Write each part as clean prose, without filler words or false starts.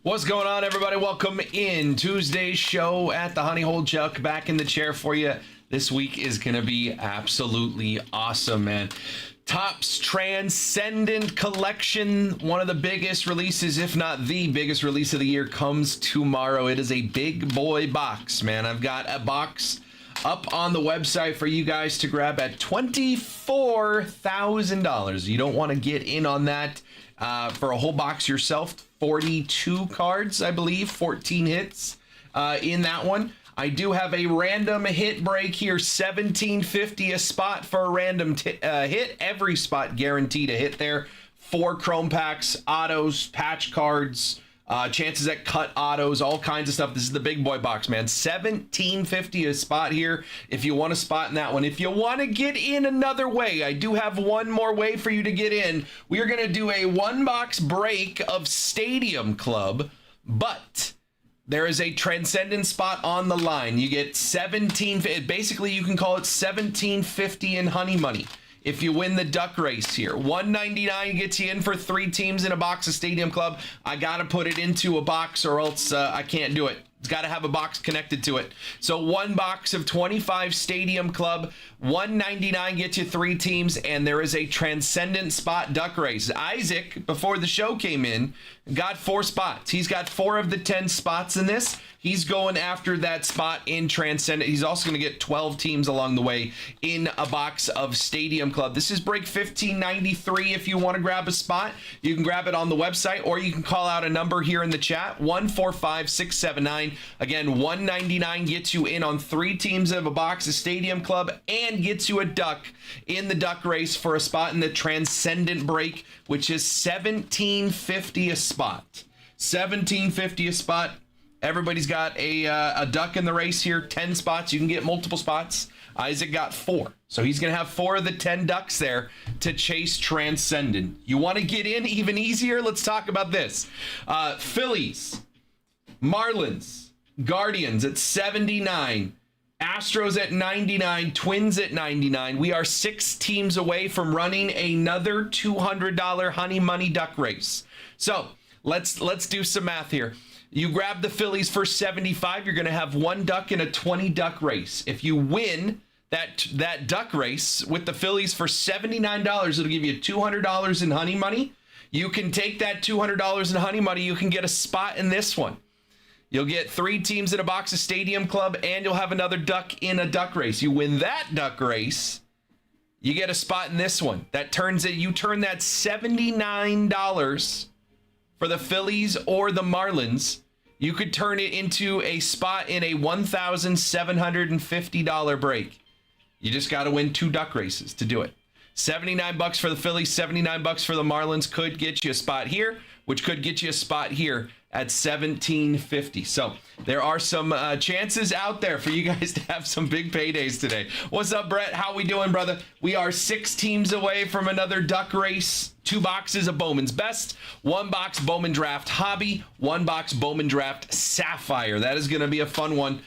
What's going on, everybody? Welcome in Tuesday's show at the Honey Hole. Chuck back in the chair for you. This week is going to be absolutely awesome, man. Topps Transcendent Collection, one of the biggest releases, if not the biggest release of the year, comes tomorrow. It is a big boy box, man. I've got a box up on the website for you guys to grab at $24,000. You don't want to get in on that for a whole box yourself. 42 cards, I believe, 14 hits in that one. I do have a random hit break here, $17.50 a spot for a random hit. Every spot guaranteed a hit there. 4 chrome packs, autos, patch cards, chances at cut autos, all kinds of stuff. This is the big boy box, man. $17.50 a spot here if you want a spot in that one. If you want to get in another way, I do have one more way for you to get in. We are going to do a one box break of Stadium Club, but there is a Transcendent spot on the line. You get basically you can call it $17.50 in honey money if you win the duck race here. $199 gets you in for 3 teams in a box of Stadium Club. I gotta put it into a box or else I can't do it. It's got to have a box connected to it. So one box of 25 Stadium Club, $199 gets you 3 teams, and there is a Transcendent spot duck race. Isaac, before the show came in, got 4 spots. He's got 4 of the 10 spots in this. He's going after that spot in Transcendent. He's also going to get 12 teams along the way in a box of Stadium Club. This is break 1593. If you want to grab a spot, you can grab it on the website, or you can call out a number here in the chat, 145679. Again, $199 gets you in on 3 teams of a box of Stadium Club and gets you a duck in the duck race for a spot in the Transcendent break, which is $17.50 a spot. $17.50 a spot. Everybody's got a duck in the race here. 10 spots. You can get multiple spots. Isaac got 4. So he's going to have 4 of the 10 ducks there to chase Transcendent. You want to get in even easier? Let's talk about this. Phillies, Marlins, Guardians at 79, Astros at 99, Twins at 99. We are 6 teams away from running another $200 honey money duck race. So let's do some math here. You grab the Phillies for 75, you're going to have 1 duck in a 20 duck race. If you win that duck race with the Phillies for $79, it'll give you $200 in honey money. You can take that $200 in honey money, you can get a spot in this one. You'll get 3 teams in a box of Stadium Club, and you'll have another duck in a duck race. You win that duck race, you get a spot in this one. You turn that $79 for the Phillies or the Marlins, you could turn it into a spot in a $1,750 break. You just got to win 2 duck races to do it. $79 for the Phillies, $79 for the Marlins could get you a spot here, which could get you a spot here at $17.50. So there are some chances out there for you guys to have some big paydays today. What's up, Brett? How we doing, brother? We are 6 teams away from another duck race. 2 boxes of Bowman's Best, 1 box Bowman Draft Hobby, 1 box Bowman Draft Sapphire. That is going to be a fun one.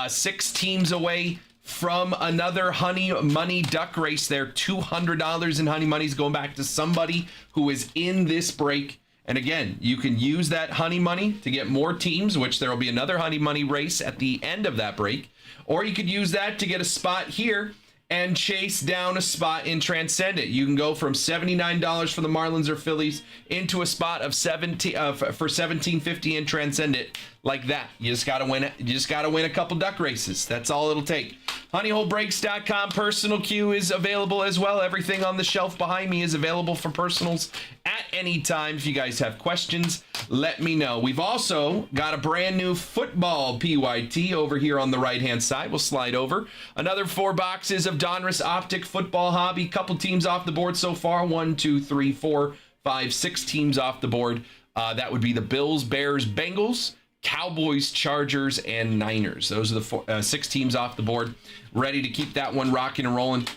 6 teams away from another honey money duck race there. $200 in honey money is going back to somebody who is in this break. And again, you can use that honey money to get more teams, which there will be another honey money race at the end of that break. Or you could use that to get a spot here and chase down a spot in Transcendent. You can go from $79 for the Marlins or Phillies into a spot of for $17.50 in Transcendent like that. You just gotta win it. You just gotta win a couple duck races. That's all it'll take. HoneyholeBreaks.com personal queue is available as well. Everything on the shelf behind me is available for personals at any time. If you guys have questions, let me know. We've also got a brand new football PYT over here on the right-hand side. We'll slide over. Another 4 boxes of Donruss Optic Football Hobby. Couple teams off the board so far. 1, 2, 3, 4, 5, 6 teams off the board. That would be the Bills, Bears, Bengals, Cowboys, Chargers, and Niners. Those are the 6 teams off the board. Ready to keep that one rocking and rolling.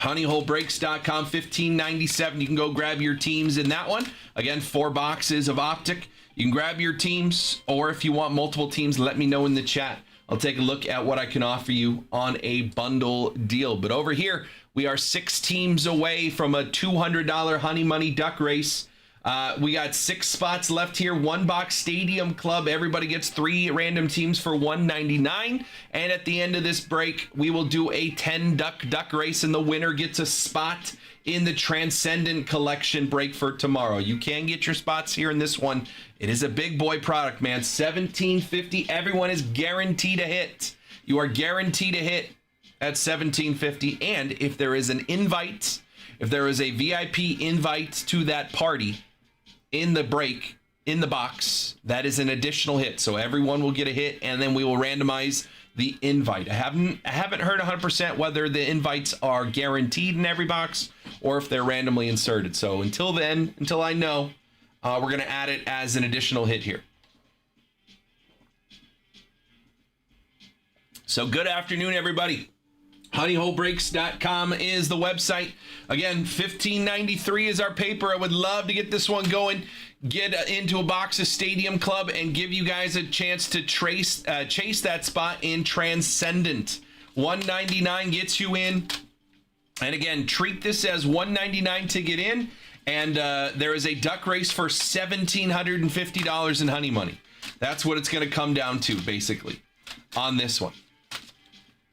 HoneyholeBreaks.com, $15.97. You can go grab your teams in that one. Again, 4 boxes of Optic. You can grab your teams, or if you want multiple teams, let me know in the chat. I'll take a look at what I can offer you on a bundle deal. But over here, we are 6 teams away from a $200 honey money duck race. We got 6 spots left here. One box Stadium Club. Everybody gets 3 random teams for $1.99. And at the end of this break, we will do a 10 duck race, and the winner gets a spot in the Transcendent Collection break for tomorrow. You can get your spots here in this one. It is a big boy product, man. $17.50. Everyone is guaranteed a hit. You are guaranteed a hit at $17.50. And if there is an invite, if there is a VIP invite to that party in the break, in the box, that is an additional hit. So everyone will get a hit, and then we will randomize the invite. I haven't heard 100% whether the invites are guaranteed in every box or if they're randomly inserted. So until then, until I know, we're going to add it as an additional hit here. So good afternoon, everybody. HoneyholeBreaks.com is the website. Again, $15.93 is our paper. I would love to get this one going, get into a box of Stadium Club, and give you guys a chance to chase that spot in Transcendent. $1.99 gets you in. And again, treat this as $1.99 to get in. And there is a duck race for $1,750 in honey money. That's what it's going to come down to, basically, on this one.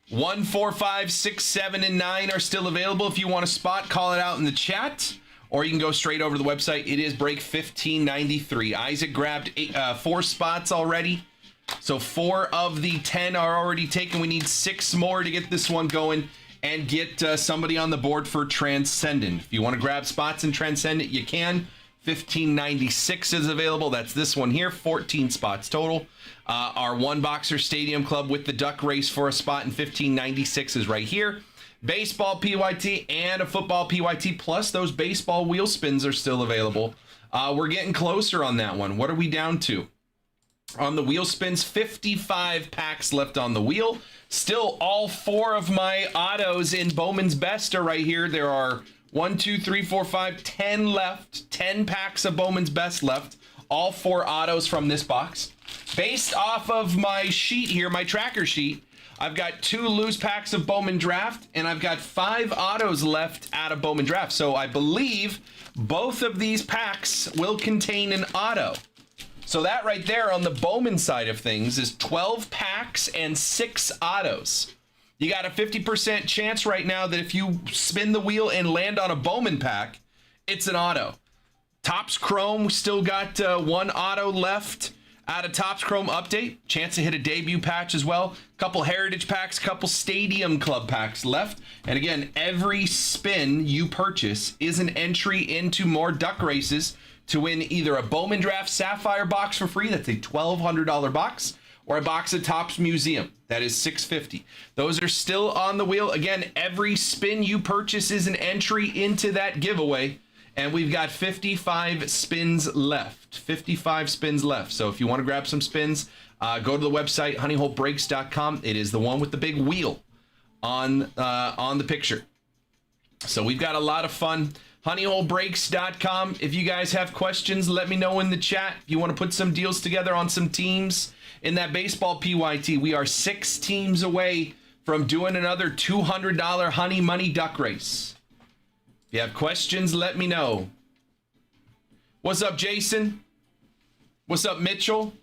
1, 4, 5, 6, 7, and 9 are still available. If you want a spot, call it out in the chat, or you can go straight over to the website. It is break 1593. Isaac grabbed 4 spots already, so 4 of the 10 are already taken. We need 6 more to get this one going and get somebody on the board for Transcendent. If you want to grab spots in Transcendent, you can. 1596 is available. That's this one here. 14 spots total. Our one boxer Stadium Club with the duck race for a spot in 1596 is right here. Baseball PYT and a football PYT, plus those baseball wheel spins are still available. We're getting closer on that one. What are we down to? On the wheel spins, 55 packs left on the wheel. Still all 4 of my autos in Bowman's Best are right here. There are 1, 2, 3, 4, 5, 10 left. 10 packs of Bowman's Best left. All 4 autos from this box. Based off of my sheet here, my tracker sheet, I've got 2 loose packs of Bowman Draft, and I've got 5 autos left out of Bowman Draft. So I believe both of these packs will contain an auto. So that right there on the Bowman side of things is 12 packs and 6 autos. You got a 50% chance right now that if you spin the wheel and land on a Bowman pack, it's an auto. Topps Chrome still got 1 auto left out of Topps Chrome Update. Chance to hit a debut patch as well. Couple Heritage packs, couple Stadium Club packs left. And again, every spin you purchase is an entry into more duck races to win either a Bowman Draft Sapphire box for free. That's a $1,200 box. Or a box of Topps Museum. That is $650. Those are still on the wheel. Again, every spin you purchase is an entry into that giveaway. And we've got 55 spins left. 55 spins left. So if you want to grab some spins, go to the website, honeyholebreaks.com. It is the one with the big wheel on the picture. So we've got a lot of fun. honeyholebreaks.com. If you guys have questions, let me know in the chat. If you want to put some deals together on some teams in that baseball PYT, we are 6 teams away from doing another $200 honey money duck race. If you have questions, let me know. What's up, Jason? What's up, Mitchell?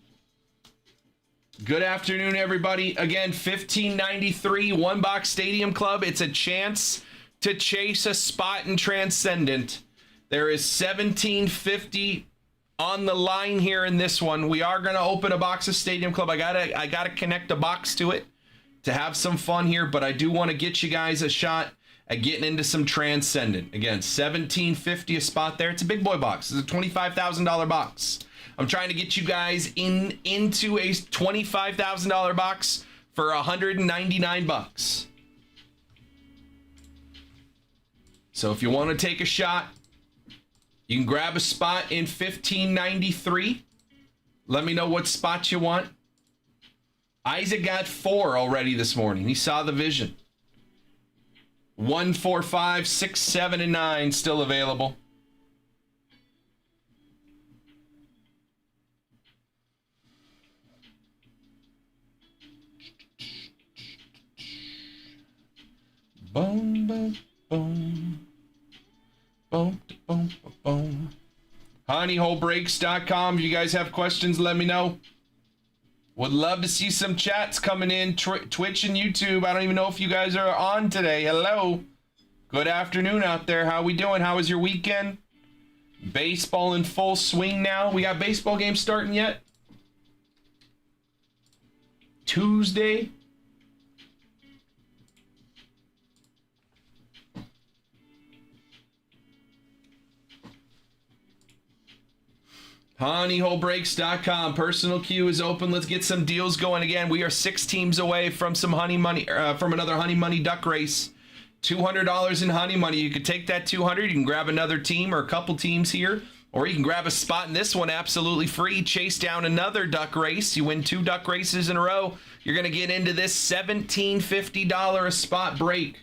Good afternoon, everybody. Again, $15.93, one box Stadium Club. It's a chance to chase a spot in Transcendent. There is $17.50 on the line here in this one. We are going to open a box of Stadium Club. I gotta connect a box to it to have some fun here, but I do want to get you guys a shot at getting into some Transcendent. Again, $17.50 a spot there. It's a big boy box. It's a $25,000 box. I'm trying to get you guys into a $25,000 box for $199. So if you want to take a shot, you can grab a spot in $15.93. Let me know what spot you want. Isaac got 4 already this morning. He saw the vision. 1, 4, 5, 6, 7, and 9 still available. Boom, boom, boom. Boom, boom, boom. honeyholebreaks.com. If you guys have questions, let me know. Would love to see some chats coming in. Twitch and YouTube. I don't even know if you guys are on today. Hello. Good afternoon out there. How we doing? How was your weekend? Baseball in full swing now. We got baseball games starting yet? Tuesday. honeyholebreaks.com. Personal queue is open. Let's get some deals going again. We are 6 teams away from some honey money, from another honey money duck race. $200 in honey money. You could take that 200. You can grab another team or a couple teams here, or you can grab a spot in this one absolutely free. Chase down another duck race. You win 2 duck races in a row. You're going to get into this $17.50 a spot break.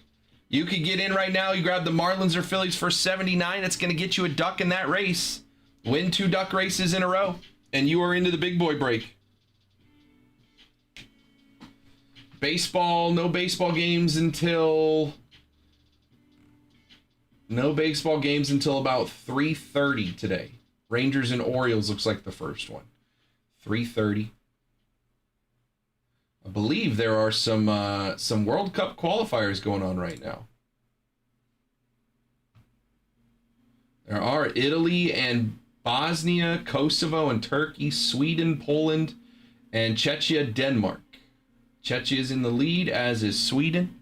You could get in right now. You grab the Marlins or Phillies for $79. It's going to get you a duck in that race. Win 2 duck races in a row, and you are into the big boy break. Baseball, no baseball games until about 3:30 today. Rangers and Orioles looks like the first one. 3:30. I believe there are some World Cup qualifiers going on right now. There are Italy and Bosnia, Kosovo and Turkey, Sweden, Poland, and Czechia, Denmark. Czechia is in the lead, as is Sweden.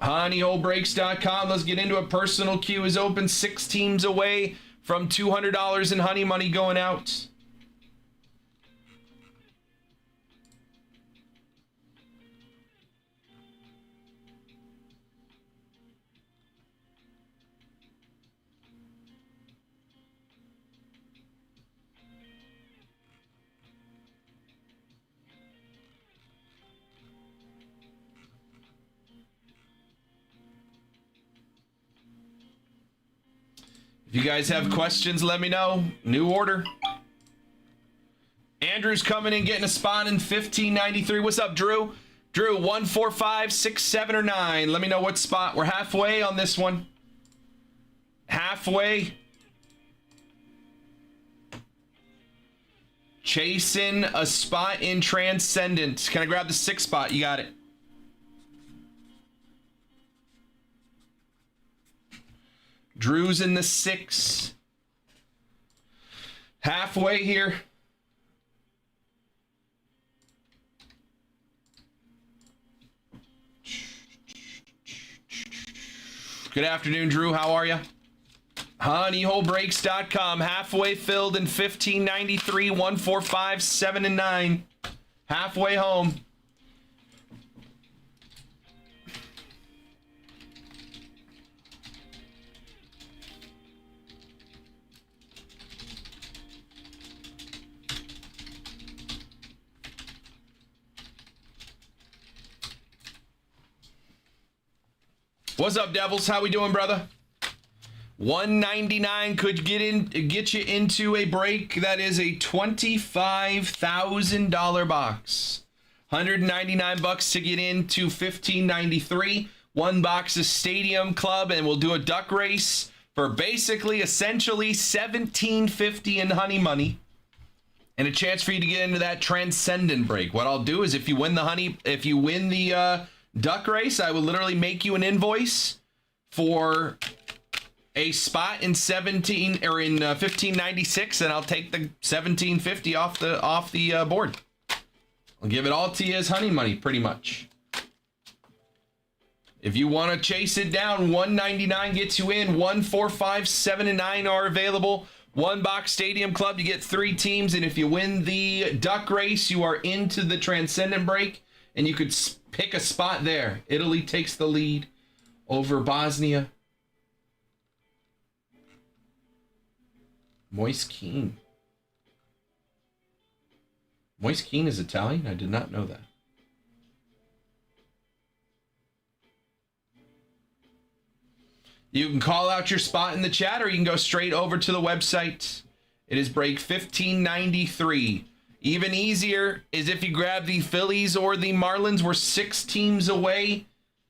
honeyholebreaks.com. Let's get into it. Personal queue is open. 6 teams away from $200 in honey money going out. If you guys have questions, let me know. New order. Andrew's coming in, getting a spot in 1593. What's up, Drew? Drew, 1, 4, 5, 6, 7, or 9. Let me know what spot. We're halfway on this one. Halfway. Chasing a spot in Transcendent. Can I grab the 6th spot? You got it. Drew's in the 6. Halfway here. Good afternoon, Drew. How are you? honeyholebreaks.com. Halfway filled in 1593, 1, 4, 5, 7, and 9. Halfway home. What's up, Devils? How we doing, brother? $199 could get you into a break. That is a $25,000 box. $199 to get into 1593. 1 box of Stadium Club, and we'll do a duck race for basically, essentially $17.50 in honey money, and a chance for you to get into that Transcendent break. What I'll do is, if you win the duck race, I will literally make you an invoice for a spot in 1596, and I'll take the 1750 off the board. I'll give it all to you as honey money, pretty much. If you want to chase it down, $199 gets you in. 1, 4, 5, 7, and 9 are available. 1 box Stadium Club, you get 3 teams, and if you win the duck race, you are into the Transcendent break, and you could pick a spot there. Italy takes the lead over Bosnia. Moise Keane. Moise Keane is Italian? I did not know that. You can call out your spot in the chat, or you can go straight over to the website. It is break 1593. Even easier is if you grab the Phillies or the Marlins. We're 6 teams away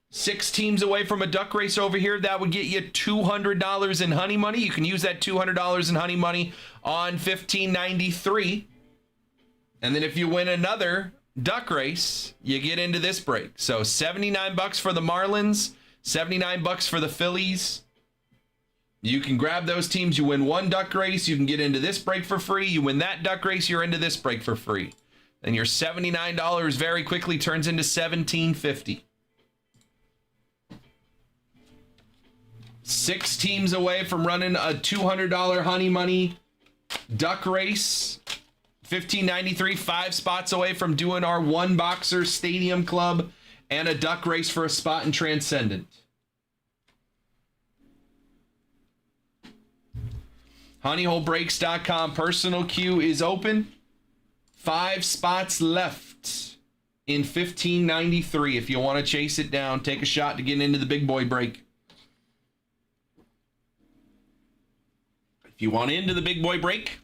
6 teams away from a duck race over here. That would get you $200 in honey money. You can use that $200 in honey money on 1593. And then if you win another duck race, you get into this break. So $79 for the Marlins, $79 for the Phillies. You can grab those teams. You win one duck race, you can get into this break for free. You win that duck race, you're into this break for free. And your $79 very quickly turns into $17.50. 6 teams away from running a $200 honey money duck race. 1593, 5 spots away from doing our one boxer stadium club and a duck race for a spot in Transcendent. Honeyholebreaks.com personal queue is open. 5 spots left in 1593. If you want to chase it down, take a shot to get into the big boy break. If you want into the big boy break,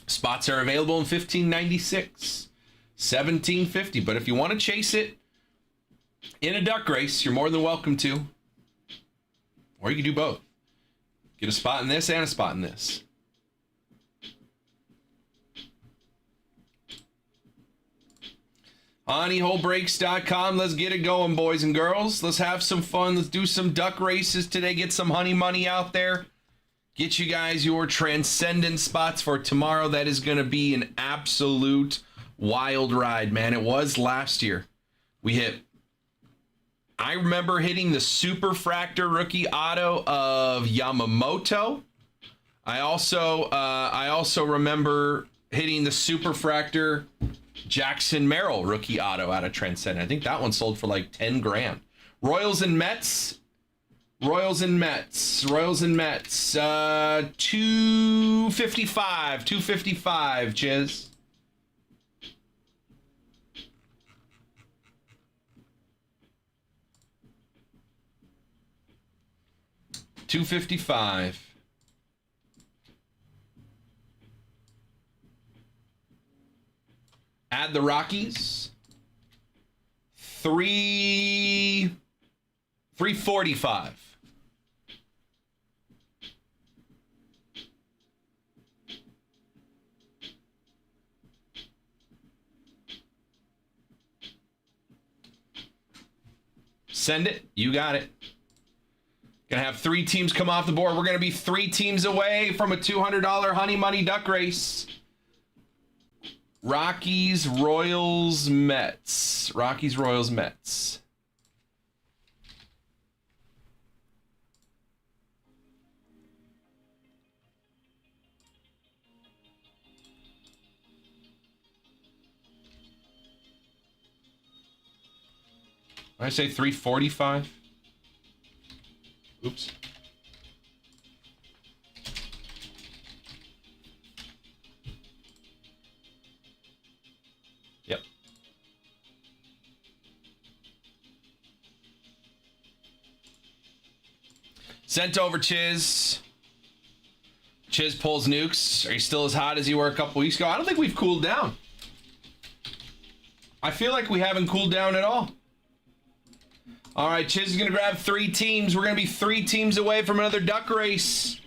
spots are available in 1596, 1750. But if you want to chase it in a duck race, you're more than welcome to. Or you can do both. Get a spot in this and a spot in this. Honeyholebreaks.com. Let's get it going, boys and girls. Let's have some fun. Let's do some duck races today. Get some honey money out there. Get you guys your Transcendent spots for tomorrow. That is going to be an absolute wild ride, man. It was last year. I remember hitting the Superfractor rookie auto of Yamamoto. I also remember hitting the Superfractor Jackson Merrill rookie auto out of Transcendent. I think that one sold for like 10 grand. Royals and Mets. 255, Chiz. $255. Add the Rockies. 345. Send it. You got it. Gonna have 3 teams come off the board. We're gonna be 3 teams away from a $200 honey money duck race. Rockies, Royals, Mets. Rockies, Royals, Mets. Did I say 345? Oops. Yep. Sent over, Chiz. Chiz pulls nukes. Are you still as hot as you were a couple weeks ago? I don't think we've cooled down. I feel like we haven't cooled down at all. All right, Chiz is going to grab 3 teams. We're going to be 3 teams away from another duck race.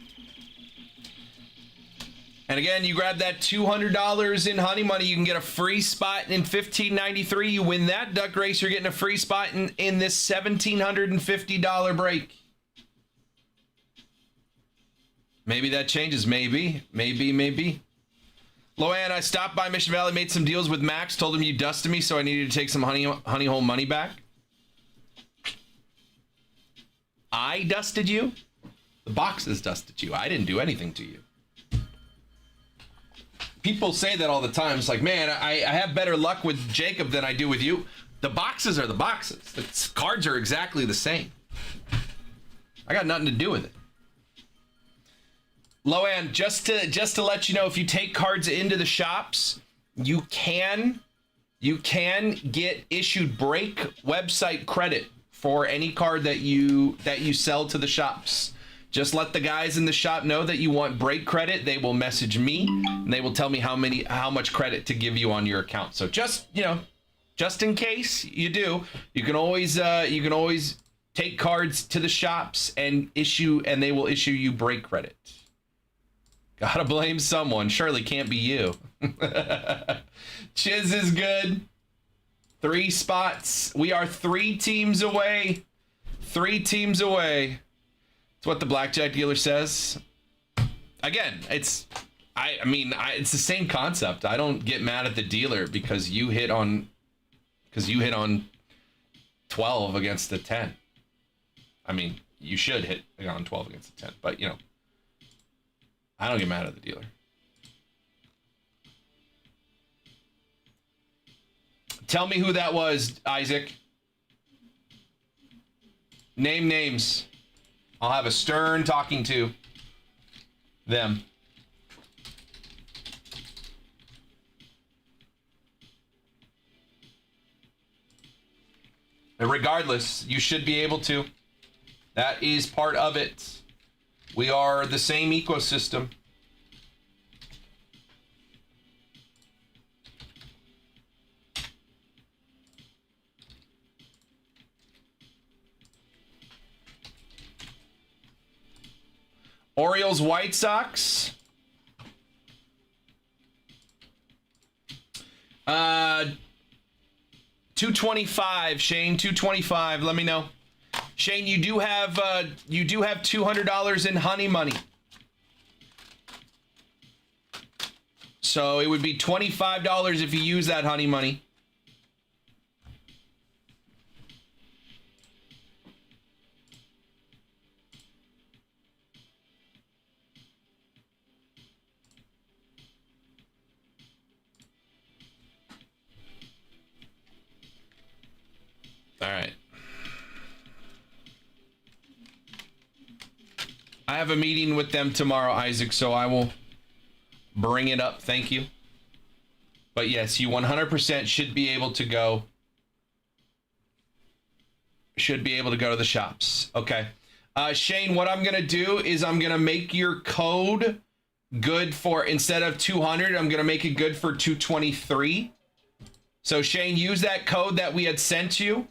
And again, you grab that $200 in honey money, you can get a free spot in 1593. You win that duck race, you're getting a free spot in this $1,750 break. Maybe that changes. Maybe. Loanne, I stopped by Mission Valley, made some deals with Max, told him you dusted me, so I needed to take some honey hole money back. I dusted you? The boxes dusted you. I didn't do anything to you. People say that all the time. It's like, man, I have better luck with Jacob than I do with you. The boxes are the boxes. The cards are exactly the same. I got nothing to do with it. Loanne, just to let you know, if you take cards into the shops, you can get issued break website credit for any card that you sell to the shops. Just let the guys in the shop know that you want break credit. They will message me and they will tell me how much credit to give you on your account. So just in case you do, you can always take cards to the shops and they will issue you break credit. Gotta blame someone. Surely can't be you. Chiz is good. 3 spots. We are 3 teams away. 3 teams away. It's what the blackjack dealer says. Again, it's it's the same concept. I don't get mad at the dealer because you hit on 12 against the 10. I mean, you should hit on 12 against the 10, but you know, I don't get mad at the dealer. Tell me who that was, Isaac. Name names. I'll have a stern talking to them. And regardless, you should be able to. That is part of it. We are the same ecosystem. Orioles, White Sox. 225, Shane. 225. Let me know, Shane. You do have $200 in honey money. So it would be $25 if you use that honey money. All right. I have a meeting with them tomorrow, Isaac, so I will bring it up. Thank you. But yes, you 100% should be able to go. Should be able to go to the shops. Okay. Shane, what I'm going to do is I'm going to make your code good for, instead of 200, I'm going to make it good for 223. So Shane, use that code that we had sent you.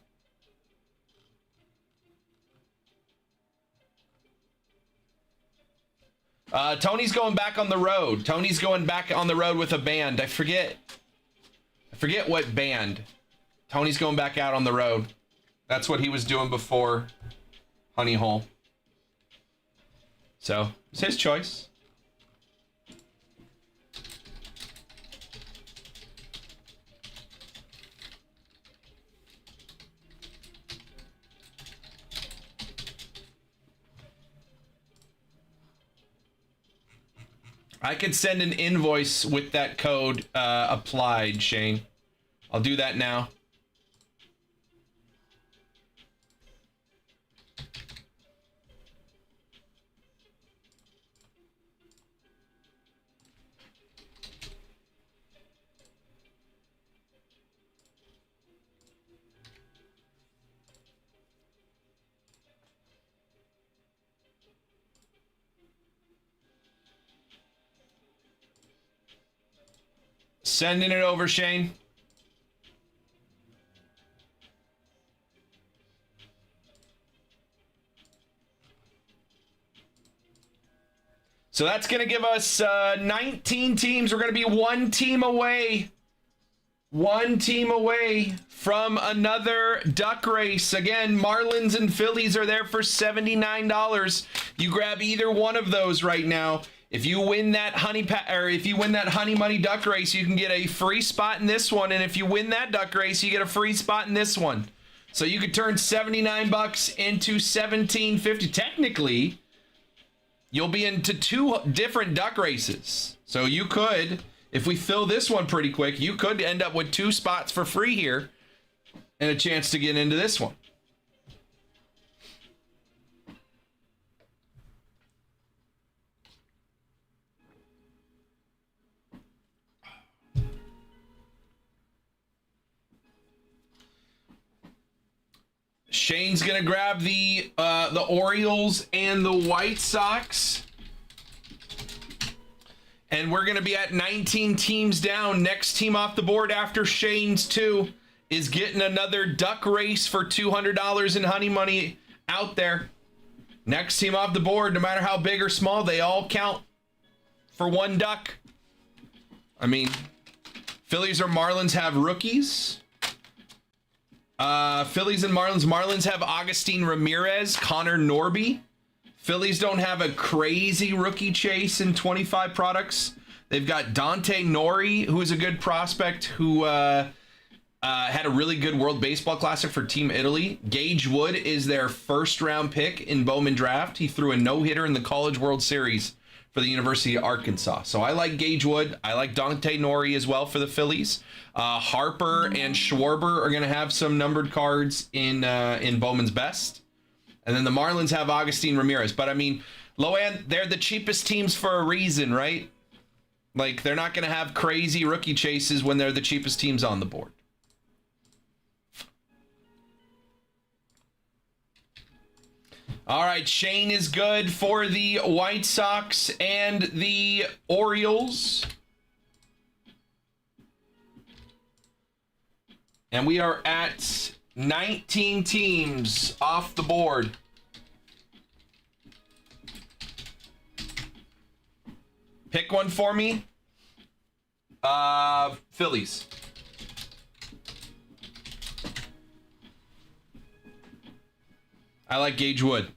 Tony's going back on the road. Tony's going back on the road with a band. I forget what band. Tony's going back out on the road. That's what he was doing before Honey Hole. So, it's his choice. I could send an invoice with that code applied, Shane. I'll do that now. Sending it over, Shane. So that's going to give us 19 teams. We're going to be one team away. One team away from another duck race. Again, Marlins and Phillies are there for $79. You grab either one of those right now. If you win that honey money duck race, you can get a free spot in this one, and if you win that duck race, you get a free spot in this one. So you could turn $79 into $17.50. Technically, you'll be into 2 different duck races. So you could, if we fill this one pretty quick, you could end up with 2 spots for free here and a chance to get into this one. Shane's gonna grab the Orioles and the White Sox, and we're gonna be at 19 teams down. Next team off the board after Shane's 2 is getting another duck race for $200 in honey money out there. Next team off the board, no matter how big or small, they all count for one duck. I mean, Phillies or Marlins have rookies. Phillies and Marlins. Marlins have Agustin Ramirez, Connor Norby. Phillies don't have a crazy rookie chase in 25 products. They've got Dante Nori, who is a good prospect, who had a really good World Baseball Classic for Team Italy. Gage Wood is their first round pick in Bowman Draft. He threw a no-hitter in the College World Series for the University of Arkansas. So I like Gage Wood. I like Dante Nori as well for the Phillies. Harper and Schwarber are going to have some numbered cards in Bowman's Best. And then the Marlins have Agustin Ramirez. But I mean, Loan, they're the cheapest teams for a reason, right? Like, they're not going to have crazy rookie chases when they're the cheapest teams on the board. All right, Shane is good for the White Sox and the Orioles. And we are at 19 teams off the board. Pick one for me. Phillies. I like Gage Wood.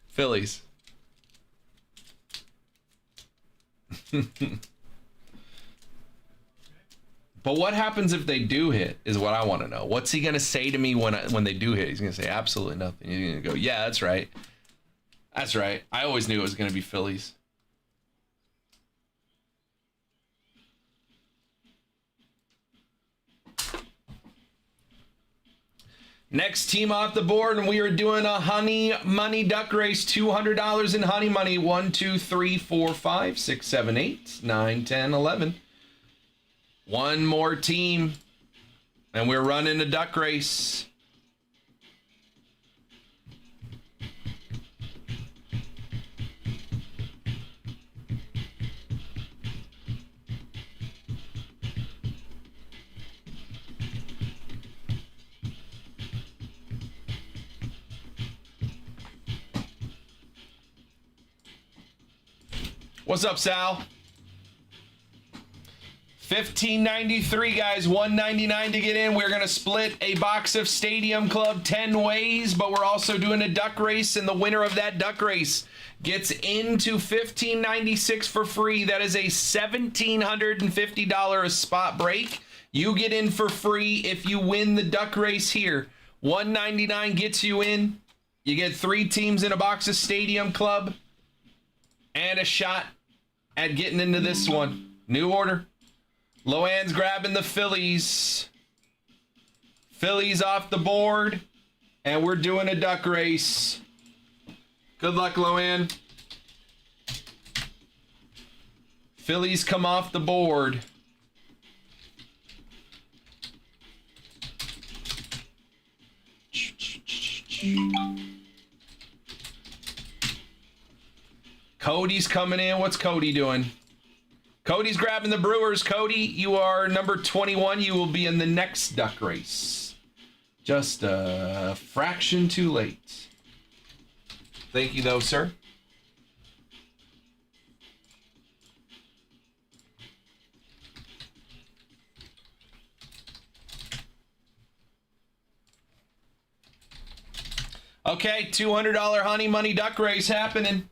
Phillies. But what happens if they do hit is what I want to know. What's he going to say to me when they do hit? He's going to say absolutely nothing. He's going to go, yeah, that's right. That's right. I always knew it was going to be Phillies. Next team off the board, and we are doing a Honey Money Duck Race. $200 in Honey Money. 1, 2, 3, 4, 5, 6, 7, 8, 9, 10, 11. One more team, and we're running a duck race. What's up, Sal? $15.93, guys. $1.99 to get in. We're going to split a box of Stadium Club 10 ways, but we're also doing a duck race, and the winner of that duck race gets into $15.96 for free. That is a $1,750 a spot break. You get in for free if you win the duck race here. $1.99 gets you in. You get 3 teams in a box of Stadium Club and a shot at getting into this one. New order. Loan's grabbing the Phillies. Phillies off the board. And we're doing a duck race. Good luck, Loan. Phillies come off the board. Cody's coming in. What's Cody doing? Cody's grabbing the Brewers. Cody, you are number 21. You will be in the next duck race. Just a fraction too late. Thank you, though, sir. Okay, $200 Honey Money Duck Race happening.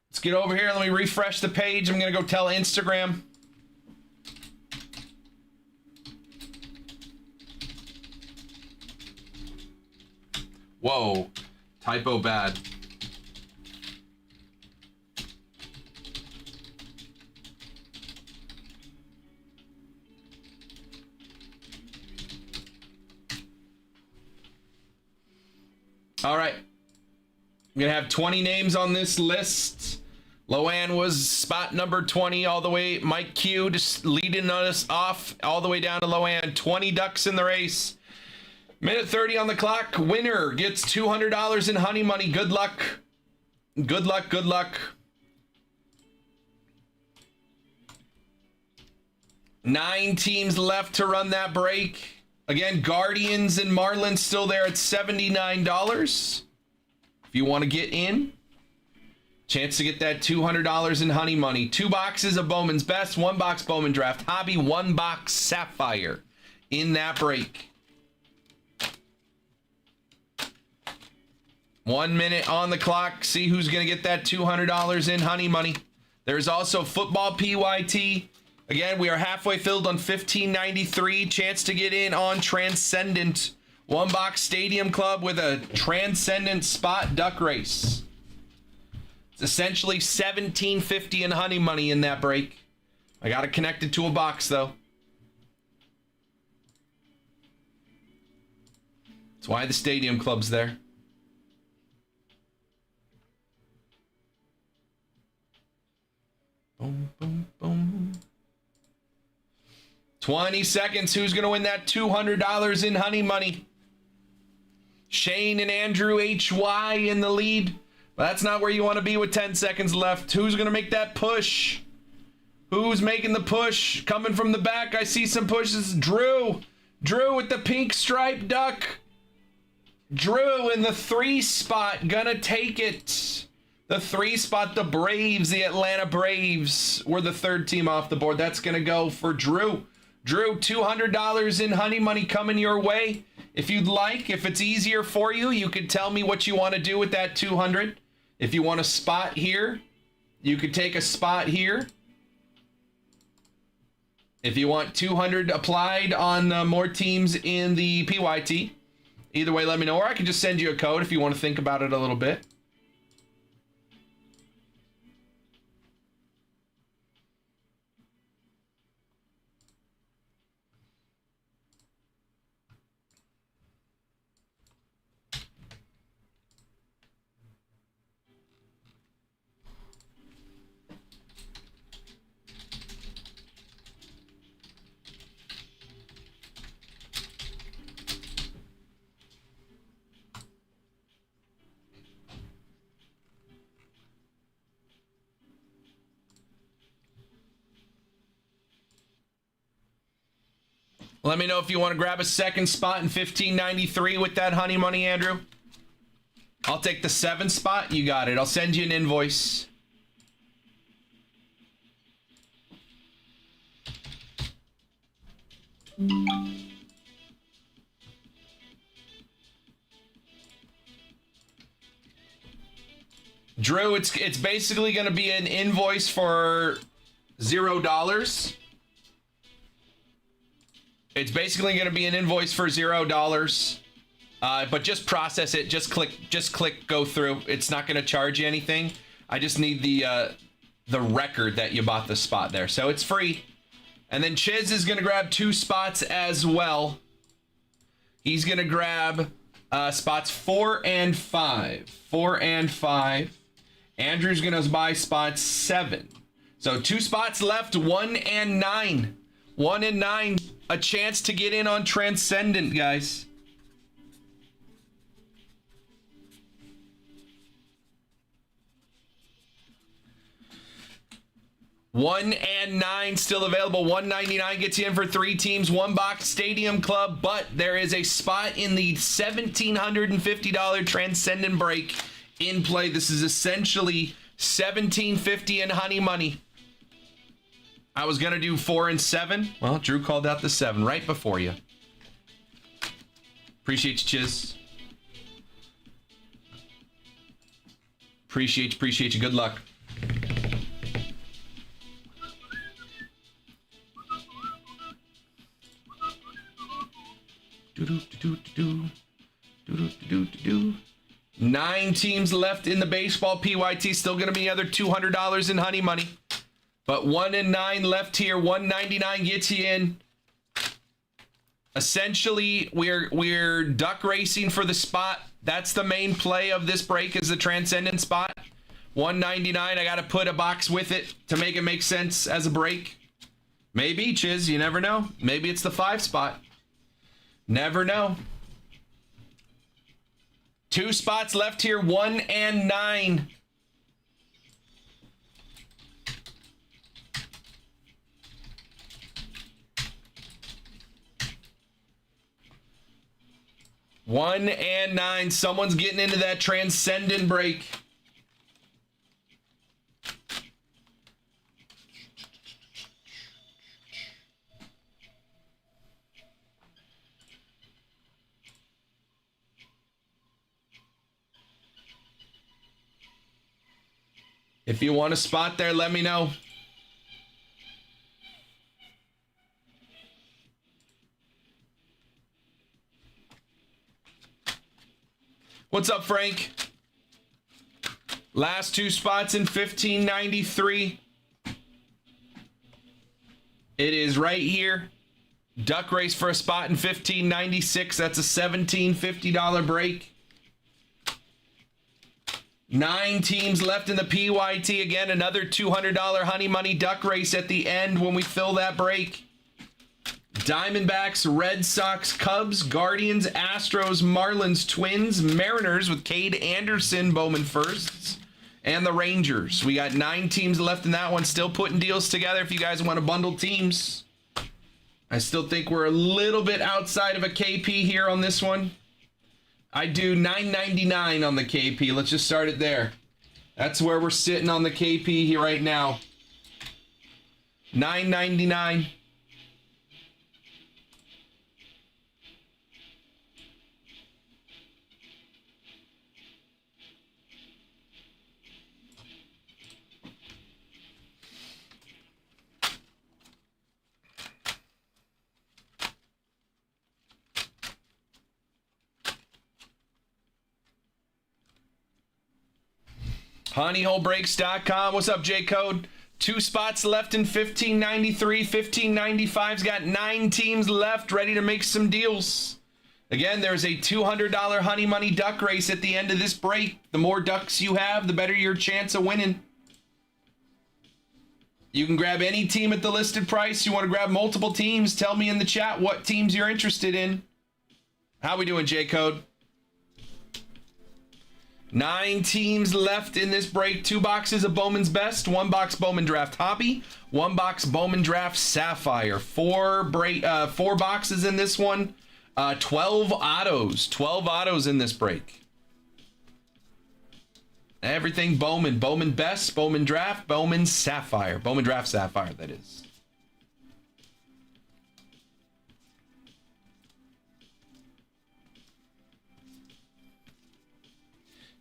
Let's get over here. Let me refresh the page. I'm going to go tell Instagram. Whoa. Typo bad. All right. I'm going to have 20 names on this list. Loann was spot number 20 all the way. Mike Q just leading us off all the way down to Loann. 20 ducks in the race. Minute 30 on the clock. Winner gets $200 in honey money. Good luck. Good luck. Good luck. 9 teams left to run that break. Again, Guardians and Marlins still there at $79. If you want to get in, chance to get that $200 in honey money. 2 boxes of Bowman's Best, 1 box Bowman Draft Hobby, 1 box Sapphire in that break. 1 minute on the clock. See who's going to get that $200 in honey money. There's also football PYT. Again, we are halfway filled on 1593. Chance to get in on Transcendent. 1 box Stadium Club with a Transcendent spot duck race. It's essentially $17.50 in honey money in that break. I got it connected to a box though. That's why the Stadium Club's there. Boom, boom, boom. 20 seconds. Who's going to win that $200 in honey money? Shane and Andrew HY in the lead. But that's not where you want to be with 10 seconds left. Who's going to make that push? Who's making the push? Coming from the back. I see some pushes. Drew. Drew with the pink striped duck. Drew in the 3 spot. Gonna take it. The 3 spot, the Braves, the Atlanta Braves, were the 3rd team off the board. That's going to go for Drew. Drew, $200 in honey money coming your way. If you'd like, if it's easier for you, you could tell me what you want to do with that 200. If you want a spot here, you could take a spot here. If you want 200 applied on more teams in the PYT, either way, let me know. Or I can just send you a code if you want to think about it a little bit. Let me know if you want to grab a second spot in 1593 with that honey money, Andrew. I'll take the 7th spot. You got it. I'll send you an invoice. Drew, it's basically going to be an invoice for $0. It's basically going to be an invoice for $0, but just process it. Just click, go through. It's not going to charge you anything. I just need the record that you bought the spot there, so it's free. And then Chiz is going to grab 2 spots as well. He's going to grab spots 4 and 5. 4 and 5. Andrew's going to buy spots 7. So 2 spots left. 1 and 9. 1 and 9. A chance to get in on Transcendent, guys. One and 9 still available. $199 gets you in for 3 teams. 1 box Stadium Club, but there is a spot in the $1,750 Transcendent break in play. This is essentially $1,750 in honey money. I was going to do 4 and 7. Well, Drew called out the 7 right before you. Appreciate you, Chiz. Appreciate you. Good luck. Nine teams left in the baseball PYT. Still going to be another $200 in honey money. But 1 and 9 left here. $199 gets you in. Essentially, we're duck racing for the spot. That's the main play of this break, is the Transcendent spot. $1.99. I got to put a box with it to make it make sense as a break. Maybe, Chiz, you never know. Maybe it's the 5 spot. Never know. 2 spots left here, 1 and 9. One and 9. Someone's getting into that transcendent break. If you want a spot there, let me know. What's up, Frank? Last 2 spots in 1593. It is right here. Duck race for a spot in 1596. That's a $1750 break. 9 teams left in the PYT. Again, another $200 Honey Money Duck race at the end when we fill that break. Diamondbacks, Red Sox, Cubs, Guardians, Astros, Marlins, Twins, Mariners with Cade Anderson, Bowman firsts, and the Rangers. We got 9 teams left in that one. Still putting deals together if you guys want to bundle teams. I still think we're a little bit outside of a KP here on this one. I do $9.99 on the KP. Let's just start it there. That's where we're sitting on the KP here right now. $9.99. Honeyholebreaks.com. What's up, J-Code? 2 spots left in 1593. 1595's got 9 teams left ready to make some deals. Again, there's a $200 Honey Money Duck race at the end of this break. The more ducks you have, the better your chance of winning. You can grab any team at the listed price. You want to grab multiple teams, tell me in the chat what teams you're interested in. How we doing, J-Code? 9 teams left in this break. 2 boxes of Bowman's Best, 1 box Bowman Draft Hobby, 1 box Bowman Draft Sapphire. 4 boxes in this one. 12 autos. 12 autos in this break. Everything Bowman. Bowman Best, Bowman Draft, Bowman Sapphire. Bowman Draft Sapphire, that is.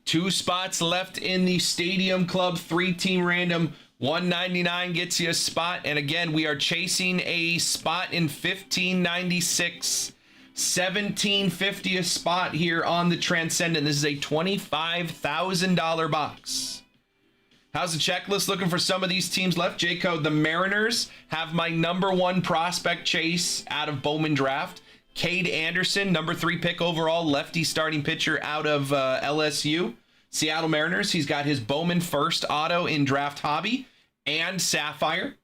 Two spots left in the Stadium Club 3-team random. $1.99 gets you a spot. And again, we are chasing a spot in 1596. $17.50 a spot here on the Transcendent. This is a $25,000 box. How's the checklist looking for some of these teams left? J-Code, the Mariners have my #1 prospect chase out of Bowman Draft. Cade Anderson, #3 pick overall, lefty starting pitcher out of LSU. Seattle Mariners, he's got his Bowman first auto in Draft Hobby and Sapphire.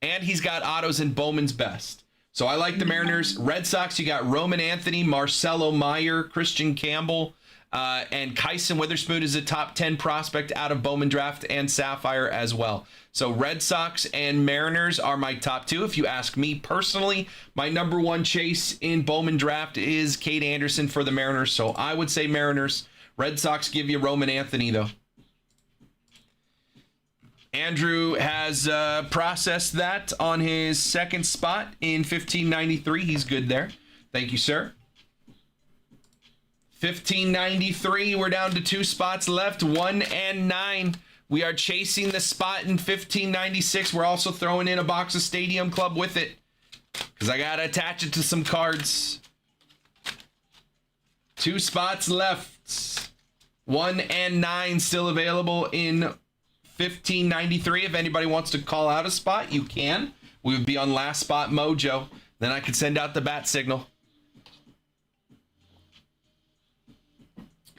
And he's got autos in Bowman's Best. So I like the Mariners. Red Sox, you got Roman Anthony, Marcelo Meyer, Christian Campbell, and Kyson Witherspoon is a top 10 prospect out of Bowman Draft and Sapphire as well. So Red Sox and Mariners are my top 2. If you ask me personally, my #1 chase in Bowman Draft is Cade Anderson for the Mariners. So I would say Mariners. Red Sox give you Roman Anthony, though. Andrew has processed that on his 2nd spot in 1593. He's good there. Thank you, sir. 1593, we're down to 2 spots left, 1 and 9. We are chasing the spot in 1596. We're also throwing in a box of Stadium Club with it because I got to attach it to some cards. 2 spots left. 1 and 9 still available in 1593. If anybody wants to call out a spot, you can. We would be on last spot mojo. Then I could send out the bat signal.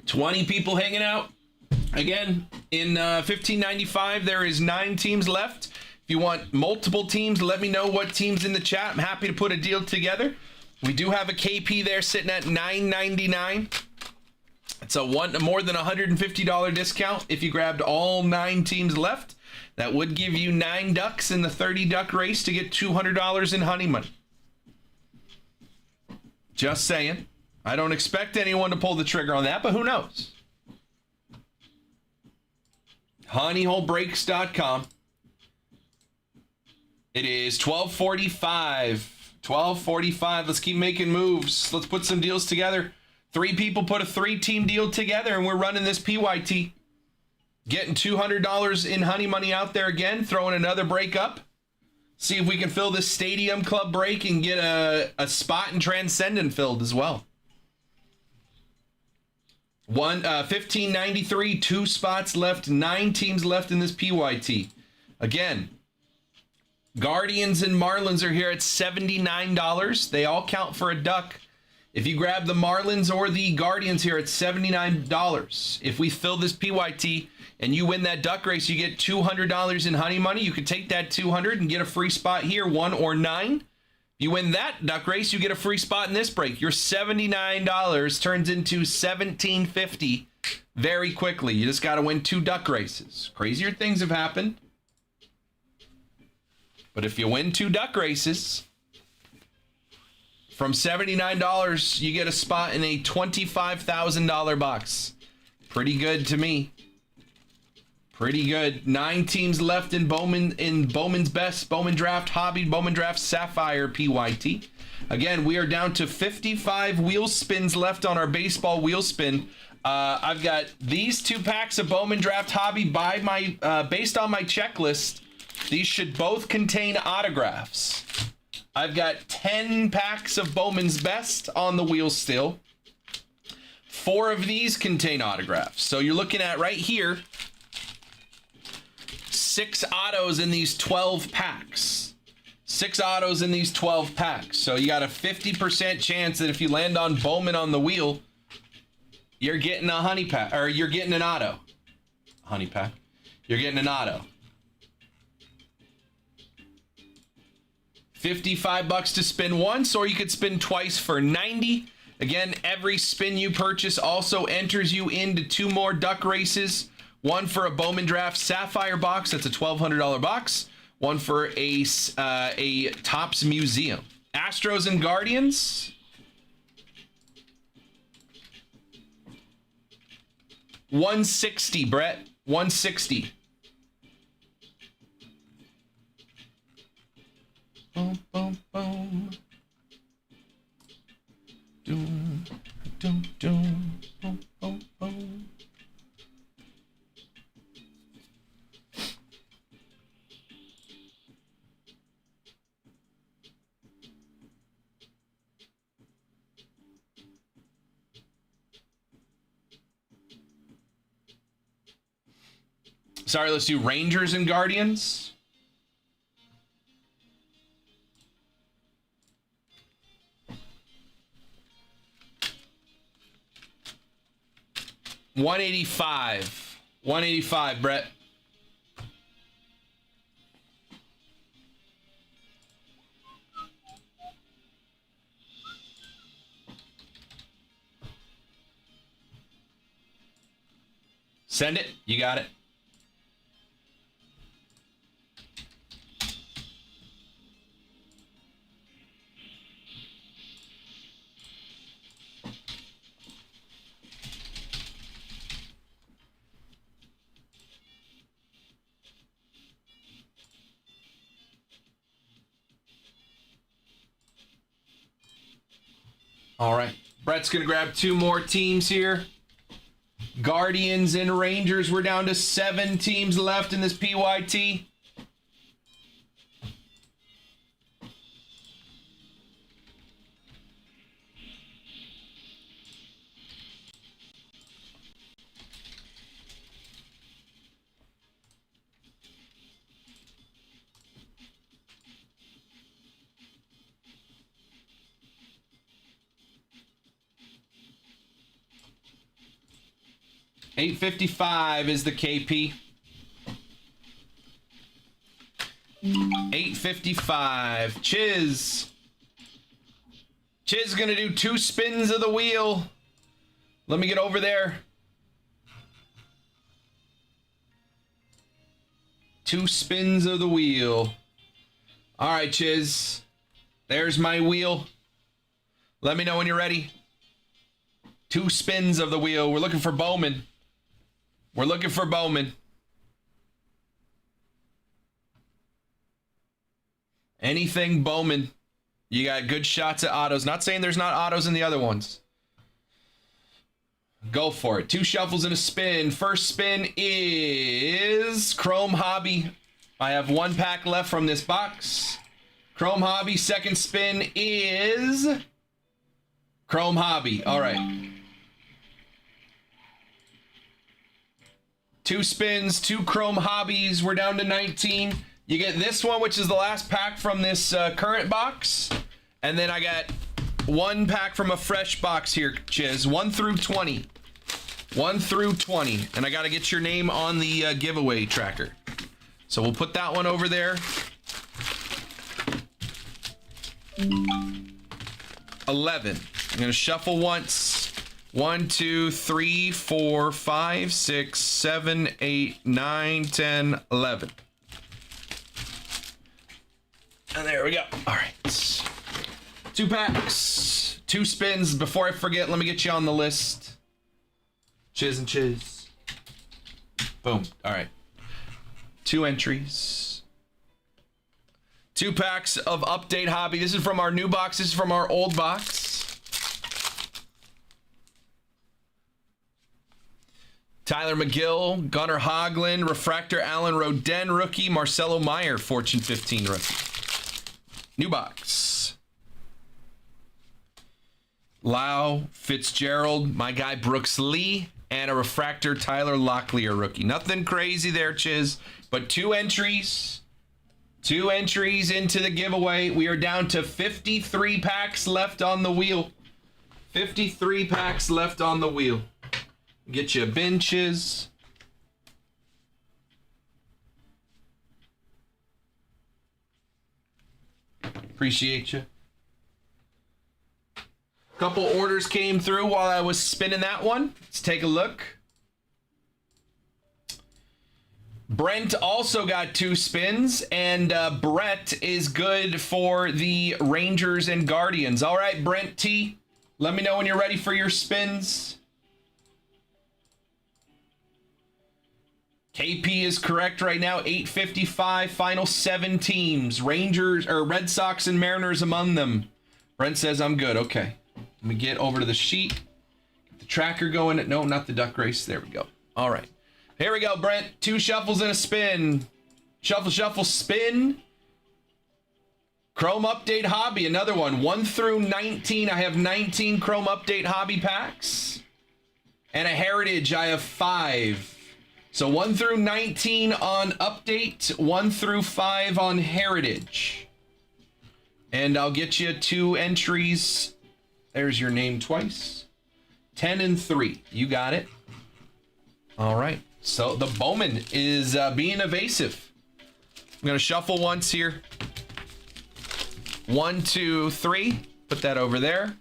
20 people hanging out. Again, in 1595, there is 9 teams left. If you want multiple teams, let me know what teams in the chat. I'm happy to put a deal together. We do have a KP there sitting at $9.99. It's a more than $150 discount if you grabbed all 9 teams left. That would give you 9 ducks in the 30 duck race to get $200 in honey money. Just saying. I don't expect anyone to pull the trigger on that, but who knows? honeyholebreaks.com. It is 12:45. 12:45. Let's keep making moves. Let's put some deals together. 3 people put a 3-team deal together, and we're running this PYT. Getting $200 in honey money out there again. Throwing another break up. See if we can fill this Stadium Club break and get a spot in Transcendent filled as well. 1593, 2 spots left, 9 teams left in this PYT. Again, Guardians and Marlins are here at $79. They all count for a duck. If you grab the Marlins or the Guardians here at $79, if we fill this PYT and you win that duck race, you get $200 in honey money. You could take that $200 and get a free spot here, 1 or 9. You win that duck race, you get a free spot in this break. Your $79 turns into $17.50 very quickly. You just got to win 2 duck races. Crazier things have happened. But if you win 2 duck races, from $79, you get a spot in a $25,000 box. Pretty good to me. Pretty good. 9 teams left in Bowman's Best, Bowman Draft Hobby, Bowman Draft Sapphire PYT. Again, we are down to 55 wheel spins left on our baseball wheel spin. I've got these 2 packs of Bowman Draft Hobby based on my checklist. These should both contain autographs. I've got 10 packs of Bowman's Best on the wheel still. 4 of these contain autographs. So you're looking at right here, 6 autos in these 12 packs. 6 autos in these 12 packs. So you got a 50% chance that if you land on Bowman on the wheel, you're getting a honey pack, or you're getting an auto. Honey pack. You're getting an auto. $55 to spin once, or you could spin twice for $90. Again, every spin you purchase also enters you into 2 more duck races. One for a Bowman Draft Sapphire box, that's a $1,200 box. One for a Topps Museum. Astros and Guardians. $160, Brett. $160. Boom, boom, boom. Doom, doom, doom. Boom, boom, boom. Sorry, let's do Rangers and Guardians. $185, Brett. Send it. You got it. All right. Brett's going to grab 2 more teams here. Guardians and Rangers. We're down to 7 teams left in this PYT. 855 is the KP. 855. Chiz. Chiz is going to do 2 spins of the wheel. Let me get over there. 2 spins of the wheel. All right, Chiz. There's my wheel. Let me know when you're ready. 2 spins of the wheel. We're looking for Bowman. We're looking for Bowman. Anything Bowman. You got good shots at autos. Not saying there's not autos in the other ones. Go for it. 2 shuffles and a spin. First spin is Chrome Hobby. I have 1 pack left from this box. Chrome Hobby. Second spin is Chrome Hobby. All right. 2 spins, 2 Chrome Hobbies. We're down to 19. You get this one, which is the last pack from this current box. And then I got 1 pack from a fresh box here, Chiz. 1 through 20. 1 through 20. And I got to get your name on the giveaway tracker. So we'll put that one over there. 11. I'm going to shuffle once. 1, 2, 3, 4, 5, 6, 7, 8, 9, 10, 11. And there we go. All right. 2 packs. 2 spins. Before I forget, let me get you on the list. Chiz and Chiz. Boom. All right. 2 entries. 2 packs of Update Hobby. This is from our new box. This is from our old box. Tyler McGill, Gunnar Hoglund, Refractor Alan Rodin rookie, Marcelo Meyer, Fortune 15 rookie. New box. Lau Fitzgerald, my guy Brooks Lee, and a Refractor Tyler Locklear rookie. Nothing crazy there, Chiz, but 2 entries. 2 entries into the giveaway. We are down to 53 packs left on the wheel. 53 packs left on the wheel. Get you benches. Appreciate you. Couple orders came through while I was spinning that one. Let's take a look. Brent also got 2 spins, and Brett is good for the Rangers and Guardians. All right, Brent T, let me know when you're ready for your spins. KP is correct right now. 855, final 7 teams. Rangers or Red Sox and Mariners among them. Brent says I'm good. Okay. Let me get over to the sheet. Get the tracker going. No, not the duck race. There we go. All right. Here we go, Brent. 2 shuffles and a spin. Shuffle, shuffle, spin. Chrome Update Hobby, another one. 1 through 19. I have 19 Chrome Update Hobby packs. And a Heritage, I have 5. So 1 through 19 on Update, 1 through 5 on Heritage. And I'll get you 2 entries. There's your name twice. 10 and 3. You got it. All right. So the Bowman is being evasive. I'm going to shuffle once here. 1, 2, 3. Put that over there.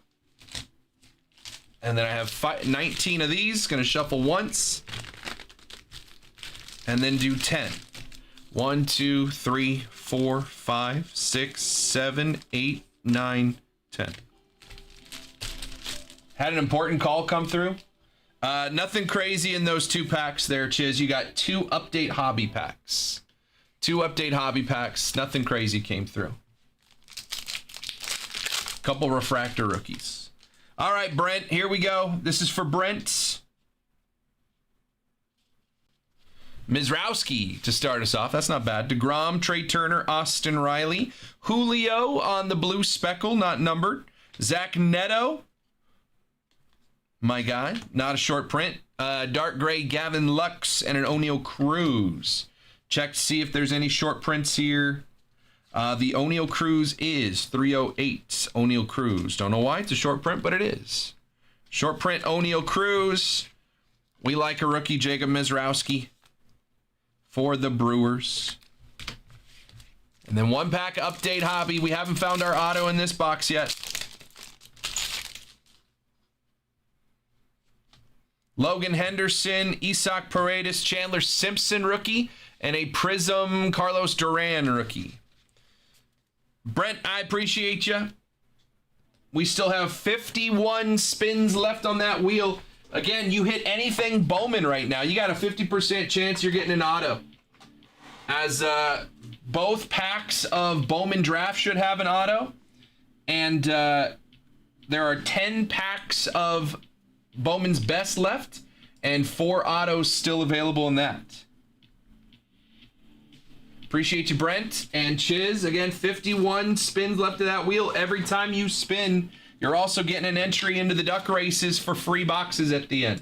And then I have 19 of these. Going to shuffle once. And then do 10. 1, 2, 3, 4, 5, 6, 7, 8, 9, 10. Had an important call come through. Nothing crazy in those 2 packs there, Chiz. You got 2 Update Hobby packs. 2 Update Hobby packs. Nothing crazy came through. Couple Refractor rookies. All right, Brent, here we go. This is for Brent. Mizrowski to start us off. That's not bad. DeGrom, Trey Turner, Austin Riley. Julio on the blue speckle, not numbered. Zach Neto. My guy. Not a short print. Dark gray Gavin Lux and an O'Neal Cruz. Check to see if there's any short prints here. The O'Neal Cruz is 308. O'Neal Cruz. Don't know why it's a short print, but it is. Short print O'Neal Cruz. We like a rookie, Jacob Mizrowski, for the Brewers. And then one pack update hobby. We haven't found our auto in this box yet. Logan Henderson, Isaac Paredes, Chandler Simpson rookie, and a Prism Carlos Duran rookie. Brent, I appreciate you. We still have 51 spins left on that wheel. Again, you hit anything Bowman right now, you got a 50% chance you're getting an auto. As both packs of Bowman Draft should have an auto. And there are 10 packs of Bowman's Best left, and 4 autos still available in that. Appreciate you, Brent and Chiz. Again, 51 spins left of that wheel. Every time you spin, you're also getting an entry into the duck races for free boxes at the end.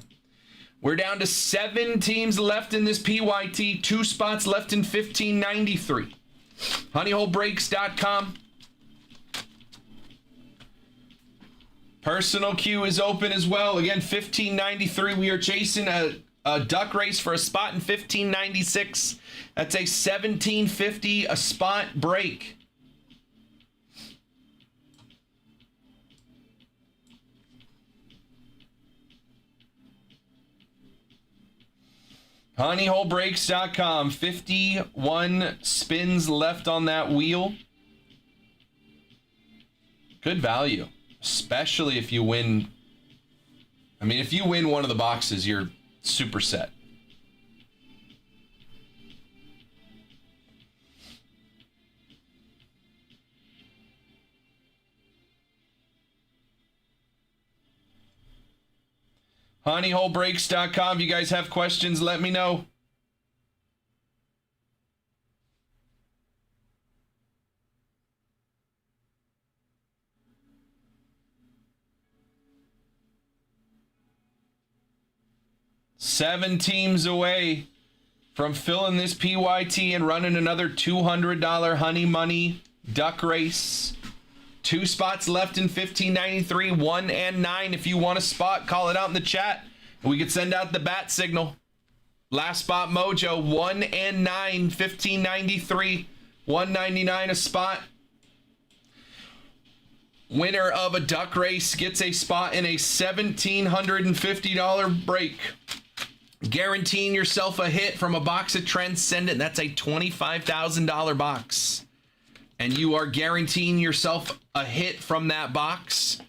We're down to 7 teams left in this PYT, 2 spots left in 1593. Honeyholebreaks.com. Personal queue is open as well. Again, 1593. We are chasing a duck race for a spot in 1596. That's a 1750 a spot break. Honeyholebreaks.com. 51 spins left on that wheel. Good value. Especially if you win. I mean, if you win one of the boxes, you're super set. Honeyholebreaks.com. If you guys have questions, let me know. Seven teams away from filling this PYT and running another $200 Honey Money duck race. 2 spots left in 1593, 1 and 9. If you want a spot, call it out in the chat. We could send out the bat signal. Last spot mojo, 1 and 9, 1593, 199 a spot. Winner of a duck race gets a spot in a $1,750 break. Guaranteeing yourself a hit from a box of Transcendent. That's a $25,000 box. And you are guaranteeing yourself a hit from that box.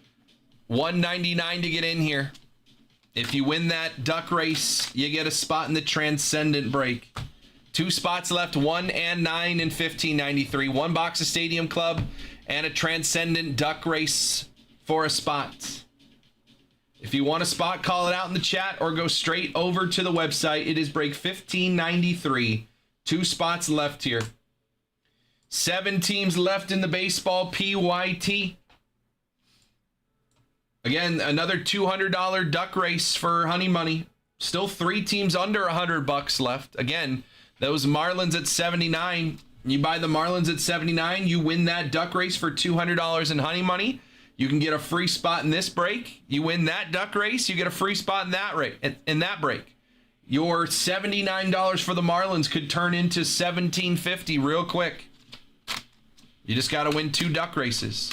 $199 to get in here. If you win that duck race, you get a spot in the Transcendent break. 2 spots left, 1 and 9 in 1593. 1 box of Stadium Club and a Transcendent duck race for a spot. If you want a spot, call it out in the chat or go straight over to the website. It is break 1593. 2 spots left here. 7 teams left in the baseball PYT. Again, another $200 duck race for Honey Money. Still 3 teams under $100 left. Again, those Marlins at 79. You buy the Marlins at 79, you win that duck race for $200 in Honey Money. You can get a free spot in this break. You win that duck race, you get a free spot in that break. Your $79 for the Marlins could turn into $1,750 real quick. You just got to win 2 duck races.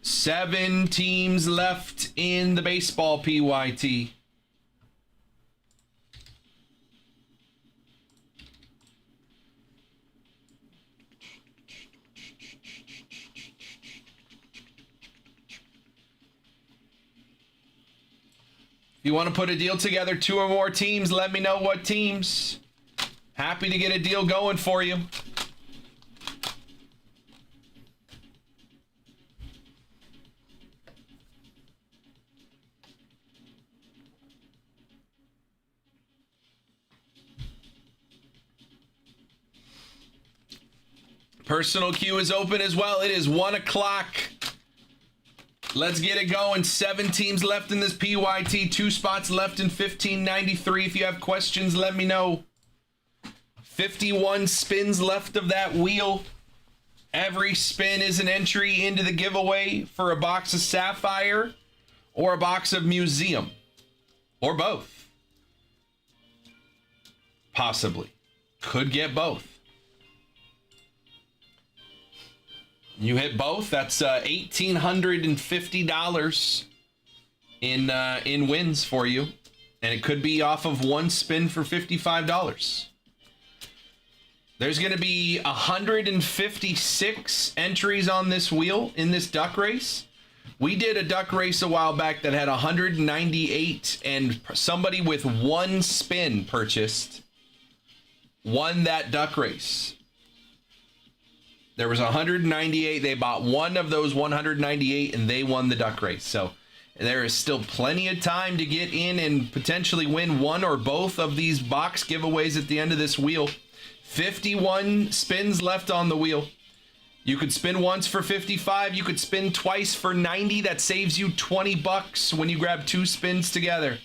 7 teams left in the baseball PYT. If you want to put a deal together, 2 or more teams, let me know what teams. Happy to get a deal going for you. Personal queue is open as well. It is 1 o'clock. Let's get it going. 7 teams left in this PYT. 2 spots left in 1593. If you have questions, let me know. 51 spins left of that wheel. Every spin is an entry into the giveaway for a box of Sapphire or a box of Museum, or both. Possibly. Could get both. You hit both, that's $1,850 in wins for you. And it could be off of one spin for $55. There's going to be 156 entries on this wheel in this duck race. We did a duck race a while back that had 198, and somebody with one spin purchased won that duck race. There was 198. They bought one of those 198 and they won the duck race. So there is still plenty of time to get in and potentially win one or both of these box giveaways at the end of this wheel. 51 spins left on the wheel. You could spin once for 55. You could spin twice for 90. That saves you $20 when you grab two spins together.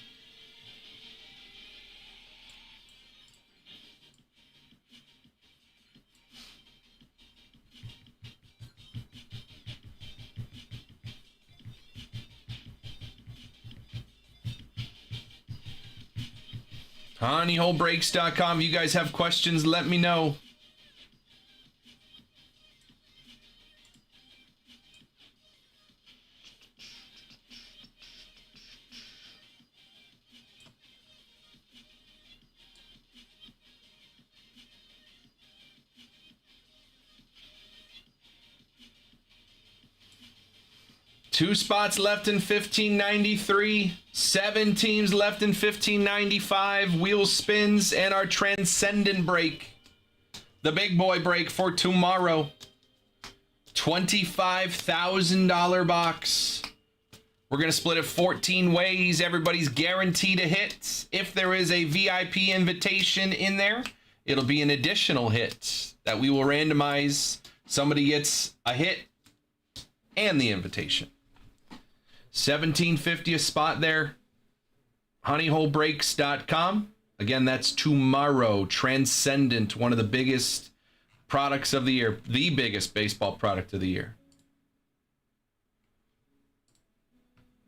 honeyholebreaks.com. If you guys have questions, let me know. Two spots left in 1593, 7 teams left in 1595, wheel spins, and our transcendent break. The big boy break for tomorrow. $25,000 box. We're going to split it 14 ways. Everybody's guaranteed a hit. If there is a VIP invitation in there, it'll be an additional hit that we will randomize. Somebody gets a hit and the invitation. $17.50 a spot there. honeyholebreaks.com. Again, that's tomorrow. Transcendent, one of the biggest products of the year, the biggest baseball product of the year.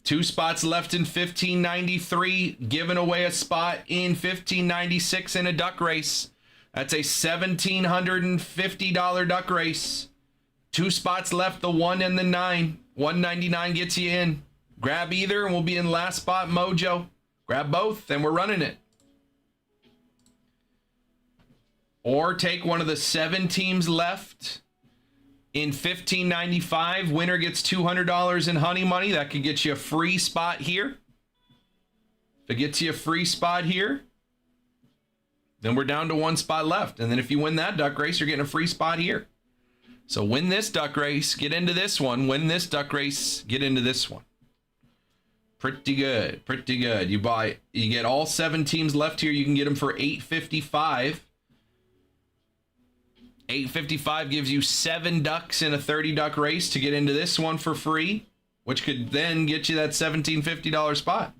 2 spots left in 1593, giving away a spot in 1596 in a duck race. That's a $1,750 duck race. 2 spots left, the 1 and the 9. $199 gets you in. Grab either and we'll be in last spot mojo. Grab both and we're running it. Or take one of the 7 teams left in 1595. Winner gets $200 in honey money. That could get you a free spot here. If it gets you a free spot here, then we're down to 1 spot left. And then if you win that duck race, you're getting a free spot here. So win this duck race, get into this one. Win this duck race, get into this one. Pretty good, pretty good. You get all 7 teams left here. You can get them for $855. $855 gives you 7 ducks in a 30 duck race to get into this one for free, which could then get you that $1,750 spot.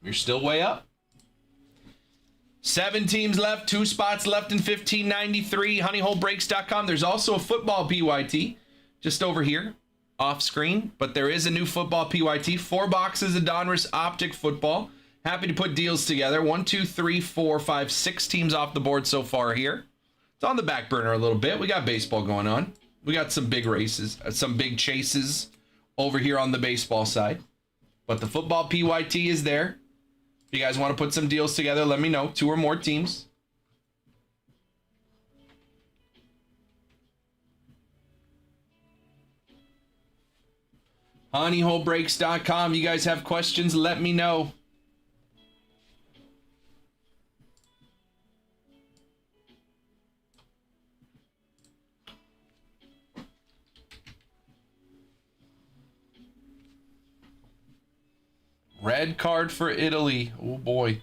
You're still way up. 7 teams left, 2 spots left in 1593. honeyholebreaks.com. There's also a football PYT just over here off screen, but there is a new football PYT. 4 boxes of Donruss Optic football. Happy to put deals together. 1, 2, 3, 4, 5, 6 teams off the board so far here. It's on the back burner a little bit. We got baseball going on. We got some big races, some big chases over here on the baseball side. But the football PYT is there. If you guys want to put some deals together, let me know. 2 or more teams. honeyholebreaks.com. You guys have questions, let me know. Red card for Italy. Oh boy.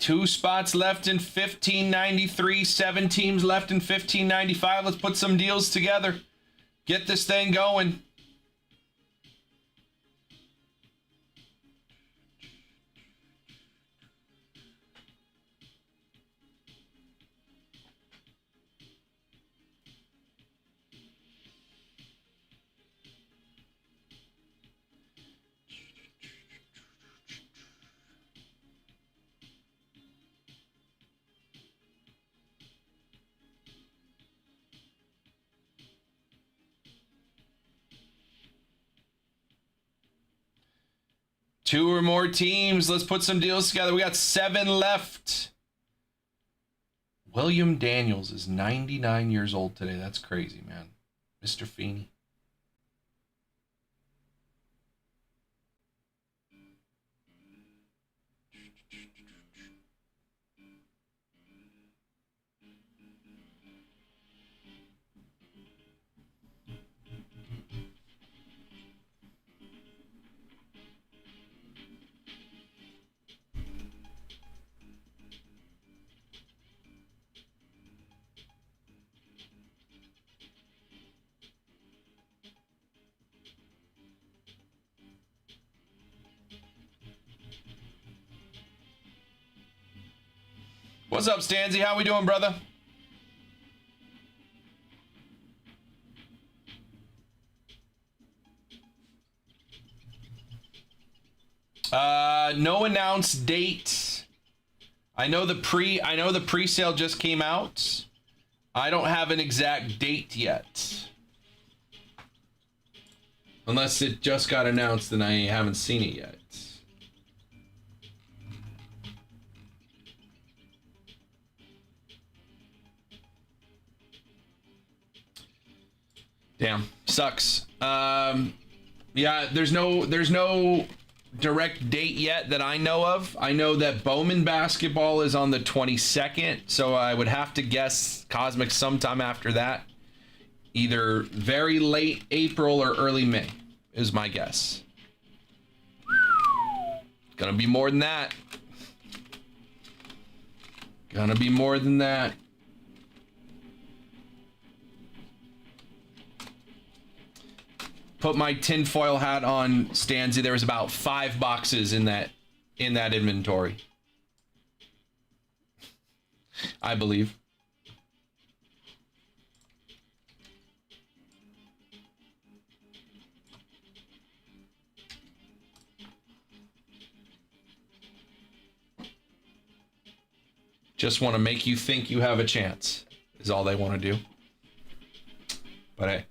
2 spots left in 1593, 7 teams left in 1595. Let's put some deals together. Get this thing going. Two or more teams. Let's put some deals together. We got 7 left. William Daniels is 99 years old today. That's crazy, man. Mr. Feeney. What's up, Stanzy? How we doing, brother? No announced date. I know the pre-sale just came out. I don't have an exact date yet. Unless it just got announced and I haven't seen it yet. Damn, sucks. Yeah, there's no direct date yet that I know of. I know that Bowman basketball is on the 22nd, so I would have to guess Cosmic sometime after that. Either very late April or early May is my guess. Gonna be more than that. Gonna be more than that. Put my tinfoil hat on, Stanzy. There was about 5 boxes in that inventory. I believe. Just want to make you think you have a chance, is all they want to do. But hey.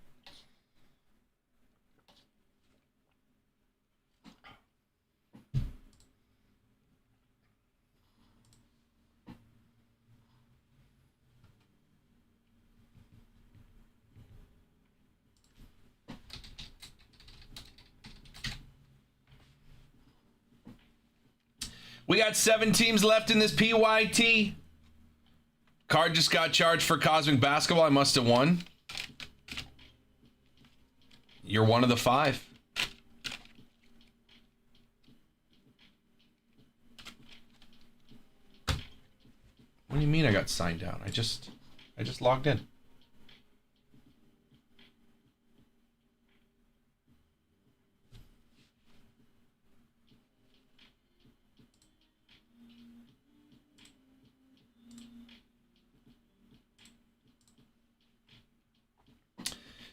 We got 7 teams left in this PYT. Card just got charged for Cosmic Basketball. I must have won. You're one of the 5. What do you mean I got signed out? I just logged in.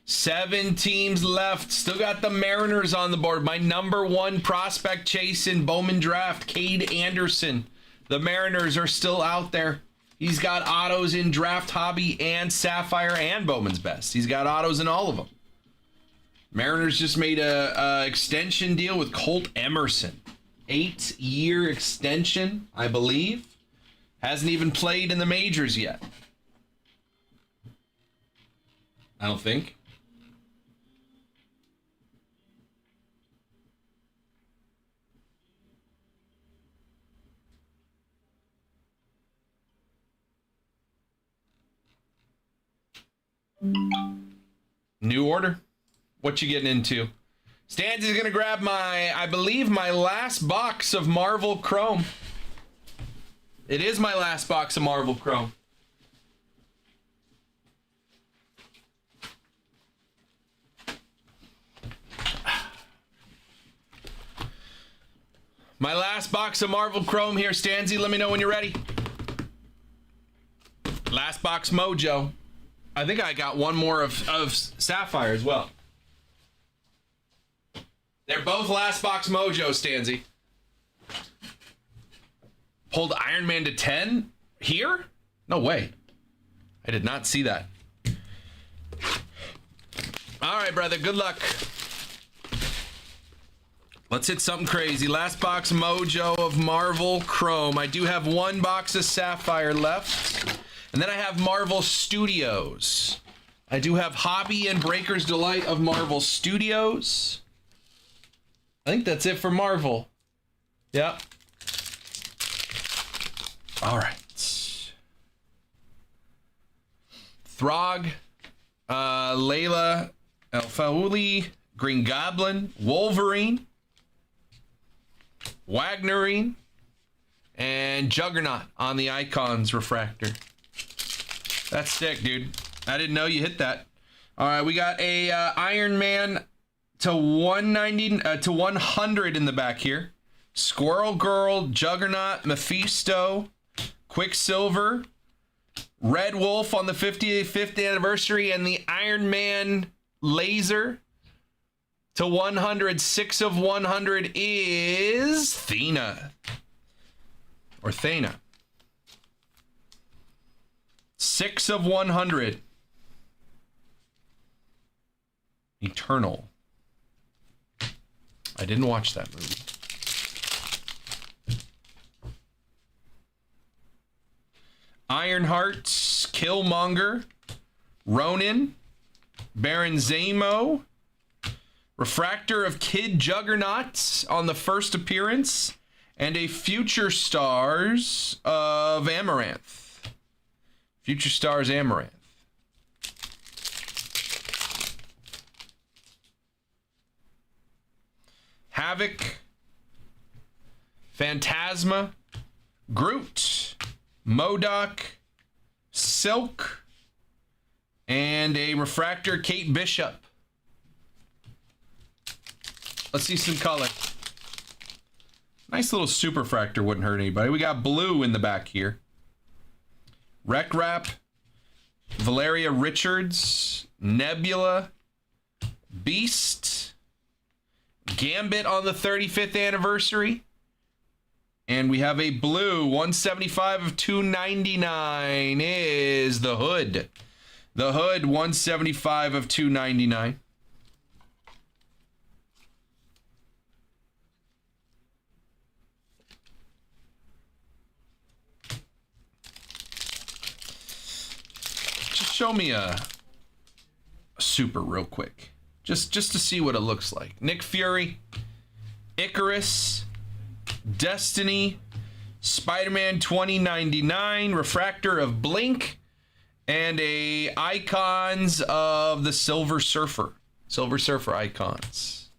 Seven teams left. Still got the Mariners on the board. My number 1 prospect chase in Bowman draft, Cade Anderson. The Mariners are still out there. He's got autos in Draft Hobby and Sapphire and Bowman's Best. He's got autos in all of them. Mariners just made a extension deal with Colt Emerson. 8-year extension, I believe. Hasn't even played in the majors yet. I don't think. New order. What you getting into? Stans is gonna grab my, I believe, my last box of Marvel Chrome. It is my last box of Marvel Chrome. My last box of Marvel Chrome here, Stanzy. Let me know when you're ready. Last box mojo. I think I got one more of Sapphire as well. They're both last box mojo, Stanzy. Pulled Iron Man to 10 here? No way. I did not see that. All right, brother. Good luck. Let's hit something crazy. Last box mojo of Marvel Chrome. I do have one box of Sapphire left. And then I have Marvel Studios. I do have Hobby and Breaker's Delight of Marvel Studios. I think that's it for Marvel. Yep. All right. Throg, Layla, El Faouli, Green Goblin, Wolverine, Wagnerine, and Juggernaut on the Icons refractor. That's sick, dude. I didn't know you hit that. All right, we got a Iron Man to 190 to 100 in the back here. Squirrel Girl, Juggernaut, Mephisto, Quicksilver, Red Wolf on the 55th anniversary, and the Iron Man laser to 100. 6 of 100 is Thena. Or Thena. 6 of 100. Eternal. I didn't watch that movie. Ironheart, Killmonger, Ronin, Baron Zemo, Refractor of Kid Juggernaut on the first appearance, and a Future Stars of Amaranth. Future Stars Amaranth. Havoc, Phantasma, Groot, MODOK, Silk, and a Refractor Kate Bishop. Let's see some color. Nice little super fractor, wouldn't hurt anybody. We got blue in the back here. Rec Rap, Valeria Richards, Nebula, Beast, Gambit on the 35th anniversary. And we have a blue 175 of 299 is the Hood. The Hood 175 of 299. Just show me a super real quick. Just to see what it looks like. Nick Fury, Icarus, Destiny, Spider-Man 2099, Refractor of Blink, and a Icons of the Silver Surfer. Silver Surfer Icons.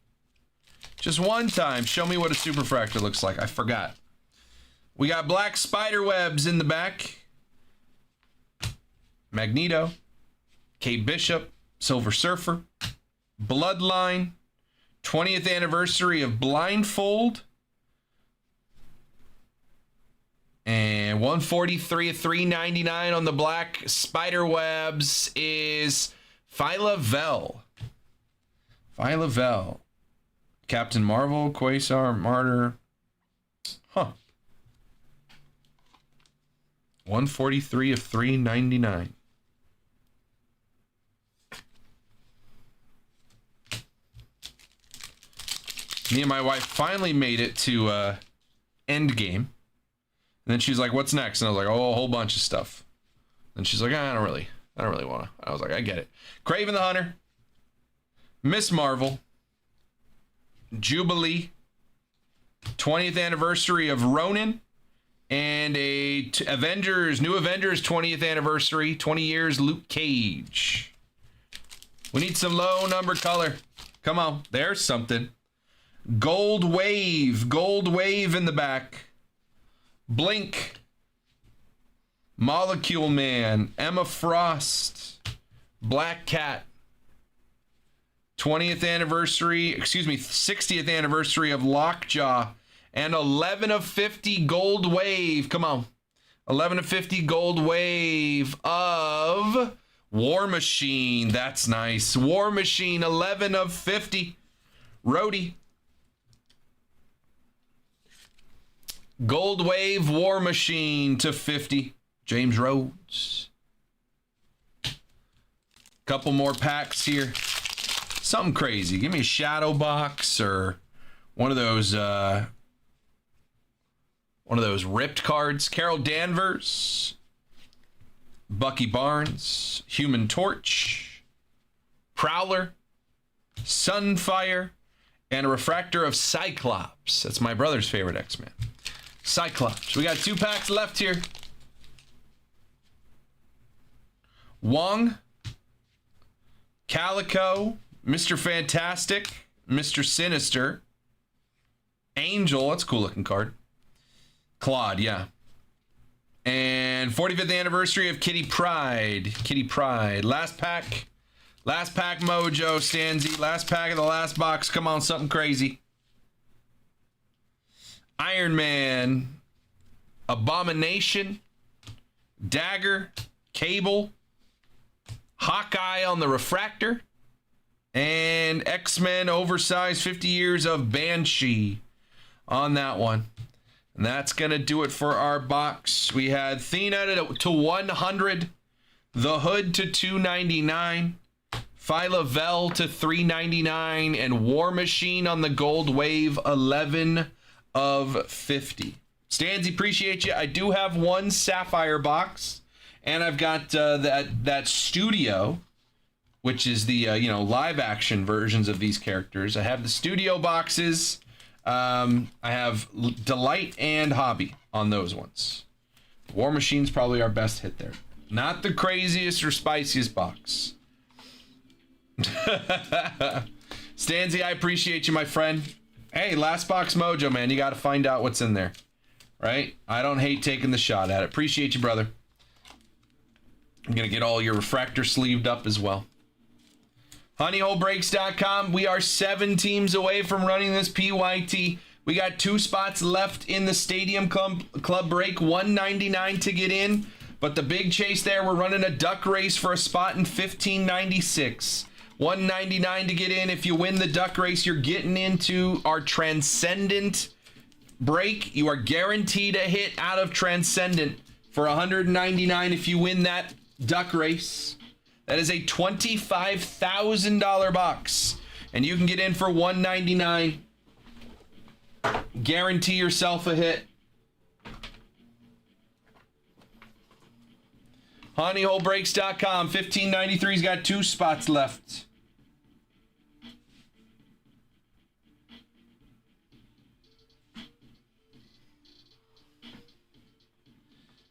Just one time, show me what a super fractor looks like. I forgot. We got Black Spiderwebs in the back. Magneto, Kate Bishop, Silver Surfer, Bloodline, 20th anniversary of Blindfold, and 143 of 399 on the Black Spiderwebs is Phyla Vell. Phyla Vell. Captain Marvel, Quasar, Martyr. Huh. 143 of 399. Me and my wife finally made it to Endgame. And then she's like, what's next? And I was like, oh, a whole bunch of stuff. And she's like, I don't really want to. I was like, I get it. Kraven the Hunter, Miss Marvel, Jubilee, 20th anniversary of Ronin, and a New Avengers 20th anniversary, 20 years Luke Cage. We need some low number color. Come on, there's something. Gold Wave in the back. Blink, Molecule Man, Emma Frost, Black Cat. 60th anniversary of Lockjaw, and 11 of 50 Gold Wave. Come on. 11 of 50 Gold Wave of War Machine. That's nice. War Machine, 11 of 50. Rhodey. Gold Wave War Machine to 50. James Rhodes. Couple more packs here. Something crazy. Give me a shadow box or one of those ripped cards. Carol Danvers, Bucky Barnes, Human Torch, Prowler, Sunfire, and a refractor of Cyclops. That's my brother's favorite X-Men. Cyclops. We got 2 packs left here. Wong, Calico, Mr. Fantastic, Mr. Sinister, Angel, that's a cool looking card. Claude, yeah. And 45th anniversary of Kitty Pryde. Kitty Pryde. Last pack mojo, Stanzy. Last pack of the last box. Come on, something crazy. Iron Man, Abomination, Dagger, Cable, Hawkeye on the refractor, and X-Men oversized 50 years of Banshee on that one. And that's going to do it for our box. We had Thena to 100, The Hood to 299, Phyla Vel to 399, and War Machine on the Gold Wave, 11 of 50. Stanzy, appreciate you. I do have one Sapphire box, and I've got that Studio, which is the live action versions of these characters. I have the Studio boxes. I have Delight and Hobby on those ones. War Machine's probably our best hit there. Not the craziest or spiciest box. Stanzy, I appreciate you, my friend. Hey, last box mojo, man. You got to find out what's in there, right? I don't hate taking the shot at it. Appreciate you, brother. I'm going to get all your refractor sleeved up as well. HoneyHoleBreaks.com. We are 7 teams away from running this PYT. We got 2 spots left in the Stadium Club break. $199 to get in. But the big chase there, we're running a duck race for a spot in $15.96. $199 to get in. If you win the duck race, you're getting into our Transcendent break. You are guaranteed a hit out of Transcendent for $199 if you win that duck race. That is a $25,000 box, and you can get in for $199. Guarantee yourself a hit. HoneyHoleBreaks.com. 1593's got 2 spots left.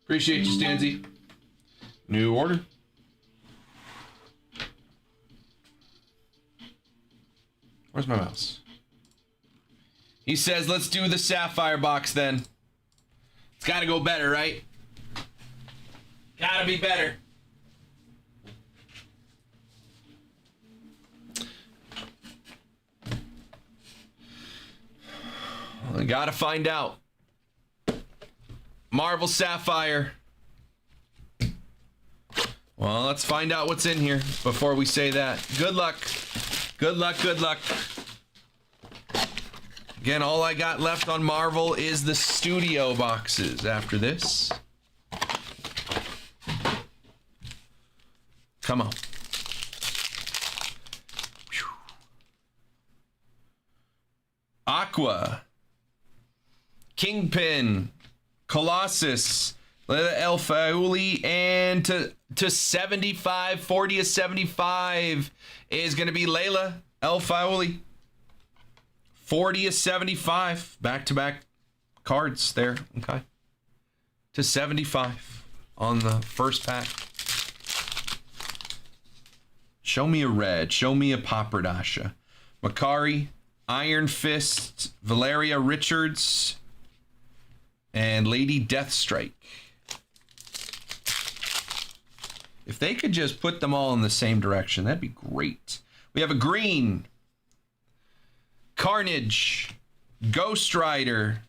Appreciate you, Stanzy. New order. Where's my mouse? He says, let's do the Sapphire box then. It's got to go better, right? Got to be better. I got to find out. Marvel Sapphire. Well, let's find out what's in here before we say that. Good luck. Good luck, good luck. Again, all I got left on Marvel is the Studio boxes after this. Come on. Whew. Aqua. Kingpin. Colossus. El Fauli, and to 75, 40 to 75 is going to be Layla El Fauli. 40 to 75, back-to-back cards there, okay. To 75 on the first pack. Show me a red, show me a Pappardasha. Makari, Iron Fist, Valeria Richards, and Lady Deathstrike. If they could just put them all in the same direction, that'd be great. We have a green, Carnage, Ghost Rider,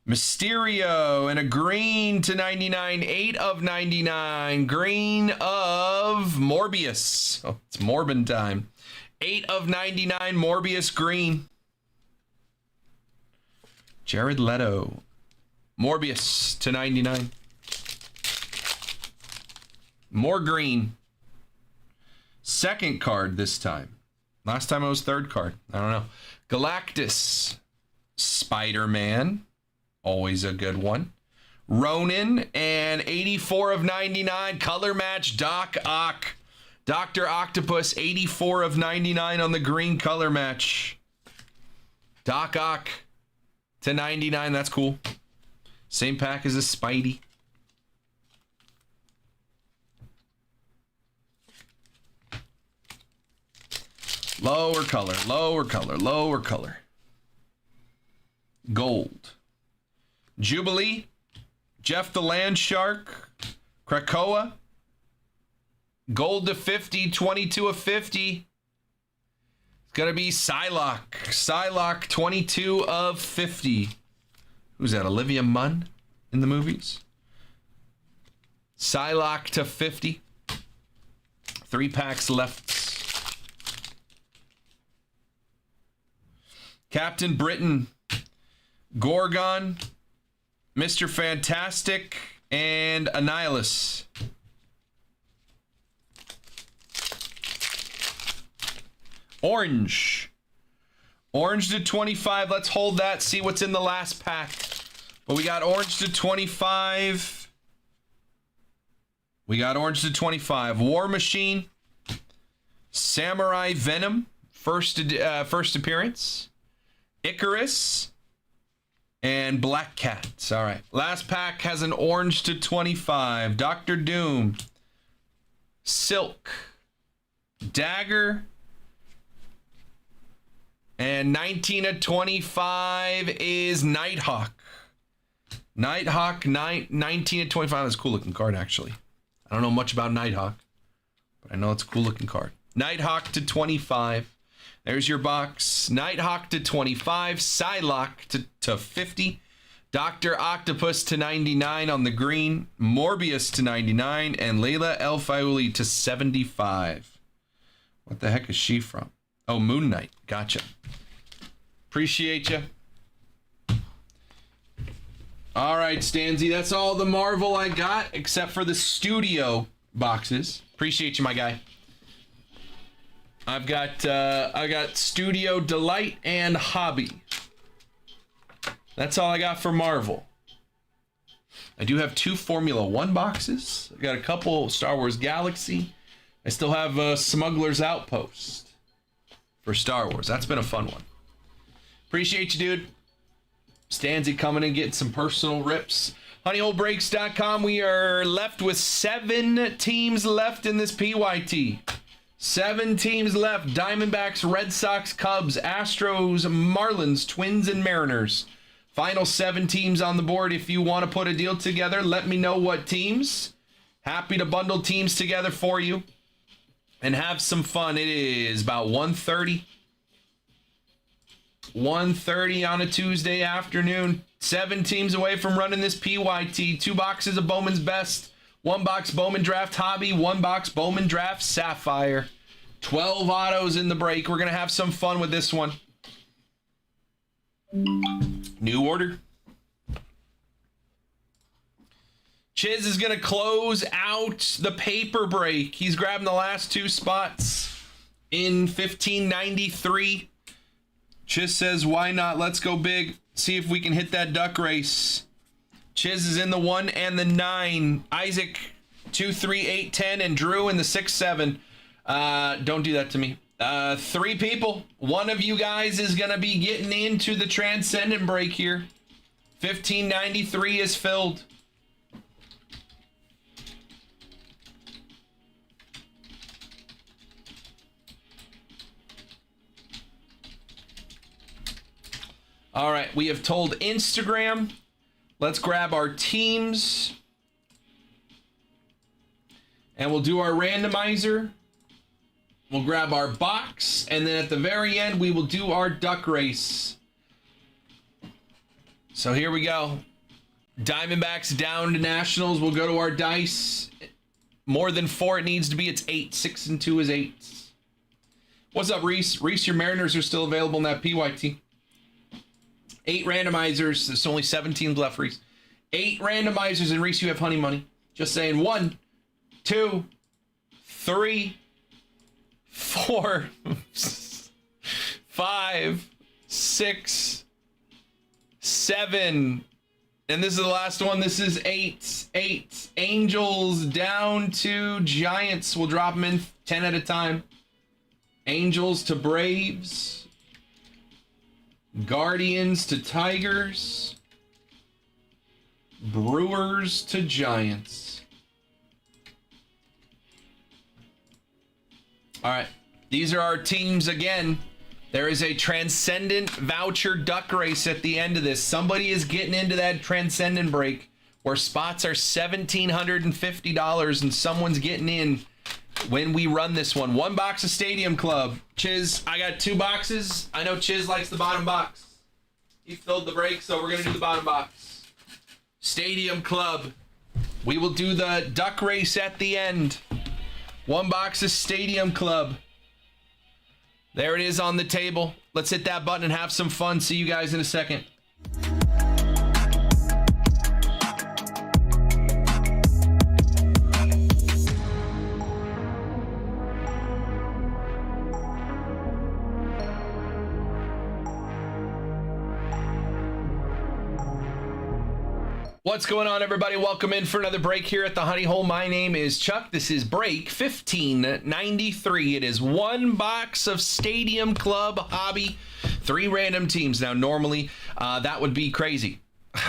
Mysterio, and a green to 99, 8 of 99. Green of Morbius. Oh, it's Morbin time. 8 of 99, Morbius green. Jared Leto, Morbius to 99. More green. Second card this time. Last time it was third card. I don't know. Galactus, Spider-Man, always a good one. Ronin, and 84 of 99, color match, Doc Ock. Dr. Octopus, 84 of 99 on the green color match. Doc Ock to 99, that's cool. Same pack as a Spidey. Lower color, lower color, lower color. Gold. Jubilee, Jeff the Land Shark, Krakoa. Gold to 50, 22 of 50. It's going to be Psylocke. Psylocke, 22 of 50. Who's that, Olivia Munn in the movies? Psylocke to 50. 3 packs left. Captain Britain, Gorgon, Mr. Fantastic, and Annihilus. Orange. Orange to 25. Let's hold that, see what's in the last pack. But we got orange to 25. We got orange to 25. War Machine. Samurai Venom. First appearance. Icarus. And Black Cat. All right. Last pack has an orange to 25. Doctor Doom. Silk. Dagger. And 19 of 25 is Nighthawk. Nighthawk, 19 of 25. That's a cool looking card, actually. I don't know much about Nighthawk, but I know it's a cool looking card. Nighthawk to 25. There's your box. Nighthawk to 25. Psylocke to 50. Dr. Octopus to 99 on the green. Morbius to 99. And Layla El Faouli to 75. What the heck is she from? Oh, Moon Knight. Gotcha. Appreciate you. All right, Stanzy. That's all the Marvel I got, except for the studio boxes. Appreciate you, my guy. I got Studio Delight and Hobby. That's all I got for Marvel. I do have 2 Formula 1 boxes. I got a couple Star Wars Galaxy. I still have Smuggler's Outpost for Star Wars. That's been a fun one. Appreciate you, dude. Stanzy coming and getting some personal rips. HoneyHoleBreaks.com. We are left with 7 teams left in this PYT. 7 teams left. Diamondbacks, Red Sox, Cubs, Astros, Marlins, Twins, and Mariners. Final 7 teams on the board. If you want to put a deal together, let me know what teams. Happy to bundle teams together for you and have some fun. It is about 1:30. 1:30 on a Tuesday afternoon. 7 teams away from running this PYT. 2 boxes of Bowman's Best. 1 box Bowman Draft Hobby. 1 box Bowman Draft Sapphire. 12 autos in the break. We're going to have some fun with this one. New order. Chiz is going to close out the paper break. He's grabbing the last 2 spots in 1593. Chiz says, why not? Let's go big. See if we can hit that duck race. Chiz is in the 1 and the 9. Isaac, 2, 3, 8, 10, and Drew in the 6, 7. Don't do that to me. 3 people. One of you guys is going to be getting into the Transcendent break here. 1593 is filled. All right, we have told Instagram. Let's grab our teams. And we'll do our randomizer. We'll grab our box. And then at the very end, we will do our duck race. So here we go. Diamondbacks down to Nationals. We'll go to our dice. More than 4 it needs to be. It's 8. 6 and 2 is 8. What's up, Reese? Reese, your Mariners are still available in that PYT. 8 randomizers. There's only 17 left, Reese. 8 randomizers, and Reese, you have honey money. Just saying. 1, 2, 3, 4, 5, 6, 7. And this is the last one. This is 8. 8. Angels down to Giants. We'll drop them in 10 at a time. Angels to Braves. Guardians to Tigers. Brewers to Giants. All right. These are our teams again. There is a Transcendent voucher duck race at the end of this. Somebody is getting into that Transcendent break where spots are $1,750 and someone's getting in when we run this one. 1 box of Stadium Club. Chiz, I got 2 boxes. I know Chiz likes the bottom box. He filled the break, so we're going to do the bottom box. Stadium Club. We will do the duck race at the end. 1 box of Stadium Club. There it is on the table. Let's hit that button and have some fun. See you guys in a second. What's going on, everybody? Welcome in for another break here at the Honey Hole. My name is Chuck. This is break 1593. It is 1 box of Stadium Club Hobby, 3 random teams. Now, normally that would be crazy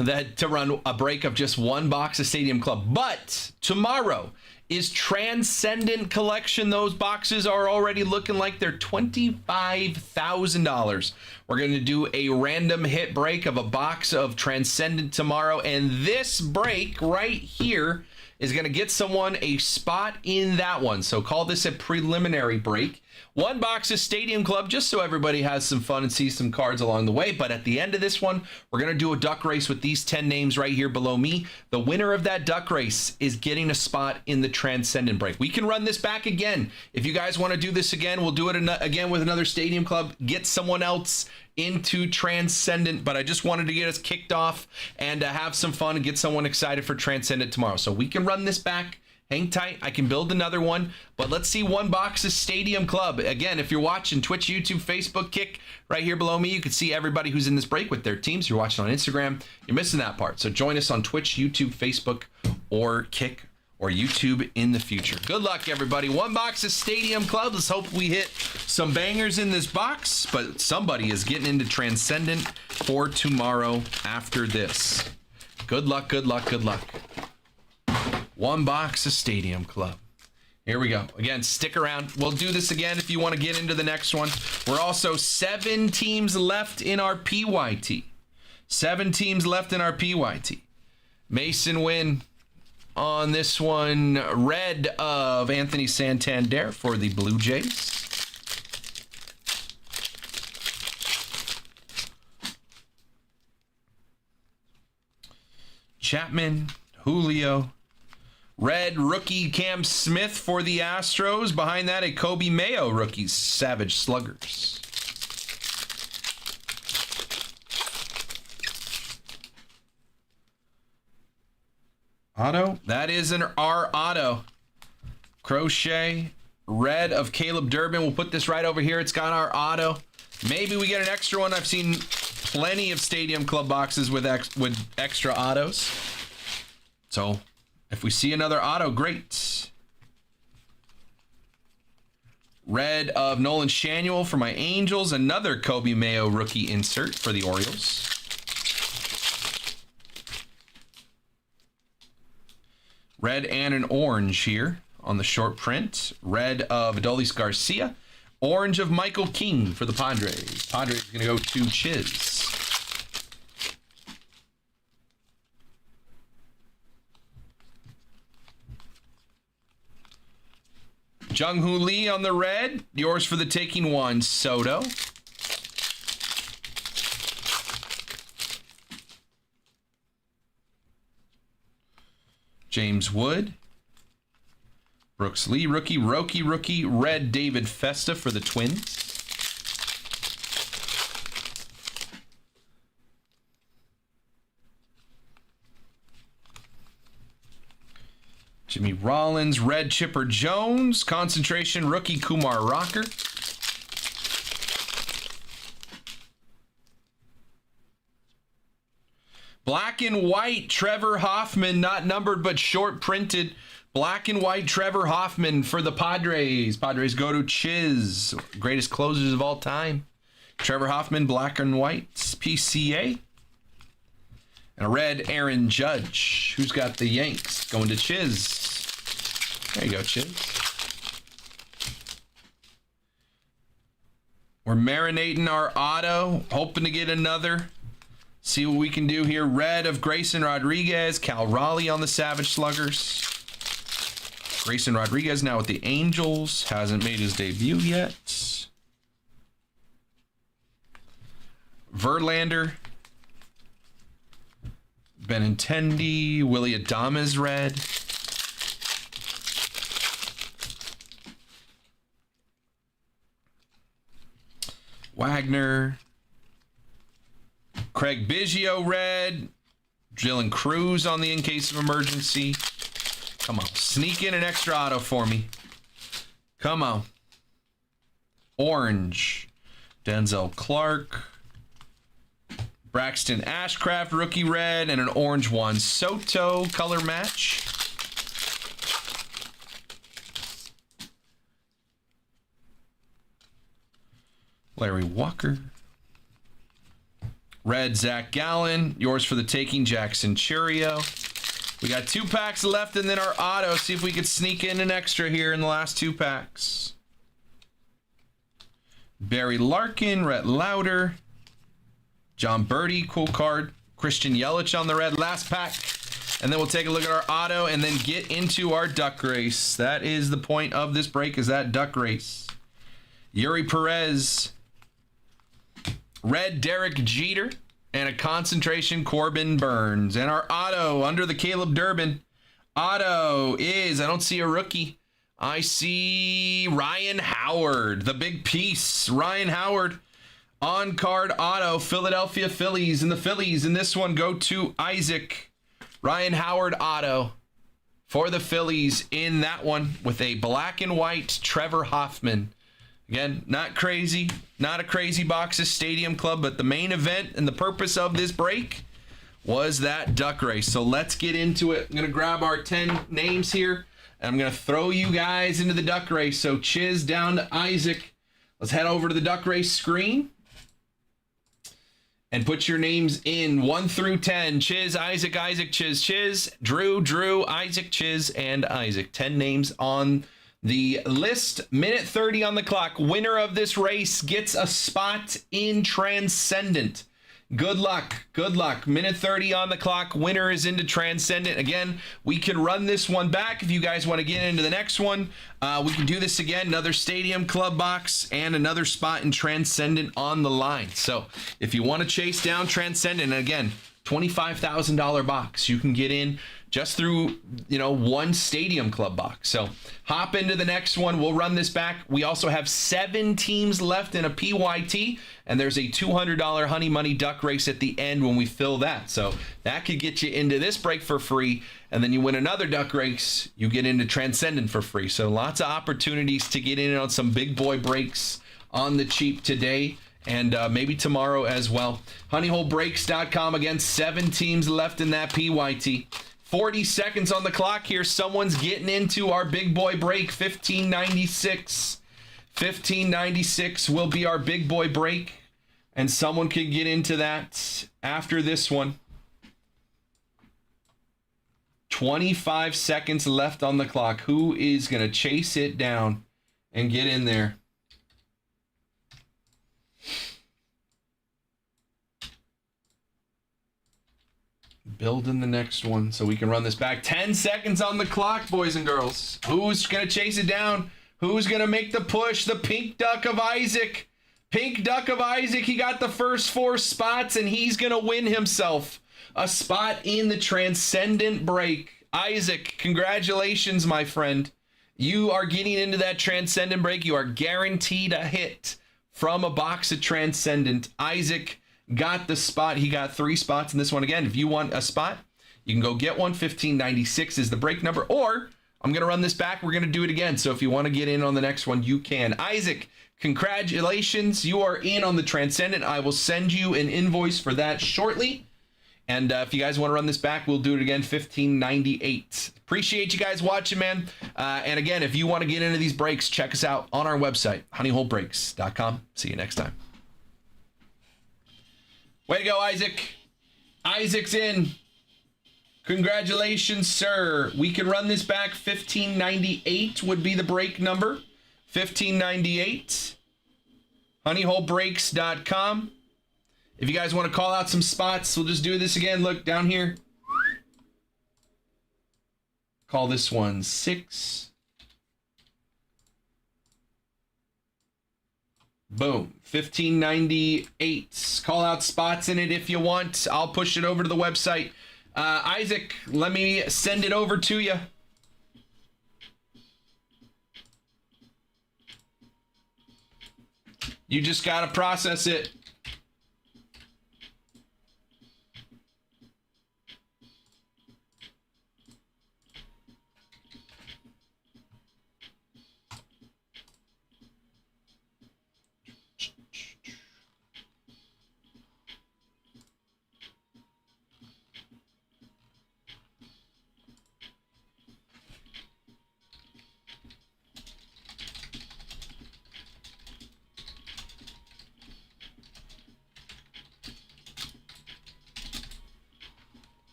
that to run a break of just 1 box of Stadium Club. But tomorrow is Transcendent Collection. Those boxes are already looking like they're $25,000. We're going to do a random hit break of a box of Transcendent tomorrow. And this break right here is going to get someone a spot in that one. So call this a preliminary break. 1 box of Stadium Club, just so everybody has some fun and sees some cards along the way. But at the end of this one, we're going to do a duck race with these 10 names right here below me. The winner of that duck race is getting a spot in the Transcendent break. We can run this back again. If you guys want to do this again, we'll do it again with another Stadium Club. Get someone else into Transcendent, but I just wanted to get us kicked off and have some fun and get someone excited for Transcendent tomorrow. So we can run this back. Hang tight. I can build another one, but let's see 1 box of Stadium Club. Again, if you're watching Twitch, YouTube, Facebook, Kick, right here below me, you can see everybody who's in this break with their teams. You're watching on Instagram, you're missing that part. So join us on Twitch, YouTube, Facebook, or Kick, or YouTube in the future. Good luck, everybody. 1 box of Stadium Club. Let's hope we hit some bangers in this box, but somebody is getting into Transcendent for tomorrow after this. Good luck, good luck, good luck. 1 box of Stadium Club. Here we go. Again, stick around. We'll do this again if you want to get into the next one. We're also 7 teams left in our PYT. 7 teams left in our PYT. Mason Wynn on this one. Red of Anthony Santander for the Blue Jays. Chapman, Julio. Red rookie Cam Smith for the Astros. Behind that, a Kobe Mayo rookie, Savage Sluggers. Auto. That is our auto. Crochet. Red of Caleb Durbin. We'll put this right over here. It's got our auto. Maybe we get an extra one. I've seen plenty of Stadium Club boxes with extra autos. So if we see another auto, great. Red of Nolan Shanuel for my Angels. Another Kobe Mayo rookie insert for the Orioles. Red and an orange here on the short print. Red of Adolis Garcia. Orange of Michael King for the Padres. Padres are going to go to Chiz. Jung-Hoo Lee on the red. Yours for the taking, Juan Soto. James Wood. Brooks Lee, rookie. Rookie. Red David Festa for the Twins. Jimmy Rollins, red Chipper Jones. Concentration, rookie Kumar Rocker. Black and white, Trevor Hoffman, not numbered but short printed. Black and white, Trevor Hoffman for the Padres. Padres go to Chiz, greatest closers of all time. Trevor Hoffman, black and white, PCA. And a red Aaron Judge. Who's got the Yanks? Going to Chiz. There you go, Chiz. We're marinating our auto, hoping to get another. See what we can do here. Red of Grayson Rodriguez. Cal Raleigh on the Savage Sluggers. Grayson Rodriguez now with the Angels. Hasn't made his debut yet. Verlander. Benintendi. Willy Adames red. Wagner. Craig Biggio red. Dylan Cruz on the in case of emergency. Come on. Sneak in an extra auto for me. Come on. Orange. Denzel Clark. Braxton Ashcraft, rookie red, and an orange Juan Soto color match. Larry Walker. Red Zach Gallen. Yours for the taking, Jackson Churio. We got 2 packs left and then our auto. See if we could sneak in an extra here in the last 2 packs. Barry Larkin, Rhett Lauder. John Birdie, cool card. Christian Yelich on the red, last pack. And then we'll take a look at our auto and then get into our duck race. That is the point of this break, is that duck race. Yuri Perez. Red Derek Jeter. And a concentration Corbin Burns. And our auto under the Caleb Durbin. Auto is, I don't see a rookie. I see Ryan Howard, the big piece. Ryan Howard. On card auto, Philadelphia Phillies, and the Phillies in this one go to Isaac. Ryan Howard auto for the Phillies in that one with a black and white Trevor Hoffman. Again, not crazy, not a crazy box of Stadium Club, but the main event and the purpose of this break was that duck race. So let's get into it. I'm going to grab our 10 names here, and I'm going to throw you guys into the duck race. So Chiz down to Isaac. Let's head over to the duck race screen. And put your names in 1 through 10. Chiz, Isaac, Chiz, Chiz, Drew, Isaac, Chiz, and Isaac. 10 names on the list. Minute 30 on the clock. Winner of this race gets a spot in Transcendent. Good luck. Good luck. Minute 30 on the clock. Winner is into Transcendent. Again, we can run this one back if you guys want to get into the next one. We can do this again. Another Stadium Club box and another spot in Transcendent on the line. So if you want to chase down Transcendent, again, $25,000 box. You can get in just through, one Stadium Club box. So hop into the next one. We'll run this back. We also have 7 teams left in a PYT, and there's a $200 Honey Money Duck race at the end when we fill that. So that could get you into this break for free, and then you win another duck race, you get into Transcendent for free. So lots of opportunities to get in on some big boy breaks on the cheap today. And maybe tomorrow as well. Honeyholebreaks.com. Again, 7 teams left in that PYT. 40 seconds on the clock here. Someone's getting into our big boy break. 1596. 1596 will be our big boy break. And someone can get into that after this one. 25 seconds left on the clock. Who is going to chase it down and get in there? Building the next one so we can run this back. 10 seconds on the clock, boys and girls. Who's going to chase it down? Who's going to make the push? The Pink Duck of Isaac. Pink Duck of Isaac, he got the first 4 spots, and he's going to win himself a spot in the Transcendent break. Isaac, congratulations, my friend. You are getting into that Transcendent break. You are guaranteed a hit from a box of Transcendent. Isaac got the spot. He got 3 spots in this one. Again, if you want a spot, you can go get one. 1596 is the break number. Or I'm going to run this back. We're going to do it again. So if you want to get in on the next one, you can. Isaac, congratulations. You are in on the Transcendent. I will send you an invoice for that shortly. And if you guys want to run this back, we'll do it again. 1598. Appreciate you guys watching, man. And again, if you want to get into these breaks, check us out on our website, honeyholebreaks.com. See you next time. Way to go, Isaac. Isaac's in. Congratulations, sir. We can run this back. 1598 would be the break number. 1598. honeyholebreaks.com. If you guys want to call out some spots, we'll just do this again. Look down here. Call this one 6. Boom. 1598. Call out spots in it if you want. I'll push it over to the website. Isaac, let me send it over to you. You just got to process it.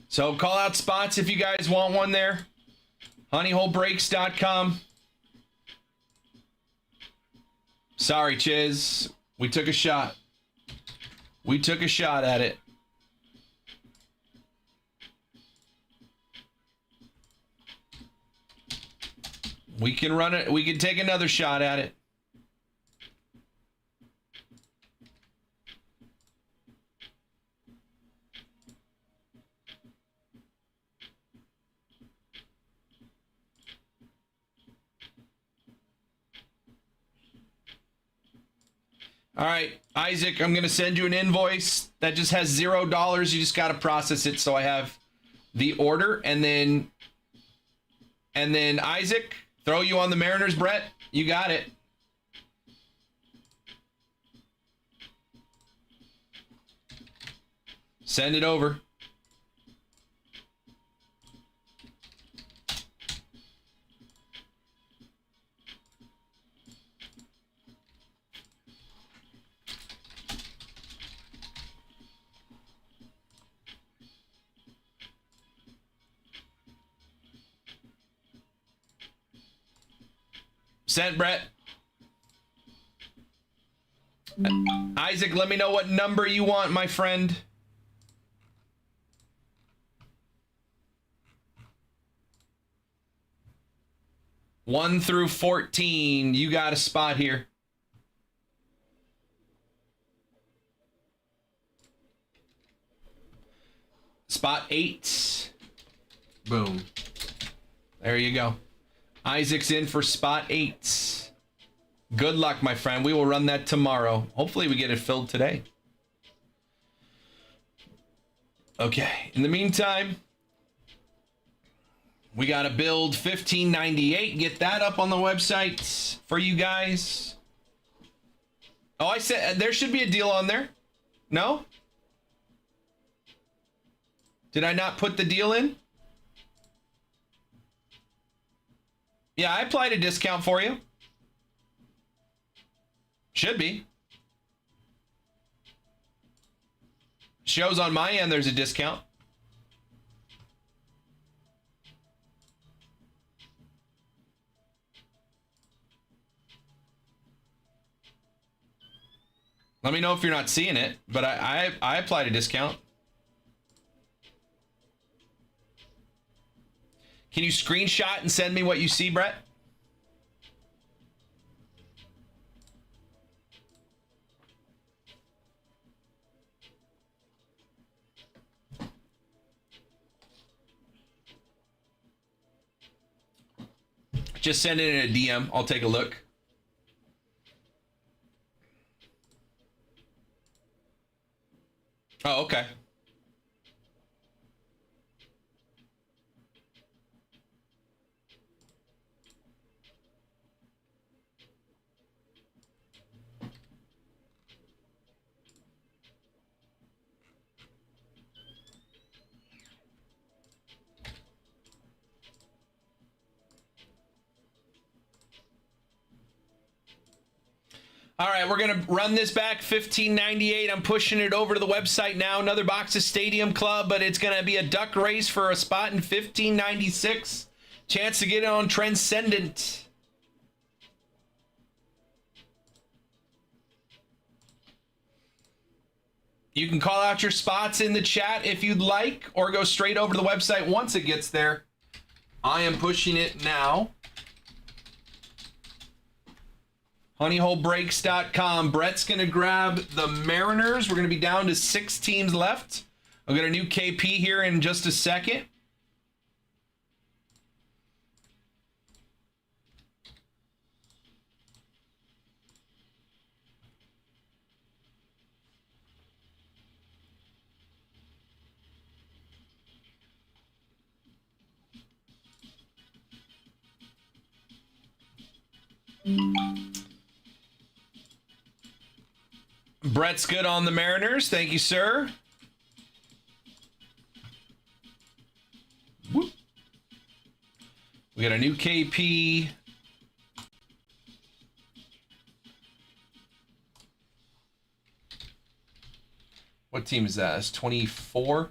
So call out spots if you guys want one there. honeyholebreaks.com. Sorry, Chiz. We took a shot. We took a shot at it. We can run it. We can take another shot at it. All right, Isaac, I'm going to send you an invoice that just has $0. You just got to process it. So I have the order, and then Isaac, throw you on the Mariners, Brett. You got it. Send it over. Sent, Brett. Isaac, let me know what number you want, my friend. One through 14. You got a spot here. Spot 8. Boom. There you go. Isaac's in for spot 8. Good luck, my friend. We will run that tomorrow. Hopefully we get it filled today. Okay. In the meantime, we got to build 1598. Get that up on the website for you guys. Oh, I said there should be a deal on there. No? Did I not put the deal in? Yeah, I applied a discount for you. Should be. Shows on my end there's a discount. Let me know if you're not seeing it, but I applied a discount. Can Can you screenshot and send me what you see, Brett? Just send it in a DM. I'll take a look. Oh, okay. All right, we're going to run this back, $15.98. I'm pushing it over to the website now. Another box of Stadium Club, but it's going to be a duck race for a spot in $15.96. Chance to get it on Transcendent. You can call out your spots in the chat if you'd like, or go straight over to the website once it gets there. I am pushing it now. HoneyholeBreaks.com. Brett's going to grab the Mariners. We're going to be down to 6 teams left. I'll get a new KP here in just a second. Brett's good on the Mariners. Thank you, sir. Whoop. We got a new KP. What team is that? It's 24.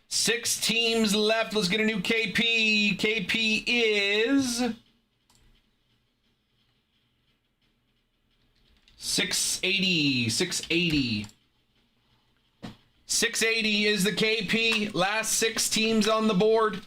Six teams left. Let's get a new KP. KP is 680. 680. 680 is the KP. Last 6 teams on the board.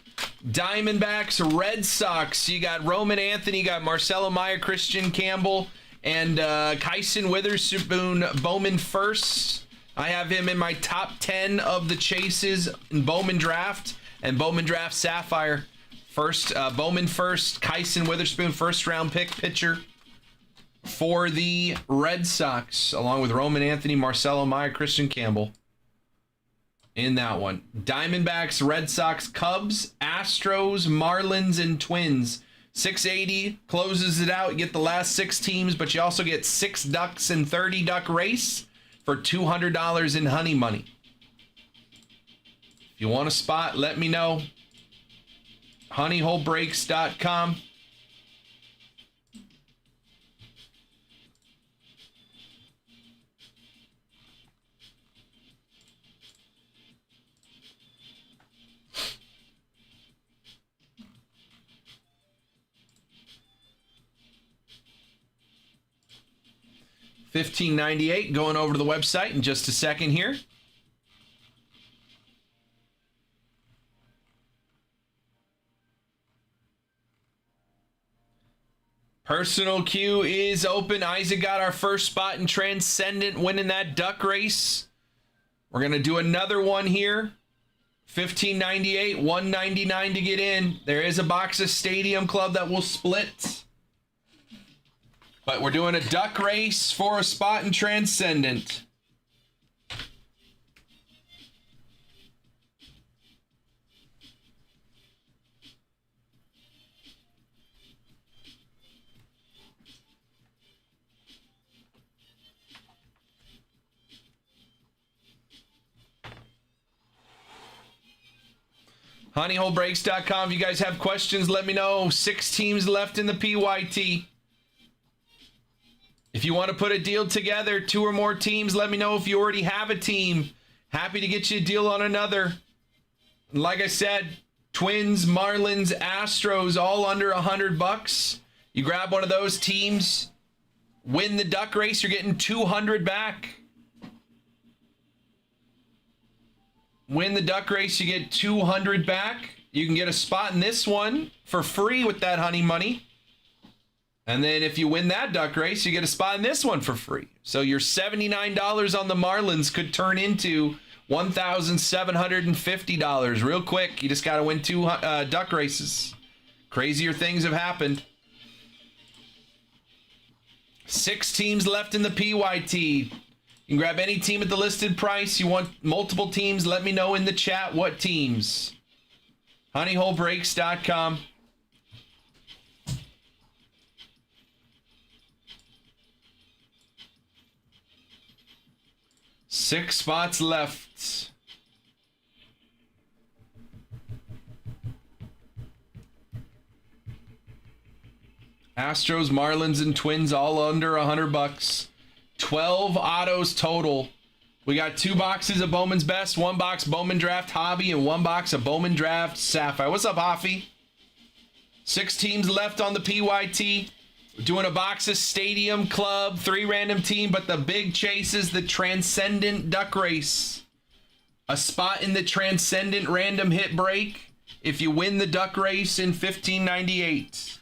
Diamondbacks, Red Sox. You got Roman Anthony, you got Marcelo Meyer, Christian Campbell, and Kyson Witherspoon, Bowman first. I have him in my top 10 of the chases in Bowman Draft and Bowman Draft Sapphire. First, Bowman first, Kyson Witherspoon, first round pick pitcher for the Red Sox, along with Roman Anthony, Marcelo Meyer, Christian Campbell in that one. Diamondbacks, Red Sox, Cubs, Astros, Marlins, and Twins. 680 closes it out. You get the last 6 teams, but you also get 6 ducks and 30 duck race for $200 in honey money. If you want a spot, let me know. HoneyholeBreaks.com. $15.98. Going over to the website in just a second here. Personal queue is open. Isaac got our first spot in Transcendent, winning that duck race. We're going to do another one here. $15.98, $1.99 to get in. There is a box of Stadium Club that will split. But we're doing a duck race for a spot in Transcendent. HoneyholeBreaks.com. If you guys have questions, let me know. 6 teams left in the PYT. If you want to put a deal together, 2 or more teams, let me know. If you already have a team, happy to get you a deal on another. Like I said, Twins, Marlins, Astros, all under $100. You grab one of those teams, win the duck race, you're getting $200 back. win the duck race, you get 200 back. You can get a spot in this one for free with that honey money. And then if you win that duck race, you get a spot in this one for free. So your $79 on the Marlins could turn into $1,750 real quick. You just got to win 2 duck races. Crazier things have happened. 6 teams left in the PYT. You can grab any team at the listed price. You want multiple teams, let me know in the chat what teams. honeyholebreaks.com. Six spots left. Astros, Marlins, and Twins all under $100. 12 autos total. We got 2 boxes of Bowman's Best, 1 box Bowman Draft Hobby, and 1 box of Bowman Draft Sapphire. What's up, Hoffy? 6 teams left on the PYT. We're doing a box of Stadium Club, 3 random team, but the big chase is the Transcendent Duck Race. A spot in the Transcendent Random Hit Break if you win the Duck Race in 1598.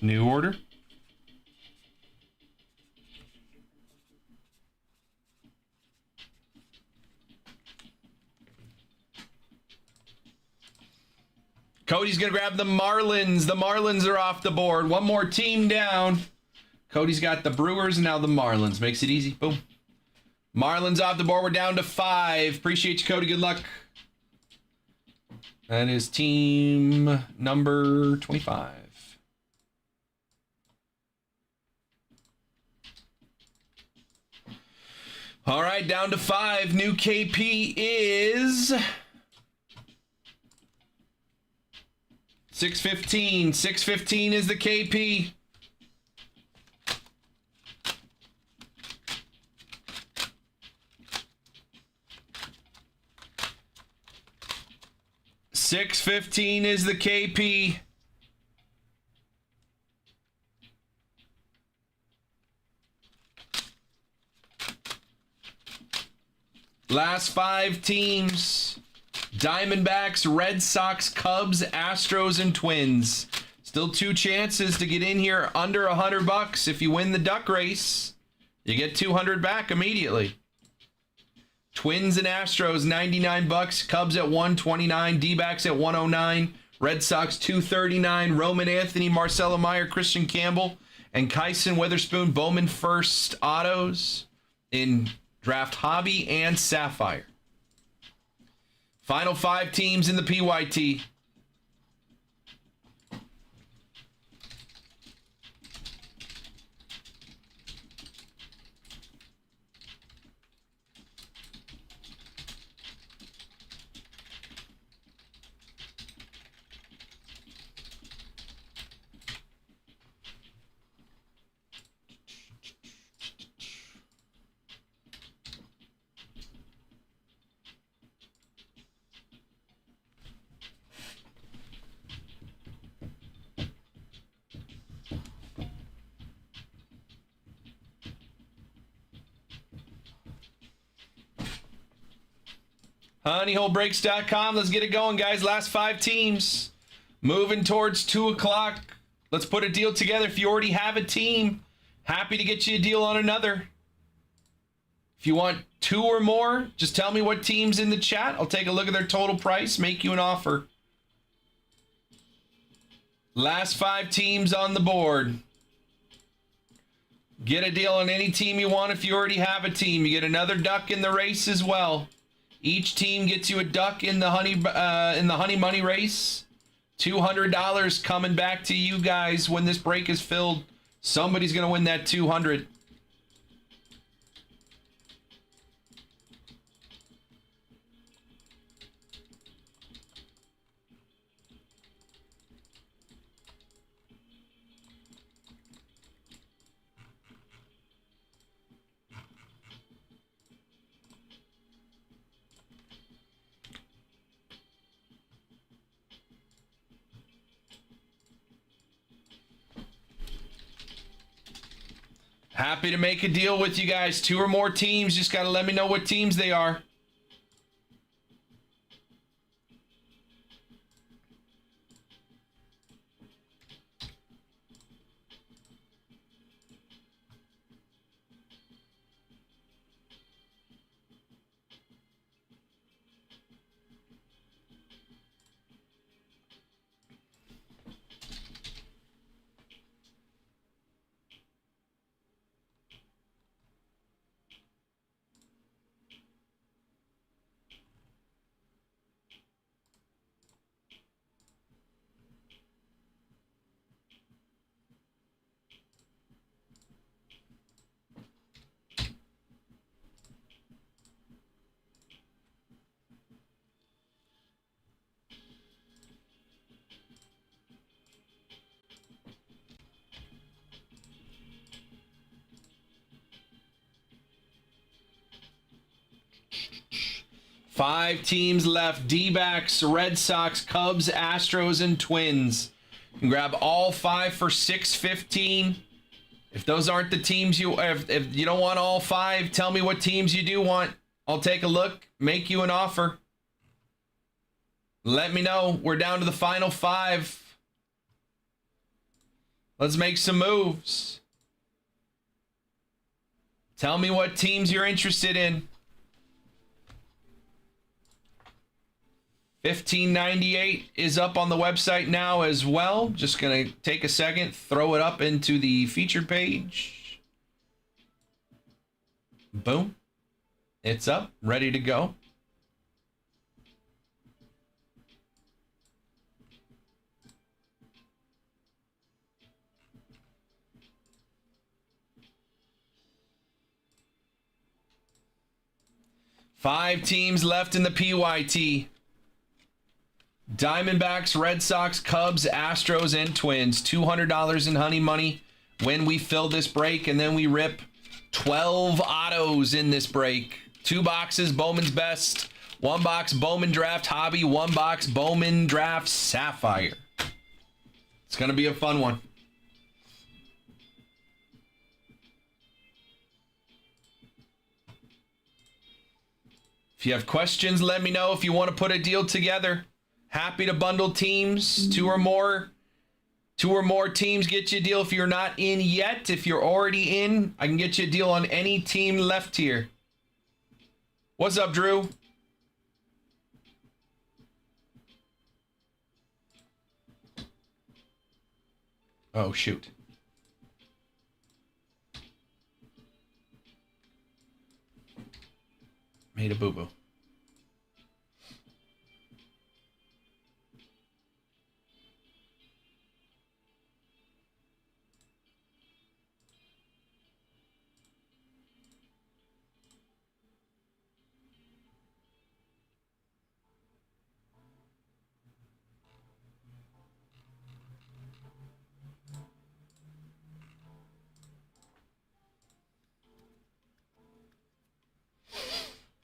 New order. Cody's going to grab the Marlins. The Marlins are off the board. One more team down. Cody's got the Brewers and now the Marlins. Makes it easy. Boom. Marlins off the board. We're down to 5. Appreciate you, Cody. Good luck. That is team number 25. All right, down to 5. New KP is 615. 615 is the KP. $6.15 is the KP. Last 5 teams. Diamondbacks, Red Sox, Cubs, Astros, and Twins. Still 2 chances to get in here under $100. If you win the duck race, you get 200 back immediately. Twins and Astros, $99. Cubs at $129. D-backs at $109. Red Sox, $239. Roman Anthony, Marcelo Meyer, Christian Campbell, and Kyson Witherspoon, Bowman First autos in Draft Hobby and Sapphire. Final 5 teams in the PYT. honeyholebreaks.com. Let's get it going, guys. Last 5 teams. Moving towards 2 o'clock. Let's put a deal together. If you already have a team, happy to get you a deal on another. If you want 2 or more, just tell me what team's in the chat. I'll take a look at their total price, make you an offer. Last 5 teams on the board. Get a deal on any team you want if you already have a team. You get another duck in the race as well. Each team gets you a duck in the honey money race. $200 coming back to you guys when this break is filled. Somebody's gonna win that 200. Happy to make a deal with you guys. 2 or more teams. Just got to let me know what teams they are. Five teams left. D-backs, Red Sox, Cubs, Astros, and Twins. You can grab all 5 for $6.15. If those aren't the teams if you don't want all 5, tell me what teams you do want. I'll take a look, make you an offer. Let me know. We're down to the final 5. Let's make some moves. Tell me what teams you're interested in. $15.98 is up on the website now as well. Just gonna take a second, throw it up into the featured page. Boom. It's up, ready to go. Five teams left in the PYT. Diamondbacks, Red Sox, Cubs, Astros, and Twins. $200 in honey money when we fill this break, and then we rip 12 autos in this break. 2 boxes, Bowman's Best. 1 box, Bowman Draft Hobby. 1 box, Bowman Draft Sapphire. It's going to be a fun one. If you have questions, let me know. If you want to put a deal together, happy to bundle teams. 2 or more teams get you a deal. If you're not in yet, if you're already in, I can get you a deal on any team left here. What's up, Drew? Oh, shoot. Made a boo-boo.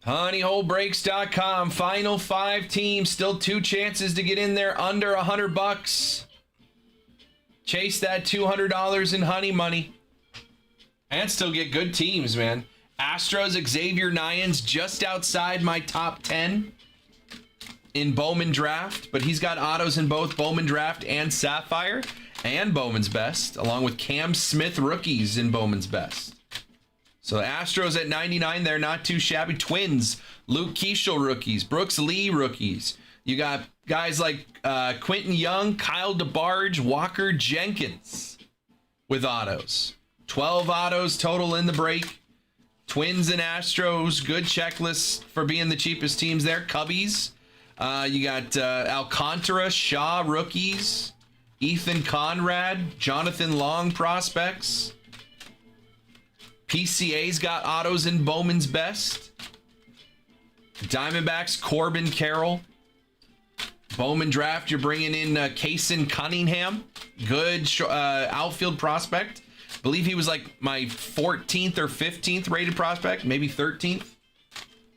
Honeyholebreaks.com. Final 5 teams. Still 2 chances to get in there under $100. Chase that $200 in honey money. And still get good teams, man. Astros, Xavier Nyans just outside my top 10 in Bowman Draft. But he's got autos in both Bowman Draft and Sapphire and Bowman's Best, along with Cam Smith rookies in Bowman's Best. So Astros at 99, they're not too shabby. Twins, Luke Keeschel rookies, Brooks Lee rookies. You got guys like Quentin Young, Kyle DeBarge, Walker Jenkins with autos. 12 autos total in the break. Twins and Astros, good checklist for being the cheapest teams there. Cubbies, you got Alcantara, Shaw, rookies. Ethan Conrad, Jonathan Long, prospects. PCA's got autos in Bowman's Best. Diamondbacks, Corbin Carroll. Bowman draft, you're bringing in Kaysen Cunningham. Good outfield prospect. Believe he was like my 14th or 15th rated prospect, maybe 13th.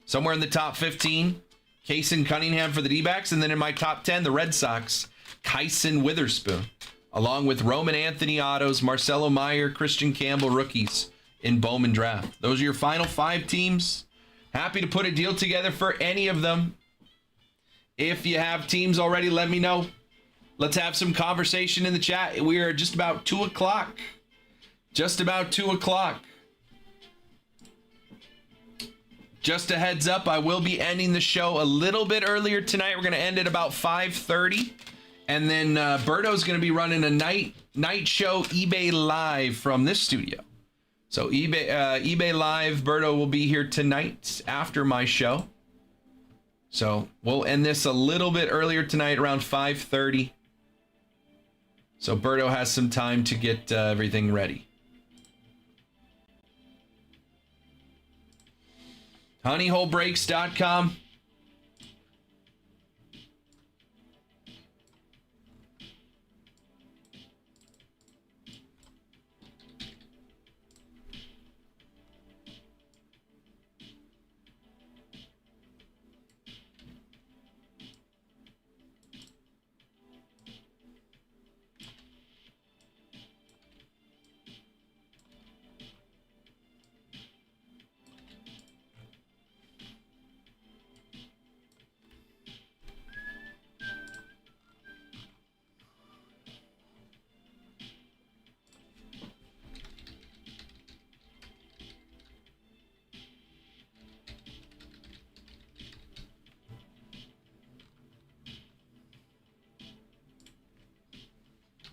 Somewhere in the top 15. Kaysen Cunningham for the D-backs. And then in my top 10, the Red Sox, Kyson Witherspoon. Along with Roman Anthony autos, Marcelo Meyer, Christian Campbell rookies in Bowman draft. Those are your final 5 teams. Happy to put a deal together for any of them. If you have teams already, let me know. Let's have some conversation in the chat. We are just about 2 o'clock. Just about 2 o'clock. Just a heads up, I will be ending the show a little bit earlier tonight. We're going to end at about 5:30. And then Berto's going to be running a night show eBay Live from this studio. So eBay Live, Berto will be here tonight after my show. So we'll end this a little bit earlier tonight, around 5:30. So Berto has some time to get everything ready. honeyholebreaks.com.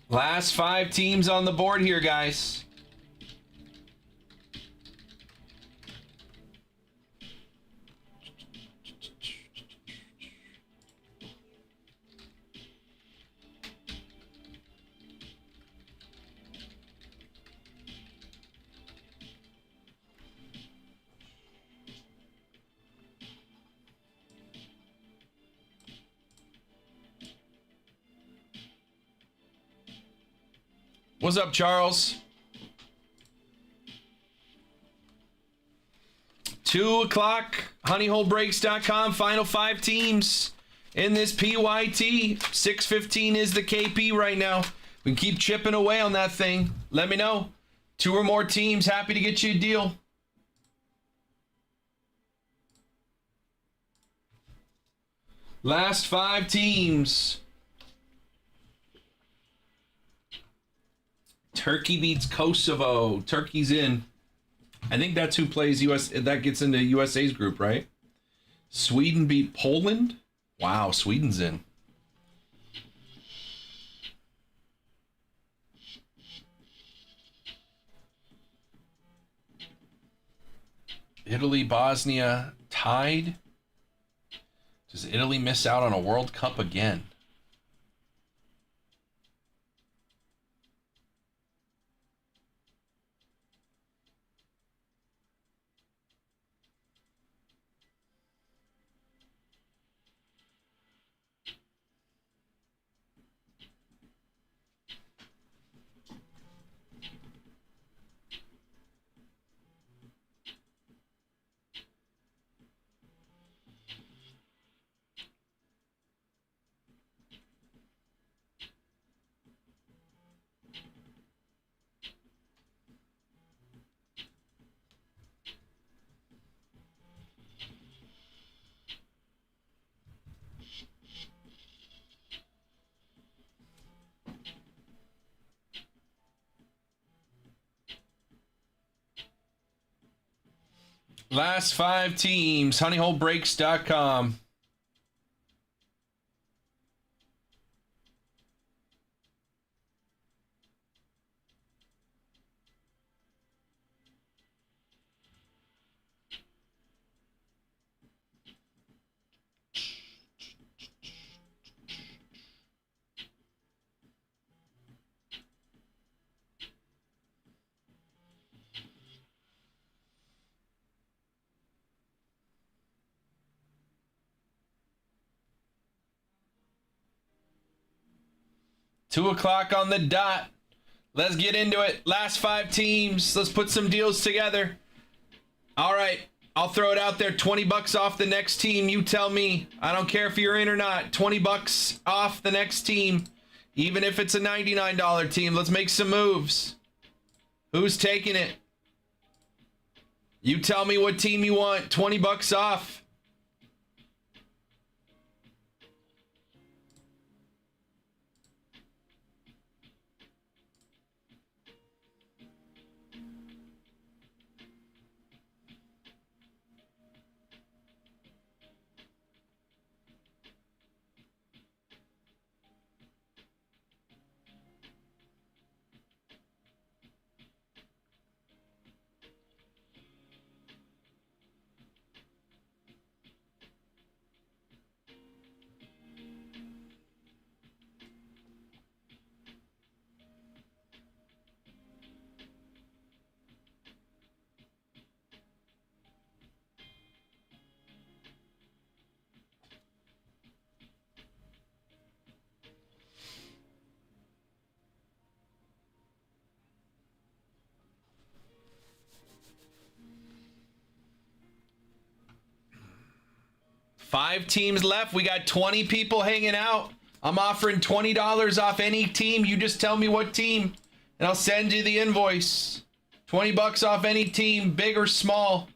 Last 5 teams on the board here, guys. What's up, Charles? 2 o'clock, honeyholebreaks.com, final 5 teams in this PYT. 6:15 is the KP right now. We can keep chipping away on that thing. Let me know. 2 or more teams, happy to get you a deal. Last 5 teams. Turkey beats Kosovo. Turkey's in. I think that's who plays US. That gets into USA's group, right? Sweden beat Poland. Wow, Sweden's in. Italy, Bosnia tied. Does Italy miss out on a World Cup again? Last 5 teams, honeyholebreaks.com. 2 o'clock on the dot. Let's get into it. Last 5 teams. Let's put some deals together. All right. I'll throw it out there. 20 bucks off the next team. You tell me. I don't care if you're in or not. 20 bucks off the next team. Even if it's a $99 team. Let's make some moves. Who's taking it? You tell me what team you want. 20 bucks off. Five teams left. We got 20 people hanging out. I'm offering $20 off any team. You just tell me what team, and I'll send you the invoice. 20 bucks off any team, big or small.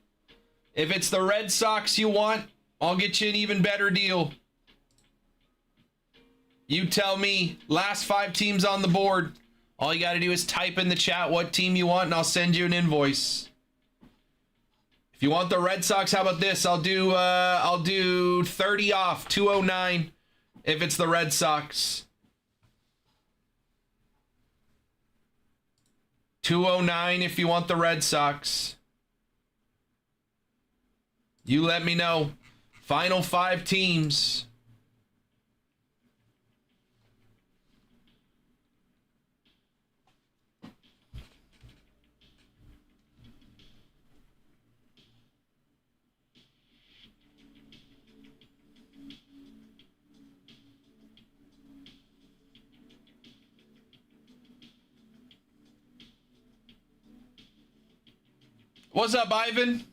If it's the Red Sox you want, I'll get you an even better deal. You tell me. Last 5 teams on the board. All you got to do is type in the chat what team you want, and I'll send you an invoice. If you want the Red Sox, how about this? I'll do 30 off, 209 if it's the Red Sox. 209 if you want the Red Sox. You let me know. Final 5 teams. What's up, Ivan?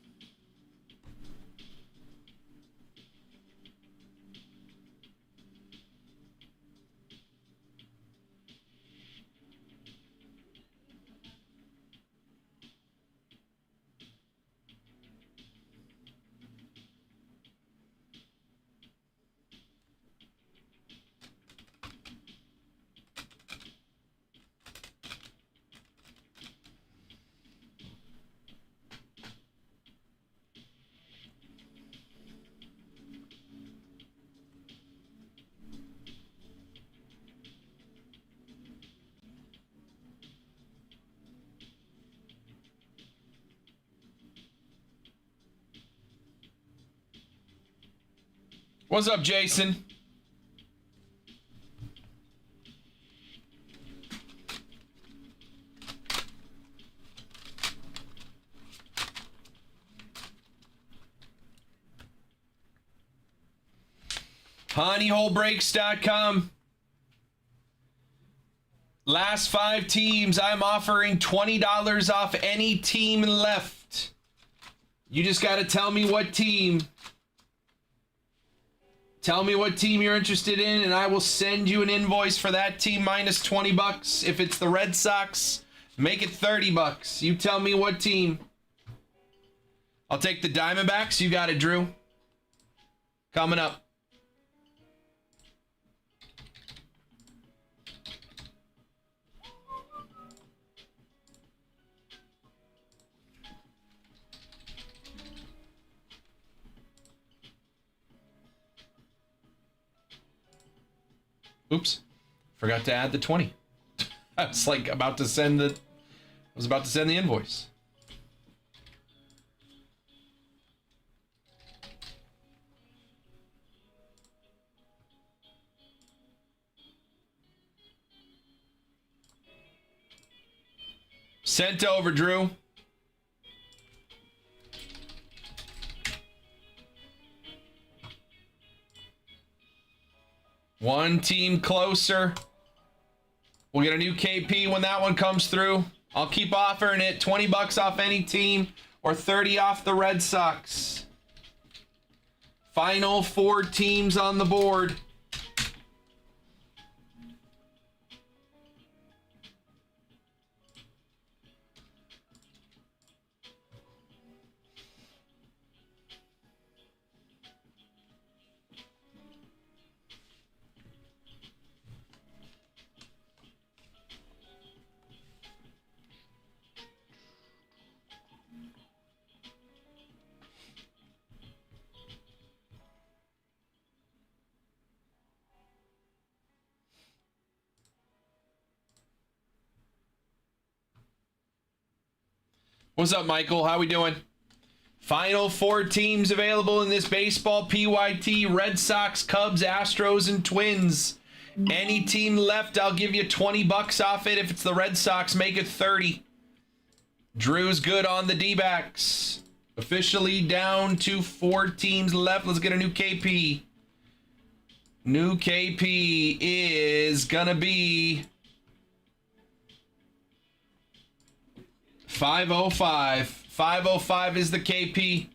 What's up, Jason? honeyholebreaks.com. Last 5 teams, I'm offering $20 off any team left. You just got to tell me what team. Tell me what team you're interested in, and I will send you an invoice for that team minus 20 bucks. If it's the Red Sox, make it 30 bucks. You tell me what team. I'll take the Diamondbacks. You got it, Drew. Coming up. Oops, forgot to add the 20. I was like about to send the invoice. Sent over, Drew. One team closer. We'll get a new KP when that one comes through. I'll keep offering it. 20 bucks off any team or 30 off the Red Sox. Final 4 teams on the board. What's up, Michael? How we doing? Final 4 teams available in this baseball PYT. Red Sox, Cubs, Astros, and Twins. Any team left, I'll give you 20 bucks off it. If it's the Red Sox, make it 30. Drew's good on the D-backs. Officially down to 4 teams left. Let's get a new KP. New KP is gonna be 505. 505 is the KP.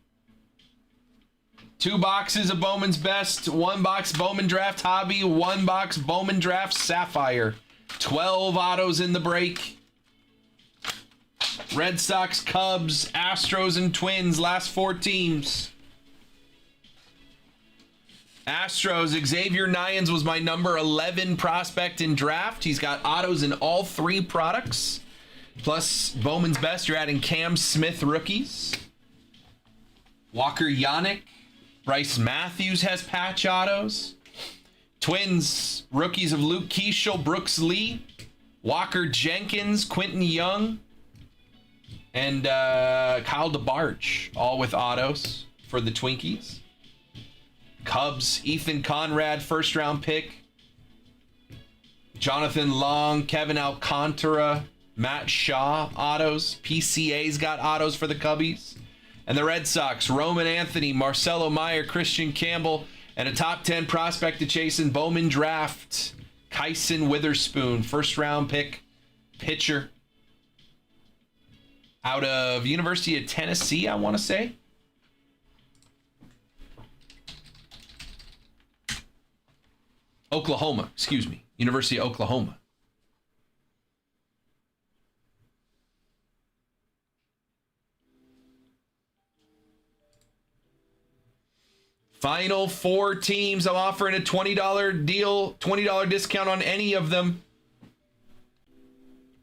2 boxes of Bowman's Best, 1 box Bowman Draft Hobby, 1 box Bowman Draft Sapphire. 12 autos in the break. Red Sox, Cubs, Astros, and Twins. Last 4 teams. Astros, Xavier Nyans was my number 11 prospect in draft. He's got autos in all 3 products. Plus Bowman's Best, you're adding Cam Smith rookies. Walker Yannick. Bryce Matthews has patch autos. Twins, rookies of Luke Keeschel, Brooks Lee, Walker Jenkins, Quentin Young, and Kyle DeBarge, all with autos for the Twinkies. Cubs, Ethan Conrad, first round pick. Jonathan Long, Kevin Alcantara, Matt Shaw, autos. PCA's got autos for the Cubbies. And the Red Sox, Roman Anthony, Marcelo Meyer, Christian Campbell, and a top 10 prospect to chase in Bowman Draft, Kyson Witherspoon, first round pick, pitcher. Out of University of Tennessee, I want to say. Oklahoma, excuse me. University of Oklahoma. Final 4 teams. I'm offering a $20 deal, $20 discount on any of them.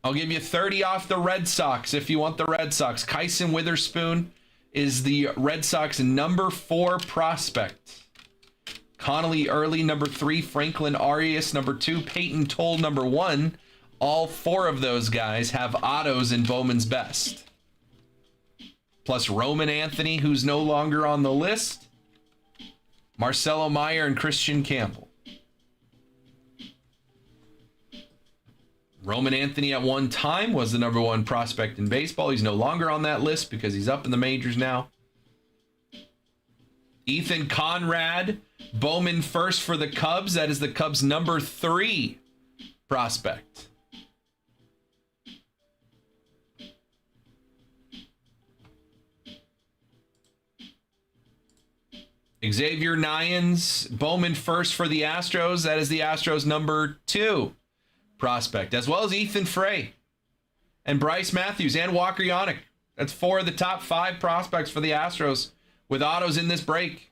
I'll give you 30 off the Red Sox if you want the Red Sox. Kyson Witherspoon is the Red Sox number 4 prospect. Connolly Early, number 3. Franklin Arias, number 2. Peyton Toll, number 1. All 4 of those guys have autos in Bowman's Best. Plus Roman Anthony, who's no longer on the list. Marcelo Meyer and Christian Campbell. Roman Anthony at one time was the number 1 prospect in baseball. He's no longer on that list because he's up in the majors now. Ethan Conrad, Bowman first for the Cubs. That is the Cubs' number 3 prospect. Xavier Nyans, Bowman first for the Astros. That is the Astros' number 2 prospect, as well as Ethan Frey and Bryce Matthews and Walker Yannick. That's 4 of the top 5 prospects for the Astros with autos in this break.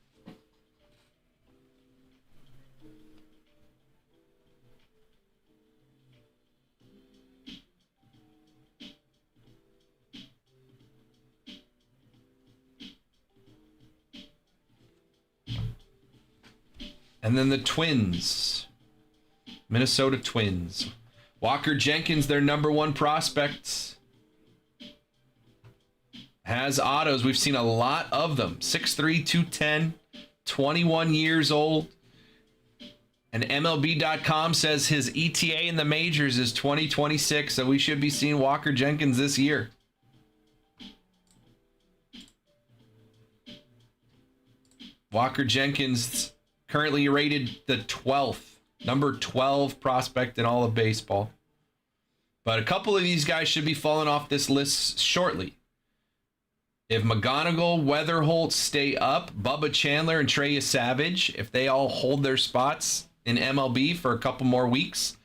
And then the Twins, Minnesota Twins. Walker Jenkins, their number 1 prospect, has autos. We've seen a lot of them. 6'3", 210, 21 years old. And MLB.com says his ETA in the majors is 2026, so we should be seeing Walker Jenkins this year. Walker Jenkins currently rated the 12th, number 12 prospect in all of baseball. But a couple of these guys should be falling off this list shortly. If McGonigal, Weatherholt stay up, Bubba Chandler and Trey Savage, if they all hold their spots in MLB for a couple more weeks,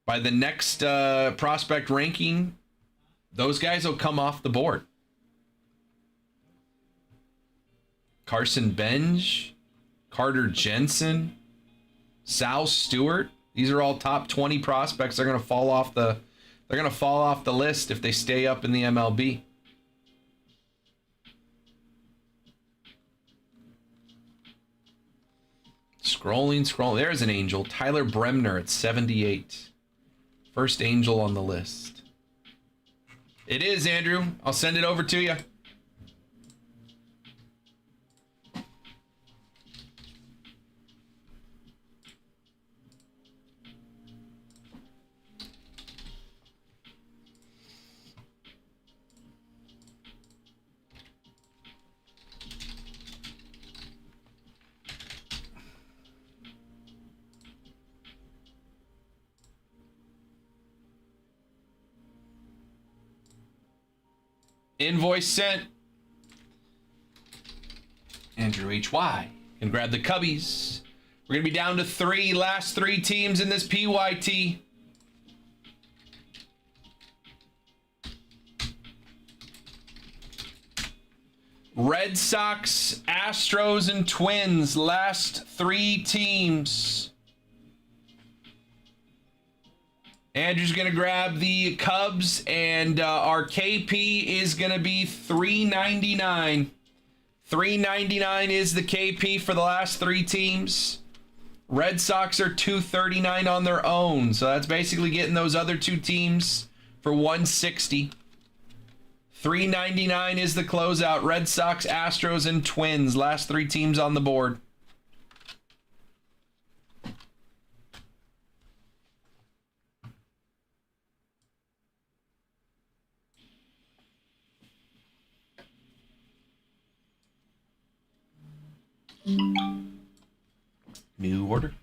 by the next prospect ranking, those guys will come off the board. Carson Benj, Carter Jensen, Sal Stewart. These are all top 20 prospects. They're going to fall off the list if they stay up in the MLB. Scrolling. There's an Angel. Tyler Bremner at 78. First Angel on the list. It is, Andrew. I'll send it over to you. Invoice sent. Andrew HY can grab the Cubbies. We're going to be down to 3. Last 3 teams in this PYT. Red Sox, Astros, and Twins. Last 3 teams. Andrew's going to grab the Cubs, and our KP is going to be $3.99. $3.99 is the KP for the last 3 teams. Red Sox are $2.39 on their own, so that's basically getting those other 2 teams for $1.60. $3.99 is the closeout. Red Sox, Astros, and Twins. Last 3 teams on the board. New order.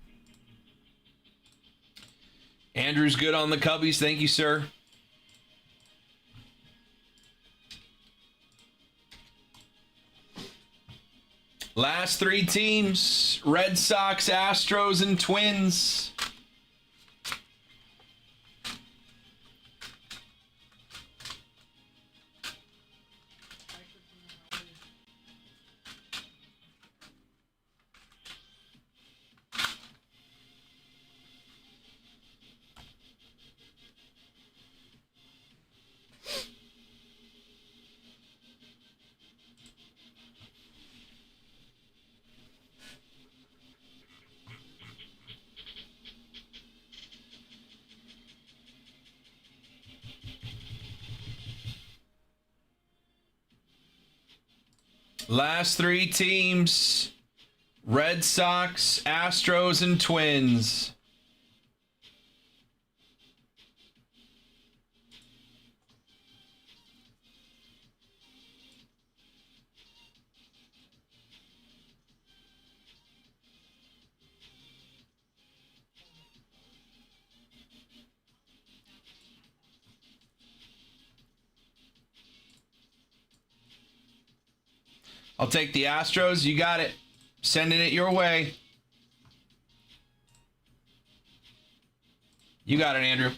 Andrew's good on the Cubbies. Thank you, sir. Last 3 teams. Red Sox, Astros, and Twins. Last 3 teams. Red Sox, Astros, and Twins. I'll take the Astros. You got it. Sending it your way. You got it, Andrew.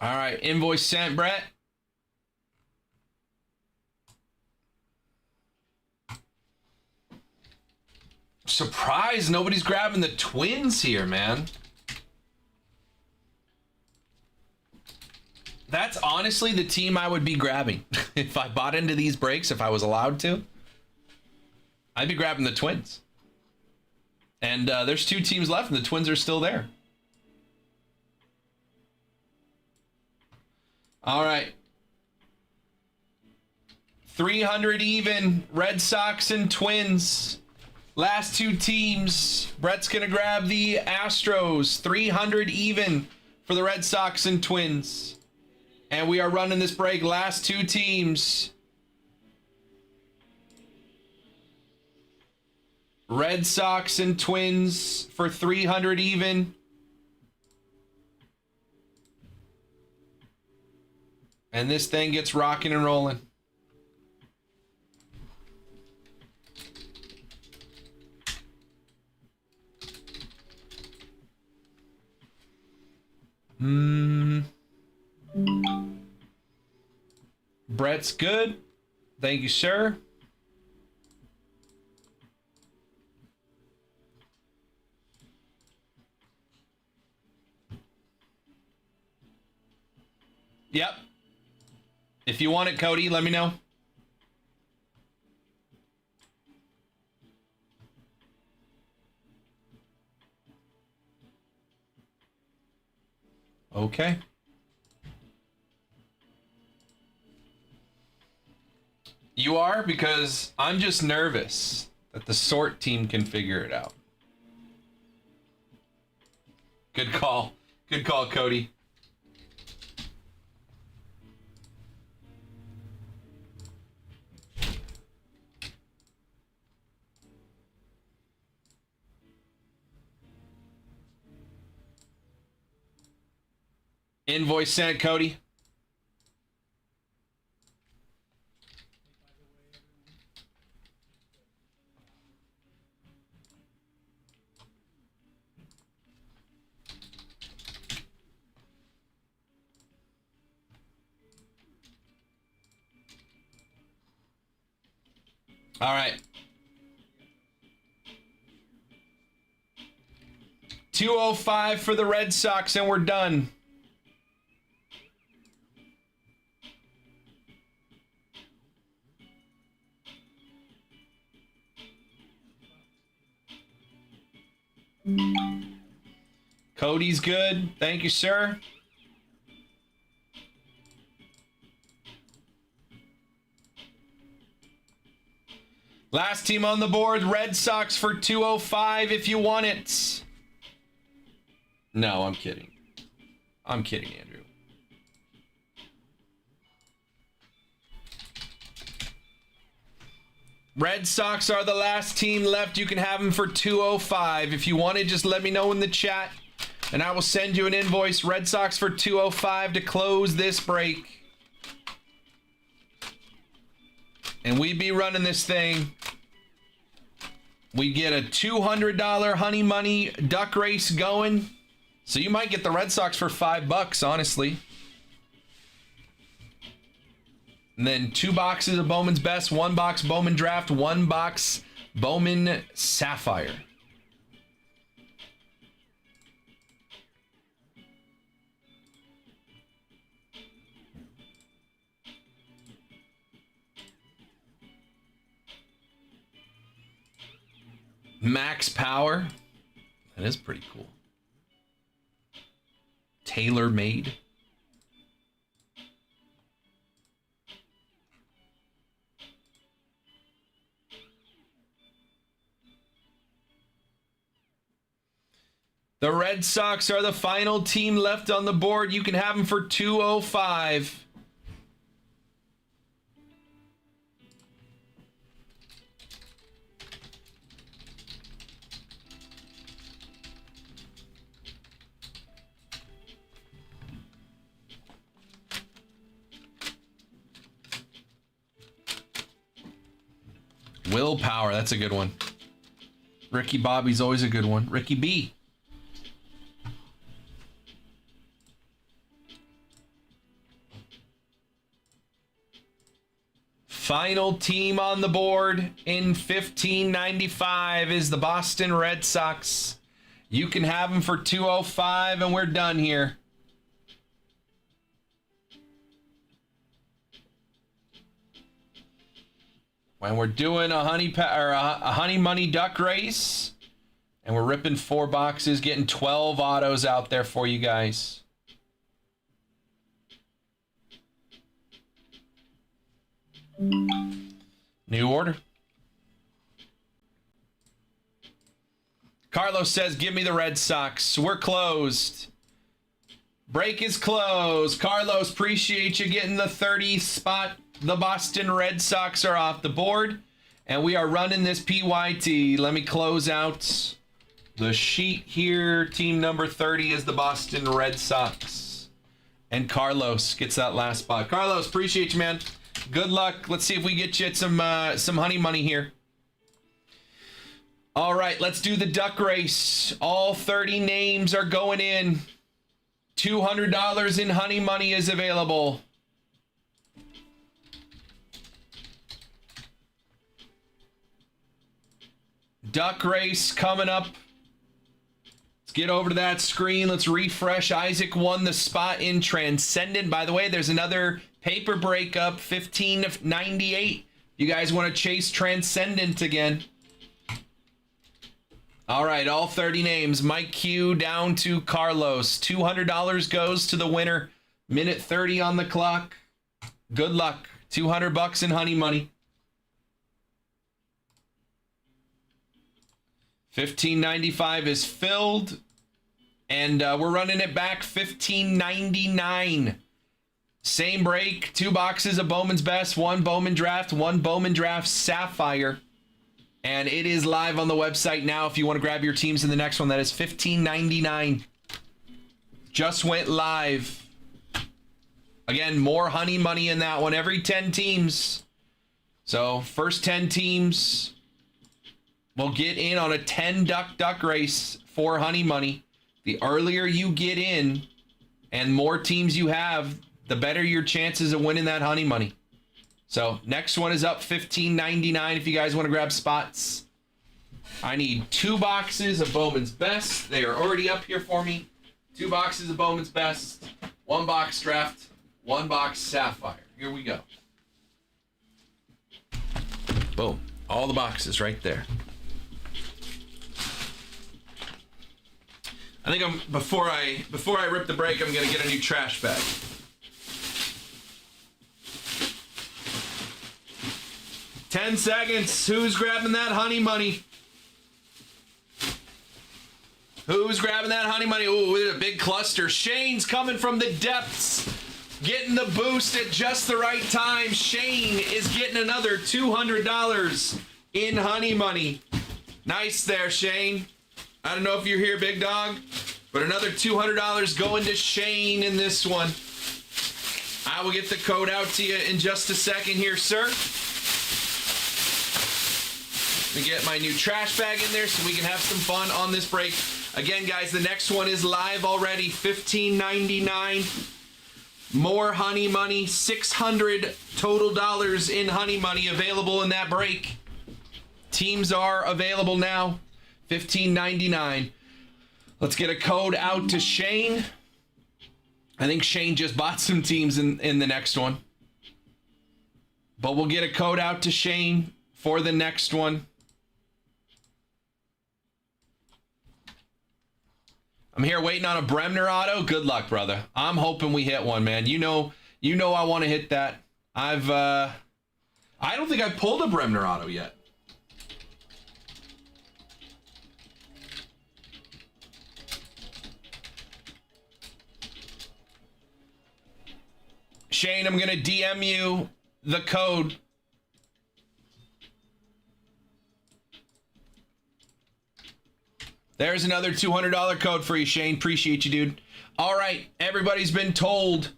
All right, invoice sent, Brett. Surprised nobody's grabbing the Twins here, man. That's honestly the team I would be grabbing. If I bought into these breaks, if I was allowed to, I'd be grabbing the Twins. And there's 2 teams left, and the Twins are still there. All right. 300 even. Red Sox and Twins. Last two teams. Brett's going to grab the Astros. 300 even for the Red Sox and Twins. And we are running this break. Last two teams. Red Sox and Twins for 300 even. And this thing gets rocking and rolling. Brett's good. Thank you, sir. Yep. If you want it, Cody, let me know. Okay. You are? Because I'm just nervous that the sort team can figure it out. Good call. Good call, Cody. Invoice sent, Cody. All right. 205 for the Red Sox, and we're done. Cody's good. Thank you, sir. Last team on the board, Red Sox for 205 if you want it. No, I'm kidding. I'm kidding, Andrew. Red Sox are the last team left. You can have them for 205. If you want it, just let me know in the chat, and I will send you an invoice. Red Sox for 205 to close this break. And we be running this thing. We get a $200 honey money duck race going. So you might get the Red Sox for $5, honestly. And then 2 boxes of Bowman's Best, 1 box Bowman Draft, 1 box Bowman Sapphire. Max Power. That is pretty cool. Tailor made. The Red Sox are the final team left on the board. You can have them for 205. Willpower, that's a good one. Ricky Bobby's always a good one. Ricky B. Final team on the board in 1595 is the Boston Red Sox. You can have them for 205, and we're done here. When we're doing a honey money duck race, and we're ripping 4 boxes, getting 12 autos out there for you guys. New order. Carlos says, give me the Red Sox. We're closed. Break is closed. Carlos, appreciate you getting the 30 spot. The Boston Red Sox are off the board. And we are running this PYT. Let me close out the sheet here. Team number 30 is the Boston Red Sox. And Carlos gets that last spot. Carlos, appreciate you, man. Good luck. Let's see if we get you some honey money here. All right, let's do the duck race. All 30 names are going in. $200 in honey money is available. Duck race coming up. Let's get over to that screen. Let's refresh. Isaac won the spot in Transcendent. By the way, there's another paper breakup, 1598. You guys want to chase Transcendent again? All right, all 30 names. Mike Q down to Carlos. $200 goes to the winner. Minute 30 on the clock. Good luck. $200 in honey money. 1595 is filled. And we're running it back 1599. Same break. 2 boxes of Bowman's Best, 1 Bowman Draft, 1 Bowman Draft Sapphire. And it is live on the website now if you want to grab your teams in the next one. That is $15.99. Just went live. Again, more honey money in that one. Every 10 teams. So first 10 teams will get in on a 10 duck race for honey money. The earlier you get in and more teams you have, the better your chances of winning that honey money. So next one is up $15.99 if you guys want to grab spots. I need 2 boxes of Bowman's Best. They are already up here for me. 2 boxes of Bowman's Best, 1 box Draft, 1 box Sapphire. Here we go. Boom. All the boxes right there. I think before I rip the break, I'm gonna get a new trash bag. Ten seconds. Who's grabbing that honey money? Who's grabbing that honey money? Ooh, there's a big cluster. Shane's coming from the depths, getting the boost at just the right time. Shane is getting another $200 in honey money. Nice there, Shane. I don't know if you're here, big dog, but another $200 going to Shane in this one. I will get the code out to you in just a second here, sir. Let me get my new trash bag in there so we can have some fun on this break. Again, guys, the next one is live already, $15.99. More honey money, $600 total dollars in honey money available in that break. Teams are available now, $15.99. Let's get a code out to Shane. I think Shane just bought some teams in the next one. But we'll get a code out to Shane for the next one. I'm here waiting on a Bremner auto. Good luck, brother. I'm hoping we hit one, man. You know I want to hit that. I don't think I've pulled a Bremner auto yet. Shane, I'm going to DM you the code. There's another $200 code for you, Shane. Appreciate you, dude. All right, everybody's been told.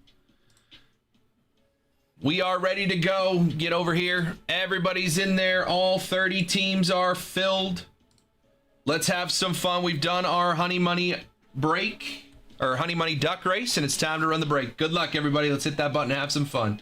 We are ready to go. Get over here. Everybody's in there. All 30 teams are filled. Let's have some fun. We've done our honey money break, or honey money duck race, and it's time to run the break. Good luck, everybody. Let's hit that button and have some fun.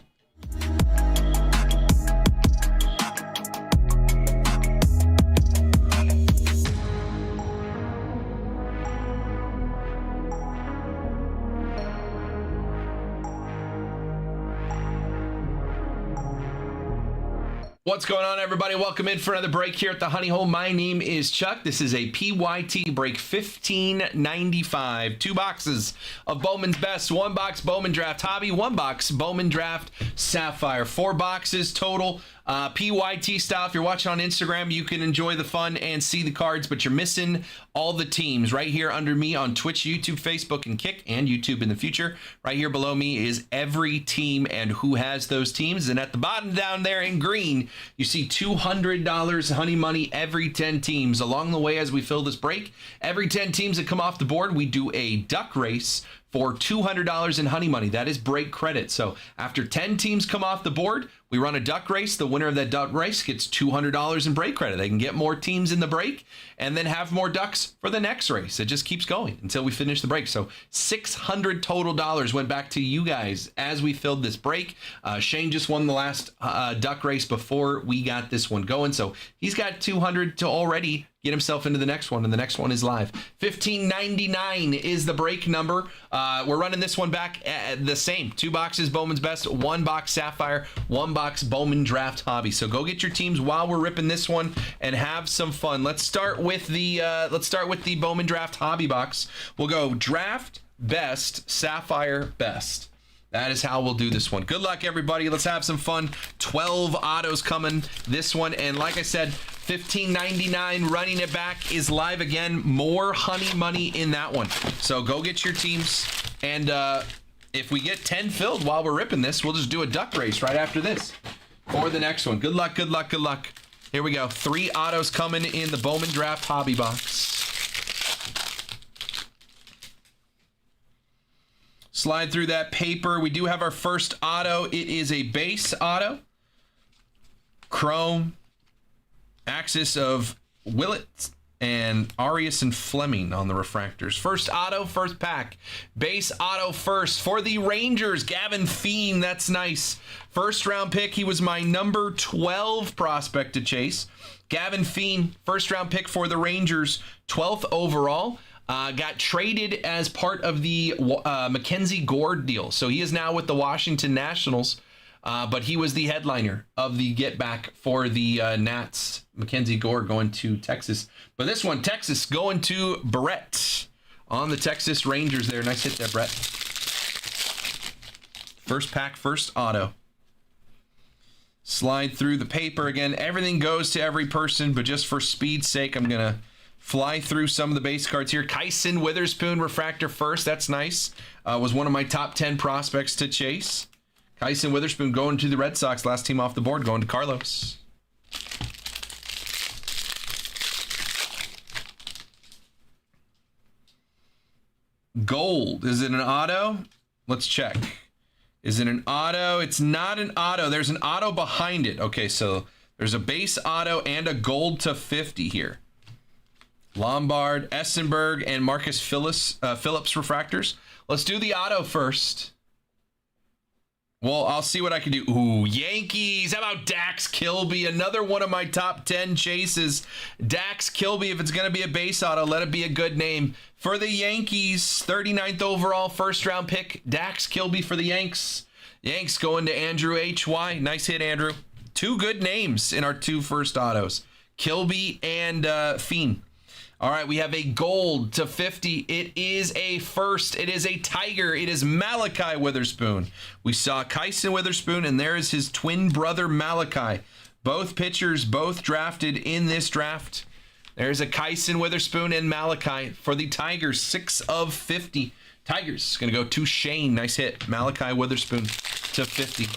What's going on, everybody? Welcome in for another break here at the Honey Hole. My name is Chuck. This is a PYT break 1595. 2 boxes of Bowman's Best, 1 box Bowman Draft Hobby, 1 box Bowman Draft Sapphire. 4 boxes total. PYT style. If you're watching on Instagram, you can enjoy the fun and see the cards, but you're missing all the teams right here under me on Twitch, YouTube, Facebook, and Kick, and YouTube in the future. Right here below me is every team and who has those teams. And at the bottom down there in green, you see $200 honey money every 10 teams. Along the way, as we fill this break, every 10 teams that come off the board, we do a duck race for $200 in honey money. That is break credit. So after 10 teams come off the board, we run a duck race. The winner of that duck race gets $200 in break credit. They can get more teams in the break and then have more ducks for the next race. It just keeps going until we finish the break. So $600 total went back to you guys as we filled this break. Shane just won the last duck race before we got this one going. So he's got 200 to already get himself into the next one, and the next one is live. 1599 is the break number. We're running this one back the same. 2 boxes Bowman's Best, 1 box Sapphire, 1 box Bowman Draft Hobby. So go get your teams while we're ripping this one and have some fun. Let's start with the Bowman Draft Hobby box. We'll go Draft Best, Sapphire Best. That is how we'll do this one. Good luck, everybody. Let's have some fun. 12 autos coming this one. And like I said, $15.99 running it back is live again. More honey money in that one. So go get your teams. And if we get 10 filled while we're ripping this, we'll just do a duck race right after this for the next one. Good luck, good luck, good luck. Here we go. 3 autos coming in the Bowman Draft Hobby box. Slide through that paper. We do have our first auto. It is a base auto. Chrome. Axis of Willett and Arias and Fleming on the refractors. First auto, first pack. Base auto first for the Rangers. Gavin Feen. That's nice. First round pick. He was my number 12 prospect to chase. Gavin Feen, first round pick for the Rangers. 12th overall. Got traded as part of the Mackenzie Gore deal. So he is now with the Washington Nationals, but he was the headliner of the get back for the Nats. Mackenzie Gore going to Texas. But this one, Texas going to Brett on the Texas Rangers there. Nice hit there, Brett. First pack, first auto. Slide through the paper again. Everything goes to every person, but just for speed's sake, I'm going to fly through some of the base cards here. Kyson Witherspoon refractor first. That's nice. Was one of my top 10 prospects to chase. Kyson Witherspoon going to the Red Sox. Last team off the board going to Carlos. Gold. Is it an auto? Let's check. Is it an auto? It's not an auto. There's an auto behind it. Okay, so there's a base auto and a gold to 50 here. Lombard, Essenberg, and Marcus Phillips refractors. Let's do the auto first. Well, I'll see what I can do. Ooh, Yankees. How about Dax Kilby? Another one of my top 10 chases. Dax Kilby, if it's going to be a base auto, let it be a good name. For the Yankees, 39th overall, first round pick. Dax Kilby for the Yanks. Yanks going to Andrew H.Y. Nice hit, Andrew. 2 good names in our 2 first autos. Kilby and Feen. All right, we have a gold to 50. It is a first. It is a Tiger. It is Malachi Witherspoon. We saw Kyson Witherspoon, and there is his twin brother, Malachi. Both pitchers, both drafted in this draft. There's a Kyson Witherspoon and Malachi for the Tigers, 6 of 50. Tigers going to go to Shane. Nice hit. Malachi Witherspoon to 50.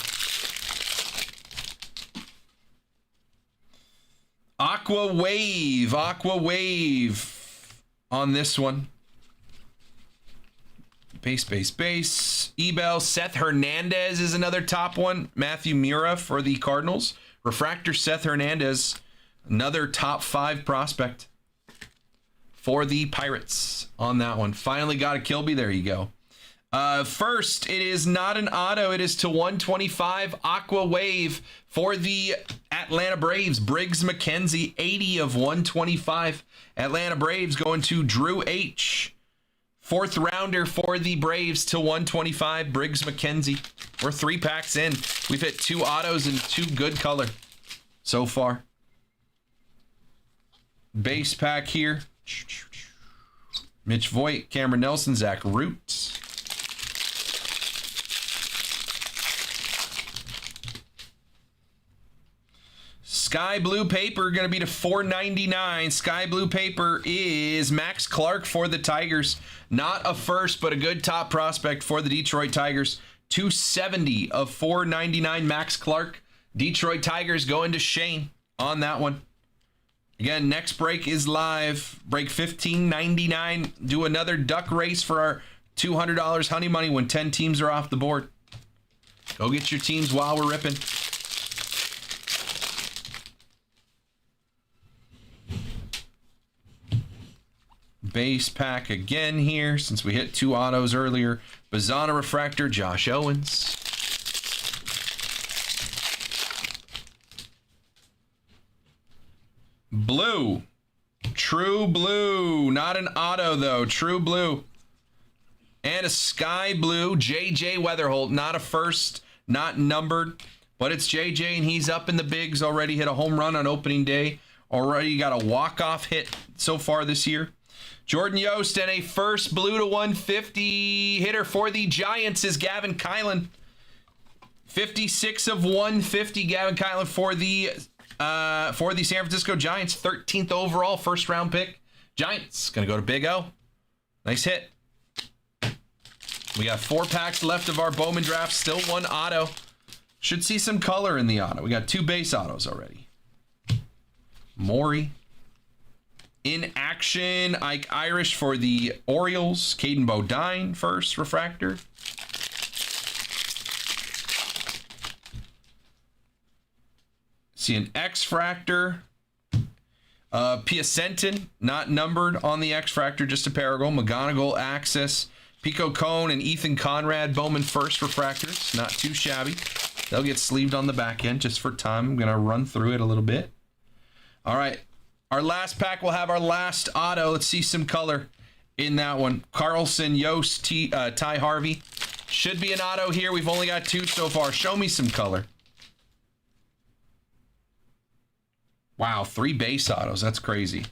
Aqua Wave on this one. Base. Ebel, Seth Hernandez is another top one. Matthew Mura for the Cardinals. Refractor, Seth Hernandez, another top 5 prospect for the Pirates on that one. Finally got a Kilby. There you go. First, it is not an auto. It is to 125 Aqua Wave for the Atlanta Braves. Briggs McKenzie, 80 of 125. Atlanta Braves going to Drew H. 4th rounder for the Braves to 125. Briggs McKenzie. We're 3 packs in. We've hit 2 autos and 2 good color. so far. Base pack here. Mitch Voigt, Cameron Nelson, Zach Root. Sky blue paper going to be to $4.99. Sky blue paper is Max Clark for the Tigers. Not a first, but a good top prospect for the Detroit Tigers. $270 of $4.99 Max Clark. Detroit Tigers going to Shane on that one. Again, next break is live. Break $15.99. Do another duck race for our $200 honey money when 10 teams are off the board. Go get your teams while we're ripping. Base pack again here since we hit 2 autos earlier. Bazana refractor, Josh Owens. Blue. True blue. Not an auto though. True blue. And a sky blue, JJ Weatherholt. Not a first, not numbered, but it's JJ and he's up in the bigs. Already hit a home run on opening day. Already got a walk-off hit so far this year. Jordan Yost and a first blue to 150 hitter for the Giants is Gavin Kylan. 56 of 150 Gavin Kylan for the San Francisco Giants. 13th overall first round pick. Giants gonna go to Big O. Nice hit. We got 4 packs left of our Bowman draft. Still 1 auto. Should see some color in the auto. We got 2 base autos already. Maury. In action, Ike Irish for the Orioles. Caden Bodine, first refractor. See an X-Fractor. Piacentin, not numbered on the X-Fractor, just a Paragon. McGonigal, Axis. Pico Cone and Ethan Conrad, Bowman first refractors. Not too shabby. They'll get sleeved on the back end just for time. I'm going to run through it a little bit. All right. Our last pack will have our last auto. Let's see some color in that one. Carlson, Yost, Ty Harvey. Should be an auto here. We've only got 2 so far. Show me some color. Wow, 3 base autos. That's crazy.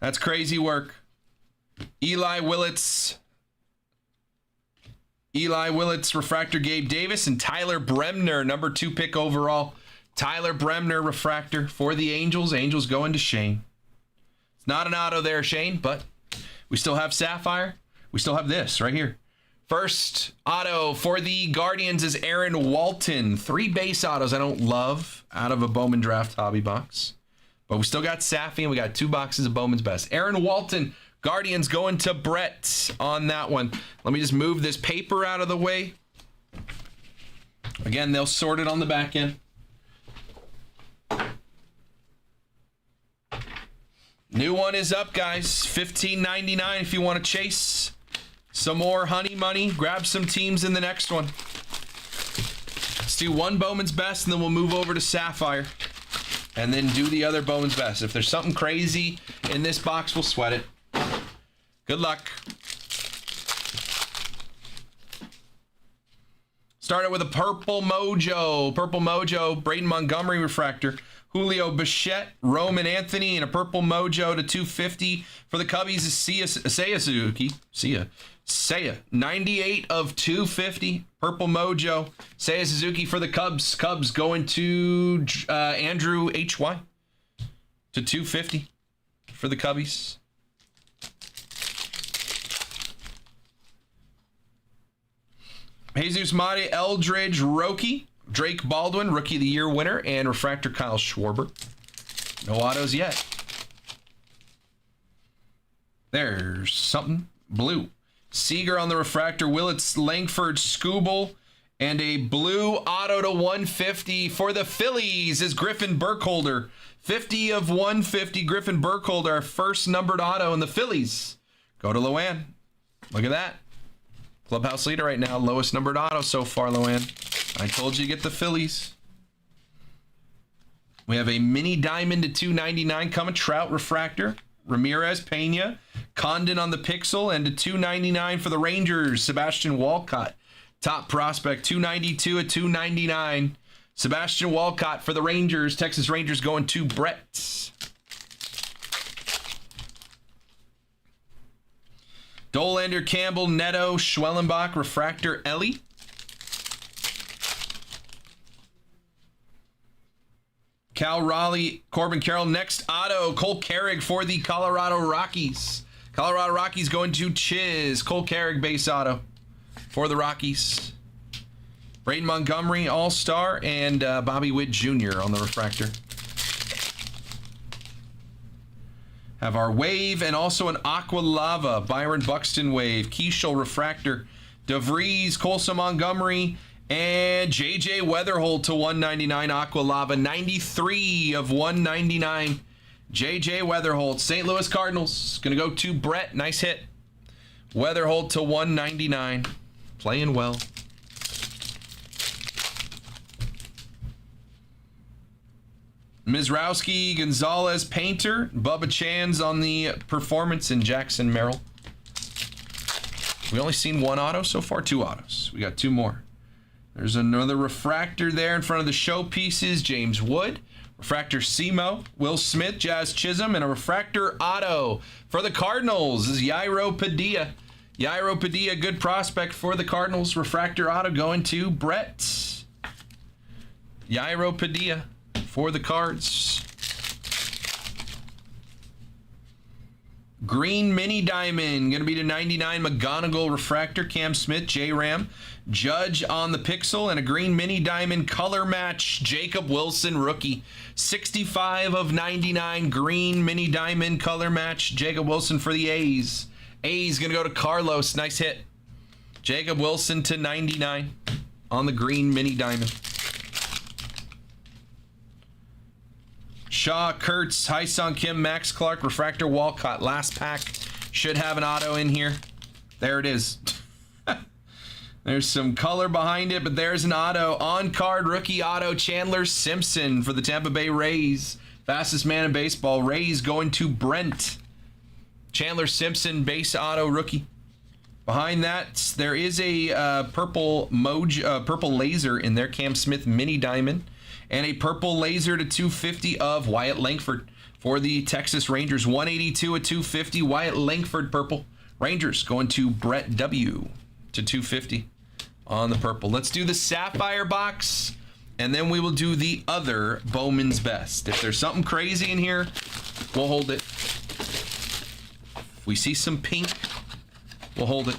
That's crazy work. Eli Willits, refractor, Gabe Davis, and Tyler Bremner, number 2 pick overall. Tyler Bremner, refractor for the Angels. Angels going to Shane. It's not an auto there, Shane, but we still have Sapphire. We still have this right here. First auto for the Guardians is Aaron Walton. 3 base autos I don't love out of a Bowman Draft hobby box. But we still got Saffy, and we got 2 boxes of Bowman's Best. Aaron Walton, Guardians going to Brett on that one. Let me just move this paper out of the way. Again, they'll sort it on the back end. New one is up, guys. $15.99 if you want to chase some more honey money. Grab some teams in the next one. Let's do 1 Bowman's Best, and then we'll move over to Sapphire. And then do the other Bowman's Best. If there's something crazy in this box, we'll sweat it. Good luck. Started with a Purple Mojo. Purple Mojo, Braden Montgomery refractor. Julio Bichette, Roman Anthony, and a Purple Mojo to 250 for the Cubbies is Seiya Suzuki. Seiya, 98 of 250. Purple Mojo. Seiya Suzuki for the Cubs. Cubs going to Andrew H.Y. to 250 for the Cubbies. Jesus Mate, Eldridge, Roki. Drake Baldwin, Rookie of the Year winner, and refractor Kyle Schwarber. No autos yet. There's something. Blue. Seager on the refractor. Willits, Langford, Skubal, and a blue auto to 150 for the Phillies is Griffin Burkholder. 50 of 150, Griffin Burkholder, our first numbered auto in the Phillies. Go to Loanne. Look at that. Clubhouse leader right now. Lowest numbered auto so far, Loanne. I told you to get the Phillies. We have a mini diamond to 299 coming. Trout refractor. Ramirez, Pena. Condon on the pixel. And to 299 for the Rangers. Sebastian Walcott. Top prospect. 292 at 299 Sebastian Walcott for the Rangers. Texas Rangers going to Brett. Dollander, Campbell, Neto, Schwellenbach, Refractor, Ellie. Cal Raleigh, Corbin Carroll. Next auto, Cole Carrick for the Colorado Rockies. Colorado Rockies going to Chiz. Cole Carrick base auto for the Rockies. Braden Montgomery, All-Star, and Bobby Witt Jr. on the refractor. Have our wave and also an Aqua Lava, Byron Buxton wave, Keishel refractor, DeVries, Colson Montgomery, and JJ Weatherholt to 199 Aqua Lava, 93 of 199. JJ Weatherholt, St. Louis Cardinals, gonna go to Brett. Nice hit. Weatherholt to 199, playing well. Mizrowski, Gonzalez, Painter, Bubba Chan's on the performance, in Jackson Merrill. We only seen one auto so far, two autos. We got two more. There's another refractor there in front of the showpieces. James Wood, refractor Semo, Will Smith, Jazz Chisholm, and a refractor auto for the Cardinals. This is Yairo Padilla. Yairo Padilla, good prospect for the Cardinals. Refractor auto going to Brett. Yairo Padilla for the Cards. Green mini diamond, going to be to 99 McGonigal refractor, Cam Smith, J-Ram. Judge on the pixel, and a green mini diamond color match, Jacob Wilson rookie. 65 of 99 green mini diamond color match, Jacob Wilson for the A's. A's going to go to Carlos. Nice hit. Jacob Wilson to 99 on the green mini diamond. Shaw, Kurtz, Hyesung Kim, Max Clark, refractor Walcott. Last pack. Should have an auto in here. There it is. There's some color behind it, but there's an auto. On-card rookie auto, Chandler Simpson for the Tampa Bay Rays. Fastest man in baseball. Rays going to Brent. Chandler Simpson, base auto rookie. Behind that, there is a purple laser in there. Cam Smith mini diamond. And a purple laser to 250 of Wyatt Langford for the Texas Rangers. 182 at 250. Wyatt Langford purple. Rangers going to Brett W to 250 on the purple. Let's do the Sapphire box, and then we will do the other Bowman's Best. If there's something crazy in here, we'll hold it. If we see some pink, we'll hold it.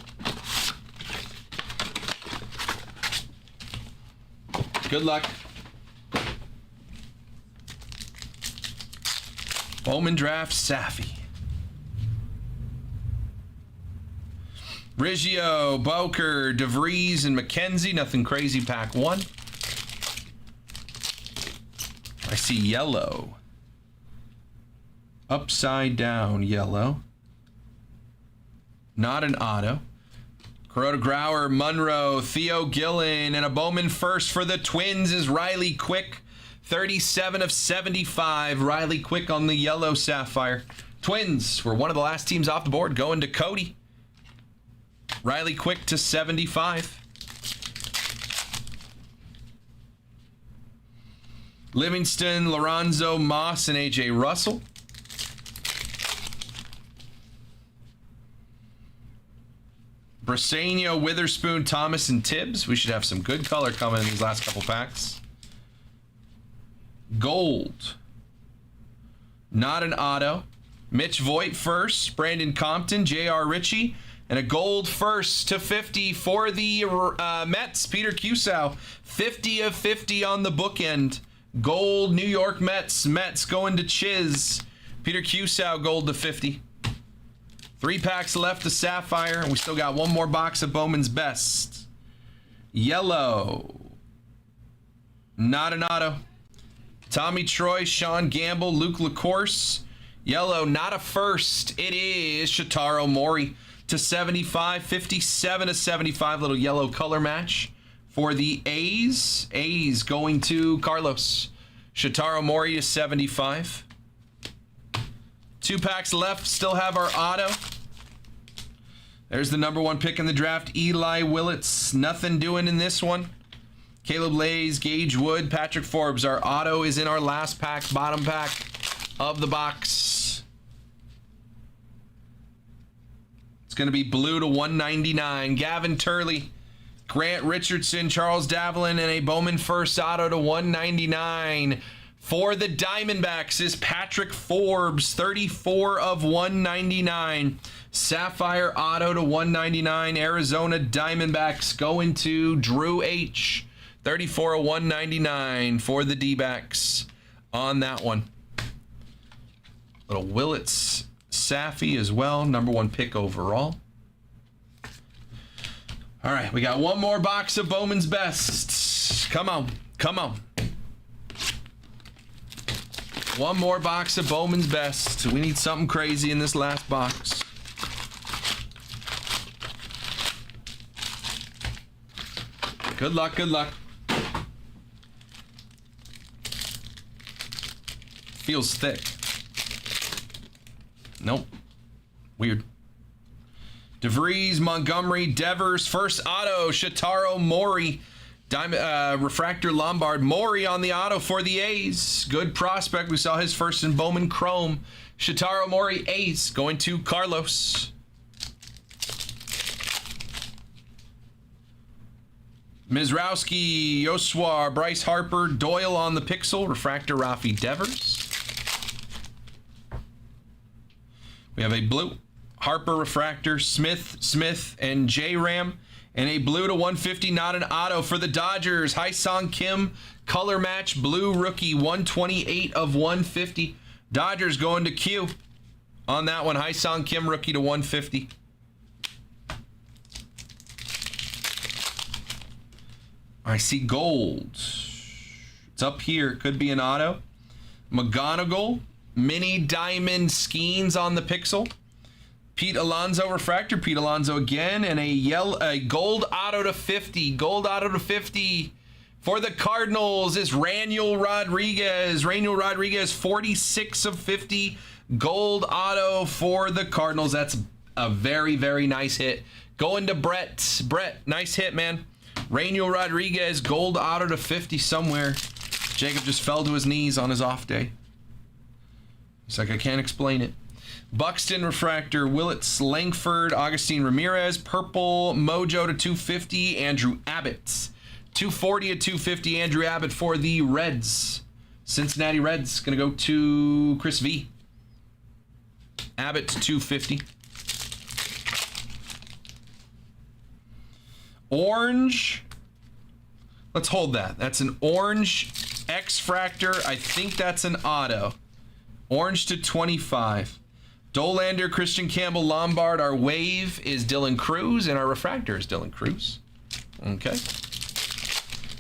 Good luck. Bowman Draft Safi. Riggio, Boker, DeVries, and McKenzie. Nothing crazy. Pack 1. I see yellow. Upside down yellow. Not an auto. Kuroda Grauer, Munro, Theo Gillen, and a Bowman first for the Twins is Riley Quick. 37 of 75. Riley Quick on the yellow Sapphire. Twins were one of the last teams off the board, going to Cody. Riley Quick to 75. Livingston, Lorenzo, Moss, and A.J. Russell. Briseño, Witherspoon, Thomas, and Tibbs. We should have some good color coming in these last couple packs. Gold. Not an auto. Mitch Voigt first. Brandon Compton, J.R. Ritchie. And a gold first to 50 for the Mets. Peter Cusow. 50 of 50 on the bookend. Gold New York Mets. Mets going to Chiz. Peter Cusow, gold to 50. 3 packs left to Sapphire. And we still got one more box of Bowman's Best. Yellow. Not an auto. Tommy Troy, Sean Gamble, Luke LaCourse. Yellow, not a first. It is Shotaro Mori to 75. 57 to 75. Little yellow color match for the A's. A's going to Carlos. Shotaro Mori to 75. 2 packs left. Still have our auto. There's the #1 pick in the draft, Eli Willits. Nothing doing in this one. Caleb Lays, Gage Wood, Patrick Forbes. Our auto is in our last pack, bottom pack of the box. It's going to be blue to 199. Gavin Turley, Grant Richardson, Charles Davlin, and a Bowman first auto to 199. For the Diamondbacks is Patrick Forbes, 34 of 199. Sapphire auto to 199. Arizona Diamondbacks going to Drew H. 34 of 199 for the D-backs on that one. Little Willits Safi as well, number 1 pick overall. All right, we got one more box of Bowman's Best. Come on, come on. One more box of Bowman's Best. We need something crazy in this last box. Good luck, good luck. Feels thick. Nope. Weird. DeVries, Montgomery, Devers, first auto, Shotaro Mori, Refractor Lombard. Mori on the auto for the A's. Good prospect. We saw his first in Bowman Chrome. Shotaro Mori, A's, going to Carlos. Mizrowski, Yoswar, Bryce Harper, Doyle on the pixel, Refractor Rafi Devers. We have a blue, Harper Refractor, Smith, and J-Ram. And a blue to 150, not an auto for the Dodgers. Hyesung Kim, color match, blue rookie, 128 of 150. Dodgers going to Q on that one. Hyesung Kim, rookie to 150. I see gold. It's up here. Could be an auto. McGonigal, mini diamond skeins on the pixel. Pete Alonso Refractor. Pete Alonso again. And a gold auto to 50. Gold auto to 50 for the Cardinals is Raniel Rodriguez. Raniel Rodriguez, 46 of 50. Gold auto for the Cardinals. That's a very, very nice hit. Going to Brett. Brett, nice hit, man. Raniel Rodriguez, gold auto to 50 somewhere. Jacob just fell to his knees on his off day. He's like, I can't explain it. Buxton Refractor, Willits Langford, Augustine Ramirez, purple Mojo to 250, Andrew Abbott. 240 to 250, Andrew Abbott for the Reds. Cincinnati Reds, gonna go to Chris V. Abbott to 250. Orange. Let's hold that. That's an orange X-Fractor. I think that's an auto. Orange to 25. Dolander, Christian Campbell, Lombard. Our wave is Dylan Cruz, and our refractor is Dylan Cruz. Okay.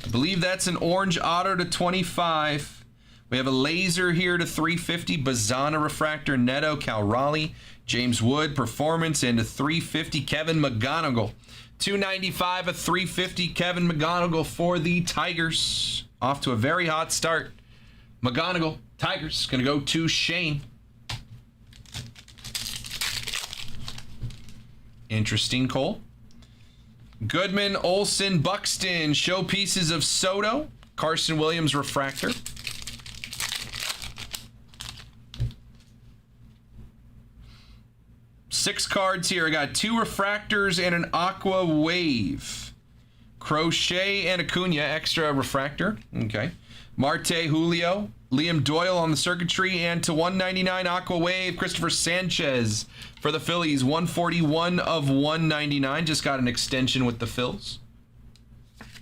I believe that's an orange auto to 25. We have a laser here to 350. Bazana Refractor, Neto, Cal Raleigh, James Wood, Performance, and to 350, Kevin McGonigal. 295, a 350, Kevin McGonigal for the Tigers. Off to a very hot start. McGonigal, Tigers, going to go to Shane. Interesting, Cole. Goodman, Olsen, Buxton, showpieces of Soto, Carson Williams Refractor. Six cards here. I got 2 refractors and an aqua wave. Crochet and Acuna, extra refractor. Okay. Marte, Julio, Liam Doyle on the circuitry, and to 199 aqua wave, Christopher Sanchez for the Phillies. 141 of 199. Just got an extension with the Phils.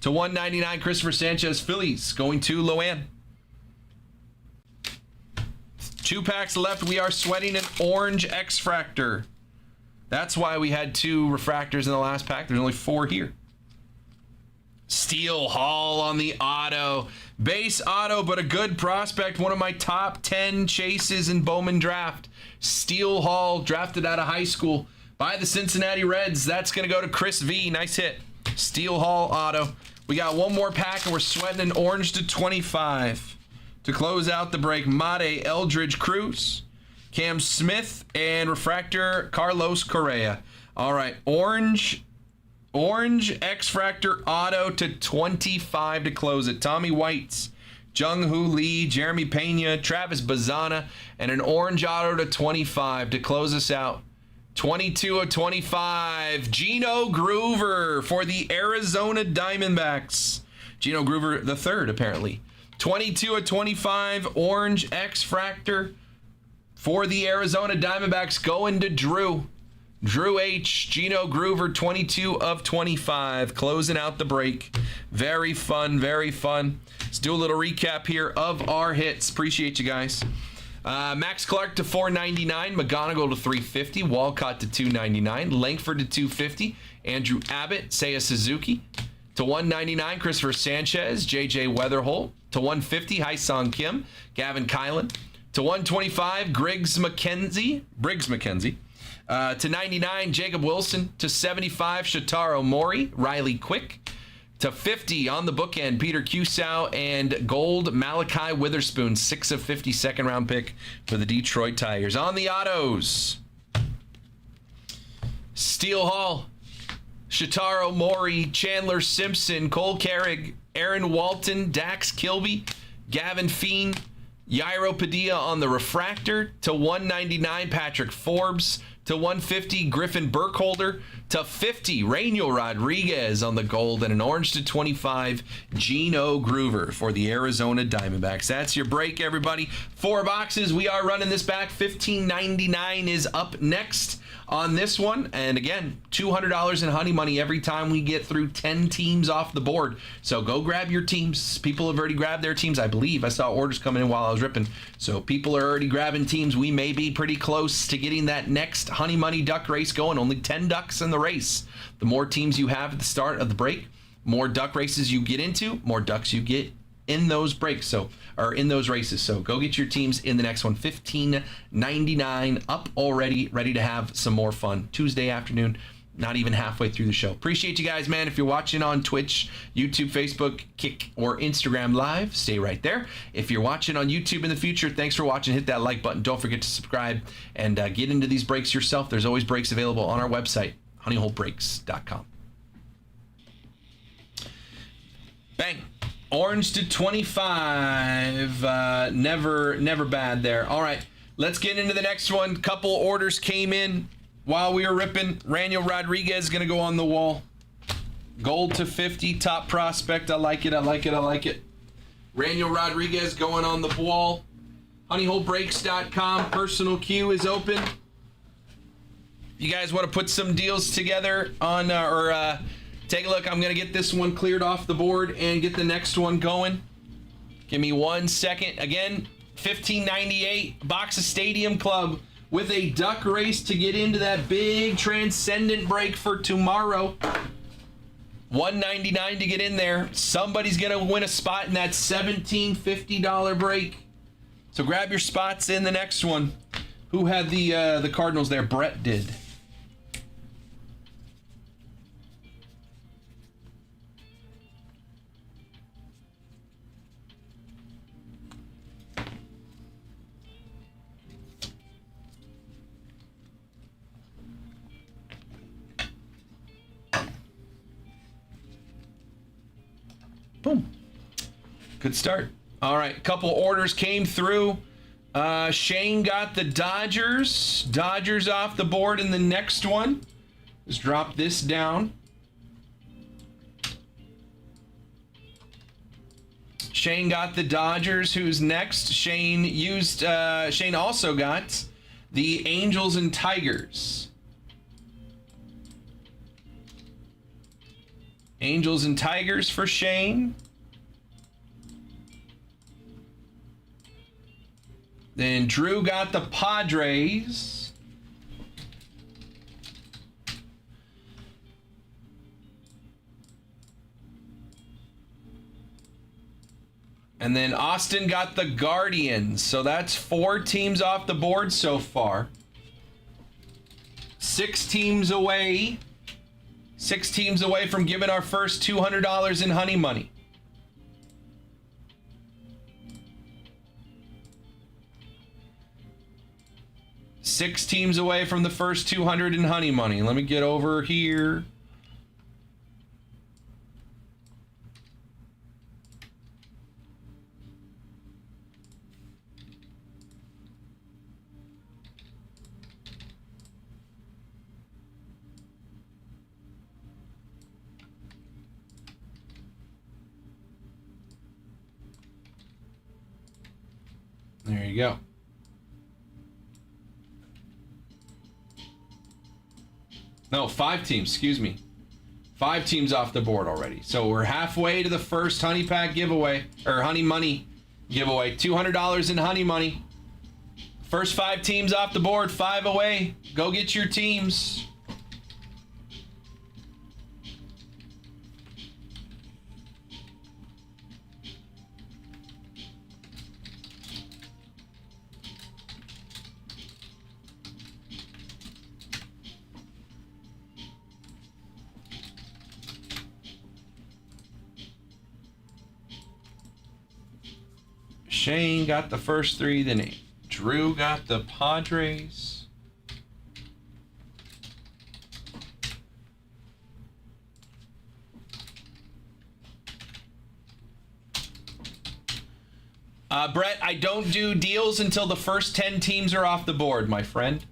To 199, Christopher Sanchez, Phillies, going to Loanne. 2 packs left. We are sweating an orange X-Fractor. That's why we had 2 refractors in the last pack. There's only 4 here. Steele Hall on the auto. Base auto, but a good prospect. One of my top 10 chases in Bowman draft. Steele Hall, drafted out of high school by the Cincinnati Reds. That's going to go to Chris V. Nice hit. Steele Hall auto. We got one more pack, and we're sweating an orange to 25. To close out the break, Mate, Eldridge Cruz, Cam Smith, and refractor Carlos Correa. All right, orange Orange X-Fractor Auto to 25 to close it. Tommy Whites, Jung Hoo Lee, Jeremy Pena, Travis Bazana, and an orange auto to 25 to close us out. 22 of 25. Gino Groover for the Arizona Diamondbacks. Gino Groover the third, apparently. 22 of 25. Orange X-Fractor for the Arizona Diamondbacks going to Drew. Drew H. Gino Groover, 22 of 25, closing out the break. Very fun, very fun. Let's do a little recap here of our hits. Appreciate you guys. Max Clark to 499, McGonigal to 350, Walcott to 299, Langford to 250, Andrew Abbott, Seiya Suzuki to 199, Christopher Sanchez, JJ Weatherholt to 150, Haesung Kim, Gavin Kylan to 125, Briggs McKenzie. To 99, Jacob Wilson. To 75, Shotaro Mori, Riley Quick. To 50 on the bookend, Peter Cusow, and gold, Malachi Witherspoon, 6 of 50, second round pick for the Detroit Tigers. On the autos, Steele Hall, Shotaro Mori, Chandler Simpson, Cole Carrig, Aaron Walton, Dax Kilby, Gavin Fiend, Yairo Padilla on the refractor. To 199, Patrick Forbes. To 150, Griffin Burkholder. To 50, Rainiel Rodriguez on the gold, and an orange to 25, Gino Groover for the Arizona Diamondbacks. That's your break, everybody. 4 boxes. We are running this back. $15.99 is up next on this one. And again, $200 in honey money every time we get through 10 teams off the board. So go grab your teams. People have already grabbed their teams, I believe. I saw orders coming in while I was ripping. So people are already grabbing teams. We may be pretty close to getting that next honey money duck race going. Only 10 ducks in the race. The more teams you have at the start of the break, more duck races you get into, more ducks you get in those breaks, or in those races. So go get your teams in the next one. $15.99 up already, ready to have some more fun. Tuesday afternoon, not even halfway through the show. Appreciate you guys, man. If you're watching on Twitch, YouTube, Facebook, Kick, or Instagram Live, stay right there. If you're watching on YouTube in the future, thanks for watching. Hit that like button. Don't forget to subscribe and get into these breaks yourself. There's always breaks available on our website, honeyholebreaks.com. Bang. Orange to 25. Never bad there. All right, let's get into the next one. Couple orders came in while we were ripping. Rainiel Rodriguez is going to go on the wall. Gold to 50, top prospect. I like it. Rainiel Rodriguez going on the wall. Honeyholebreaks.com. Personal queue is open. You guys want to put some deals together on take a look. I'm going to get this one cleared off the board and get the next one going. Give me 1 second. Again, $15.98, box of Stadium Club with a duck race to get into that big transcendent break for tomorrow. $199 to get in there. Somebody's going to win a spot in that $17.50 break. So grab your spots in the next one. Who had the Cardinals there? Brett did. Boom. Good start. All right, couple orders came through. Shane got the Dodgers. Dodgers off the board in the next one. Let's drop this down. Shane got the Dodgers. Who's next? Shane also got the Angels and Tigers. Angels and Tigers for Shane. Then Drew got the Padres. And then Austin got the Guardians. So that's 4 teams off the board so far. 6 teams away. 6 teams away from giving our first $200 in honey money. Six teams away from the first 200 in honey money. Let me get over here. you go. No, 5 teams, excuse me. 5 teams off the board already. So we're halfway to the first honey pack giveaway, or honey money giveaway. $200 in honey money. First 5 teams off the board, 5 away. Go get your teams. Shane got the first 3, then Drew got the Padres. Brett, I don't do deals until the first 10 teams are off the board, my friend.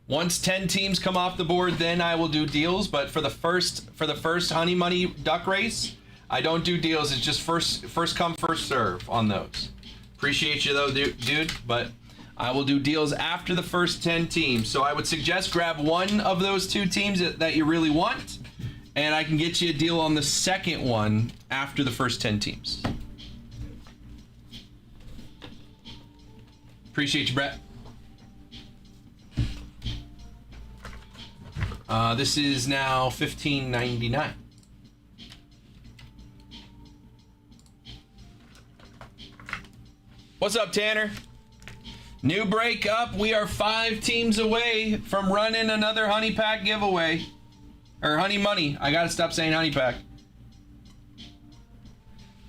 Once 10 teams come off the board, then I will do deals. But for the first honey money duck race, I don't do deals. It's just first come, first serve on those. Appreciate you though, dude, but I will do deals after the first 10 teams. So I would suggest grab one of those 2 teams that you really want, and I can get you a deal on the second one after the first 10 teams. Appreciate you, Brett. This is now $15.99. What's up, Tanner? New break up. We are 5 teams away from running another honey pack giveaway. Or honey money. I gotta stop saying honey pack.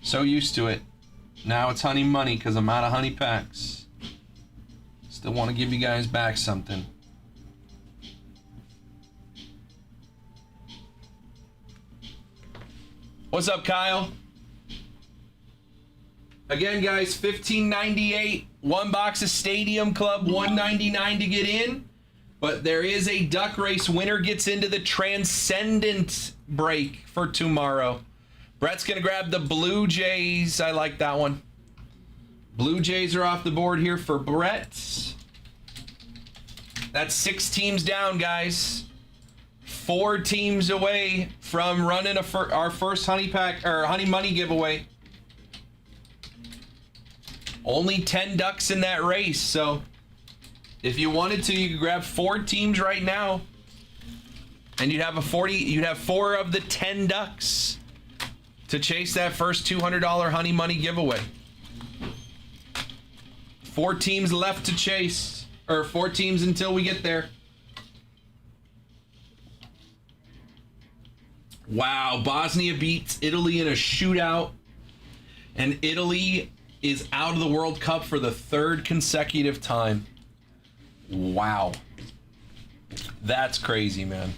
So used to it. Now it's honey money because I'm out of honey packs. Still want to give you guys back something. What's up, Kyle? Again, guys, $15.98. 1 box of Stadium Club, $1.99 to get in. But there is a duck race. Winner gets into the Transcendent break for tomorrow. Brett's going to grab the Blue Jays. I like that one. Blue Jays are off the board here for Brett. That's 6 teams down, guys. 4 teams away from running our first honey pack or honey money giveaway. Only 10 ducks in that race, so if you wanted to, you could grab 4 teams right now, and you'd have 4 of the 10 ducks to chase that first $200 honey money giveaway. 4 teams left to chase, or 4 teams until we get there. Wow, Bosnia beats Italy in a shootout, and Italy is out of the World Cup for the 3rd consecutive time. Wow. That's crazy, man.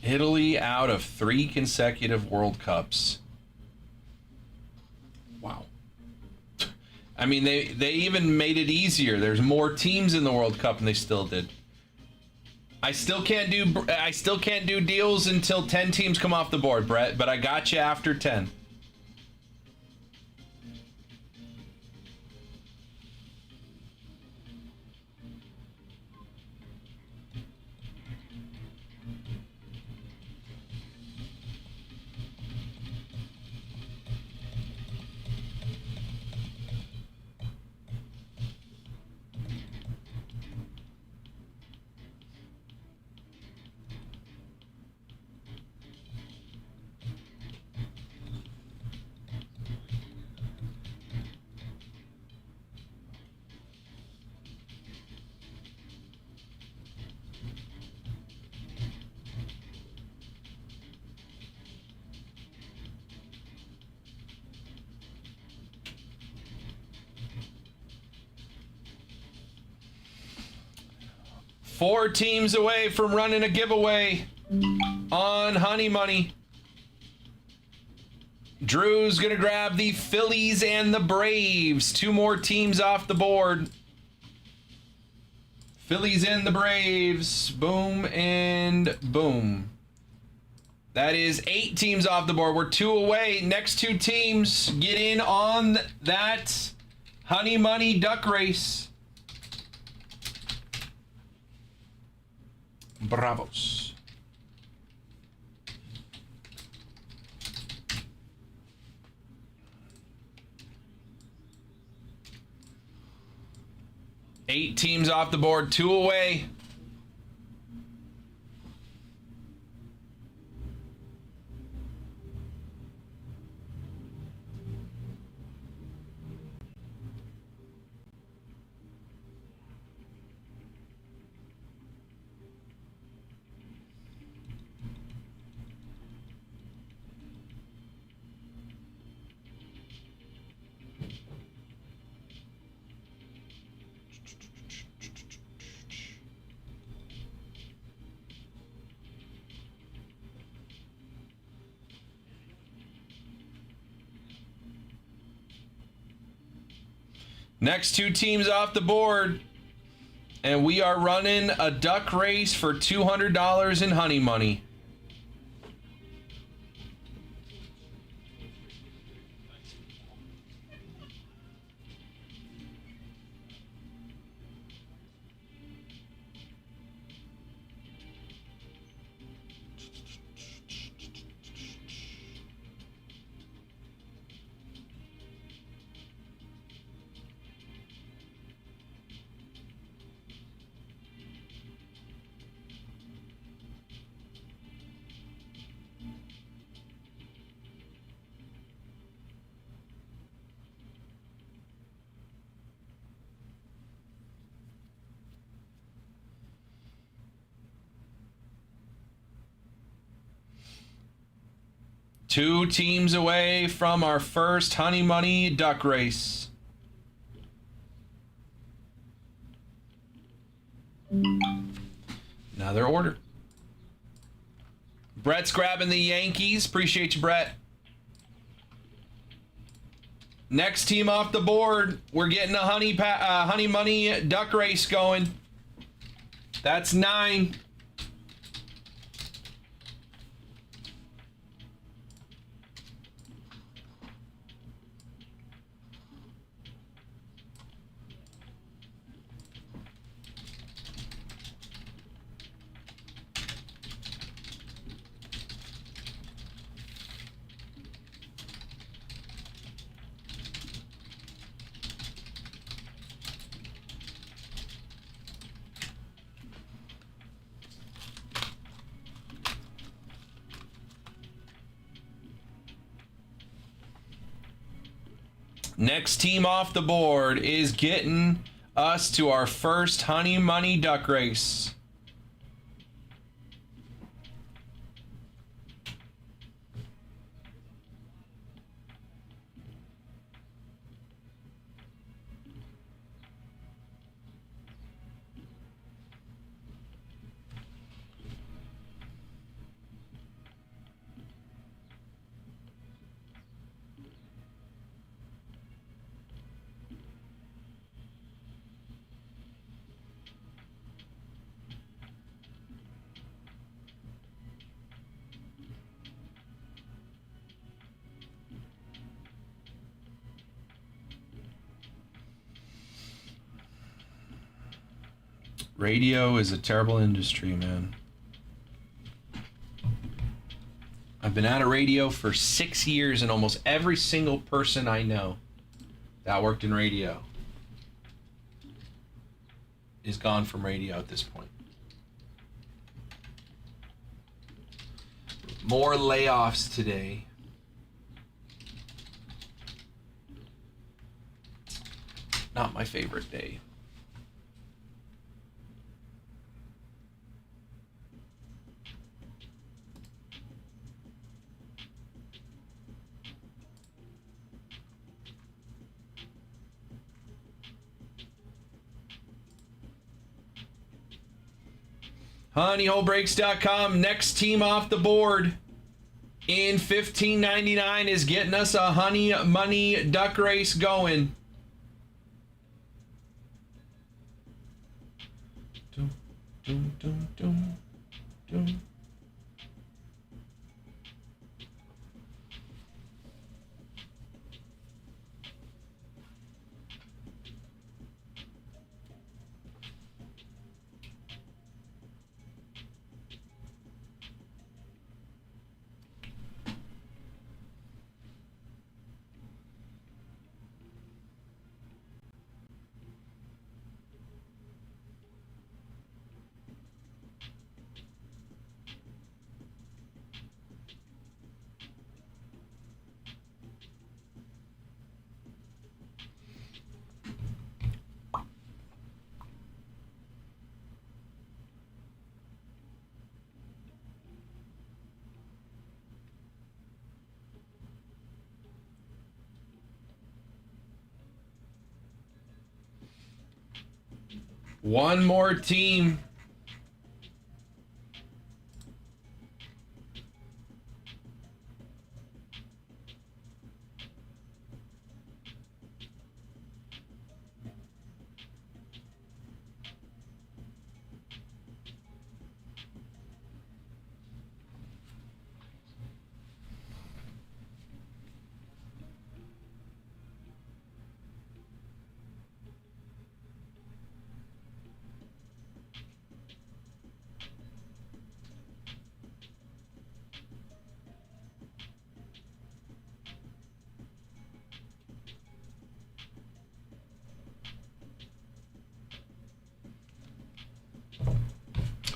Italy out of 3 consecutive World Cups. Wow. I mean, they even made it easier. There's more teams in the World Cup, and they still did. I still can't do deals until 10 teams come off the board, Brett, but I got you after 10. 4 teams away from running a giveaway on Honey Money. Drew's going to grab the Phillies and the Braves. 2 more teams off the board. Phillies and the Braves. Boom and boom. That is 8 teams off the board. We're 2 away. Next 2 teams get in on that Honey Money duck race. Bravos. Eight teams off the board, 2 away. Next 2 teams off the board, and we are running a duck race for $200 in Honey Money. Two teams away from our first Honey Money duck race. Another order. Brett's grabbing the Yankees. Appreciate you, Brett. Next team off the board. We're getting a Honey Money duck race going. That's 9. Next team off the board is getting us to our first Honey Money duck race. Radio is a terrible industry, man. I've been out of radio for 6 years, and almost every single person I know that worked in radio is gone from radio at this point. More layoffs today. Not my favorite day. Honeyholebreaks.com. Next team off the board in $15.99 is getting us a Honey Money Duck Race going. Dum, dum, dum, dum, dum. One more team.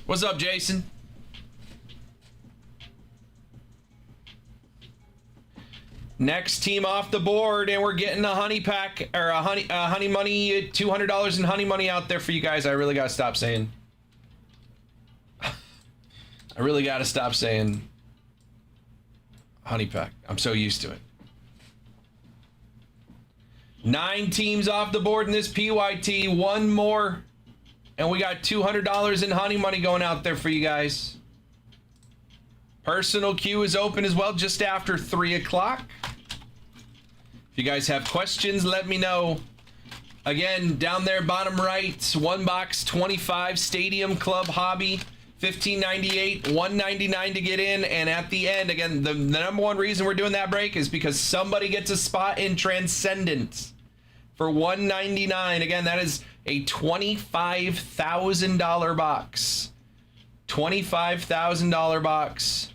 What's up, Jason? Next team off the board, and we're getting a honey pack or a honey money, $200 in honey money out there for you guys. I really gotta stop saying. I really gotta stop saying honey pack. I'm so used to it. 9 teams off the board in this PYT. One more. And we got $200 in honey money going out there for you guys. Personal queue is open as well just after 3 o'clock. If you guys have questions, let me know. Again, down there, bottom right, one box, 25, Stadium Club Hobby, $15.98, $1.99 to get in. And at the end, again, the number one reason we're doing that break is because somebody gets a spot in Transcendent for $1.99. Again, that is a $25,000 box. $25,000 box.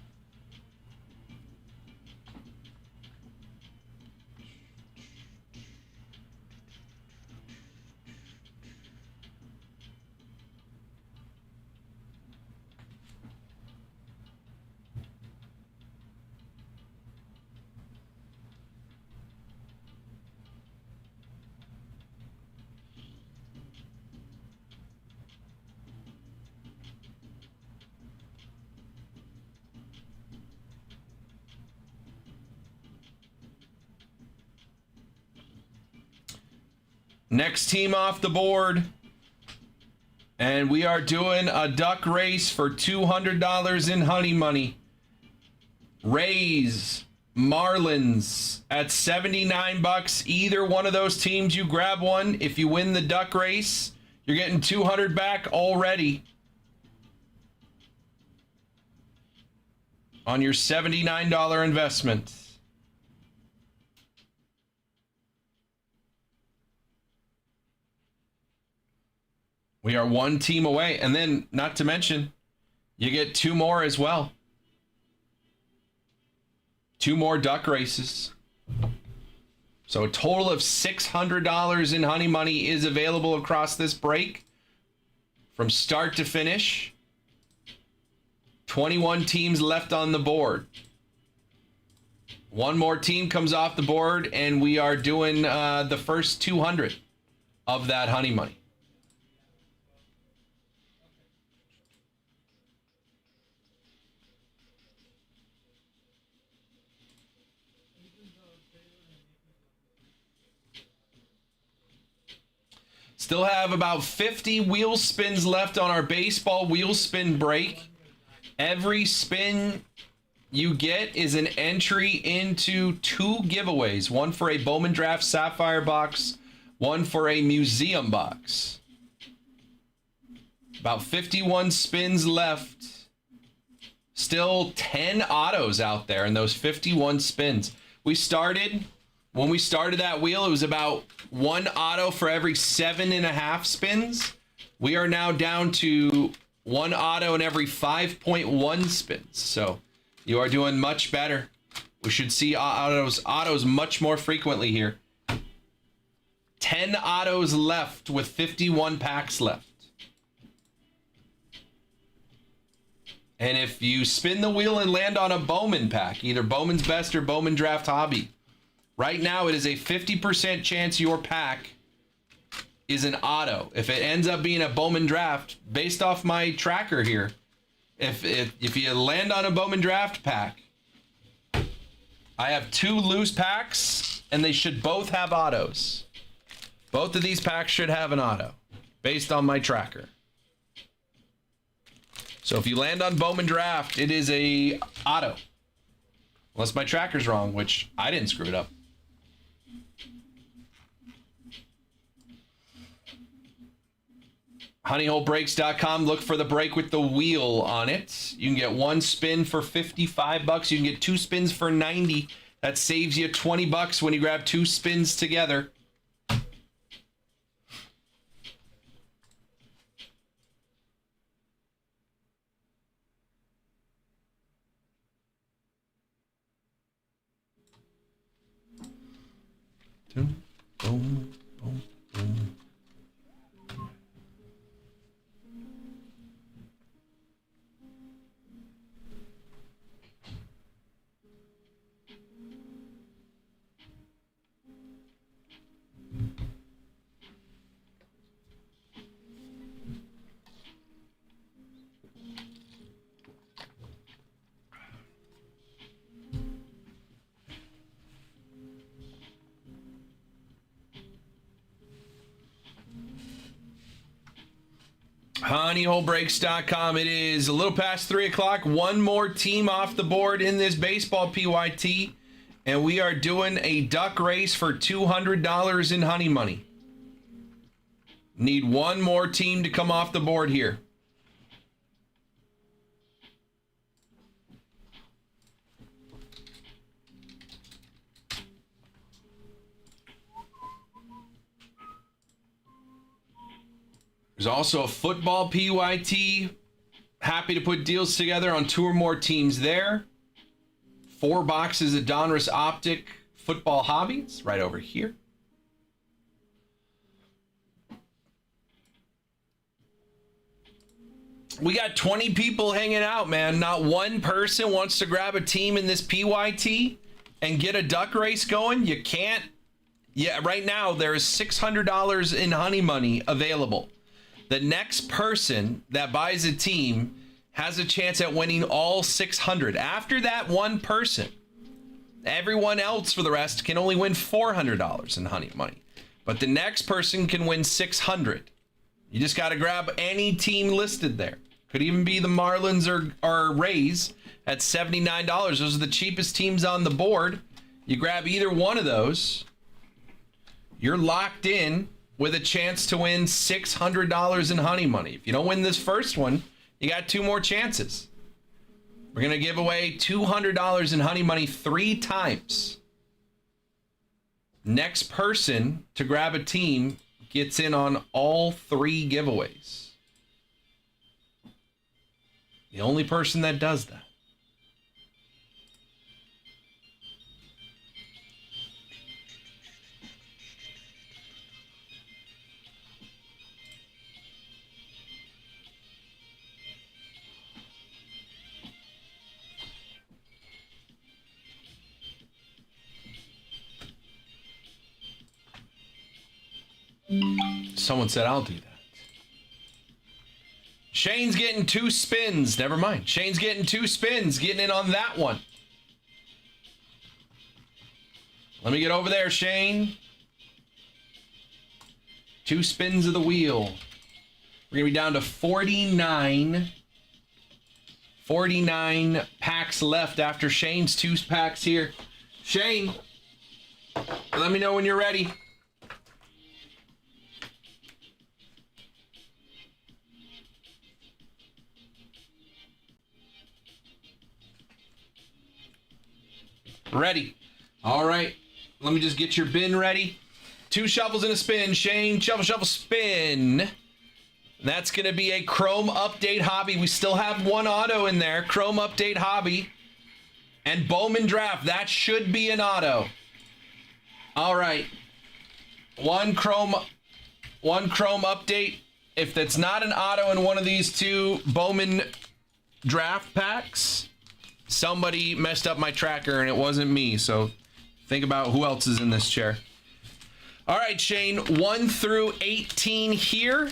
Next team off the board. And we are doing a duck race for $200 in honey money. Rays, Marlins at 79 bucks. Either one of those teams, you grab one. If you win the duck race, you're getting 200 back already on your $79 investment. We are one team away. And then, not to mention, you get 2 more as well. 2 more duck races. So a total of $600 in honey money is available across this break from start to finish. 21 teams left on the board. One more team comes off the board, and we are doing the first 200 of that honey money. Still have about 50 wheel spins left on our baseball wheel spin break. Every spin you get is an entry into 2 giveaways. One for a Bowman Draft Sapphire box, one for a museum box. About 51 spins left. Still 10 autos out there in those 51 spins. When we started that wheel, it was about 1 auto for every 7.5 spins. We are now down to 1 auto in every 5.1 spins. So you are doing much better. We should see autos much more frequently here. 10 autos left with 51 packs left. And if you spin the wheel and land on a Bowman pack, either Bowman's Best or Bowman Draft Hobby, right now it is a 50% chance your pack is an auto. If it ends up being a Bowman Draft, based off my tracker here, if you land on a Bowman Draft pack, I have 2 loose packs, and they should both have autos. Both of these packs should have an auto, based on my tracker. So if you land on Bowman Draft, it is a auto. Unless my tracker's wrong, which I didn't screw it up. honeyholebreaks.com. Look for the break with the wheel on it. You can get 1 spin for $55. You can get 2 spins for $90. That saves you $20 when you grab 2 spins together. Boom, boom, boom, boom. honeyholebreaks.com. It is a little past 3 o'clock. One more team off the board in this baseball PYT, and we are doing a duck race for $200 in honey money. Need one more team to come off the board here. There's also a football PYT. Happy to put deals together on 2 or more teams there. 4 boxes of Donruss Optic football hobbies right over here. We got 20 people hanging out, man. Not one person wants to grab a team in this PYT and get a duck race going. You can't. Yeah, right now there is $600 in honey money available. The next person that buys a team has a chance at winning all 600. After that one person, everyone else for the rest can only win $400 in honey money. But the next person can win 600. You just got to grab any team listed there. Could even be the Marlins or Rays at $79. Those are the cheapest teams on the board. You grab either one of those, you're locked in with a chance to win $600 in honey money. If you don't win this first one, you got 2 more chances. We're going to give away $200 in honey money 3 times. Next person to grab a team gets in on all 3 giveaways. The only person that does that. Someone said I'll do that. Shane's getting 2 spins. Never mind. Shane's getting 2 spins. Getting in on that one. Let me get over there, Shane. 2 spins of the wheel. We're going to be down to 49. 49 packs left after Shane's 2 packs here. Shane, let me know when you're ready. Ready. All right. Let me just get your bin ready. 2 shovels and a spin. Shane, shovel, shovel, spin. That's going to be a Chrome Update Hobby. We still have 1 auto in there. Chrome Update Hobby. And Bowman Draft. That should be an auto. All right. 1 Chrome Update. If that's not an auto in one of these 2 Bowman Draft packs, somebody messed up my tracker and it wasn't me. So think about who else is in this chair. All right, Shane. 1 through 18 here.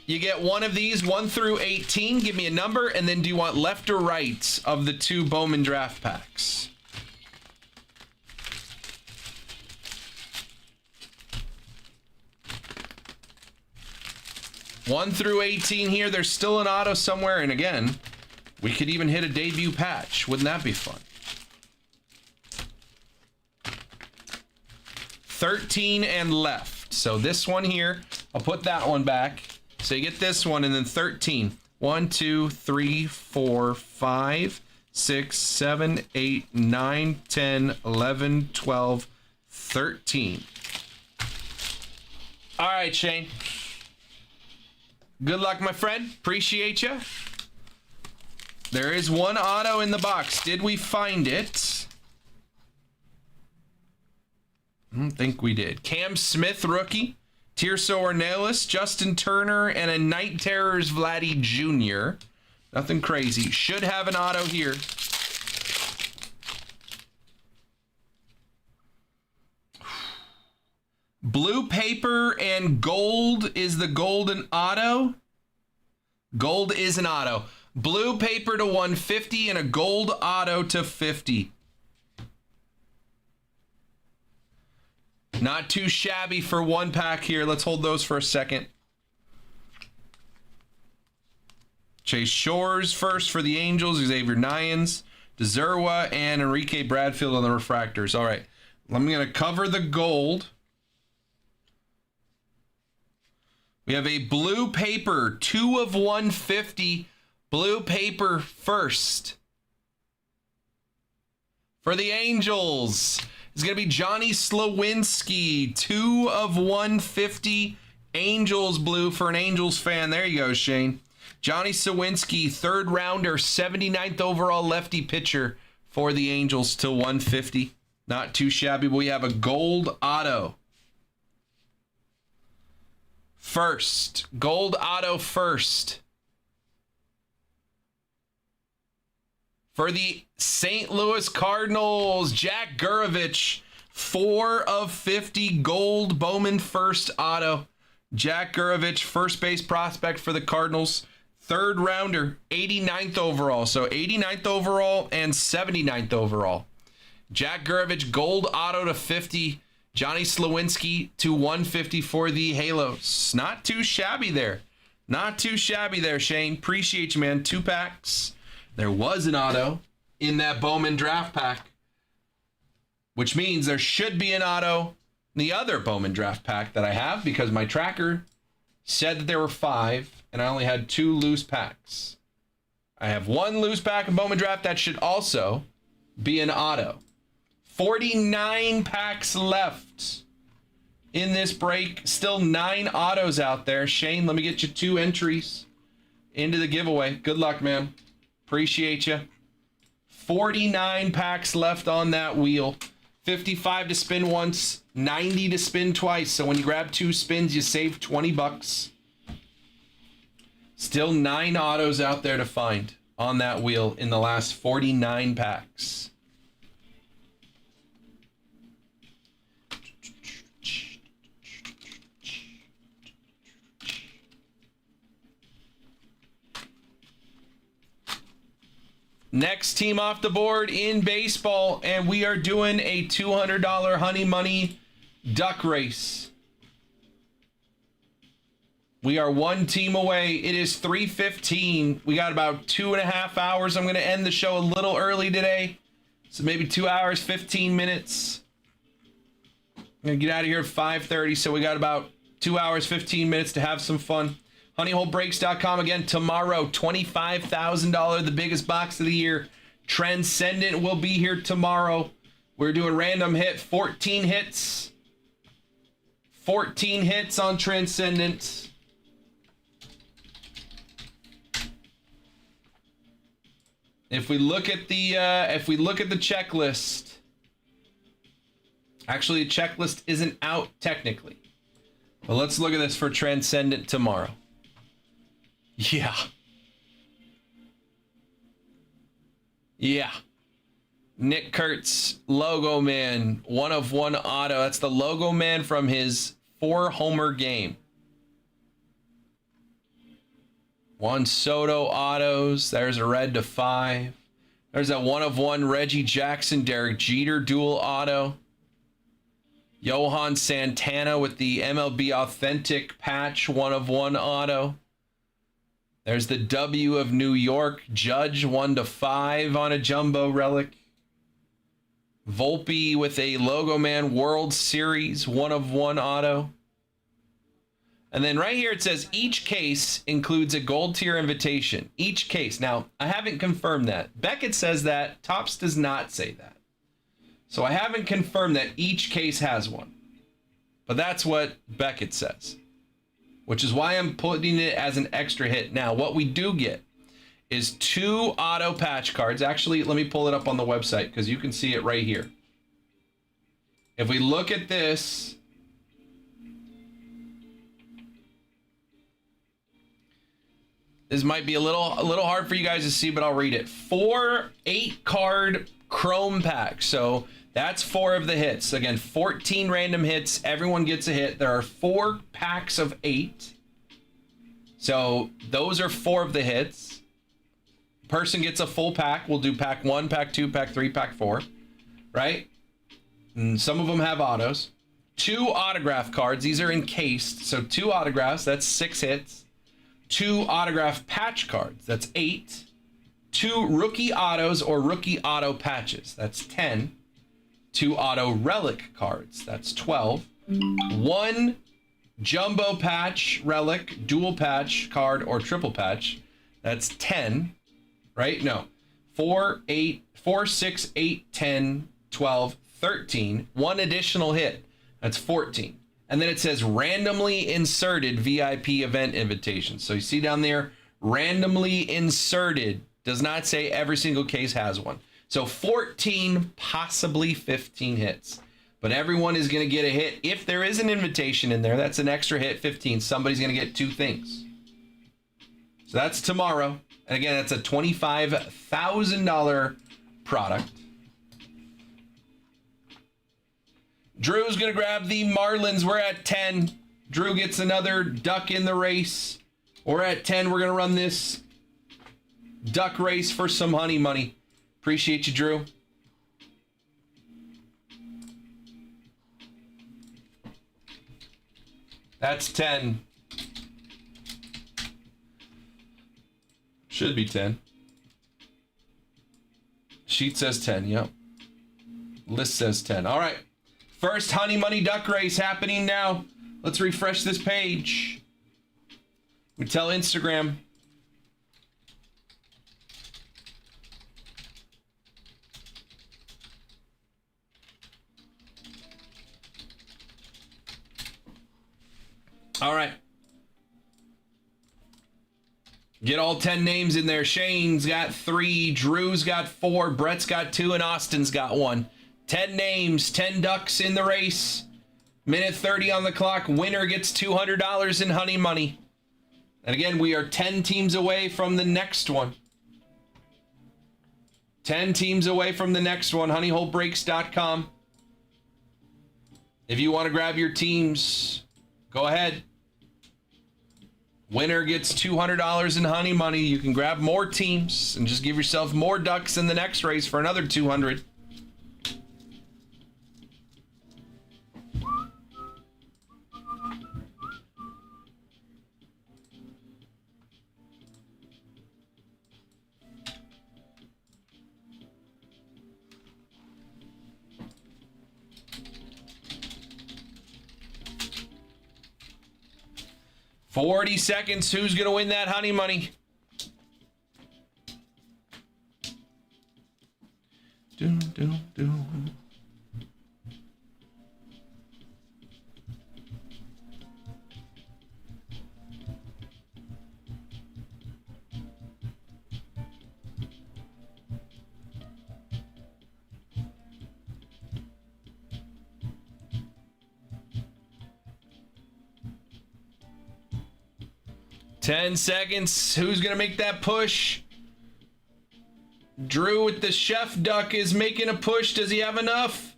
You get 1 of these, 1 through 18. Give me a number, and then do you want left or right of the 2 Bowman Draft packs? One through 18 here. There's still an auto somewhere, and again, we could even hit a debut patch. Wouldn't that be fun? 13 and left. So this one here, I'll put that one back. So you get this one and then 13. 1, 2, 3, 4, 5, 6, 7, 8, 9, 10, 11, 12, 13. All right, Shane. Good luck, my friend. Appreciate you. There is 1 auto in the box. Did we find it? I don't think we did. Cam Smith, rookie. Tirso Ornelas, Justin Turner, and a Night Terrors Vladdy Jr. Nothing crazy. Should have an auto here. Blue paper and gold is the golden auto. Gold is an auto. Blue paper to 150 and a gold auto to 50. Not too shabby for 1 pack here. Let's hold those for a second. Chase Shores first for the Angels. Xavier Nyans, DeZerwa, and Enrique Bradfield on the refractors. All right. I'm going to cover the gold. We have a blue paper, 2 of 150. Blue paper first. For the Angels, it's going to be Johnny Slawinski, 2 of 150. Angels blue for an Angels fan. There you go, Shane. Johnny Slawinski, 3rd rounder, 79th overall lefty pitcher for the Angels to 150. Not too shabby. We have a gold auto. First. Gold auto first. For the St. Louis Cardinals, Jack Gurovich, 4 of 50 gold Bowman first auto. Jack Gurovich, first base prospect for the Cardinals. 3rd rounder, 89th overall. So 89th overall and 79th overall. Jack Gurovich, gold auto to 50. Johnny Slawinski to 150 for the Halos. Not too shabby there. Not too shabby there, Shane. Appreciate you, man. 2 packs. There was an auto in that Bowman draft pack, which means there should be an auto in the other Bowman draft pack that I have because my tracker said that there were 5 and I only had 2 loose packs. I have 1 loose pack of Bowman draft that should also be an auto. 49 packs left in this break. Still 9 autos out there. Shane, let me get you 2 entries into the giveaway. Good luck, man. Appreciate you. 49 packs left on that wheel. 55 to spin once, 90 to spin twice. So when you grab 2 spins, you save 20 bucks. Still 9 autos out there to find on that wheel in the last 49 packs. Next team off the board in baseball, and we are doing a $200 Honey Money Duck Race. We are one team away. It is 3:15. We got about 2.5 hours. I'm going to end the show a little early today. So maybe 2 hours, 15 minutes. I'm going to get out of here at 5:30. So we got about 2 hours, 15 minutes to have some fun. HoneyHoleBreaks.com again tomorrow. $25,000, the biggest box of the year. Transcendent will be here tomorrow. We're doing random hit, 14 hits. 14 hits on Transcendent. If we look at the checklist, actually the checklist isn't out technically. But let's look at this for Transcendent tomorrow. Yeah. Yeah. Nick Kurtz, Logo Man, 1/1 auto. That's the Logo Man from his 4-homer game. Juan Soto autos. There's a red to 5. There's a 1/1 Reggie Jackson, Derek Jeter dual auto. Johan Santana with the MLB Authentic patch, 1/1 auto. There's the W of New York, Judge, 1/5 on a jumbo relic. Volpe with a Logo Man World Series, 1/1 auto. And then right here it says each case includes a gold tier invitation. Each case. Now, I haven't confirmed that. Beckett says that. Topps does not say that. So I haven't confirmed that each case has one. But that's what Beckett says. Which is why I'm putting it as an extra hit. Now, what we do get is 2 auto patch cards. Actually, let me pull it up on the website because you can see it right here. If we look at this, this might be a little hard for you guys to see, but I'll read it. 4 8-card Chrome packs. So that's 4 of the hits. Again, 14 random hits. Everyone gets a hit. There are 4 packs of 8. So those are 4 of the hits. Person gets a full pack. We'll do pack 1, pack 2, pack 3, pack 4. Right? And some of them have autos. 2 autograph cards. These are encased. So 2 autographs. That's 6 hits. 2 autograph patch cards. That's 8. 2 rookie autos or rookie auto patches. That's 10. 2 auto relic cards. That's 12. 1 jumbo patch, relic, dual patch card, or triple patch. That's 10. Right? No. 4, 6, 8, 10, 12, 13. 1 additional hit. That's 14. And then it says randomly inserted VIP event invitation. So you see down there, randomly inserted. Does not say every single case has one. So 14, possibly 15 hits. But everyone is going to get a hit. If there is an invitation in there, that's an extra hit, 15. Somebody's going to get 2 things. So that's tomorrow. And again, that's a $25,000 product. Drew's going to grab the Marlins. We're at 10. Drew gets another duck in the race. We're at 10. We're going to run this duck race for some honey money. Appreciate you, Drew. That's 10. Should be 10. Sheet says 10, yep. List says 10. All right. First Honey Money Duck Race happening now. Let's refresh this page. We tell Instagram. All right. Get all 10 names in there. Shane's got 3, Drew's got 4, Brett's got 2, and Austin's got 1. 10 names, 10 ducks in the race. Minute 30 on the clock. Winner gets $200 in honey money. And again, we are 10 teams away from the next one. 10 teams away from the next one. HoneyHoleBreaks.com. If you want to grab your teams, go ahead. Winner gets $200 in honey money. You can grab more teams and just give yourself more ducks in the next race for another $200. 40 seconds. Who's going to win that honey money? Do, do, do. Ten seconds. Who's going to make that push? Drew with the chef duck is making a push. Does he have enough?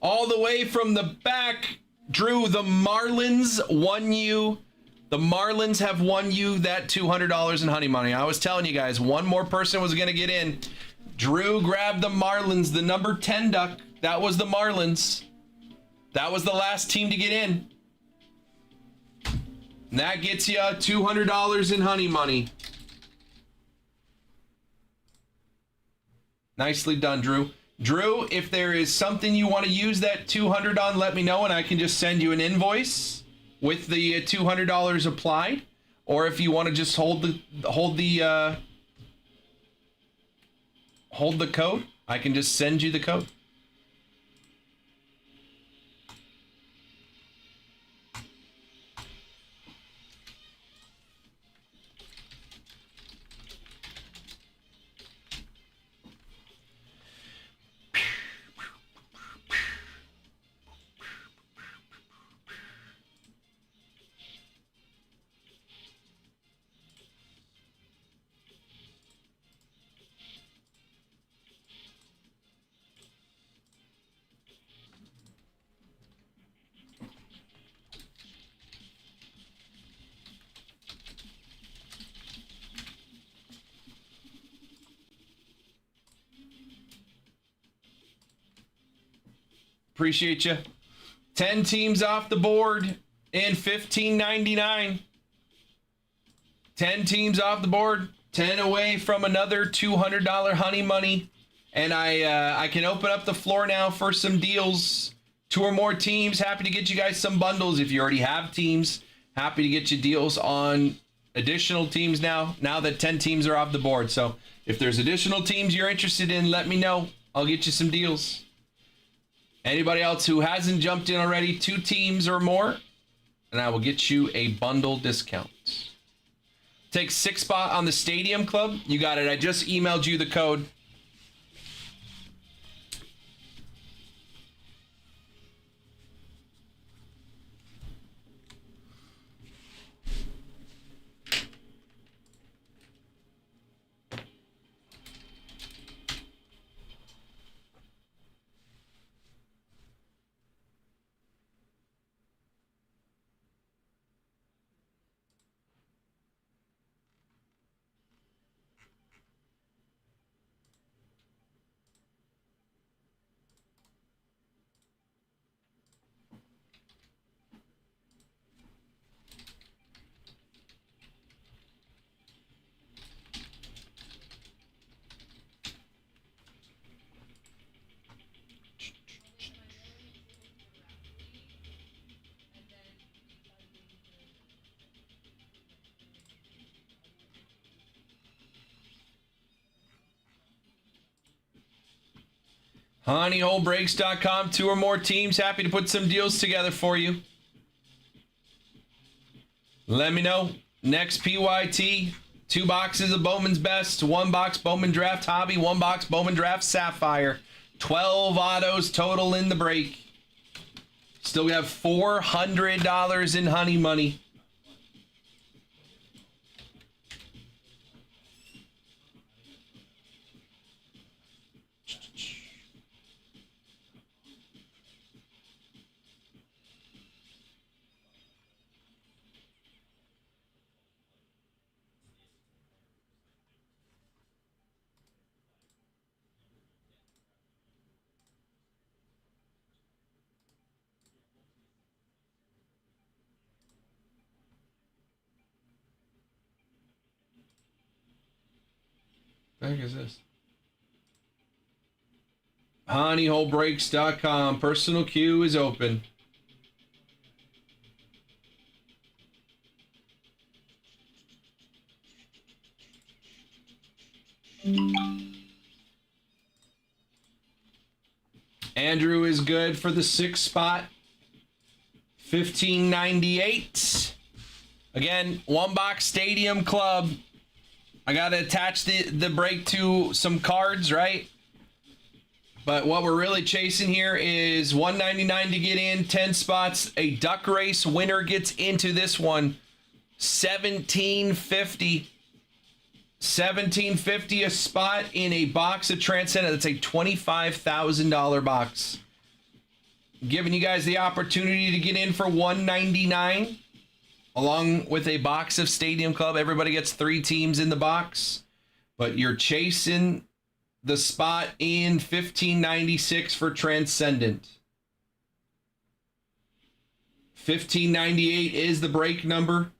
All the way from the back. Drew, the Marlins won you. The Marlins have won you that $200 in honey money. I was telling you guys, one more person was going to get in. Drew grabbed the Marlins, the number 10 duck. That was the Marlins. That was the last team to get in. And that gets you $200 in honey money. Nicely done, Drew. Drew, if there is something you want to use that $200 on, let me know and I can just send you an invoice with the $200 applied. Or if you want to just hold the code, I can just send you the code. Appreciate you. 10 teams off the board in $15.99. 10 teams off the board. 10 away from another $200 honey money. And I can open up the floor now for some deals. 2 or more teams. Happy to get you guys some bundles. If you already have teams, happy to get you deals on additional teams now that 10 teams are off the board. So if there's additional teams you're interested in, let me know. I'll get you some deals. Anybody else who hasn't jumped in already, 2 teams or more, and I will get you a bundle discount. Take 6 spot on the Stadium Club. You got it. I just emailed you the code. HoneyHoleBreaks.com. 2 or more teams. Happy to put some deals together for you. Let me know. Next PYT. 2 boxes of Bowman's Best. 1 box Bowman Draft Hobby. 1 box Bowman Draft Sapphire. 12 autos total in the break. Still have $400 in honey money. What the heck is this? HoneyHoleBreaks.com. Personal queue is open. Andrew is good for the 6th spot. 1598. Again, one box Stadium Club. I got to attach the break to some cards, right? But what we're really chasing here is 199 to get in, 10 spots. A duck race winner gets into this one. 1750. 1750 a spot in a box of Transcendent. That's a $25,000 box. Giving you guys the opportunity to get in for 199 along with a box of Stadium Club. Everybody gets 3 teams in the box, but you're chasing the spot in 1596 for Transcendent. 1598 is the break number.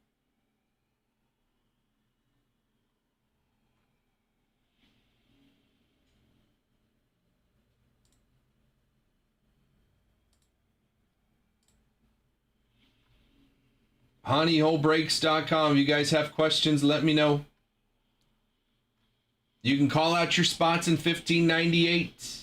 honeyholebreaks.com. If you guys have questions, let me know. You can call out your spots in 1598.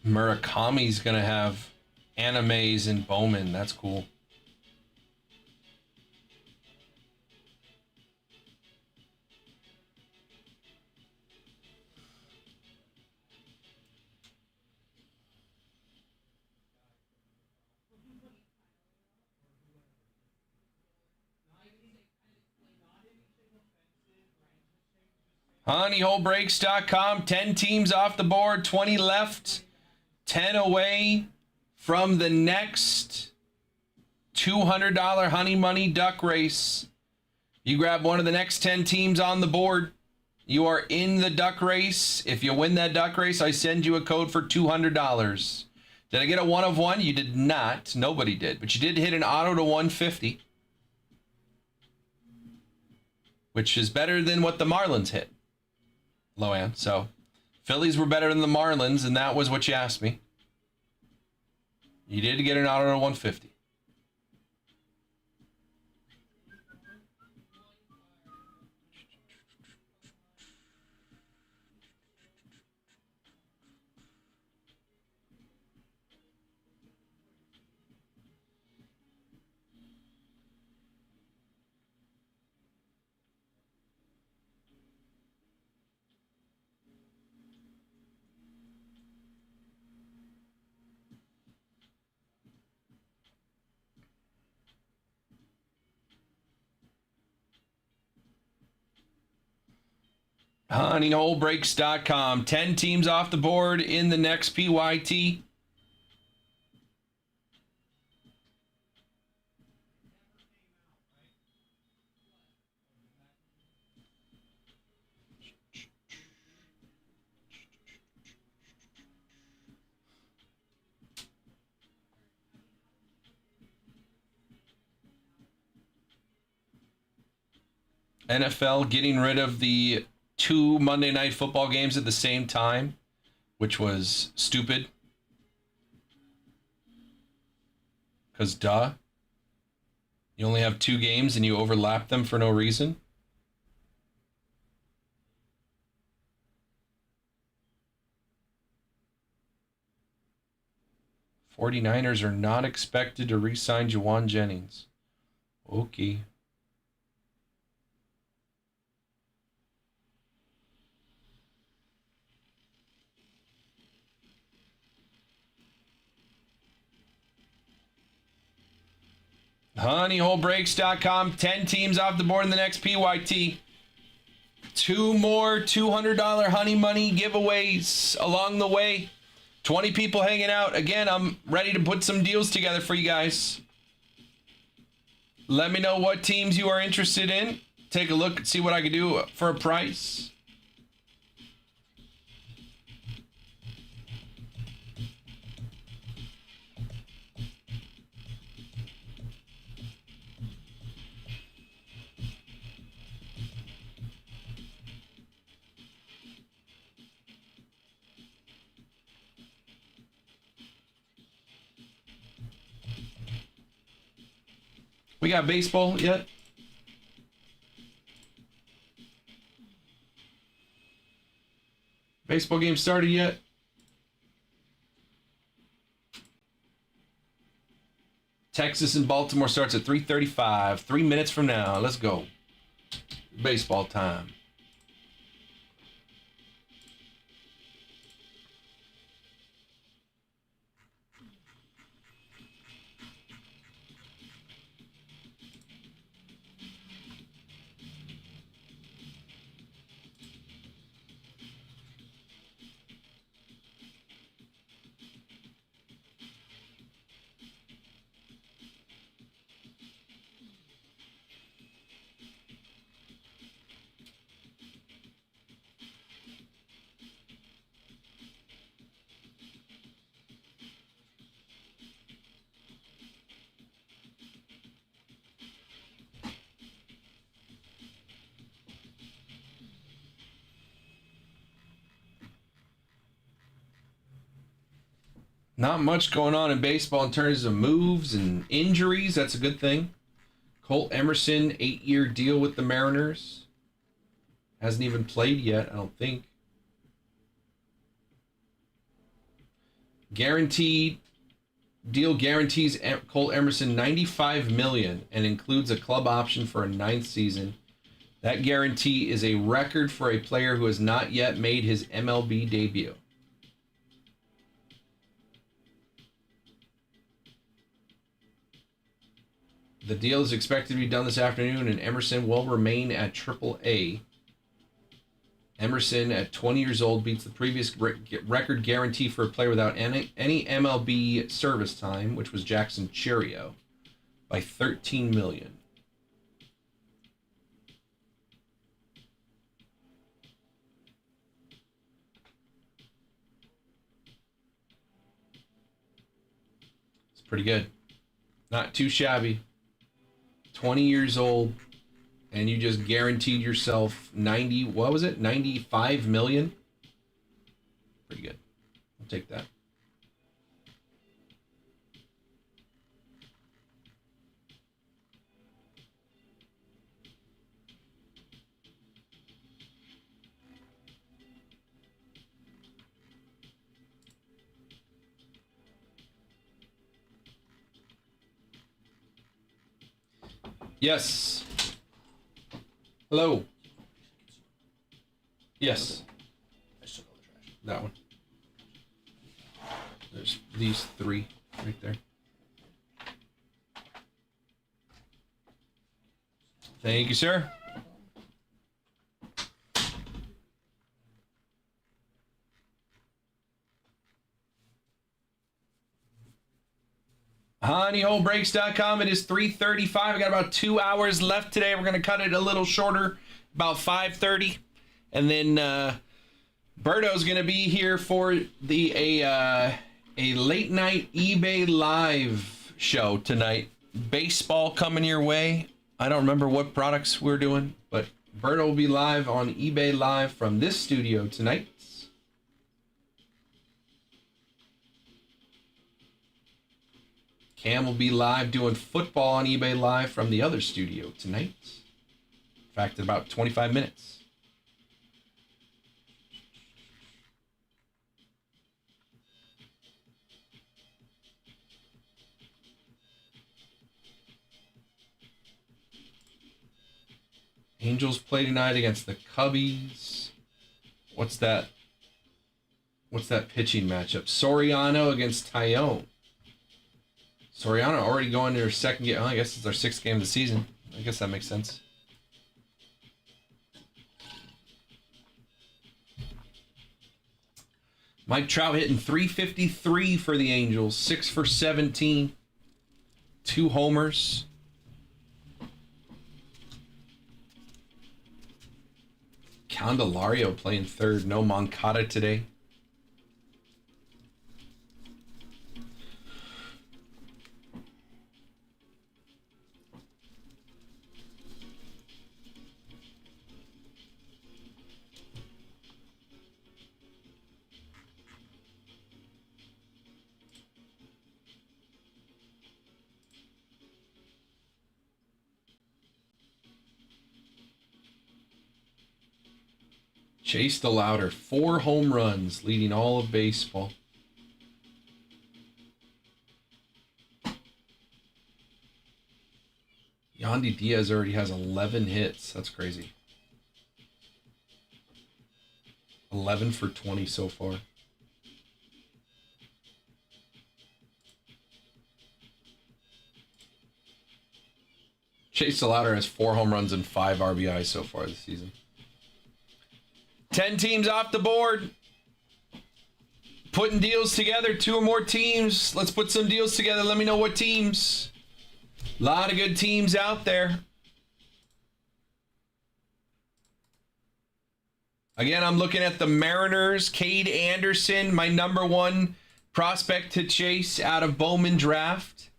Murakami's gonna have animes in Bowman. That's cool. honeyholebreaks.com. 10 teams off the board, 20 left. 10 away from the next $200 Honey Money Duck Race. You grab one of the next 10 teams on the board. You are in the duck race. If you win that duck race, I send you a code for $200. Did I get a 1 of 1? You did not. Nobody did. But you did hit an auto to 150, which is better than what the Marlins hit, Loan. So Phillies were better than the Marlins, and that was what you asked me. You did get an auto to 150. honeyholebreaks.com. 10 teams off the board in the next PYT. NFL getting rid of the 2 Monday Night Football games at the same time, which was stupid. Because duh. You only have 2 games and you overlap them for no reason. '49ers are not expected to re-sign Juwan Jennings. Okay. Honeyholebreaks.com. 10 teams off the board in the next PYT. 2 more $200 honey money giveaways along the way. 20 people hanging out. Again, I'm ready to put some deals together for you guys. Let me know what teams you are interested in. Take a look and see what I can do for a price. We got baseball yet? Baseball game started yet? Texas and Baltimore starts at 3:35. 3 minutes from now. Let's go. Baseball time. Not much going on in baseball in terms of moves and injuries. That's a good thing. Colt Emerson, 8-year deal with the Mariners. Hasn't even played yet, I don't think. Guaranteed deal guarantees Colt Emerson $95 million and includes a club option for a 9th season. That guarantee is a record for a player who has not yet made his MLB debut. The deal is expected to be done this afternoon, and Emerson will remain at AAA. Emerson, at 20 years old, beats the previous record guarantee for a player without any MLB service time, which was Jackson Chourio, by $13 million. It's pretty good. Not too shabby. 20 years old, and you just guaranteed yourself 95 million. Pretty good. I'll take that. Yes. Hello. Yes. That one. There's these 3 right there. Thank you, sir. Honeyholebreaks.com. It is 3:35. I got about 2 hours left today. We're going to cut it a little shorter, about 5:30. And then Berto's going to be here for a late night eBay live show tonight. Baseball coming your way. I don't remember what products we're doing, but Berto will be live on eBay Live from this studio tonight. Cam will be live doing football on eBay Live from the other studio tonight. In fact, in about 25 minutes. Angels play tonight against the Cubbies. What's that? What's that pitching matchup? Soriano against Tyone. Soriano already going to their second game. Oh, I guess it's their 6th game of the season. I guess that makes sense. Mike Trout hitting .353 for the Angels. 6 for 17. 2 homers. Candelario playing third. No Moncada today. Chase the Louder, 4 home runs, leading all of baseball. Yandy Diaz already has 11 hits. That's crazy. 11 for 20 so far. Chase the Louder has 4 home runs and 5 RBIs so far this season. 10 teams off the board. Putting deals together. 2 or more teams. Let's put some deals together. Let me know what teams. A lot of good teams out there. Again, I'm looking at the Mariners. Cade Anderson, my #1 prospect to chase out of Bowman Draft.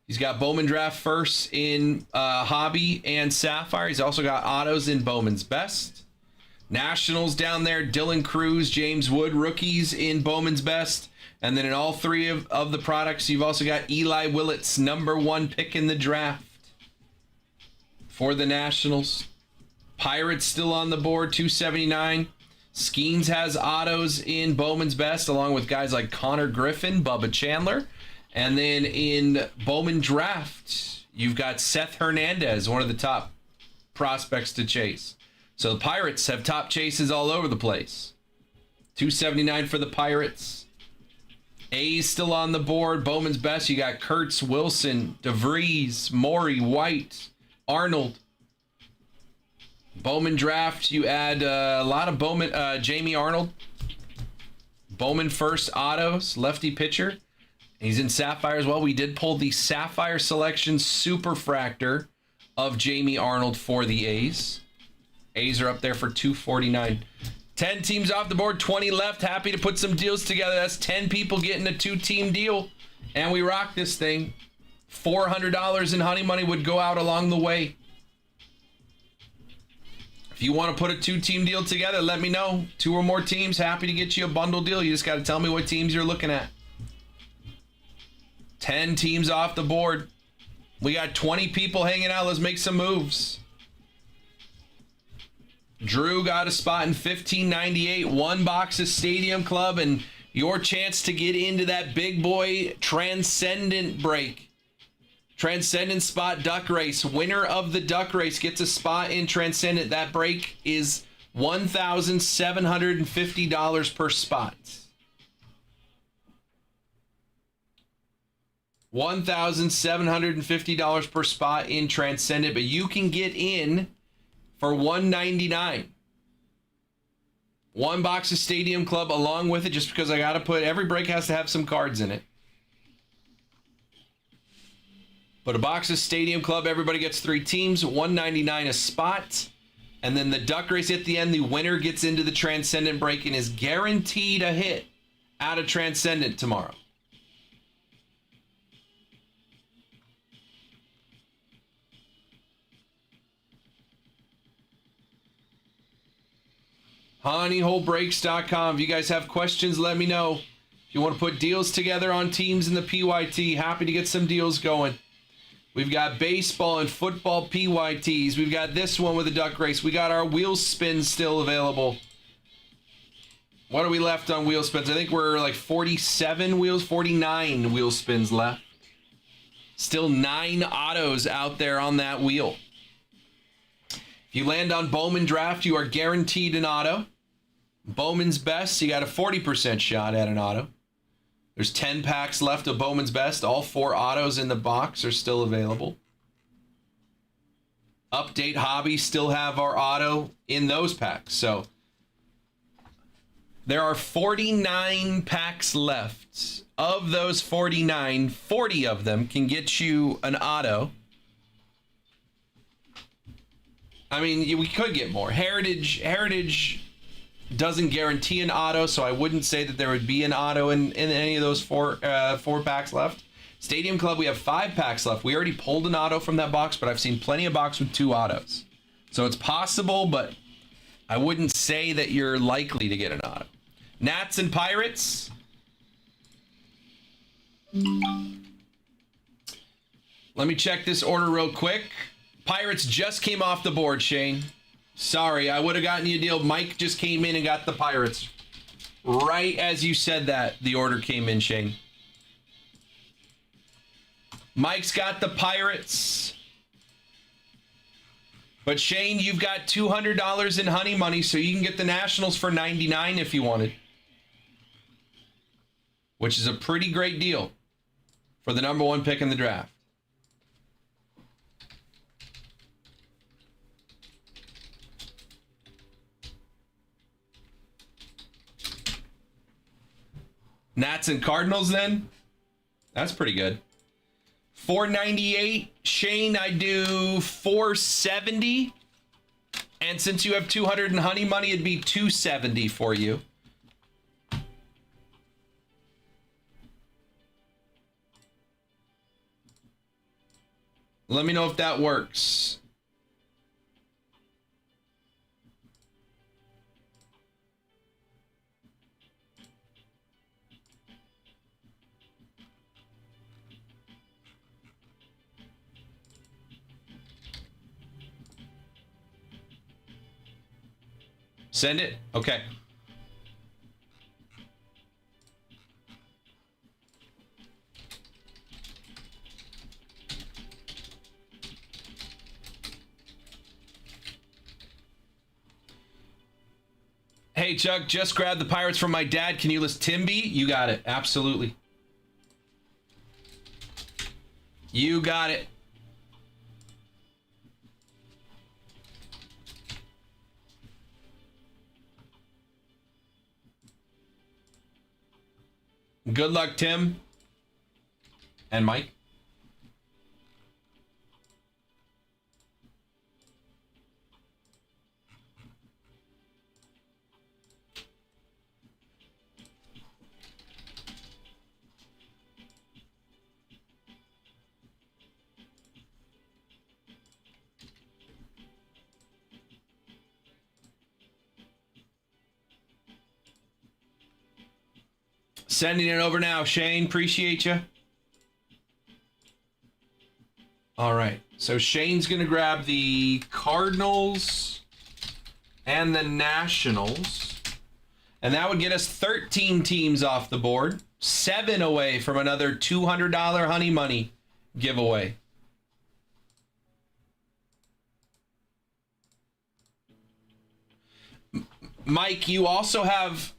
He's got Bowman Draft first in Hobby and Sapphire. He's also got autos in Bowman's Best. Nationals down there, Dylan Cruz, James Wood, rookies in Bowman's Best. And then in all 3 of the products, you've also got Eli Willett's #1 pick in the draft for the Nationals. Pirates still on the board, 279. Skeens has autos in Bowman's Best, along with guys like Connor Griffin, Bubba Chandler. And then in Bowman Draft, you've got Seth Hernandez, one of the top prospects to chase. So the Pirates have top chases all over the place. 279 for the Pirates. A's still on the board. Bowman's Best, you got Kurtz, Wilson, DeVries, Maury, White, Arnold. Bowman Draft, you add a lot of Bowman, Jamie Arnold. Bowman first autos, lefty pitcher. He's in Sapphire as well. We did pull the Sapphire Selection Superfractor of Jamie Arnold for the A's. A's are up there for 249. 10 teams off the board, 20 left. Happy to put some deals together. That's 10 people getting a 2-team deal. And we rock this thing. $400 in Honey Money would go out along the way. If you want to put a 2-team deal together, let me know. 2 or more teams, happy to get you a bundle deal. You just got to tell me what teams you're looking at. 10 teams off the board. We got 20 people hanging out. Let's make some moves. Drew got a spot in 1598, 1 box of Stadium Club, and your chance to get into that big boy Transcendent break. Transcendent spot duck race. Winner of the duck race gets a spot in Transcendent. That break is $1,750 per spot. $1,750 per spot in Transcendent, but you can get in for $199. 1 box of Stadium Club along with it, just because I got to put, every break has to have some cards in it. But a box of Stadium Club, everybody gets 3 teams, $199 a spot. And then the duck race at the end, the winner gets into the Transcendent break and is guaranteed a hit out of Transcendent tomorrow. honeyholebreaks.com. If you guys have questions, let me know. If you want to put deals together on teams in the PYT, happy to get some deals going. We've got baseball and football PYTs. We've got this one with a duck race. We got our wheel spins still available. What are we left on wheel spins? I think we're like 47 wheels, 49 wheel spins left. Still 9 autos out there on that wheel. If you land on Bowman Draft, you are guaranteed an auto. Bowman's Best, you got a 40% shot at an auto. There's 10 packs left of Bowman's Best. All 4 autos in the box are still available. Update Hobby still have our auto in those packs. So there are 49 packs left. Of those 49, 40 of them can get you an auto. I mean, we could get more. Heritage doesn't guarantee an auto, so I wouldn't say that there would be an auto in any of those four packs left. Stadium Club, we have 5 packs left. We already pulled an auto from that box, but I've seen plenty of box with 2 autos. So it's possible, but I wouldn't say that you're likely to get an auto. Nats and Pirates. Let me check this order real quick. Pirates just came off the board, Shane. Sorry, I would have gotten you a deal. Mike just came in and got the Pirates. Right as you said that, the order came in, Shane. Mike's got the Pirates. But Shane, you've got $200 in honey money, so you can get the Nationals for $99 if you wanted. Which is a pretty great deal for the number 1 pick in the draft. Nats and Cardinals then? That's pretty good. $498. Shane, I do $470. And since you have 200 in honey money, it'd be $270 for you. Let me know if that works. Send it? Okay. Hey, Chuck, just grabbed the Pirates from my dad. Can you list Timby? You got it. Absolutely. You got it. Good luck, Tim. And Mike. Sending it over now, Shane. Appreciate you. All right. So Shane's going to grab the Cardinals and the Nationals. And that would get us 13 teams off the board. 7 away from another $200 honey money giveaway. Mike, you also have...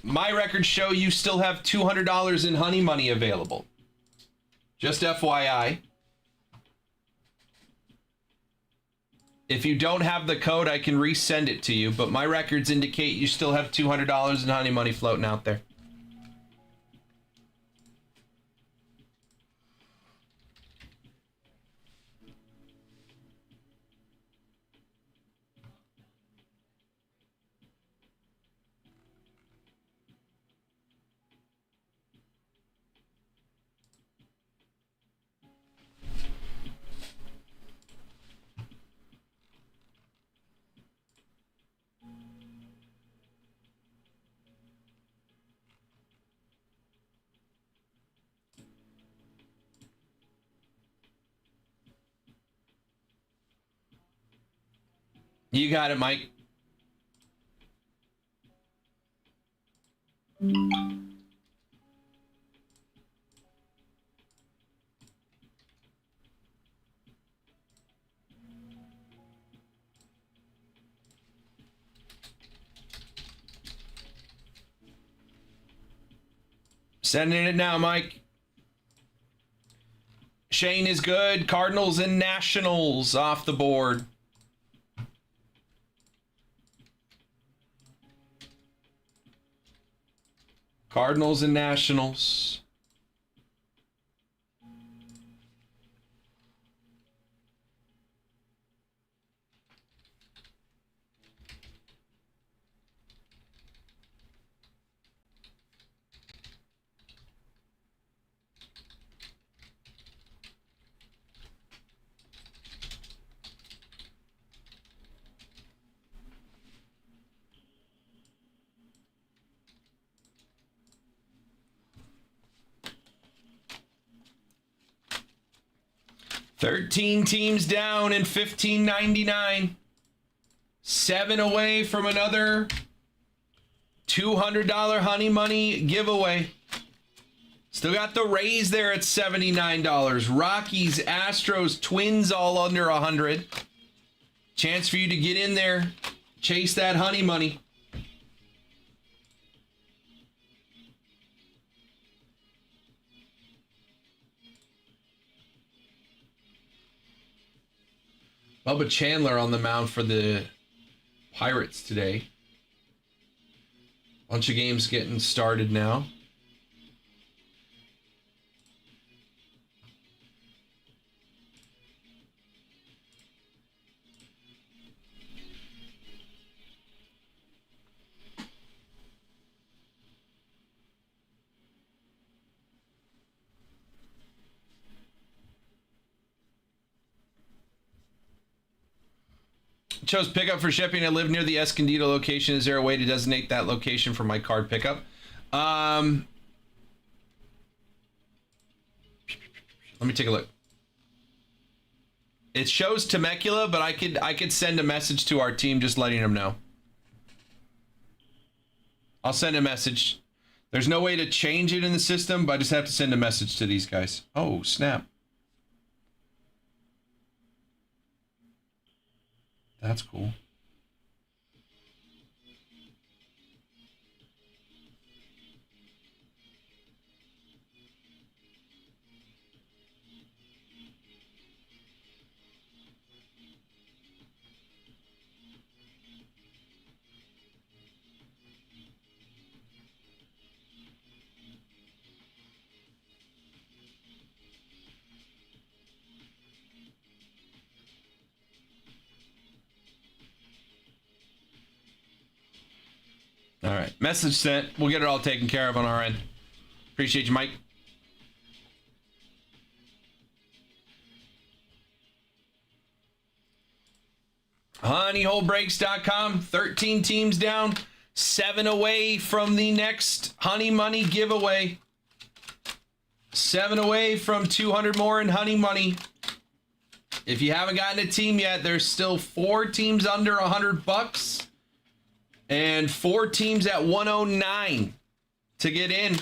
My records show you still have $200 in honey money available. Just FYI. If you don't have the code, I can resend it to you, but my records indicate you still have $200 in honey money floating out there. You got it, Mike. Sending it now, Mike. Shane is good. Cardinals and Nationals off the board. Cardinals and Nationals. $13 teams down in $15.99. 7 away from another $200 Honey Money giveaway. Still got the Rays there at $79. Rockies, Astros, Twins all under 100. Chance for you to get in there, chase that Honey Money. Bubba Chandler on the mound for the Pirates today. Bunch of games getting started now. Chose pickup for shipping. I live near the Escondido location. Is there a way to designate that location for my card pickup? Let me take a look. It shows Temecula, but I could send a message to our team just letting them know. I'll send a message. There's no way to change it in the system, but I just have to send a message to these guys. Oh, snap. That's cool. All right. Message sent. We'll get it all taken care of on our end. Appreciate you, Mike. Honeyholebreaks.com. 13 teams down. 7 away from the next Honey Money giveaway. 7 away from 200 more in Honey Money. If you haven't gotten a team yet, there's still 4 teams under $100. And 4 teams at 109 to get in.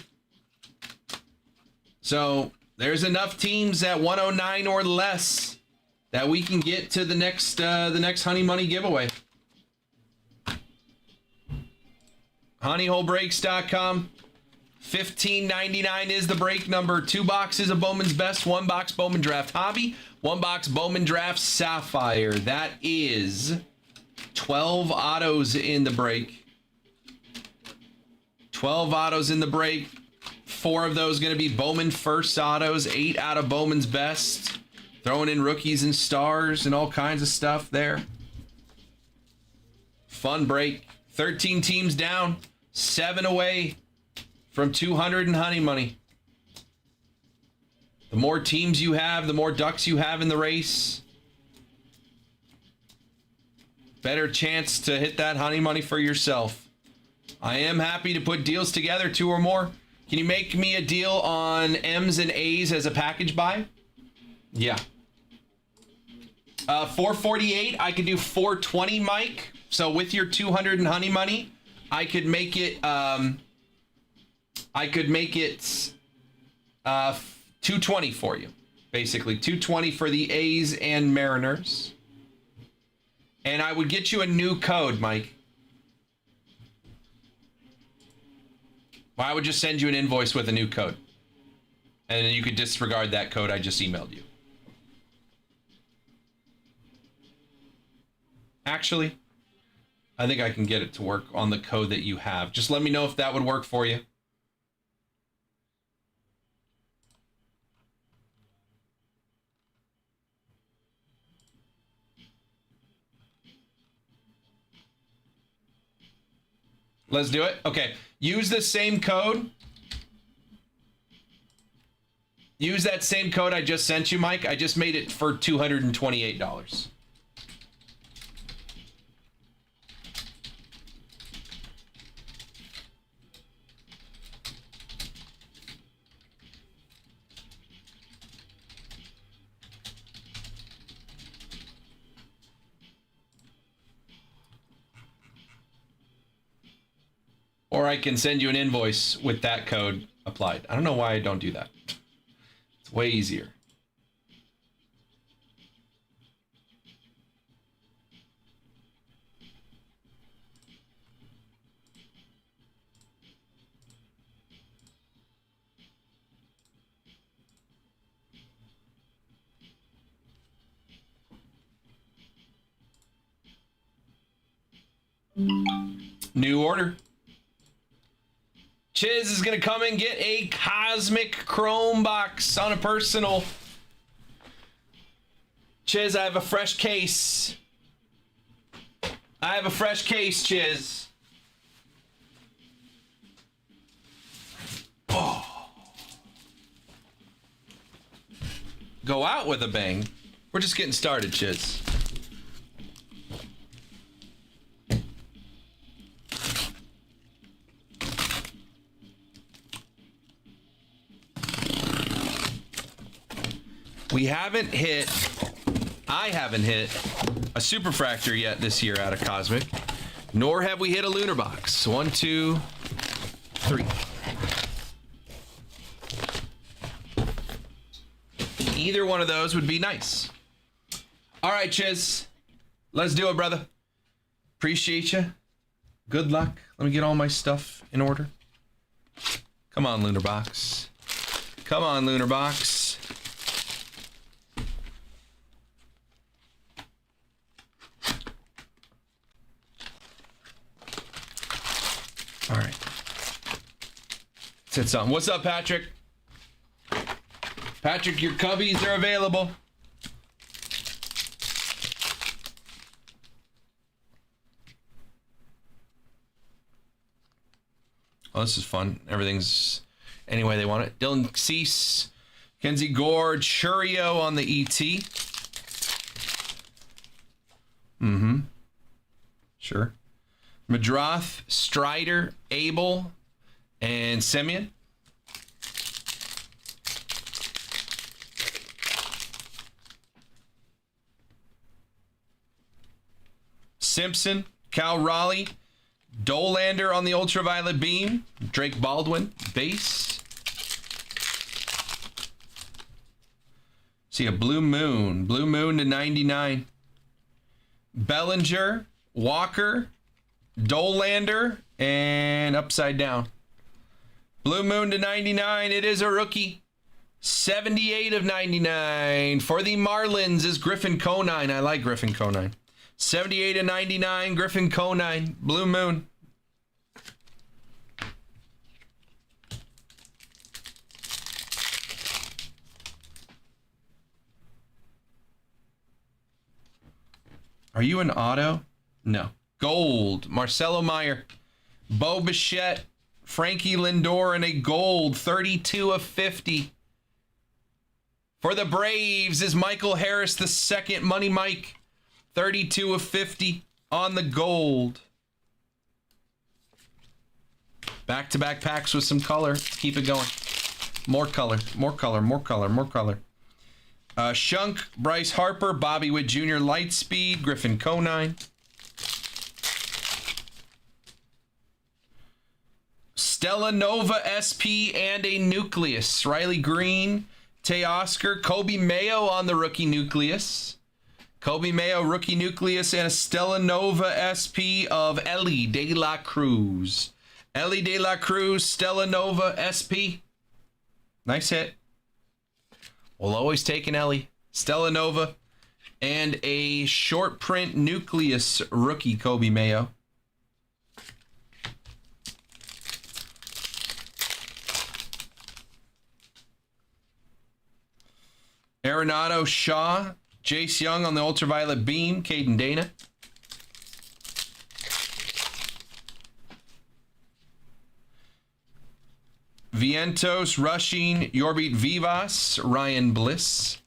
So there's enough teams at 109 or less that we can get to the next Honey Money giveaway. Honeyholebreaks.com. $15.99 is the break number. 2 boxes of Bowman's Best, 1 box Bowman Draft Hobby, 1 box Bowman Draft Sapphire. That is 12 autos in the break. 12 autos in the break. 4 of those going to be Bowman First autos. 8 out of Bowman's Best. Throwing in rookies and stars and all kinds of stuff there. Fun break. 13 teams down. 7 away from 200 in Honey Money. The more teams you have, the more ducks you have in the race. Better chance to hit that Honey Money for yourself. I am happy to put deals together, 2 or more. Can you make me a deal on M's and A's as a package buy? Yeah. 448. I could do 420, Mike. So with your 200 and honey money, I could make it. I could make it 220 for you. Basically, 220 for the A's and Mariners. And I would get you a new code, Mike. Well, I would just send you an invoice with a new code. And then you could disregard that code I just emailed you. Actually, I think I can get it to work on the code that you have. Just let me know if that would work for you. Let's do it. Okay. Use the same code. Use that same code I just sent you, Mike. I just made it for $228. Or I can send you an invoice with that code applied. I don't know why I don't do that. It's way easier. New order. Chiz is going to come and get a Cosmic Chrome box on a personal. Chiz, I have a fresh case. I have a fresh case, Chiz. Oh. Go out with a bang. We're just getting started, Chiz. We haven't hit, I haven't hit a Superfractor yet this year out of Cosmic, nor have we hit a Lunar Box. 1, 2, 3. Either one of those would be nice. All right, Chiz, let's do it, brother. Appreciate you. Good luck. Let me get all my stuff in order. Come on, Lunar Box. Come on, Lunar Box. All right. Let's hit something. What's up, Patrick? Patrick, your cubbies are available. Oh, this is fun. Everything's any way they want it. Dylan Cease, Kenzie Gore, Churio on the ET. Mm-hmm. Sure. Madrath, Strider, Abel, and Semyon. Simpson, Cal Raleigh, Dolander on the Ultraviolet Beam, Drake Baldwin, base. See a Blue Moon to 99. Bellinger, Walker, Dolander, and Upside Down. Blue Moon to 99. It is a rookie. 78 of 99. For the Marlins is Griffin Conine. I like Griffin Conine. 78 of 99. Griffin Conine. Blue Moon. Are you an auto? No. Gold, Marcelo Meyer, Bo Bichette, Frankie Lindor, and a gold, 32 of 50. For the Braves is Michael Harris, the second. Money Mike, 32 of 50 on the gold. Back-to-back packs with some color. Keep it going. More color, more color, more color, more color. Shunk, Bryce Harper, Bobby Witt Jr., Lightspeed, Griffin Conine. Stella Nova SP and a Nucleus. Riley Green, Teoscar, Kobe Mayo on the rookie Nucleus. Kobe Mayo, rookie Nucleus, and a Stella Nova SP of Ellie De La Cruz. Ellie De La Cruz, Stella Nova SP. Nice hit. We'll always take an Ellie. Stella Nova. And a short print Nucleus rookie Kobe Mayo. Arenado Shaw. Jace Young on the Ultraviolet Beam. Caden Dana. Vientos rushing Yorbeat Vivas, Ryan Bliss.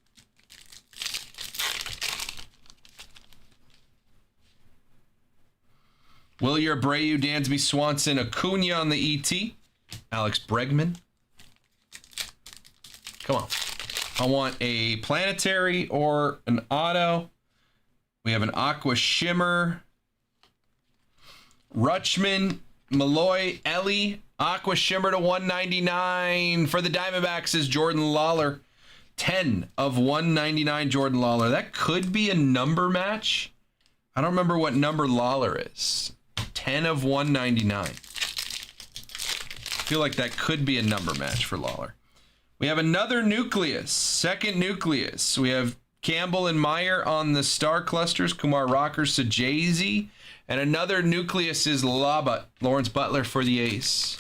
Willier Abreu, Dansby Swanson, Acuna on the ET. Alex Bregman. Come on. I want a planetary or an auto. We have an Aqua Shimmer. Rutschman, Malloy, Ellie. Aqua Shimmer to 199 for the Diamondbacks is Jordan Lawler. 10 of 199 Jordan Lawler. That could be a number match. I don't remember what number Lawler is. 10 of 199. I feel like that could be a number match for Lawler. We have another Nucleus. Second Nucleus. We have Campbell and Meyer on the star clusters. Kumar Rockers to Jay-Z. And another Nucleus is Lawrence Butler for the Ace.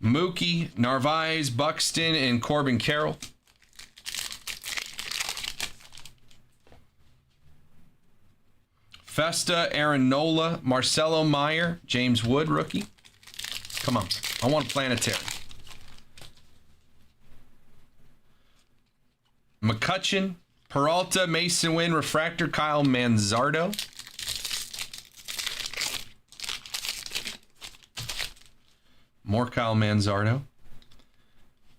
Mookie, Narvaez, Buxton, and Corbin Carroll. Festa, Aaron Nola, Marcelo Meyer, James Wood, rookie. Come on. I want a planetary. McCutcheon, Peralta, Mason Wynn, Refractor, Kyle Manzardo. More Kyle Manzardo.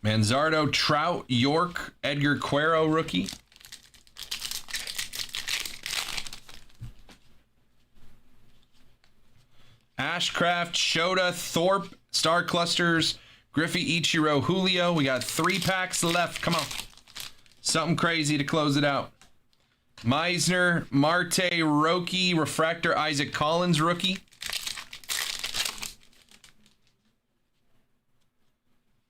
Manzardo, Trout, York, Edgar Cuero, rookie. Ashcraft, Shota, Thorpe, Star Clusters, Griffey, Ichiro, Julio. We got 3 packs left. Come on. Something crazy to close it out. Meisner, Marte, Roki, Refractor, Isaac Collins, rookie.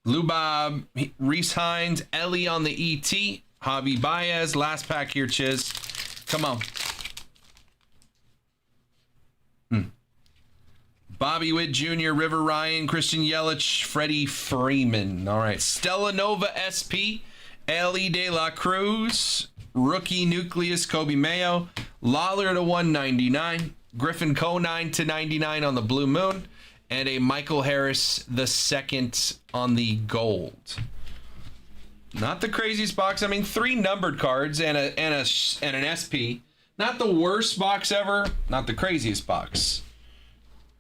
Lubob, Reese Hines, Ellie on the ET, Javi Baez. Last pack here, Chiz. Come on. Bobby Witt Jr., River Ryan, Christian Yelich, Freddie Freeman. All right. Stella Nova SP, Ellie De La Cruz, rookie Nucleus, Kobe Mayo, Lawler to 199, Griffin Conine to 99 on the Blue Moon, and a Michael Harris the second on the gold. Not the craziest box. I mean, 3 numbered cards and an SP. Not the worst box ever. Not the craziest box.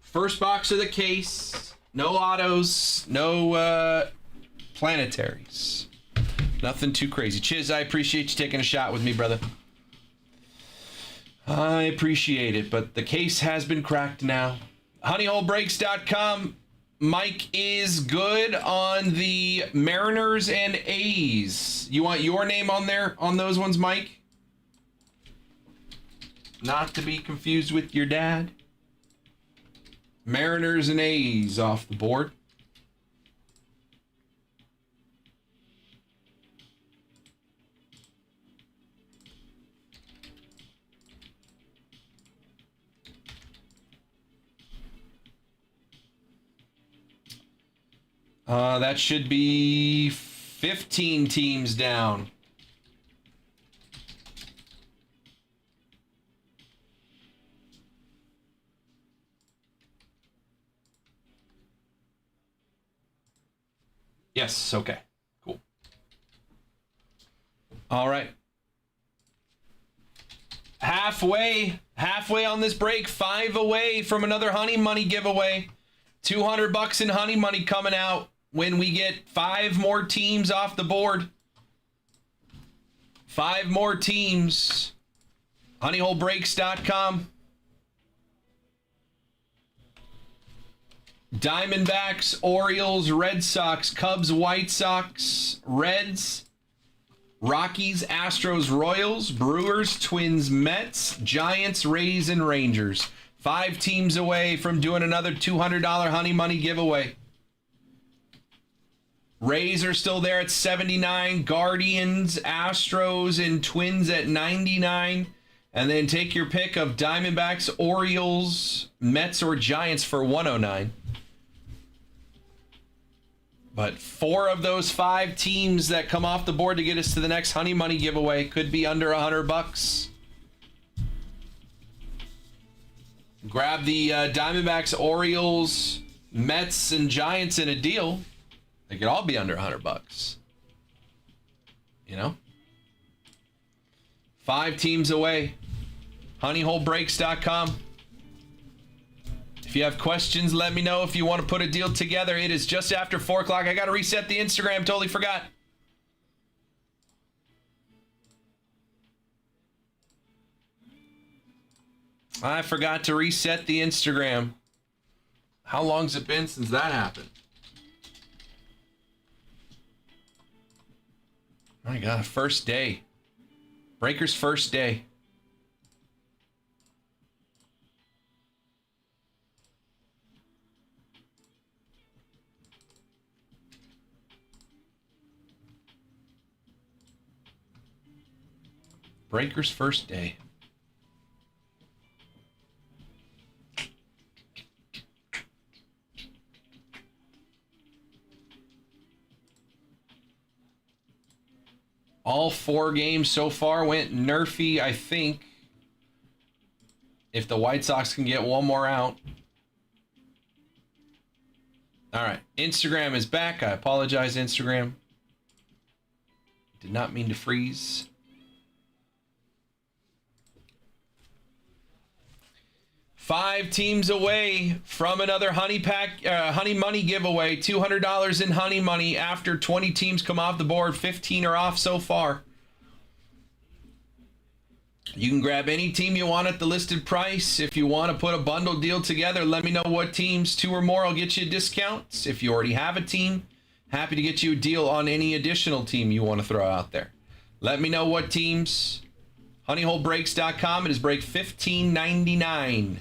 First box of the case. No autos. No planetaries. Nothing too crazy. Chiz, I appreciate you taking a shot with me, brother. I appreciate it, but the case has been cracked now. HoneyholeBreaks.com. Mike is good on the Mariners and A's. You want your name on there on those ones, Mike? Not to be confused with your dad. Mariners and A's off the board. That should be 15 teams down. Yes, okay. Cool. All right. Halfway on this break, 5 away from another Honey Money giveaway. $200 in honey money coming out when we get 5 more teams off the board. 5 more teams. Honeyholebreaks.com. Diamondbacks, Orioles, Red Sox, Cubs, White Sox, Reds, Rockies, Astros, Royals, Brewers, Twins, Mets, Giants, Rays, and Rangers. 5 teams away from doing another $200 honey money giveaway. Rays are still there at 79, Guardians, Astros, and Twins at 99. And then take your pick of Diamondbacks, Orioles, Mets, or Giants for 109. But 4 of those 5 teams that come off the board to get us to the next honey money giveaway could be under $100. Grab the Diamondbacks, Orioles, Mets, and Giants in a deal. They could all be under $100. You know? 5 teams away. Honeyholebreaks.com. If you have questions, let me know. If you want to put a deal together, it is just after 4 o'clock. I got to reset the Instagram. Totally forgot. I forgot to reset the Instagram. How long's it been since that happened? My God, first day. Breaker's first day. Breaker's first day. All 4 games so far went nerfy, I think. If the White Sox can get one more out. All right. Instagram is back. I apologize, Instagram. Did not mean to freeze. Five teams away from another honey money giveaway. $200 in honey money after 20 teams come off the board. 15 are off so far. You can grab any team you want at the listed price. If you want to put a bundle deal together, let me know what teams. 2 or more will get you discounts. If you already have a team, happy to get you a deal on any additional team you want to throw out there. Let me know what teams. Honeyholebreaks.com. It is break 1599.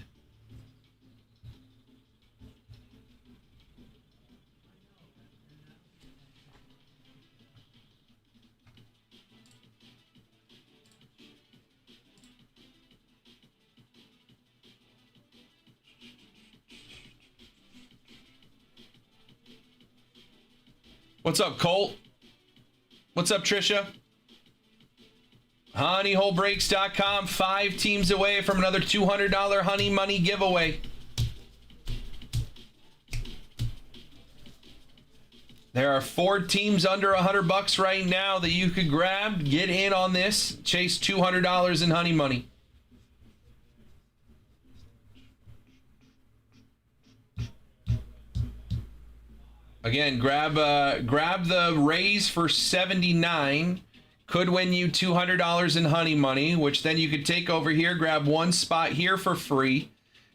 What's up, Colt? What's up, Trisha? Honeyholebreaks.com. 5 teams away from another $200 honey money giveaway. There are 4 teams under $100 right now that you could grab. Get in on this. Chase $200 in honey money. Again, grab the Rays for 79. Could win you $200 in honey money, which then you could take over here, grab 1 spot here for free.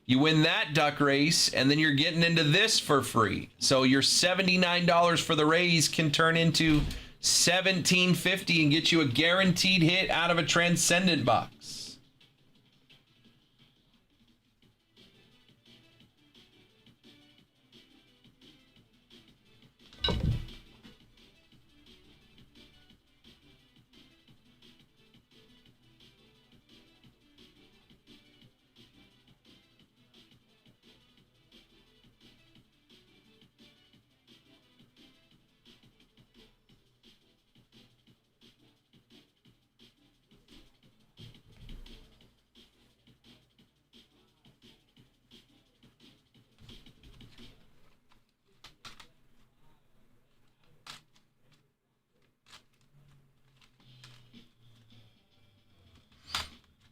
You win that duck race, and then you're getting into this for free. So your $79 for the Rays can turn into $17.50 and get you a guaranteed hit out of a Transcendent box.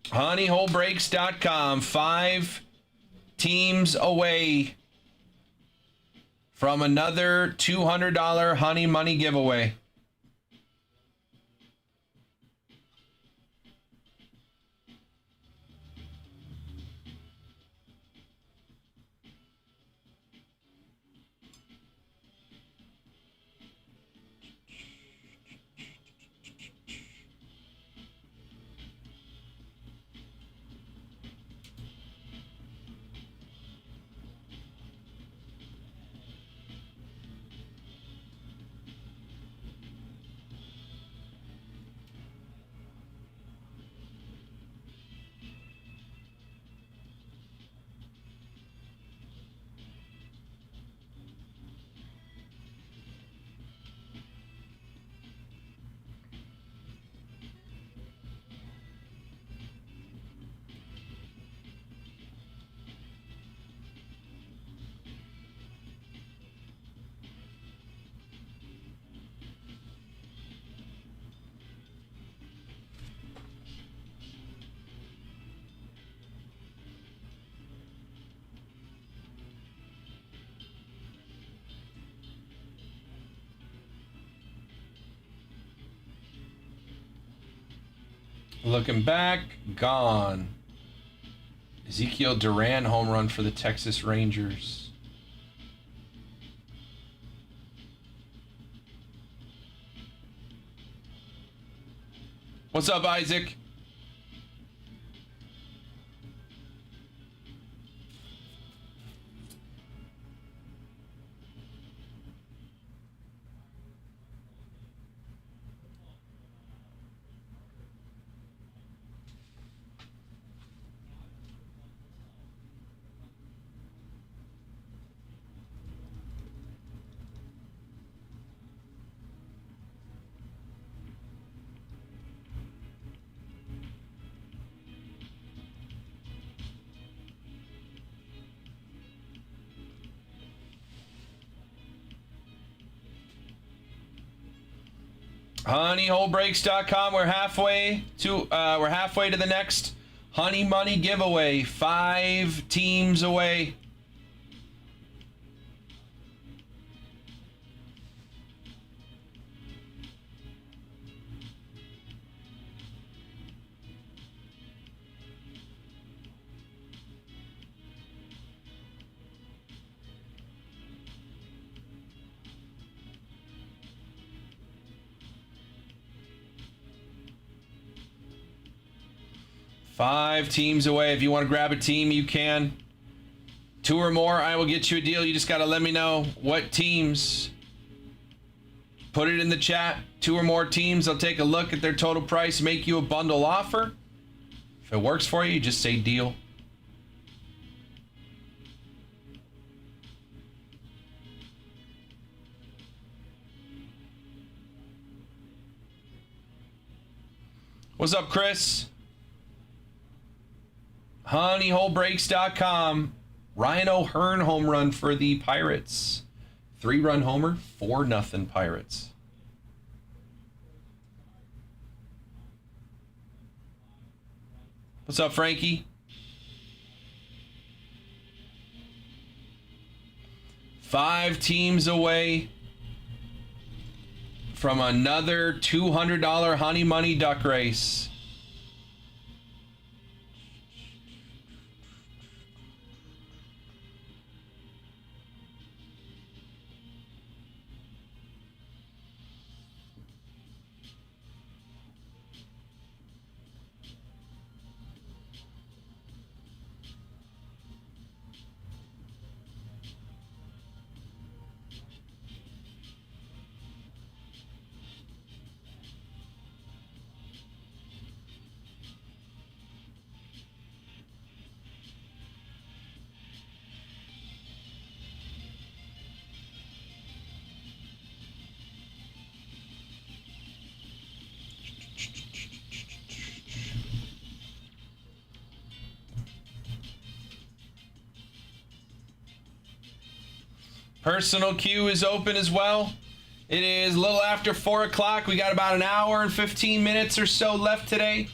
Honeyholebreaks.com. 5 teams away from another $200 Honey Money giveaway. Looking back, gone. Ezekiel Duran home run for the Texas Rangers. What's up, Isaac? Honeyholebreaks.com. We're halfway to the next Honey Money giveaway. 5 teams away. Five teams away. If you want to grab a team, you can. 2 or more, I will get you a deal. You just got to let me know what teams. Put it in the chat. 2 or more teams. I'll take a look at their total price, make you a bundle offer. If it works for you, just say deal. What's up, Chris? Honeyholebreaks.com. Ryan O'Hearn home run for the Pirates. 3-run homer, 4-0 Pirates. What's up, Frankie? Five teams away from another $200 Honey Money Duck Race. Personal queue is open as well. It is a little after 4 o'clock. We got about an hour and 15 minutes or so left today.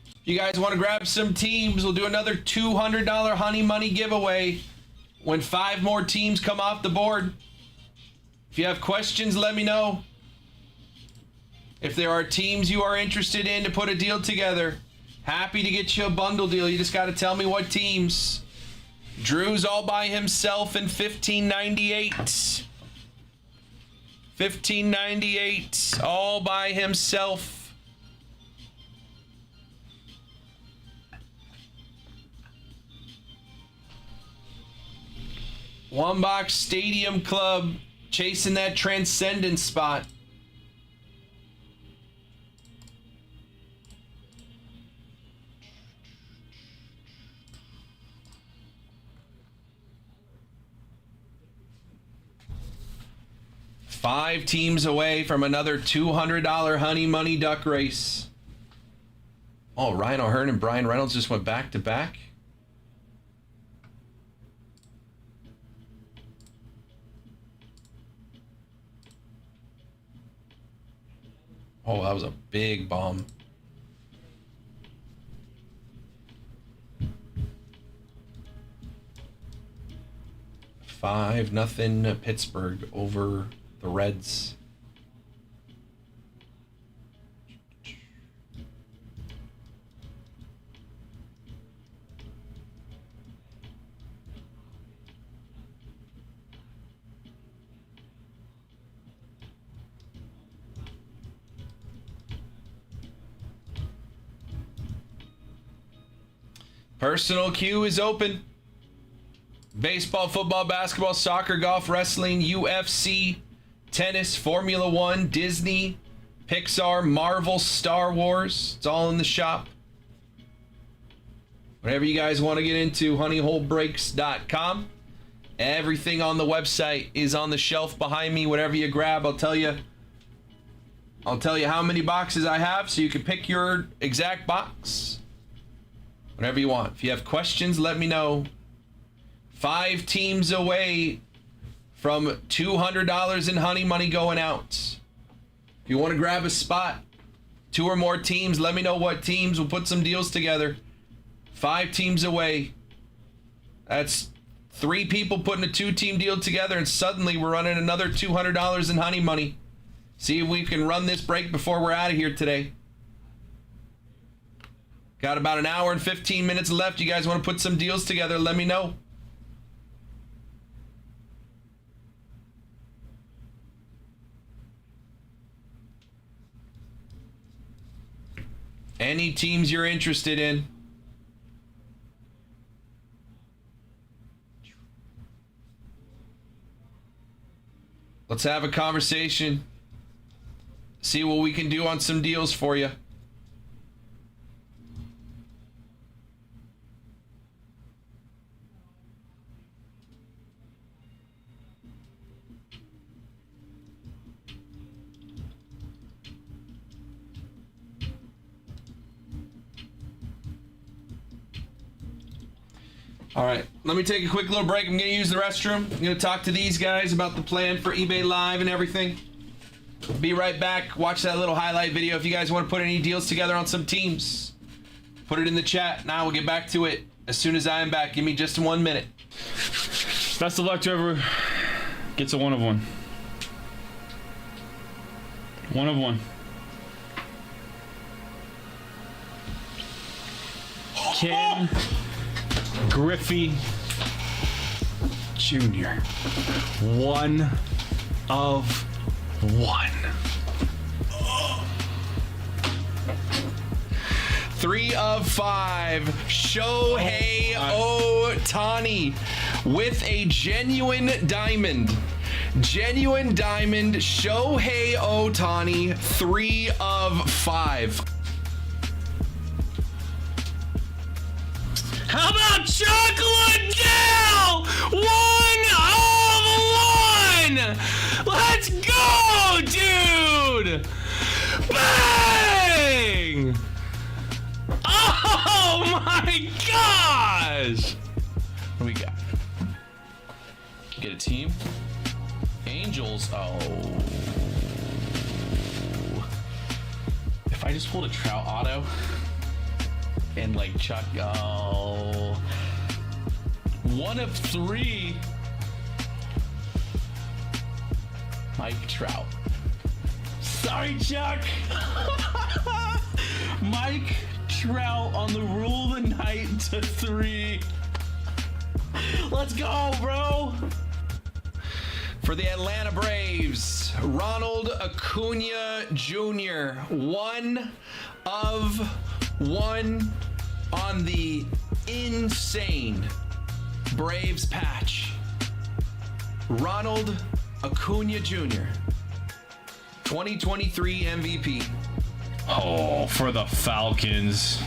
If you guys want to grab some teams, we'll do another $200 Honey Money giveaway when 5 more teams come off the board. If you have questions, let me know. If there are teams you are interested in to put a deal together, happy to get you a bundle deal. You just got to tell me what teams. Drew's all by himself in 1598. 1598, all by himself. One Box Stadium Club chasing that transcendence spot. Five teams away from another $200 Honey Money Duck Race. Oh, Ryan O'Hearn and Brian Reynolds just went back to back. Oh, that was a big bomb. Five nothing Pittsburgh over the Reds. Personal queue is open. Baseball, football, basketball, soccer, golf, wrestling, UFC, tennis, Formula One, Disney, Pixar, Marvel, Star Wars. It's all in the shop. Whatever you guys want to get into, honeyholebreaks.com. Everything on the website is on the shelf behind me. Whatever you grab, I'll tell you how many boxes I have so you can pick your exact box. Whatever you want. If you have questions, let me know. 5 teams away from $200 in Honey Money going out. If you want to grab a spot, 2 or more teams, let me know what teams. We'll put some deals together. 5 teams away. That's 3 people putting a 2-team deal together, and suddenly we're running another $200 in Honey Money. See if we can run this break before we're out of here today. Got about an hour and 15 minutes left. You guys want to put some deals together, let me know. Any teams you're interested in. Let's have a conversation. See what we can do on some deals for you. All right, let me take a quick little break. I'm going to use the restroom. I'm going to talk to these guys about the plan for eBay Live and everything. Be right back. Watch that little highlight video. If you guys want to put any deals together on some teams, put it in the chat. Now we'll get back to it as soon as I am back. Give me just 1 minute. Best of luck to whoever gets a 1 of 1. 1 of 1. Ken Griffey Jr. 1 of 1. 3 of 5. Shohei Ohtani with a genuine diamond. Genuine diamond. Shohei Ohtani. 3 of 5. How about Chocolate Gal? 1 of 1! Let's go, dude! Bang! Oh my gosh! What do we got? Get a team. Angels. Oh. If I just pulled a Trout auto and like Chuck, oh, 1 of 3. Mike Trout. Sorry, Chuck. Mike Trout on the rule of the night to 3. Let's go, bro. For the Atlanta Braves, Ronald Acuna Jr., 1 of 1 on the insane Braves patch. Ronald Acuna Jr., 2023 MVP. Oh, for the Falcons.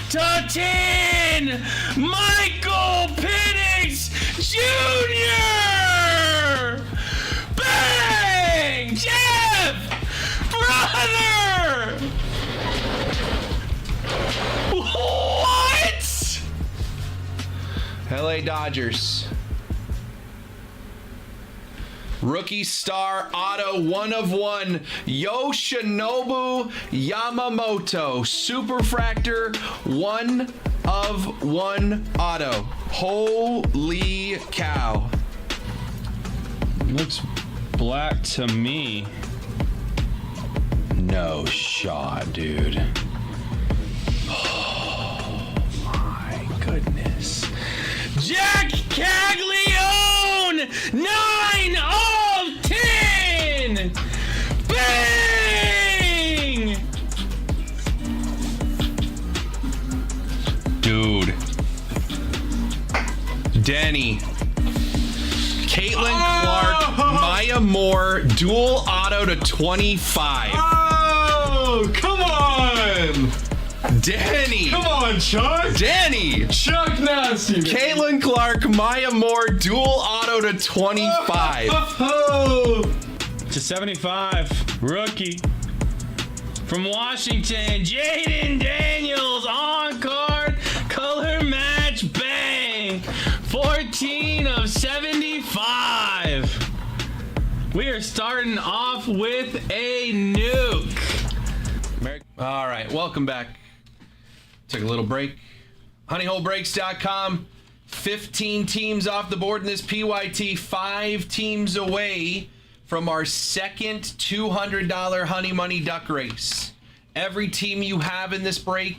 To 10, Michael Penix Jr. Bang! Jeff! Brother! What? LA Dodgers. Rookie star auto 1 of 1, Yoshinobu Yamamoto. Superfractor 1 of 1 auto. Holy cow. Looks black to me. No shot, dude. Oh my goodness. Jack Caglione! 9 of 10! Bang! Dude. Denny. Caitlin Clark, Maya Moore, dual auto to 25. Oh, come on! Danny. Come on, Chuck! Danny. Chuck Nasty! Caitlin Clark, Maya Moore, dual auto to 25. Oh, To 75, rookie. From Washington, Jaden Daniels on card, color match, bang! 14 of 75. We are starting off with a nuke. All right, welcome back. Took a little break. Honeyholebreaks.com. 15 teams off the board in this PYT. 5 teams away from our second $200 Honey Money Duck Race. Every team you have in this break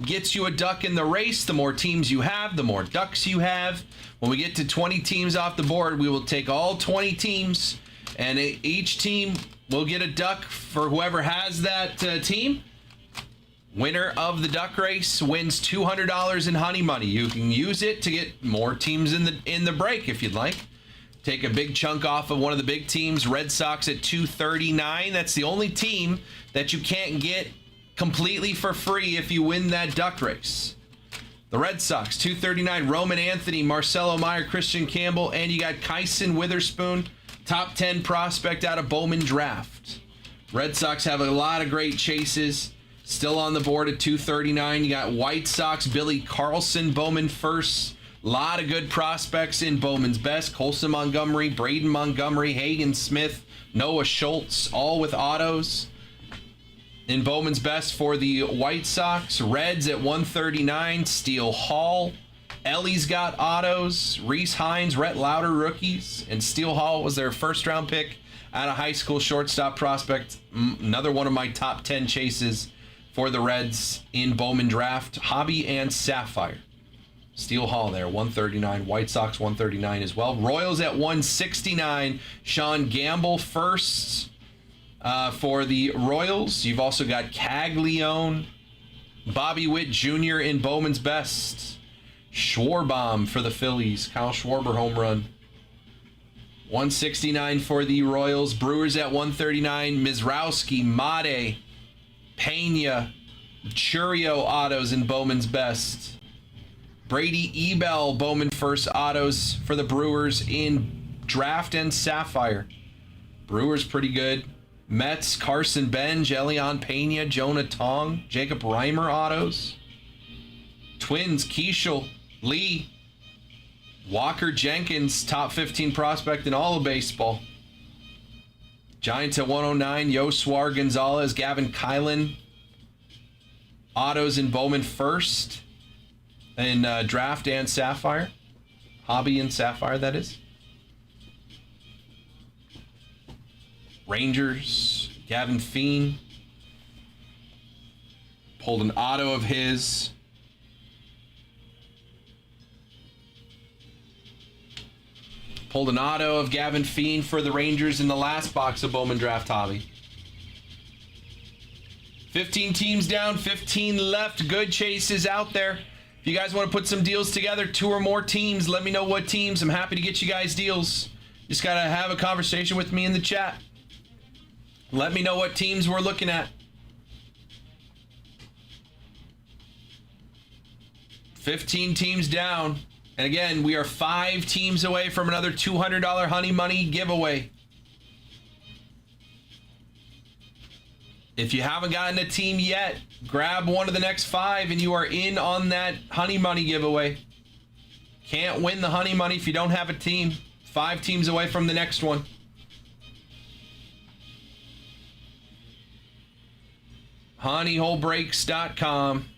gets you a duck in the race. The more teams you have, the more ducks you have. When we get to 20 teams off the board, we will take all 20 teams, and each team will get a duck for whoever has that team. Winner of the duck race wins $200 in honey money. You can use it to get more teams in the break if you'd like. Take a big chunk off of one of the big teams. Red Sox at $239. That's the only team that you can't get completely for free if you win that duck race. The Red Sox, $239. Roman Anthony, Marcelo Meyer, Christian Campbell, and you got Kyson Witherspoon, top 10 prospect out of Bowman Draft. Red Sox have a lot of great chases. Still on the board at $239. You got White Sox, Billy Carlson, Bowman first. A lot of good prospects in Bowman's best. Colson Montgomery, Braden Montgomery, Hagen Smith, Noah Schultz, all with autos. In Bowman's best for the White Sox. Reds at $139. Steele Hall. Ellie's got autos. Reese Hines, Rhett Lauder rookies. And Steele Hall was their first round pick out of high school shortstop prospect. Another one of my top 10 chases for the Reds in Bowman Draft. Hobby and Sapphire. Steele Hall there, $139. White Sox, $139 as well. Royals at $169. Sean Gamble first for the Royals. You've also got Caglione. Bobby Witt Jr. in Bowman's best. Schwarbaum for the Phillies. Kyle Schwarber home run. $169 for the Royals. Brewers at $139. Mizrowski, Mate, Pena, Churio autos in Bowman's best. Brady Ebel, Bowman first autos for the Brewers in Draft and Sapphire. Brewers pretty good. Mets, Carson Benj, Elian Pena, Jonah Tong, Jacob Reimer autos. Twins, Keishel, Lee, Walker Jenkins, top 15 prospect in all of baseball. Giants at 109, Yoswar Gonzalez, Gavin Kylan. Autos in Bowman first. In Draft and Sapphire. Hobby and Sapphire, that is. Rangers, Gavin Feen. Pulled an auto of his. Pulled an auto of Gavin Feen for the Rangers in the last box of Bowman Draft Hobby. 15 teams down, 15 left. Good chases out there. If you guys want to put some deals together, 2 or more teams, let me know what teams. I'm happy to get you guys deals. Just got to have a conversation with me in the chat. Let me know what teams we're looking at. 15 teams down. And again, we are 5 teams away from another $200 Honey Money giveaway. If you haven't gotten a team yet, grab one of the next 5 and you are in on that Honey Money giveaway. Can't win the Honey Money if you don't have a team. 5 teams away from the next one. honeyholebreaks.com.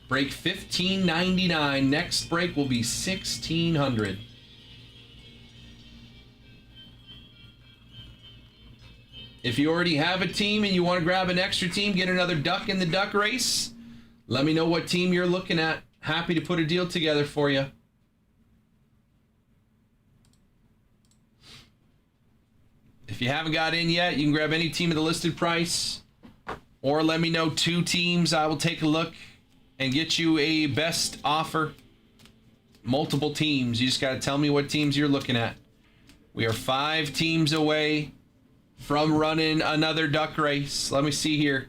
Break $15.99. Next break will be $1,600. If you already have a team and you want to grab an extra team, get another duck in the duck race, let me know what team you're looking at. Happy to put a deal together for you. If you haven't got in yet, you can grab any team at the listed price, or let me know 2 teams. I will take a look and get you a best offer. Multiple teams. You just got to tell me what teams you're looking at. We are 5 teams away from running another duck race. Let me see here.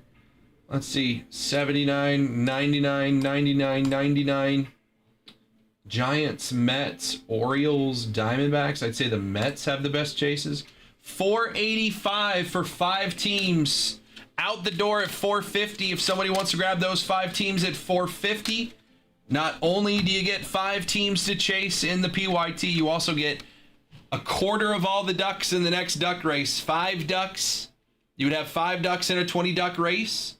Let's see. 79, 99, 99, 99. Giants, Mets, Orioles, Diamondbacks. I'd say the Mets have the best chases. 485 for 5 teams. Out the door at 450. If somebody wants to grab those 5 teams at 450, not only do you get 5 teams to chase in the PYT, you also get a quarter of all the ducks in the next duck race. 5 ducks. You would have 5 ducks in a 20 duck race.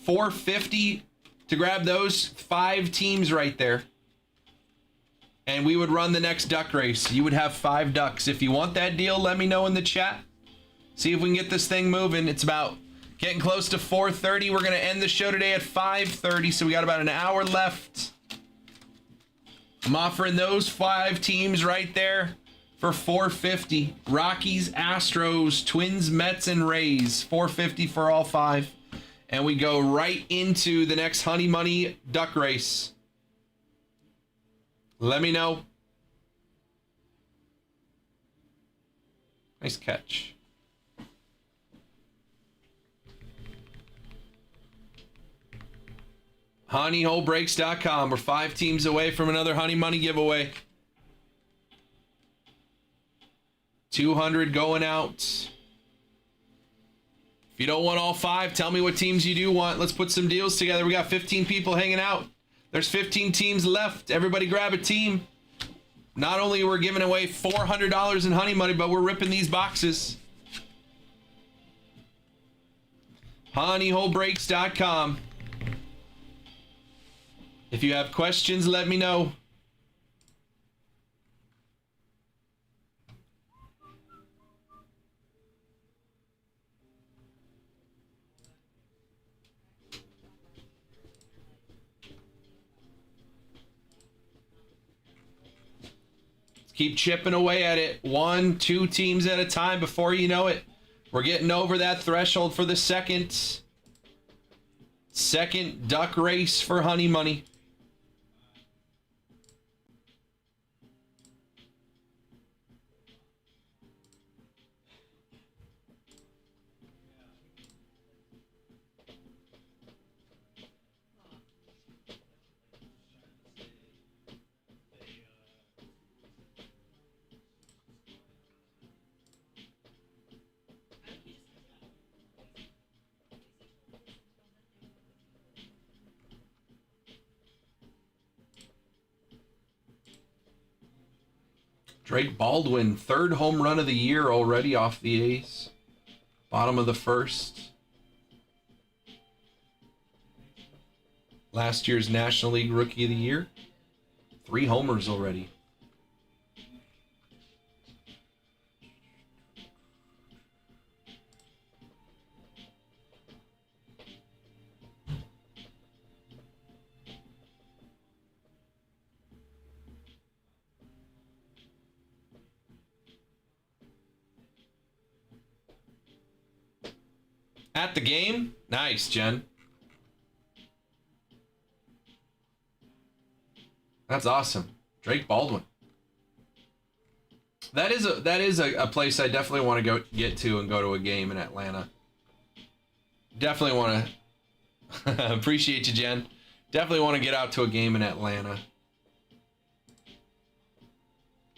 450 to grab those 5 teams right there. And we would run the next duck race. You would have 5 ducks. If you want that deal, let me know in the chat. See if we can get this thing moving. It's about getting close to 4:30. We're going to end the show today at 5:30, so we got about an hour left. I'm offering those 5 teams right there for $450. Rockies, Astros, Twins, Mets, and Rays. $450 for all 5. And we go right into the next Honey Money duck race. Let me know. Nice catch. honeyholebreaks.com. We're 5 teams away from another Honey Money giveaway. 200 going out. If you don't want all 5, tell me what teams you do want. Let's put some deals together. We got 15 people hanging out. There's 15 teams left. Everybody grab a team. Not only are we giving away $400 in Honey Money, but we're ripping these boxes. honeyholebreaks.com. If you have questions, let me know. Keep chipping away at it. 1, 2 teams at a time. Before you know it, we're getting over that threshold for the second duck race for Honey Money. Drake Baldwin, 3rd home run of the year already off the A's. Bottom of the 1st. Last year's National League Rookie of the Year. 3 homers already. At the game? Nice, Jen. That's awesome. Drake Baldwin. That is a place I definitely want to get to and go to a game in Atlanta. Definitely want to appreciate you, Jen. Definitely want to get out to a game in Atlanta.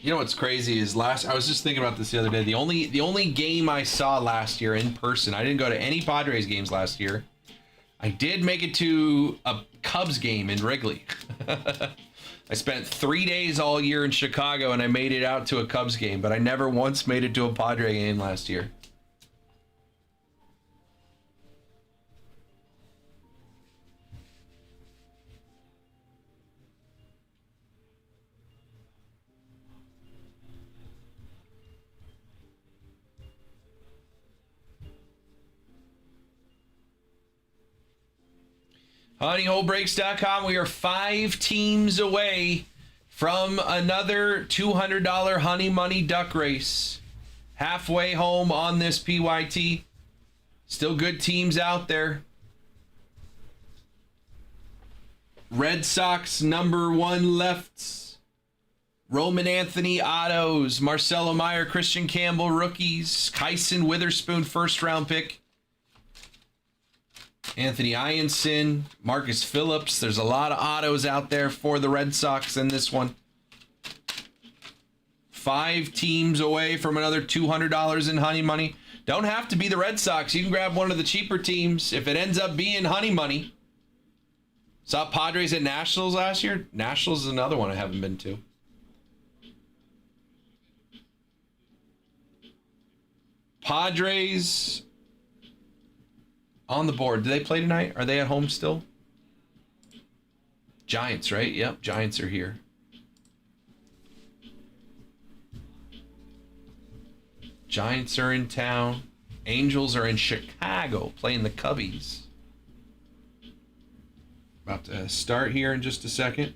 You know what's crazy is I was just thinking about this the other day. The only game I saw last year in person, I didn't go to any Padres games last year. I did make it to a Cubs game in Wrigley. I spent 3 days all year in Chicago and I made it out to a Cubs game, but I never once made it to a Padre game last year. HoneyHoleBreaks.com. We are 5 teams away from another $200 Honey Money Duck Race. Halfway home on this PYT. Still good teams out there. Red Sox #1 lefts. Roman Anthony autos. Marcelo Meyer, Christian Campbell rookies. Kyson Witherspoon first round pick. Anthony Ianson, Marcus Phillips. There's a lot of autos out there for the Red Sox in this one. 5 teams away from another $200 in Honey Money. Don't have to be the Red Sox. You can grab one of the cheaper teams if it ends up being Honey Money. Saw Padres at Nationals last year. Nationals is another one I haven't been to. Padres on the board. Do they play tonight? Are they at home still? Giants, right? Yep, Giants are here. Giants are in town. Angels are in Chicago playing the Cubbies. About to start here in just a second.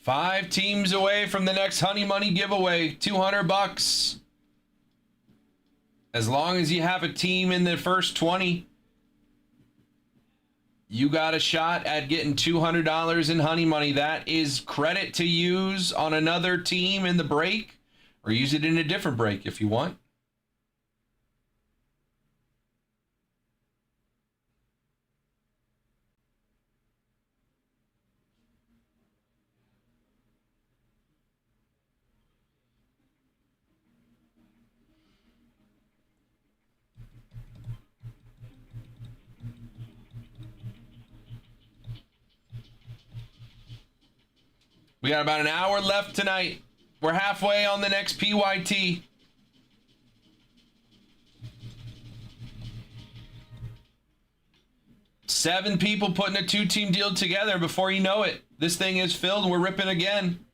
Five teams away from the next Honey Money giveaway. $200. As long as you have a team in the first 20, you got a shot at getting $200 in Honey Money. That is credit to use on another team in the break, or use it in a different break if you want. We got about an hour left tonight. We're halfway on the next PYT. Seven people putting a 2-team deal together. Before you know it, this thing is filled and we're ripping again.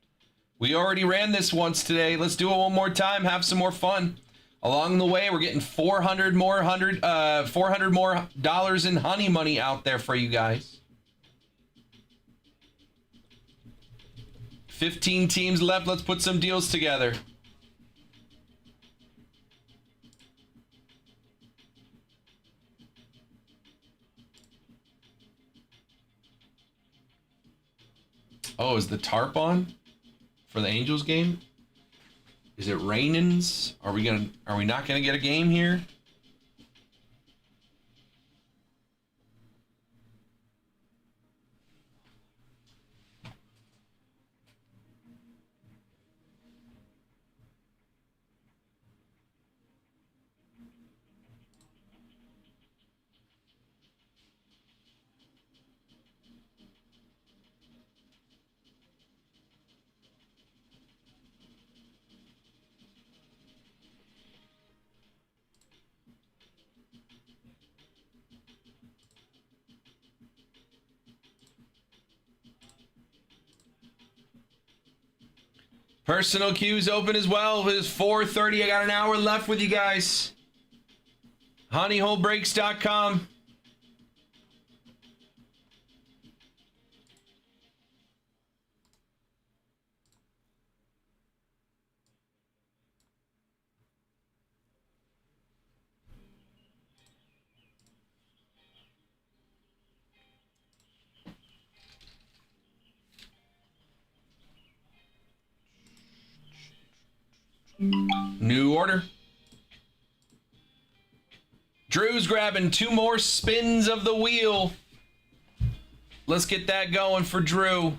We already ran this once today. Let's do it one more time. Have some more fun. Along the way, we're getting $400 more dollars in Honey Money out there for you guys. 15 teams left. Let's put some deals together. Oh, is the tarp on for the Angels game? Is it raining? Are we not gonna get a game here? Personal queues open as well. It is 4:30. I got an hour left with you guys. honeyholebreaks.com. New order. Drew's grabbing 2 more spins of the wheel. Let's get that going for Drew.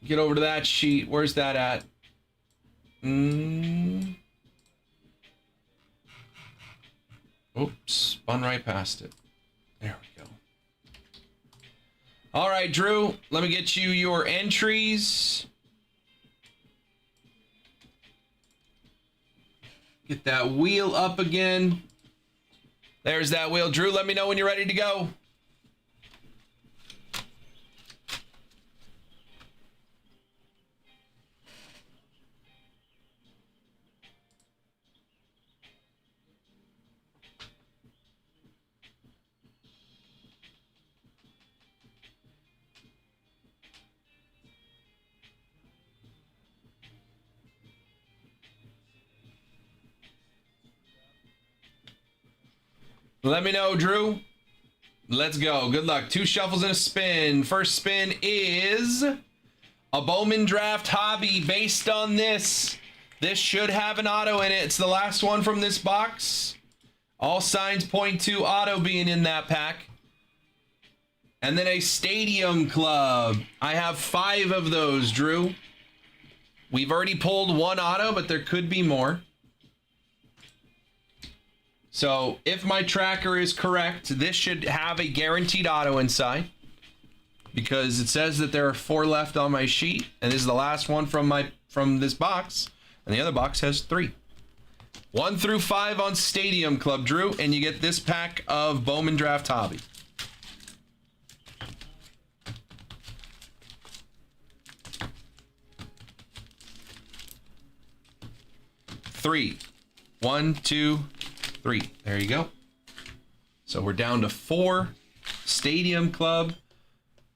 Get over to that sheet. Where's that at? Oops, spun right past it. There we go. All right, Drew, let me get you your entries. Get that wheel up again. There's that wheel. Drew, let me know when you're ready to go. Let me know, Drew. Let's go. Good luck. 2 shuffles and a spin. First spin is a Bowman Draft Hobby. Based on this should have an auto in it. It's the last one from this box. All signs point to auto being in that pack. And then a Stadium Club. I have 5 of those, Drew. We've already pulled 1 auto, but there could be more. So if my tracker is correct, this should have a guaranteed auto inside, because it says that there are 4 left on my sheet, and this is the last one from this box, and the other box has 3. 1 through 5 on Stadium Club, Drew, and you get this pack of Bowman Draft Hobby. Three. 1, 2, 3. There you go. So we're down to 4 Stadium Club,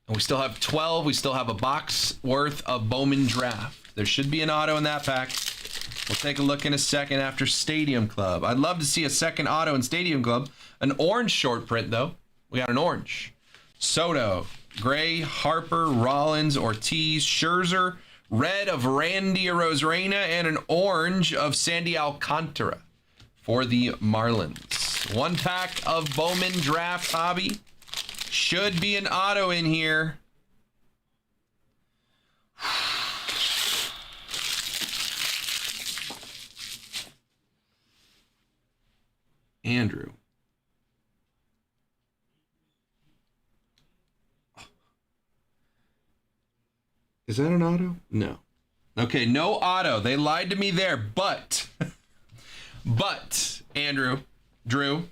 and we still have 12. We still have a box worth of Bowman Draft. There should be an auto in that pack. We'll take a look in a second after Stadium Club. I'd love to see a second auto in Stadium Club. An orange short print, though. We got an orange. Soto, Gray, Harper, Rollins, Ortiz, Scherzer, red of Randy Arozarena, and an orange of Sandy Alcantara for the Marlins. 1 pack of Bowman Draft Hobby. Should be an auto in here. Andrew. Is that an auto? No. Okay, no auto. They lied to me there, but Andrew, Drew,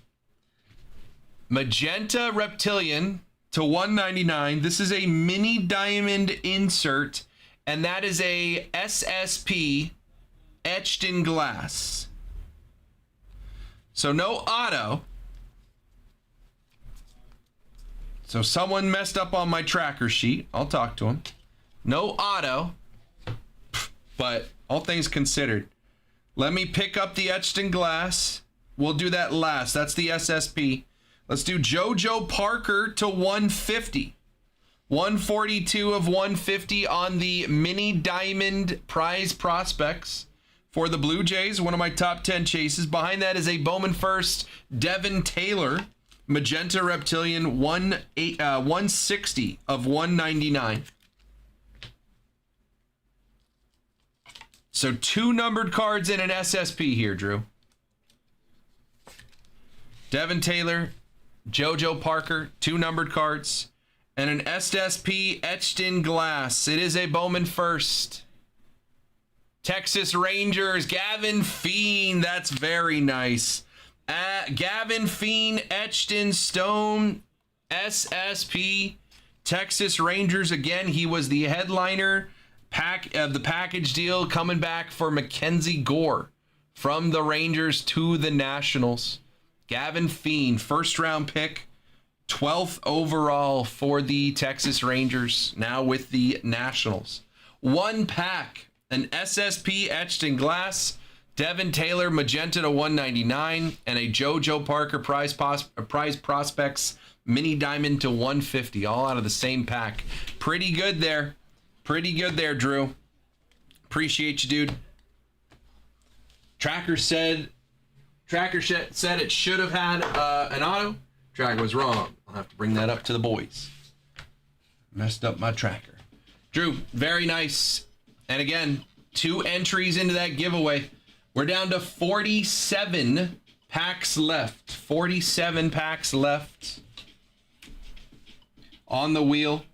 Magenta Reptilian to 199. This is a mini diamond insert, and that is a SSP etched in glass. So no auto. So someone messed up on my tracker sheet. I'll talk to him. No auto, but all things considered. Let me pick up the etched in glass. We'll do that last. That's the SSP. Let's do JoJo Parker to 150. 142 of 150 on the mini diamond prize prospects for the Blue Jays. One of my top 10 chases. Behind that is a Bowman first, Devin Taylor. Magenta Reptilian 160 of 199. So 2 numbered cards in an SSP here, Drew. Devin Taylor, JoJo Parker, 2 numbered cards, and an SSP etched in glass. It is a Bowman first. Texas Rangers, Gavin Fiend. That's very nice. Gavin Fiend etched in stone. SSP. Texas Rangers again. He was the headliner the package deal coming back for Mackenzie Gore from the Rangers to the Nationals. Gavin Fiend, first round pick, 12th overall for the Texas Rangers, now with the Nationals. One pack, an SSP etched in glass, Devin Taylor magenta to 199, and a JoJo Parker prize prospects mini diamond to 150, all out of the same pack. Pretty good there. Pretty good there, Drew. Appreciate you, dude. Tracker said it should have had an auto. Tracker was wrong. I'll have to bring that up to the boys. Messed up my tracker. Drew, very nice. And again, 2 entries into that giveaway. We're down to 47 packs left. 47 packs left on the wheel.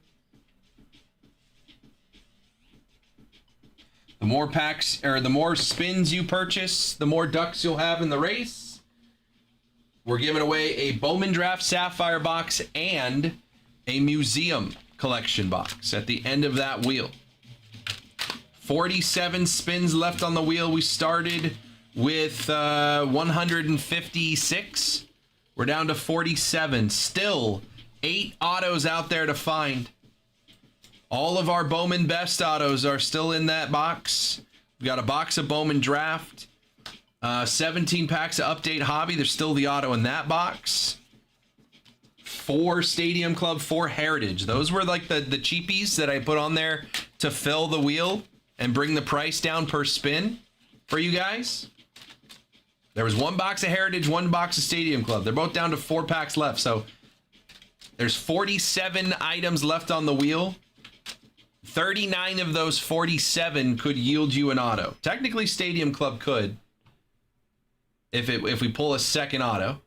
The more packs, or the more spins you purchase, the more ducks you'll have in the race. We're giving away a Bowman Draft Sapphire box and a museum collection box at the end of that wheel. 47 spins left on the wheel. We started with 156. We're down to 47. Still 8 autos out there to find. All of our Bowman Best autos are still in that box. We've got a box of Bowman Draft. 17 packs of Update Hobby. There's still the auto in that box. 4 Stadium Club, 4 Heritage. Those were like the cheapies that I put on there to fill the wheel and bring the price down per spin for you guys. There was 1 box of Heritage, 1 box of Stadium Club. They're both down to 4 packs left. So there's 47 items left on the wheel. 39 of those 47 could yield you an auto. Technically, Stadium Club could, if we pull a second auto.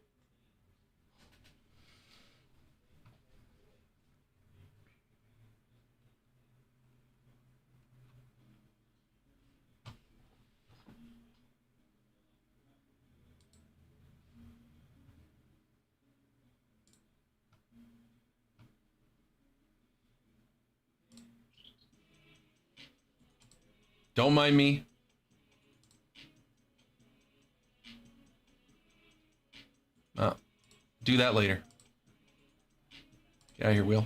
Don't mind me. Do that later. Get out of here, Will.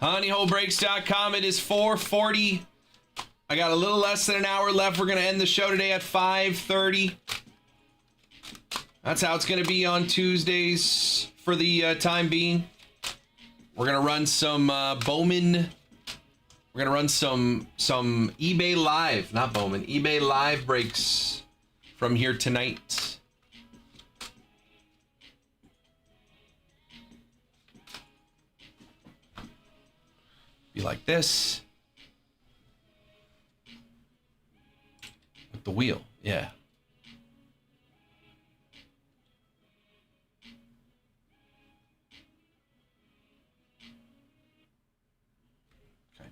HoneyholeBreaks.com. It is 4:40. I got a little less than an hour left. We're going to end the show today at 5:30. That's how it's going to be on Tuesdays for the time being. We're going to run some Bowman. We're going to run some eBay Live, not Bowman, eBay Live breaks from here tonight. Be like this. With the wheel, yeah. Okay.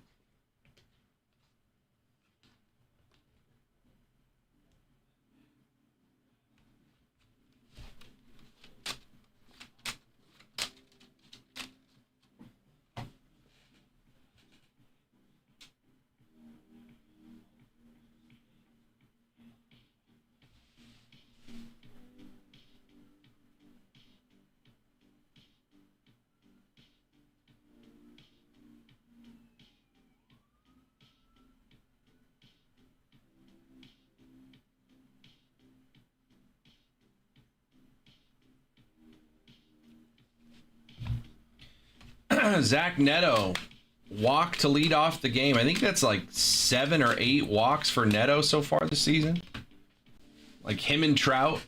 Zach Neto. Walk to lead off the game. I think that's like 7 or 8 walks for Neto so far this season. Like him and Trout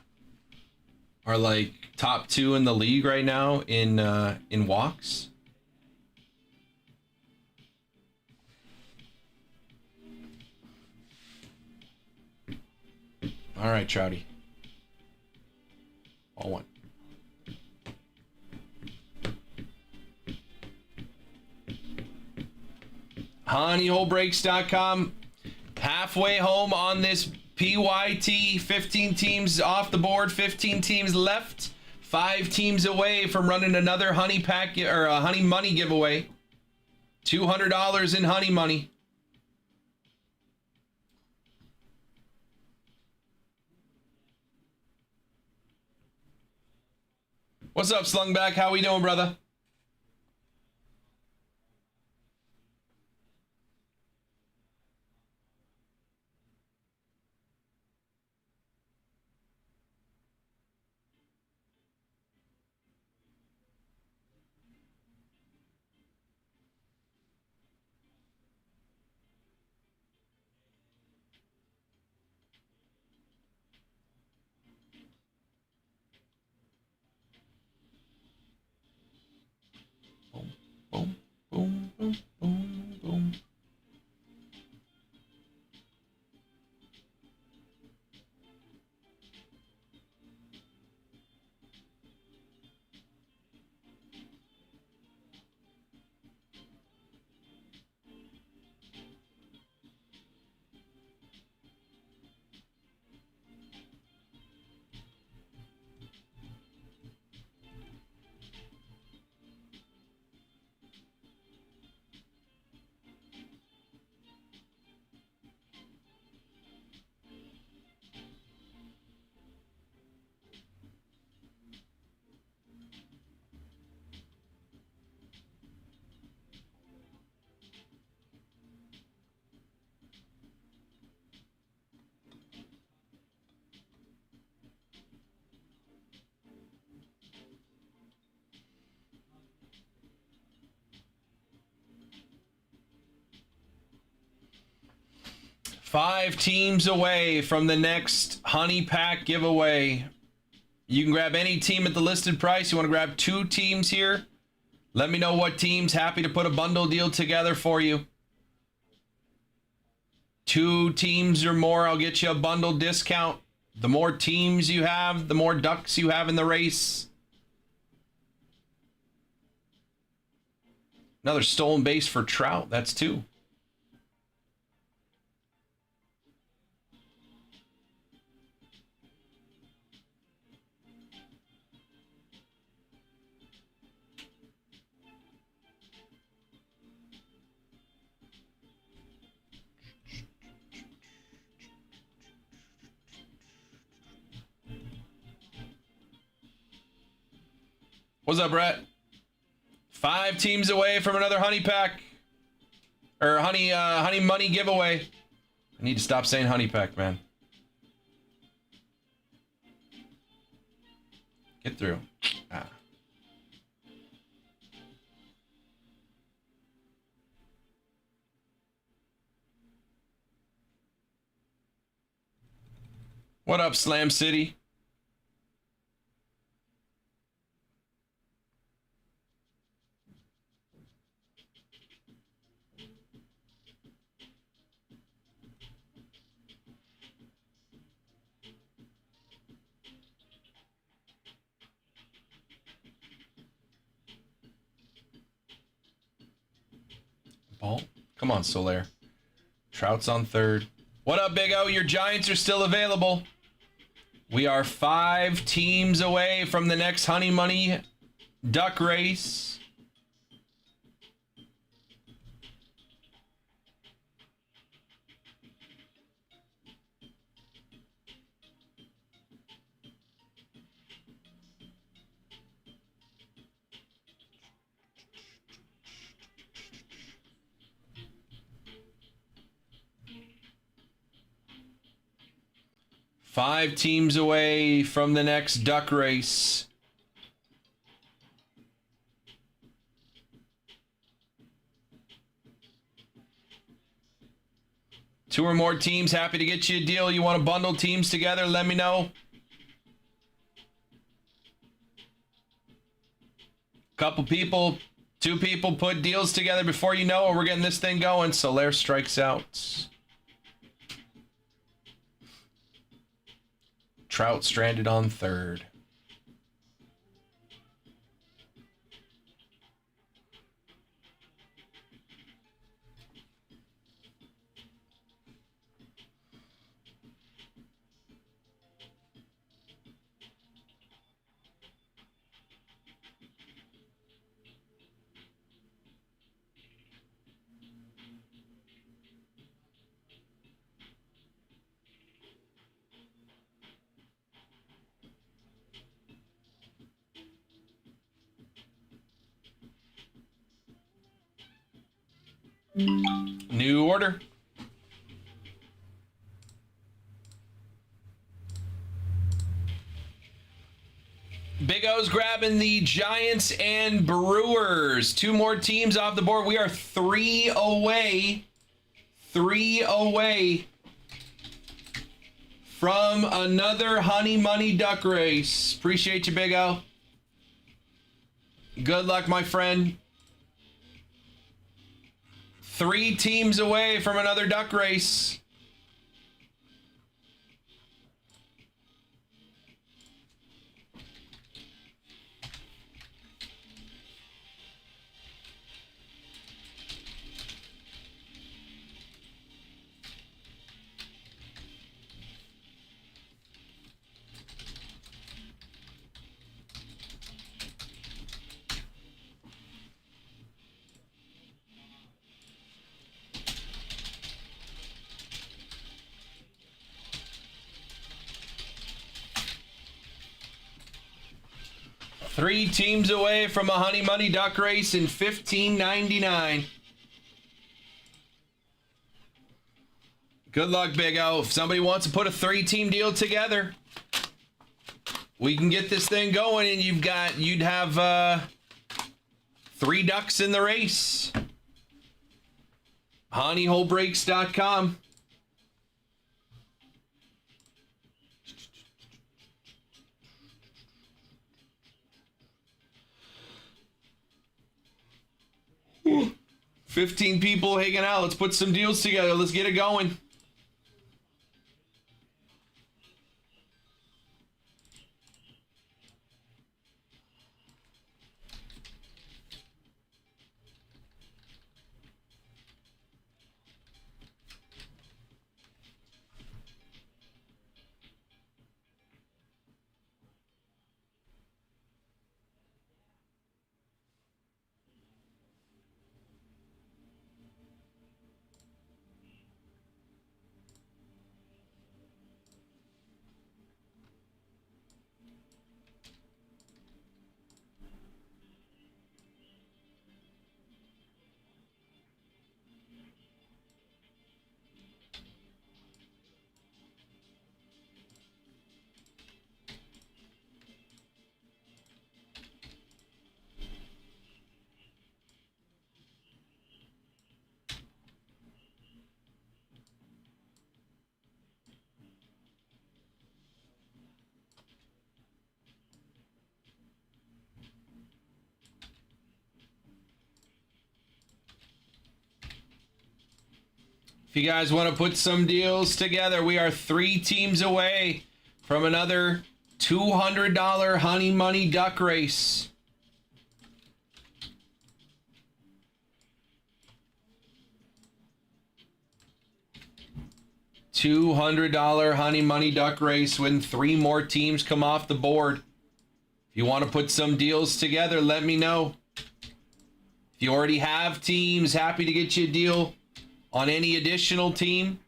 are like top 2 in the league right now in walks. All right, Trouty. All one. honeyholebreaks.com. Halfway home on this PYT. 15 teams off the board, 15 teams left. 5 teams away from running another honey pack or a honey money giveaway. $200 in honey money. What's up, Slungback? How we doing, brother? Boom, boom, boom, boom, boom. Five teams away from the next honey pack giveaway. You can grab any team at the listed price. You want to grab 2 teams here? Let me know what teams. Happy to put a bundle deal together for you. 2 teams or more, I'll get you a bundle discount. The more teams you have, the more ducks you have in the race. Another stolen base for Trout. That's 2. What's up, Brett? 5 teams away from another honey pack or honey money giveaway. I need to stop saying honey pack, man. Get through. Ah. What up, Slam City? Ball? Come on, Solaire. Trout's on 3rd. What up, Big O? Your Giants are still available. We are 5 teams away from the next Honey Money Duck Race. Five teams away from the next duck race. 2 or more teams, happy to get you a deal. You want to bundle teams together, let me know. Couple people, 2 people put deals together before you know it. We're getting this thing going. Solaire strikes out. Trout stranded on third. New order. Big O's grabbing the Giants and Brewers. 2 more teams off the board. We are 3 away. 3 away from another Honey Money Duck race. Appreciate you, Big O. Good luck, my friend. 3 teams away from another duck race. Three teams away from a Honey Money Duck race in $15.99. Good luck, Big O. If somebody wants to put a 3-team deal together, we can get this thing going, and you'd have 3 ducks in the race. honeyholebreaks.com. Ooh. 15 people hanging out. Let's put some deals together. Let's get it going. If you guys want to put some deals together, we are 3 teams away from another $200 Honey Money Duck race. $200 Honey Money Duck race when 3 more teams come off the board. If you want to put some deals together, let me know. If you already have teams, happy to get you a deal on any additional team.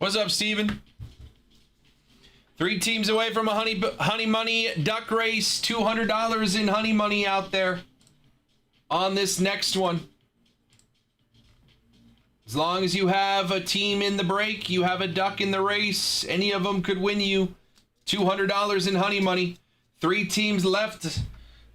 What's up, Steven? 3 teams away from a honey money duck race. $200 in honey money out there on this next one. As long as you have a team in the break, you have a duck in the race, any of them could win you $200 in honey money. 3 teams left.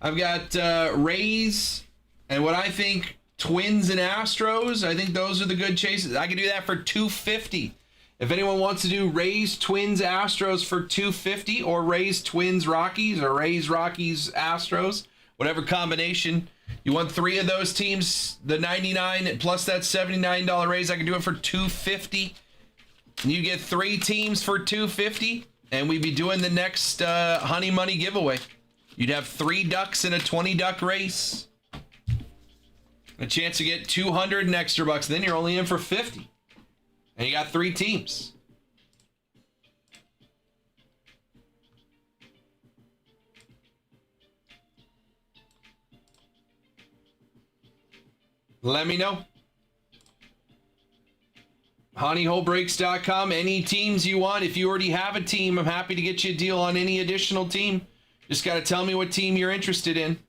I've got Rays and what I think Twins and Astros. I think those are the good chases. I can do that for $250. If anyone wants to do Rays, Twins, Astros for $250, or Rays, Twins, Rockies, or Rays, Rockies, Astros, whatever combination. You want 3 of those teams, the 99 plus that $79 raise, I can do it for $250. And you get 3 teams for $250, and we'd be doing the next honey money giveaway. You'd have 3 ducks in a 20 duck race. A chance to get 200 in extra bucks. Then you're only in for 50. And you got 3 teams. Let me know. honeyholebreaks.com. Any teams you want. If you already have a team, I'm happy to get you a deal on any additional team. Just got to tell me what team you're interested in.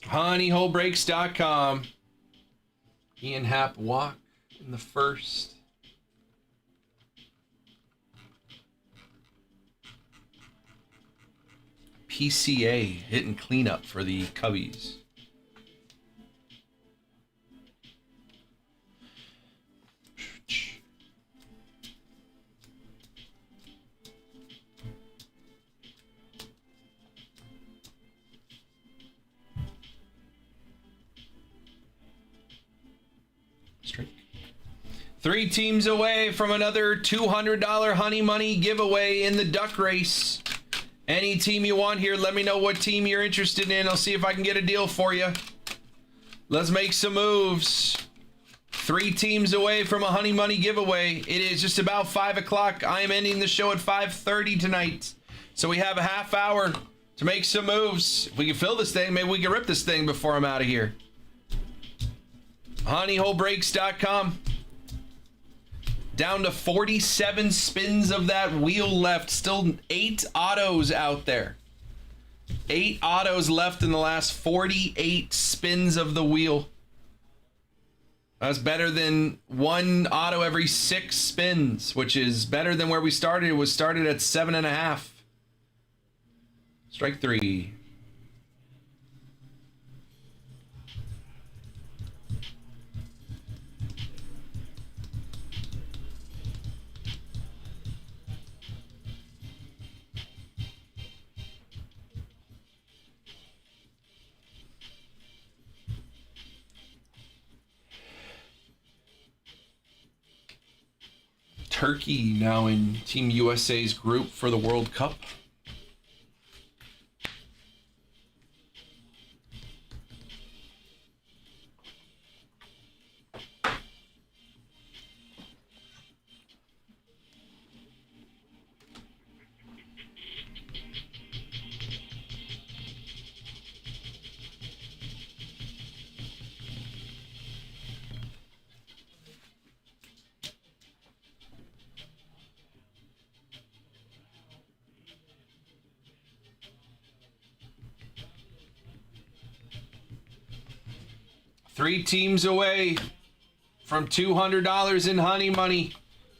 honeyholebreaks.com. Ian Happ walk in the first. PCA hitting cleanup for the Cubbies. Straight. 3 teams away from another $200 honey money giveaway in the duck race. Any team you want here, let me know what team you're interested in. I'll see if I can get a deal for you. Let's make some moves. 3 teams away from a honey money giveaway. It is just about 5 o'clock. I am ending the show at 5:30 tonight. So we have a half hour to make some moves. If we can fill this thing, maybe we can rip this thing before I'm out of here. honeyholebreaks.com. Down to 47 spins of that wheel left. Still 8 autos out there. 8 autos left in the last 48 spins of the wheel. That's better than 1 auto every 6 spins, which is better than where we started. It was started at 7.5. Strike 3. Turkey now in Team USA's group for the World Cup. 3 teams away from $200 in honey money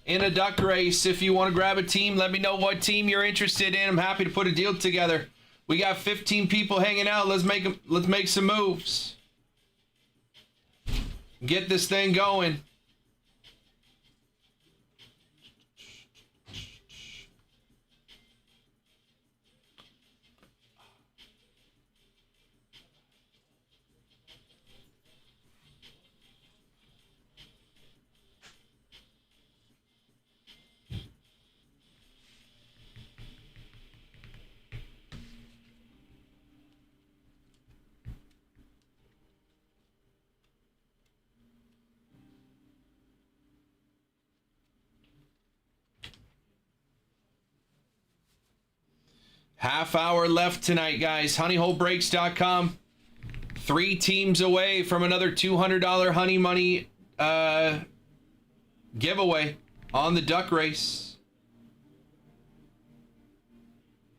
in a duck race. If you want to grab a team, let me know what team you're interested in. I'm happy to put a deal together. We got 15 people hanging out. Let's make some moves. Get this thing going. Half hour left tonight, guys. HoneyHoleBreaks.com. 3 teams away from another $200 honey money giveaway on the duck race.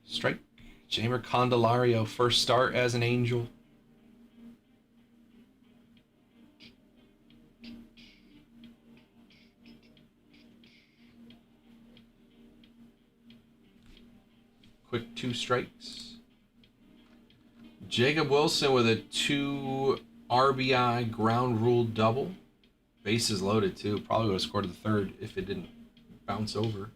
Strike. Jamer Candelario, first start as an Angel. Quick 2 strikes. Jacob Wilson with a 2 RBI ground rule double. Bases loaded too. Probably would have scored the 3rd if it didn't bounce over.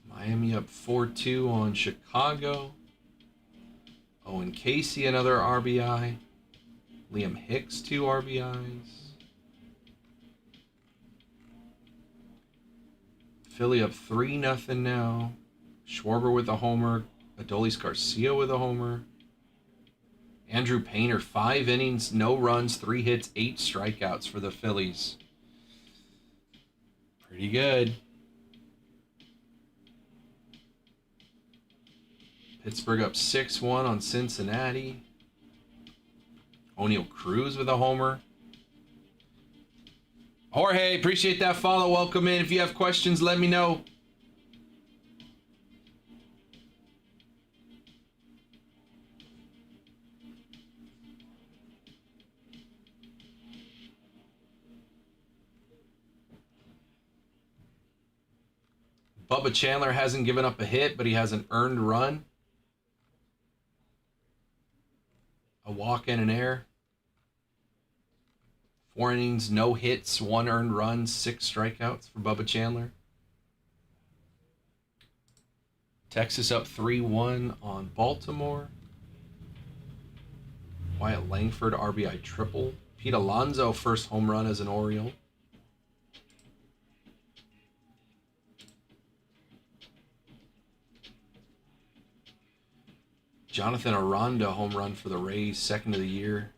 Miami up 4-2 on Chicago. Owen Casey, another RBI. Liam Hicks, 2 RBIs. Philly up 3-0 now. Schwarber with a homer. Adolis Garcia with a homer. Andrew Painter, 5 innings, no runs, 3 hits, 8 strikeouts for the Phillies. Pretty good. Pittsburgh up 6-1 on Cincinnati. O'Neal Cruz with a homer. Jorge, appreciate that follow. Welcome in. If you have questions, let me know. Bubba Chandler hasn't given up a hit, but he has an earned run. A walk and an error. 4 innings, no hits, 1 earned run, 6 strikeouts for Bubba Chandler. Texas up 3-1 on Baltimore. Wyatt Langford, RBI triple. Pete Alonso, first home run as an Oriole. Jonathan Aranda, home run for the Rays, 2nd of the year.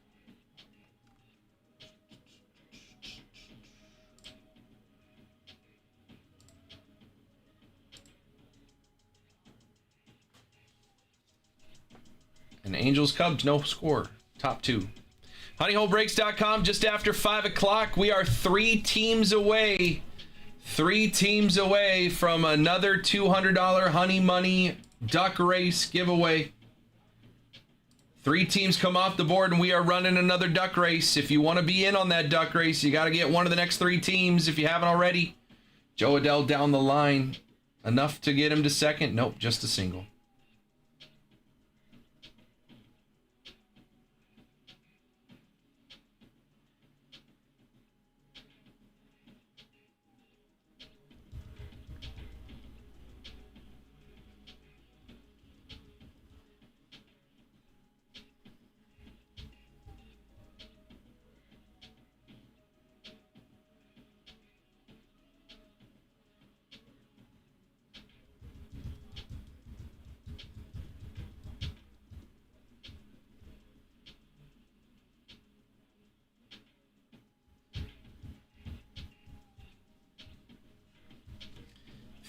And Angels Cubs, no score. Top 2. HoneyHoleBreaks.com, just after 5 o'clock. We are 3 teams away. 3 teams away from another $200 Honey Money Duck Race giveaway. 3 teams come off the board, and we are running another duck race. If you want to be in on that duck race, you got to get one of the next 3 teams if you haven't already. Joe Adell down the line. Enough to get him to second? Nope, just a single.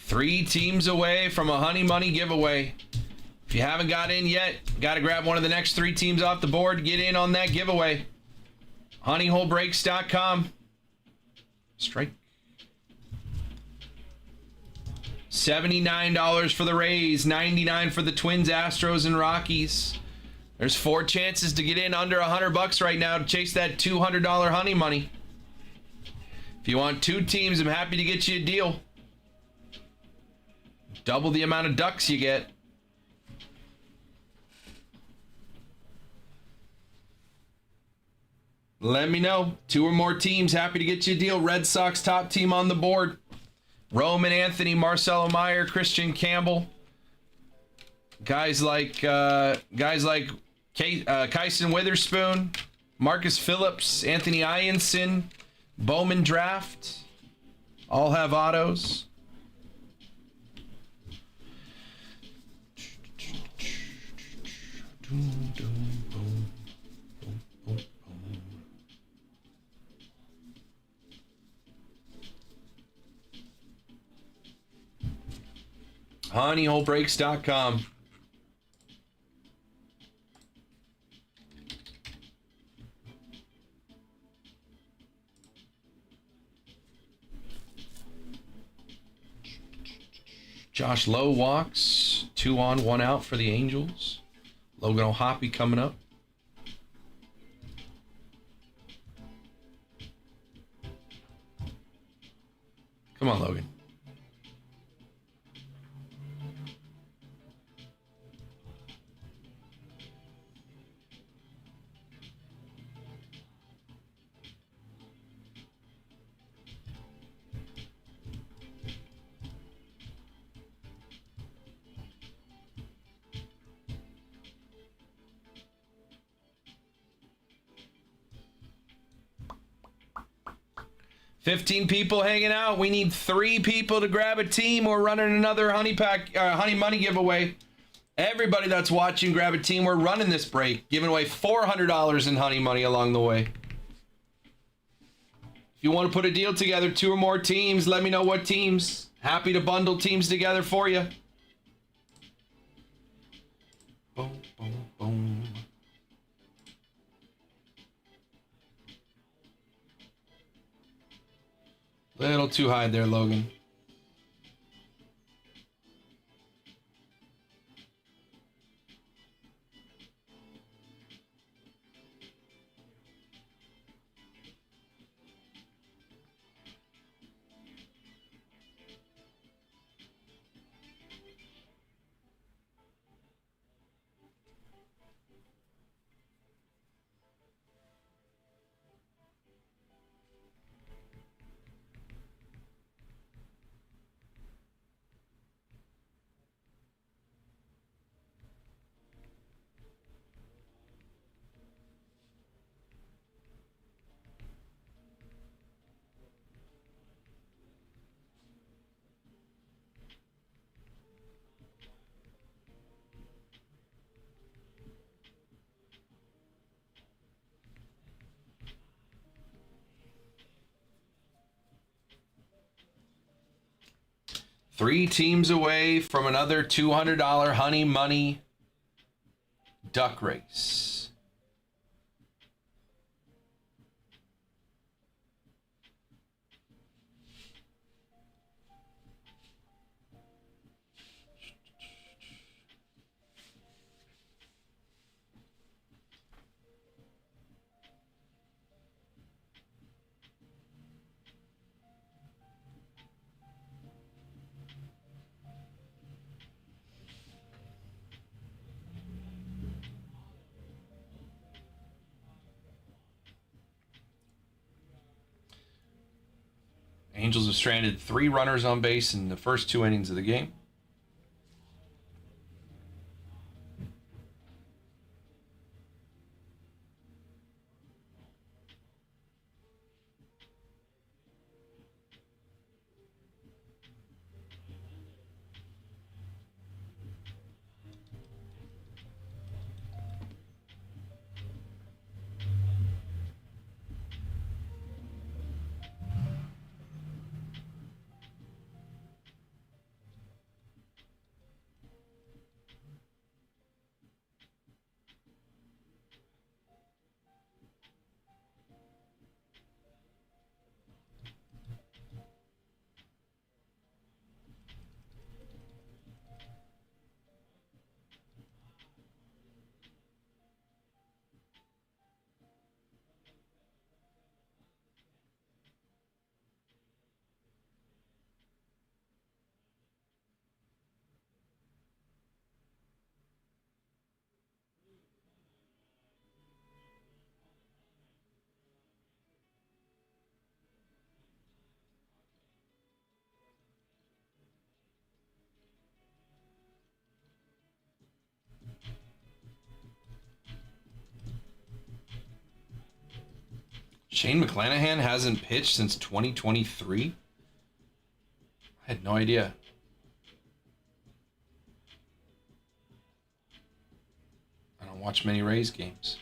Three teams away from a Honey Money giveaway. If you haven't got in yet, got to grab one of the next 3 teams off the board to get in on that giveaway. HoneyHoleBreaks.com. Strike. $79 for the Rays, $99 for the Twins, Astros, and Rockies. There's 4 chances to get in under $100 right now to chase that $200 honey money. If you want 2 teams, I'm happy to get you a deal. Double the amount of ducks you get. Let me know. 2 or more teams, happy to get you a deal. Red Sox top team on the board. Roman Anthony, Marcelo Meyer, Christian Campbell. Guys like Kyson Witherspoon, Marcus Phillips, Anthony Ianson, Bowman Draft. All have autos. honeyholebreaks.com. Josh Lowe walks. 2 on, 1 out for the Angels. Logan O'Hoppe coming up. Come on, Logan. $15 people hanging out. We need 3 people to grab a team. We're running another honey money giveaway. Everybody that's watching, grab a team. We're running this break, giving away $400 in honey money along the way. If you want to put a deal together, 2 or more teams, let me know what teams. Happy to bundle teams together for you. Boom, boom, boom. Little too high there, Logan. Three teams away from another $200 honey money duck race. Angels have stranded 3 runners on base in the first 2 innings of the game. Shane McClanahan hasn't pitched since 2023? I had no idea. I don't watch many Rays games.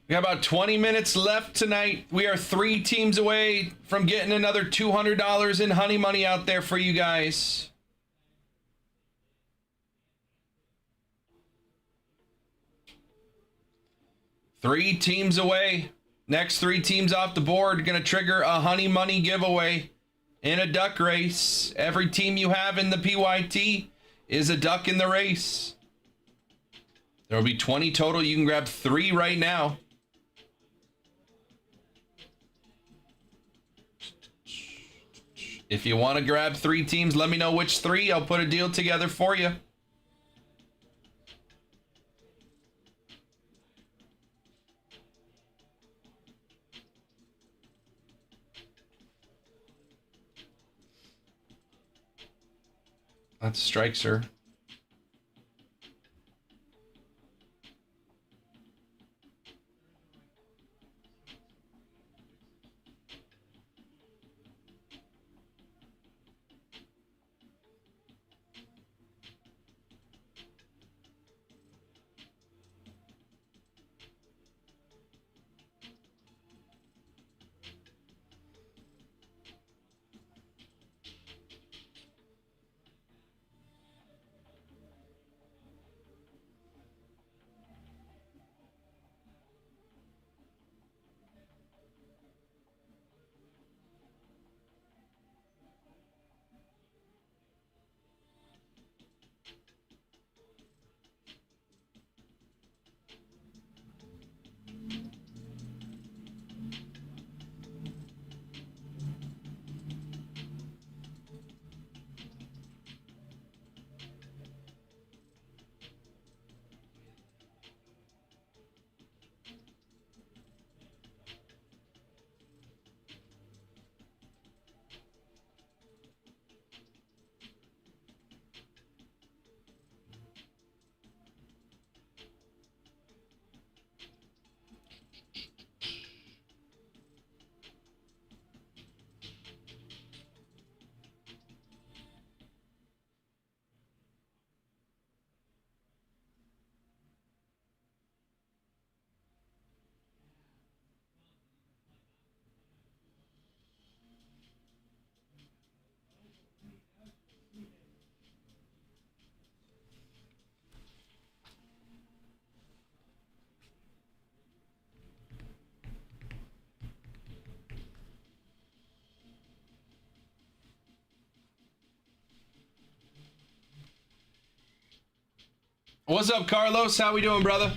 We got about 20 minutes left tonight. We are 3 teams away from getting another $200 in honey money out there for you guys. Three teams away. Next 3 teams off the board going to trigger a honey money giveaway in a duck race. Every team you have in the PYT is a duck in the race. There will be 20 total. You can grab 3 right now. If you want to grab 3 teams, let me know which 3. I'll put a deal together for you. That's a strike, sir. What's up, Carlos? How we doing, brother?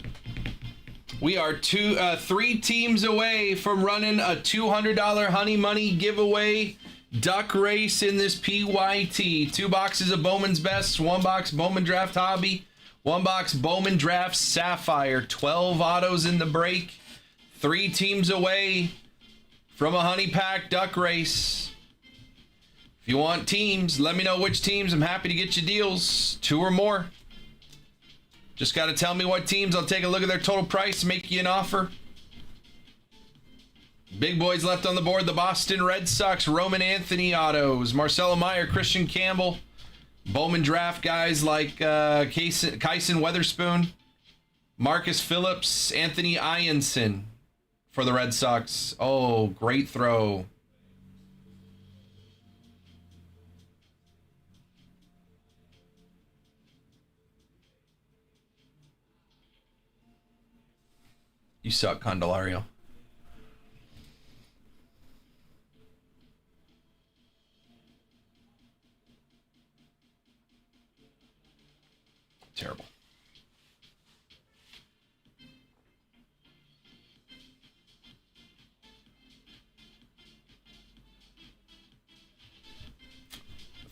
We are 3 teams away from running a $200 honey money giveaway duck race in this PYT. 2 boxes of Bowman's Best, 1 box Bowman Draft Hobby, 1 box Bowman Draft Sapphire. 12 autos in the break. 3 teams away from a honey pack duck race. If you want teams, let me know which teams. I'm happy to get you deals. 2 or more. Just got to tell me what teams. I'll take a look at their total price, make you an offer. Big boys left on the board. The Boston Red Sox, Roman Anthony autos, Marcelo Meyer, Christian Campbell, Bowman draft guys like Kyson Weatherspoon, Marcus Phillips, Anthony Ianson for the Red Sox. Oh, great throw. You suck, Candelario. Terrible.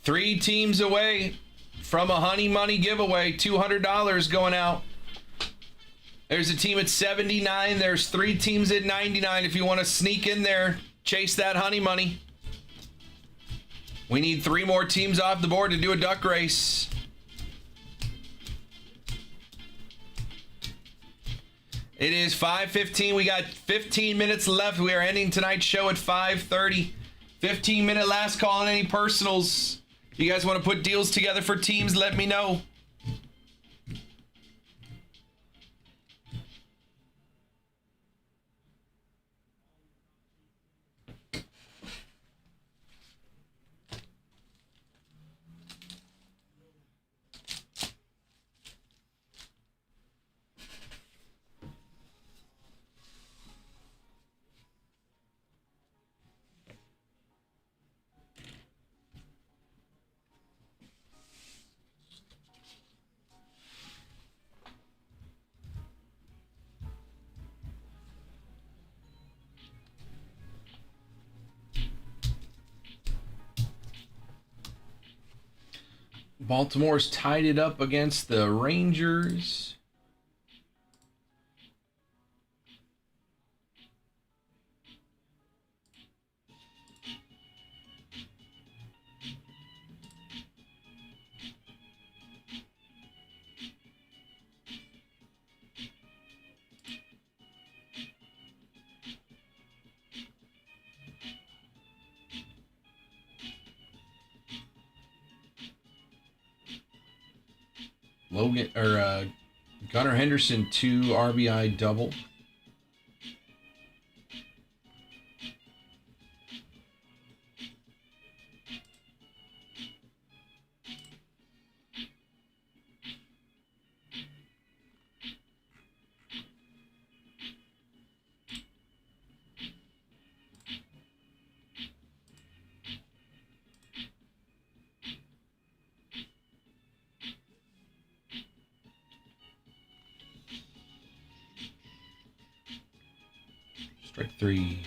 Three teams away from a Honey Money giveaway. $200 going out. There's a team at 79. There's 3 teams at 99. If you want to sneak in there, chase that Honey Money. We need 3 more teams off the board to do a duck race. It is 5:15. We got 15 minutes left. We are ending tonight's show at 5:30. 15-minute last call on any personals. If you guys want to put deals together for teams, let me know. Baltimore's tied it up against the Rangers. Gunnar Henderson 2 RBI double. Strike 3.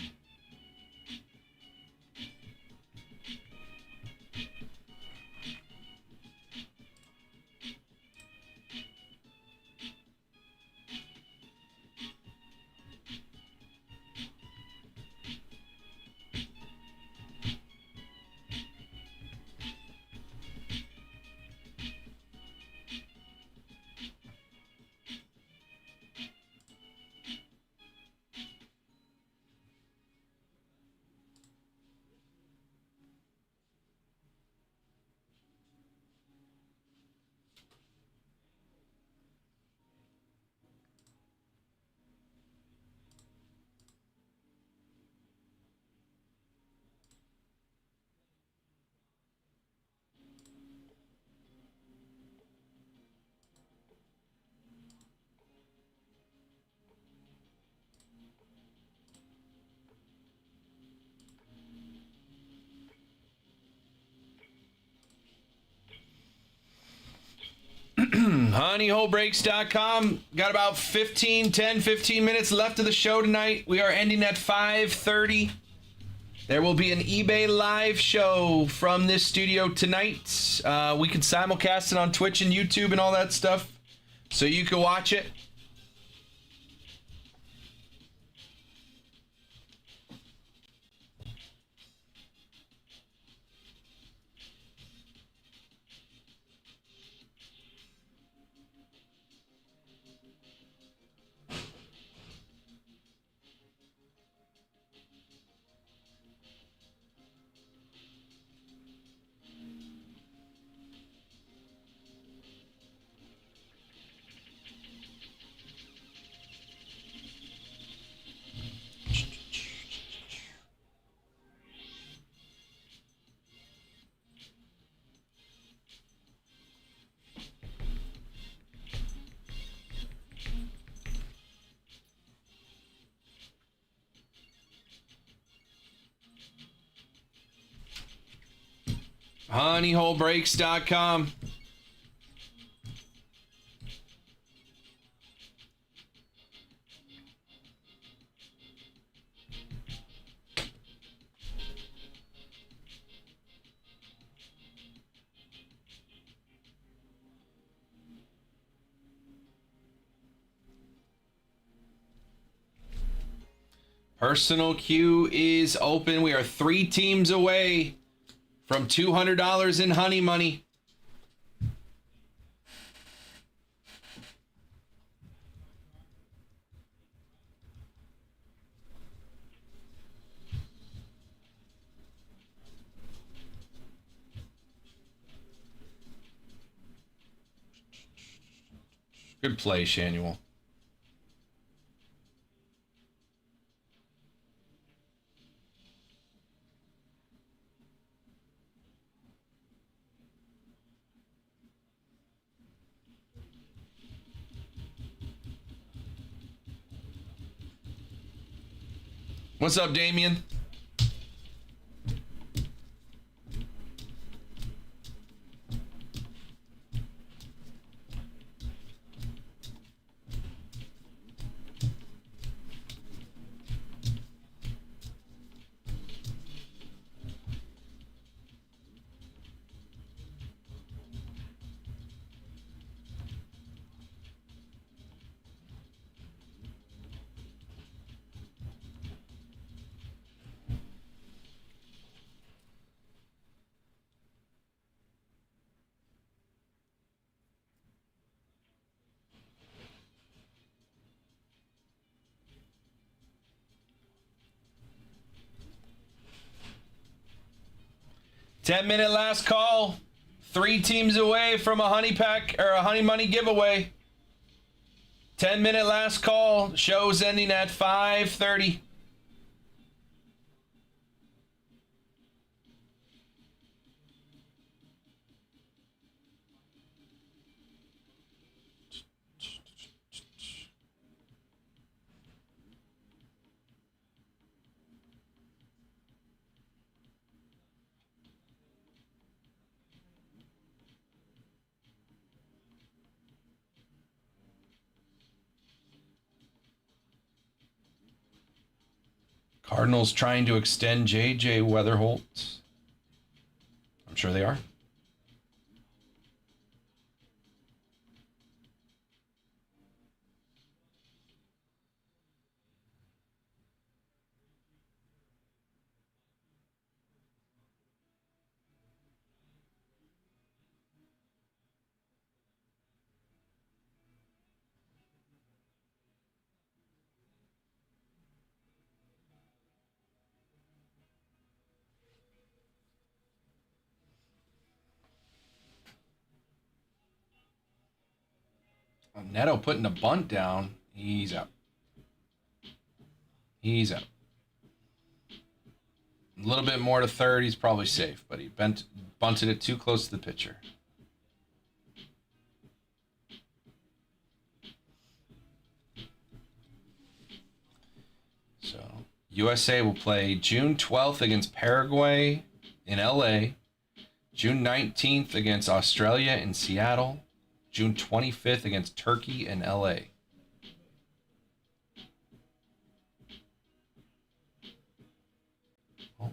HoneyHoleBreaks.com. Got about 15 minutes left of the show tonight. We are ending at 5:30. There will be an eBay live show from this studio tonight. We can simulcast it on Twitch and YouTube and all that stuff, so you can watch it. Honeyholebreaks.com. Personal queue is open. We are 3 teams away from $200 in honey money. Good play, Shanuel. What's up, Damien? Ten-minute last call. 3 teams away from a honey pack or a honey money giveaway. 10-minute last call. Show's ending at 5:30. Cardinals trying to extend J.J. Weatherholt. I'm sure they are. Neto putting a bunt down. He's out. He's out. A little bit more to third. He's probably safe, but he bunted it too close to the pitcher. So USA will play June 12th against Paraguay in LA. June 19th against Australia in Seattle. June 25th against Turkey in LA. Oh.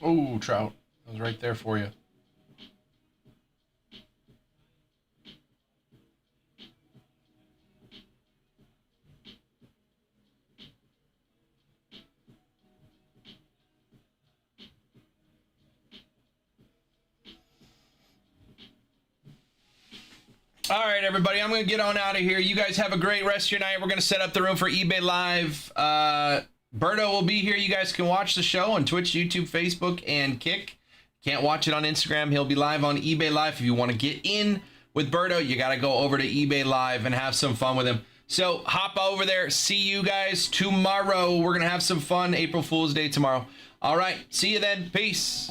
Oh, Trout. I was right there for you. All right, everybody, I'm going to get on out of here. You guys have a great rest of your night. We're going to set up the room for eBay Live. Berto will be here. You guys can watch the show on Twitch, YouTube, Facebook, and Kick. Can't watch it on Instagram. He'll be live on eBay Live. If you want to get in with Berto, you got to go over to eBay Live and have some fun with him. So hop over there. See you guys tomorrow. We're going to have some fun. April Fool's Day tomorrow. All right. See you then. Peace.